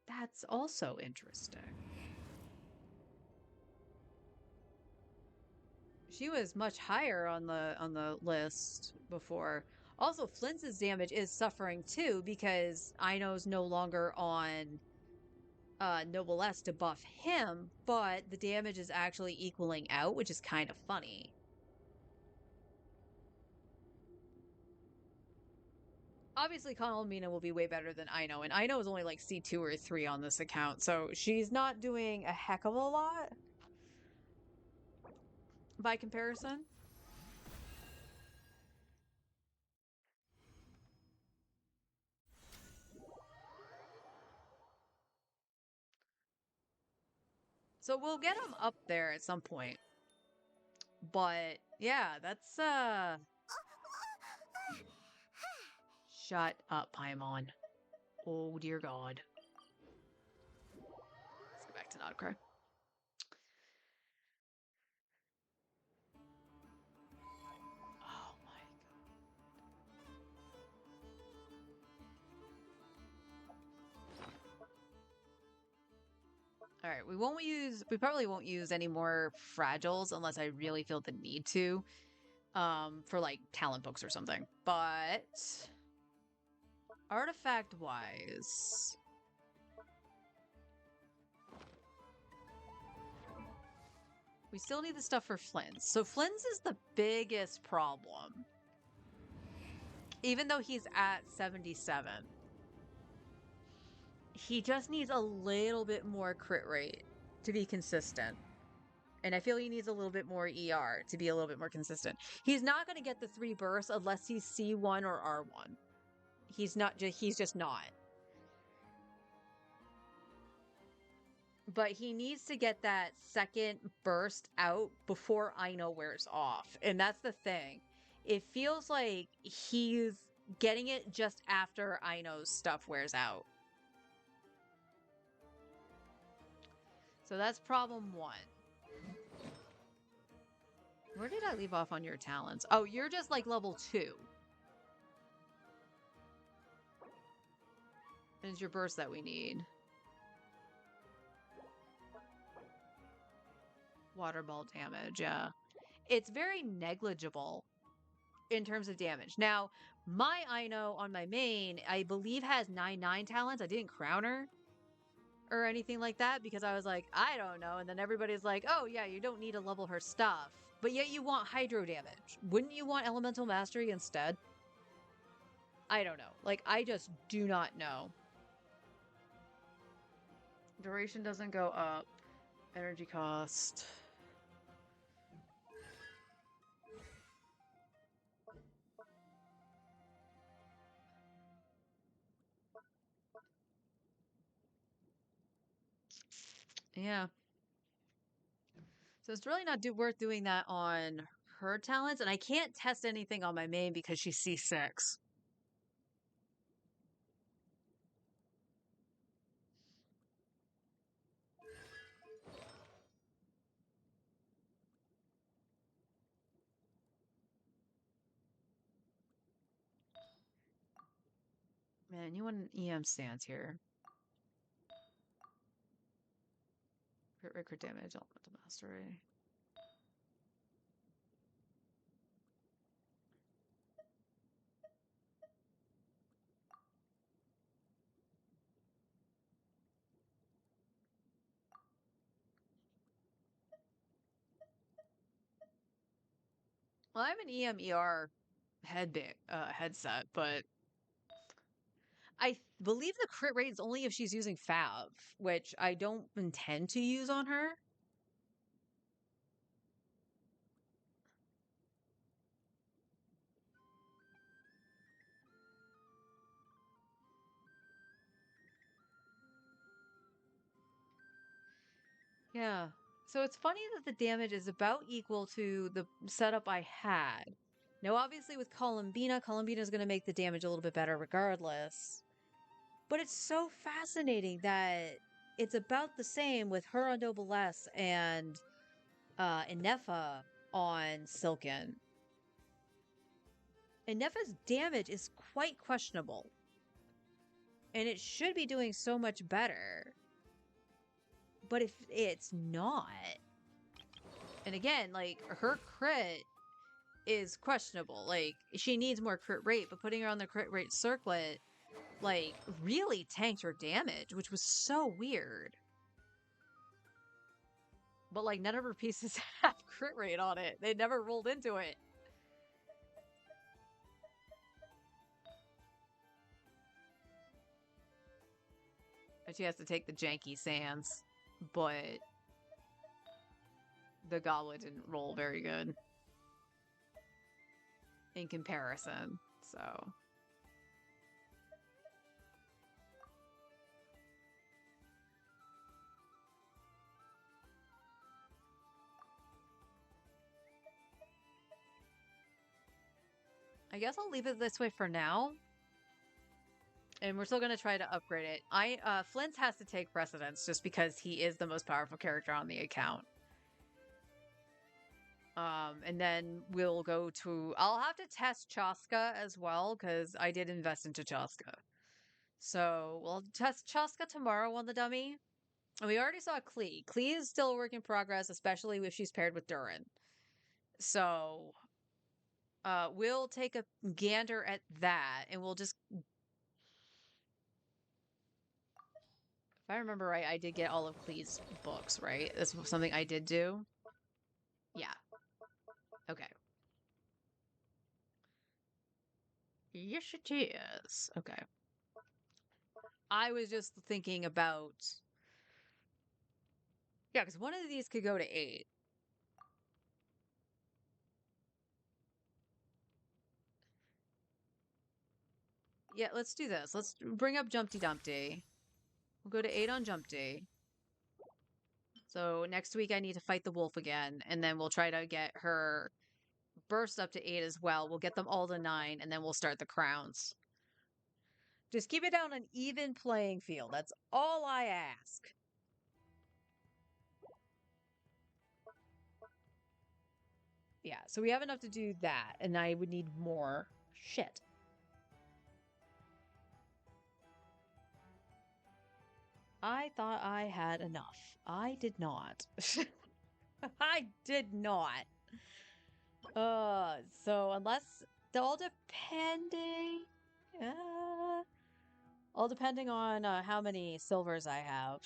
That's also interesting. She was much higher on the list before. Also, Flynn's damage is suffering too because Aino's no longer on Noblesse to buff him, but the damage is actually equaling out, which is kind of funny. Obviously, Conalmina will be way better than Aino, and Aino is only like C2 or 3 on this account, so she's not doing a heck of a lot by comparison. So we'll get him up there at some point. But yeah, that's shut up, Paimon. Oh dear God. Let's go back to Nodcry. Oh my God. All right, we probably won't use any more fragiles unless I really feel the need to, for like talent books or something. But artifact wise, we still need the stuff for Flynn's. So Flynn's is the biggest problem. Even though he's at 77. He just needs a little bit more crit rate to be consistent. And I feel he needs a little bit more ER to be a little bit more consistent. He's not going to get the 3 bursts unless he's C1 or R1. He's just not. But he needs to get that second burst out before Aino wears off. And that's the thing. It feels like he's getting it just after Aino's stuff wears out. So that's problem 1. Where did I leave off on your talents? Oh, you're just like level 2. And it's your burst that we need. Water ball damage, yeah. It's very negligible in terms of damage. Now, my Aino on my main, I believe has 9/9 talents. I didn't crown her or anything like that because I was like, I don't know. And then everybody's like, oh yeah, you don't need to level her stuff. But yet you want hydro damage. Wouldn't you want elemental mastery instead? I don't know. Like, I just do not know. Duration doesn't go up. Energy cost. Yeah. So it's really not worth doing that on her talents. And I can't test anything on my main because she's C6. Man, you want an EM stance here. Crit record damage, elemental mastery. Well, I have an EM-ER headset, but I believe the crit rate is only if she's using Fav, which I don't intend to use on her. Yeah. So it's funny that the damage is about equal to the setup I had. Now, obviously with Columbina is going to make the damage a little bit better regardless. But it's so fascinating that it's about the same with her on Noblesse and Inefa on Silken. Inefa's damage is quite questionable. And it should be doing so much better. But if it's not... And again, like, her crit is questionable. Like, she needs more crit rate, but putting her on the crit rate circlet, like, really tanked her damage, which was so weird. But, like, none of her pieces have crit rate on it. They never rolled into it. But she has to take the janky sands. But the goblet didn't roll very good in comparison, so... I guess I'll leave it this way for now. And we're still going to try to upgrade it. Flint has to take precedence just because he is the most powerful character on the account. And then we'll go to... I'll have to test Chaska as well, because I did invest into Chaska. So we'll test Chaska tomorrow on the dummy. And we already saw Klee. Klee is still a work in progress, especially if she's paired with Durin. So we'll take a gander at that, and we'll just... If I remember right, I did get all of Klee's books, right? That's something I did do. Yeah. Okay. Yes, it is. Okay. I was just thinking about... Yeah, because one of these could go to 8. Yeah, let's do this. Let's bring up Jumpty Dumpty. We'll go to 8 on Jumpty. So next week I need to fight the wolf again, and then we'll try to get her burst up to 8 as well. We'll get them all to 9, and then we'll start the crowns. Just keep it down an even playing field. That's all I ask. Yeah, so we have enough to do that, and I would need more shit. I thought I had enough. I did not. I did not. So unless... all depending... all depending on how many silvers I have.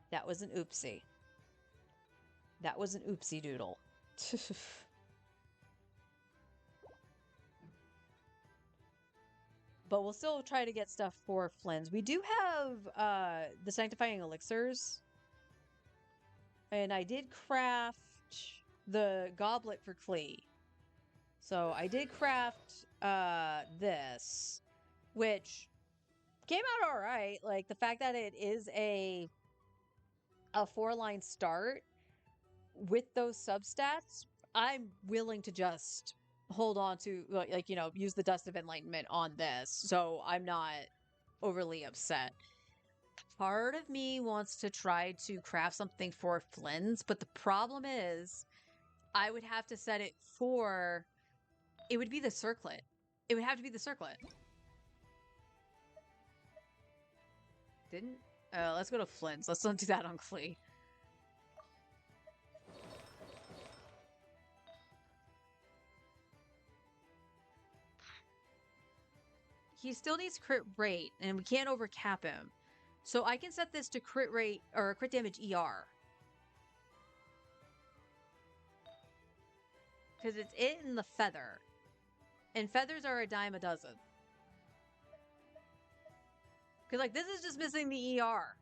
That was an oopsie. That was an oopsie doodle. But we'll still try to get stuff for Flynn's. We do have the Sanctifying Elixirs. And I did craft the goblet for Klee. So I did craft this, which came out all right. Like, the fact that it is a 4-line start with those substats, I'm willing to just hold on to, like, you know, use the Dust of Enlightenment on this. So I'm not overly upset. Part of me wants to try to craft something for Flynn's, but the problem is I would have to set it for... It would be the circlet. It would have to be the circlet. Didn't... let's go to Flynn's. Let's not do that on Klee. He still needs crit rate, and we can't overcap him. So I can set this to crit rate, or crit damage ER. Because it's it and the feather. And feathers are a dime a dozen. Because, like, this is just missing the ER.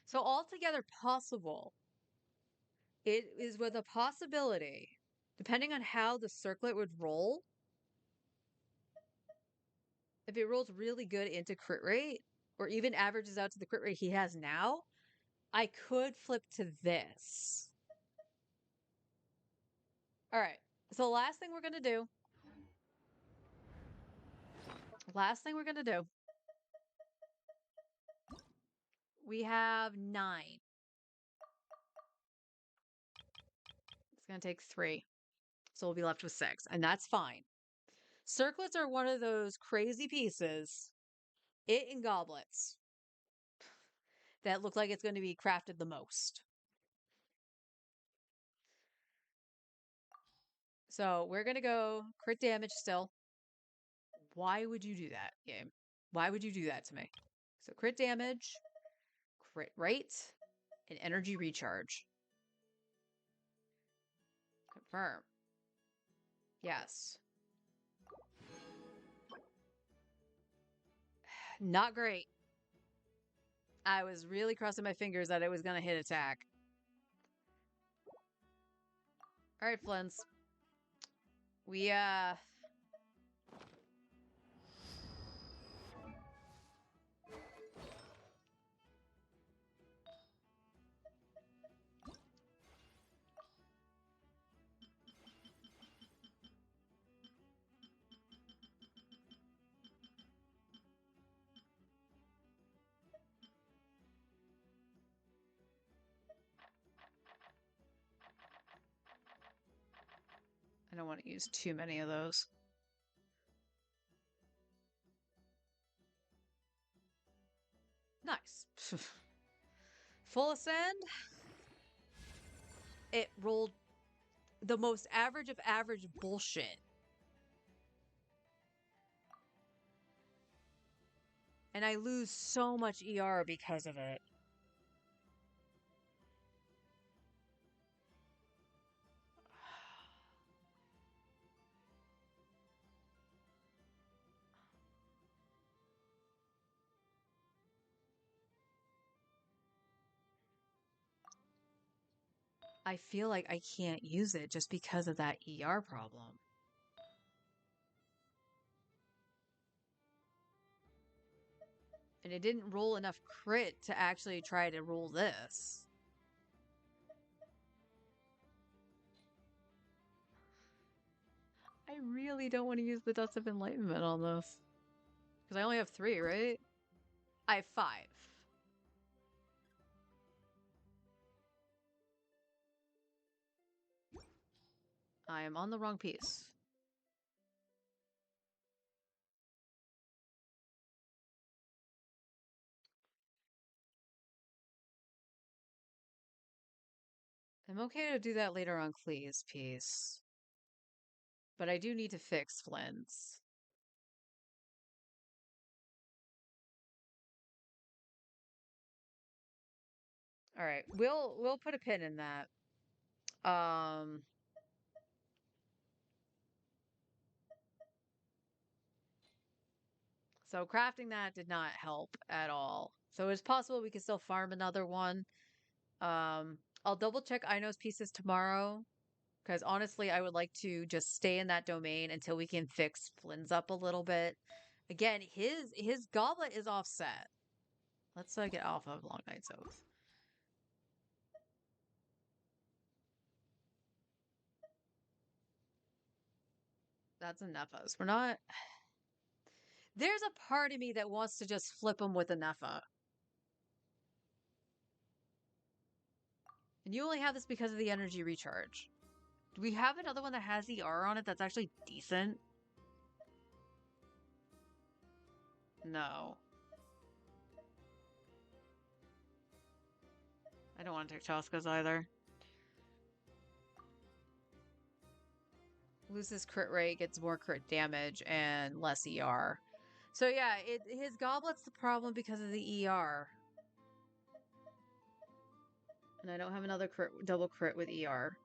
So altogether possible. It is with a possibility, depending on how the circlet would roll. If it rolls really good into crit rate, or even averages out to the crit rate he has now, I could flip to this. All right. So last thing we're going to do. We have 9. It's going to take 3. So we'll be left with 6. And that's fine. Circlets are one of those crazy pieces. It and goblets. That look like it's going to be crafted the most. So we're going to go crit damage still. Why would you do that, game? Why would you do that to me? So crit damage, crit rate, and energy recharge. Confirm. Yes. Not great. I was really crossing my fingers that it was going to hit attack. All right, Flynn's. We, I don't want to use too many of those. Nice. Full ascend. It rolled the most average of average bullshit. And I lose so much ER because of it. I feel like I can't use it just because of that ER problem. And it didn't roll enough crit to actually try to roll this. I really don't want to use the Dust of Enlightenment on this. Because I only have 3, right? I have 5. I am on the wrong piece. I'm okay to do that later on Clee's piece. But I do need to fix Flynn's. Alright, we'll put a pin in that. So crafting that did not help at all. So it's possible we could still farm another one. I'll double check Ino's pieces tomorrow. Because honestly, I would like to just stay in that domain until we can fix Flynn's up a little bit. Again, his goblet is offset. Let's get off of Long Night's Oath. That's enough of us. We're not... There's a part of me that wants to just flip him with a Nepha. And you only have this because of the energy recharge. Do we have another one that has ER on it that's actually decent? No. I don't want to take Chaska's either. Loses crit rate, gets more crit damage, and less ER. So yeah, his goblet's the problem because of the ER. And I don't have another double crit with ER.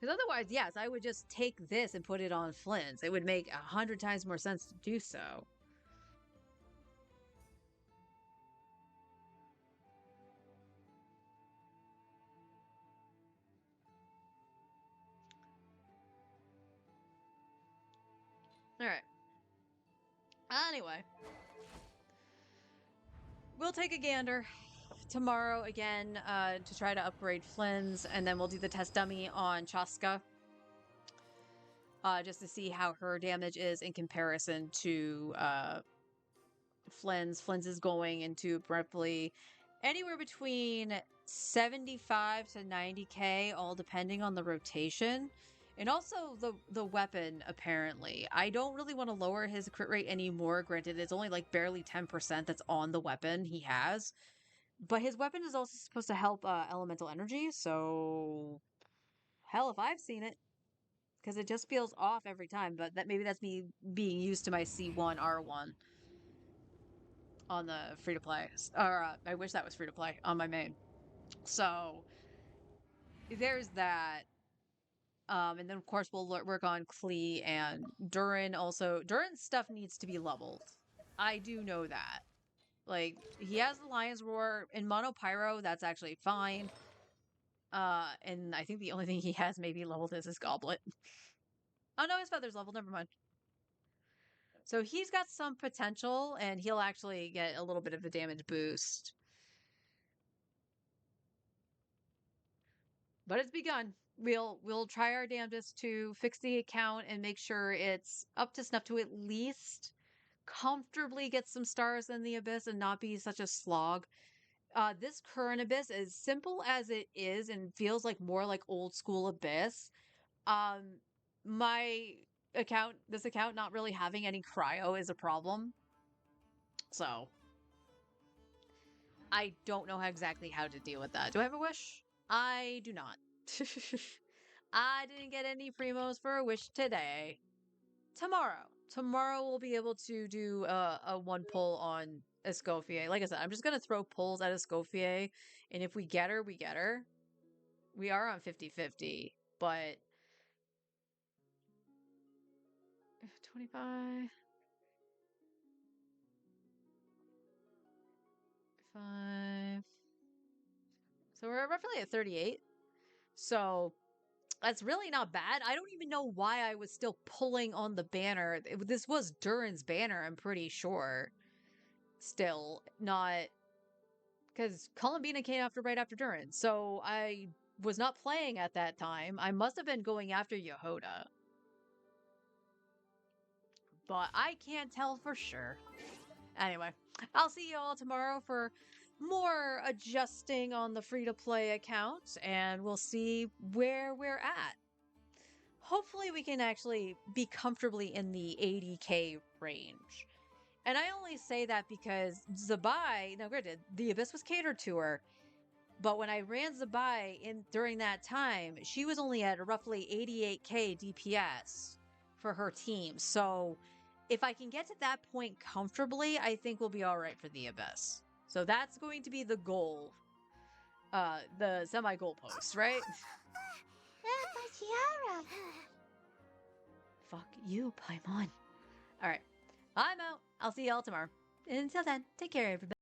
Because otherwise, yes, I would just take this and put it on Flynn's. It would make 100 times more sense to do so. Alright. Anyway. We'll take a gander tomorrow again to try to upgrade Flynn's, and then we'll do the test dummy on Chaska. Just to see how her damage is in comparison to Flynn's. Flynn's is going into roughly anywhere between 75 to 90k, all depending on the rotation. And also the weapon, apparently. I don't really want to lower his crit rate anymore. Granted, it's only like barely 10% that's on the weapon he has. But his weapon is also supposed to help elemental energy, so... Hell if I've seen it. Because it just feels off every time, but maybe that's me being used to my C1 R1 on the free-to-play. Or, I wish that was free-to-play on my main. So, there's that. And then, of course, we'll work on Klee and Durin also. Durin's stuff needs to be leveled. I do know that. Like, he has the Lion's Roar. In Mono Pyro, that's actually fine. And I think the only thing he has maybe leveled is his Goblet. Oh, no, his Feather's leveled. Never mind. So he's got some potential, and he'll actually get a little bit of a damage boost. But it's begun. We'll try our damnedest to fix the account and make sure it's up to snuff to at least comfortably get some stars in the Abyss and not be such a slog. This current Abyss, as simple as it is and feels like more like old school Abyss, um, my this account not really having any cryo is a problem. So, I don't know exactly how to deal with that. Do I have a wish? I do not. I didn't get any primos for a wish today. Tomorrow we'll be able to do a one pull on Escoffier. Like I said, I'm just gonna throw pulls at Escoffier, and if we get her, we get her. We are on 50-50, but 25, 5. So we're roughly at 38. So that's really not bad. I don't even know why I was still pulling on the banner. This was Durin's banner, I'm pretty sure. Still not, because Columbina came right after Durin. So I was not playing at that time. I must have been going after Yehoda. But I can't tell for sure. Anyway, I'll see you all tomorrow for more adjusting on the free-to-play account, and we'll see where we're at. Hopefully we can actually be comfortably in the 80k range. And I only say that because Zabai, now granted, the Abyss was catered to her, but when I ran Zabai during that time, she was only at roughly 88k DPS for her team. So if I can get to that point comfortably, I think we'll be all right for the Abyss. So that's going to be the goal, the semi-goal post, right? My tiara. Fuck you, Paimon. All right, I'm out. I'll see y'all tomorrow. Until then, take care, everybody.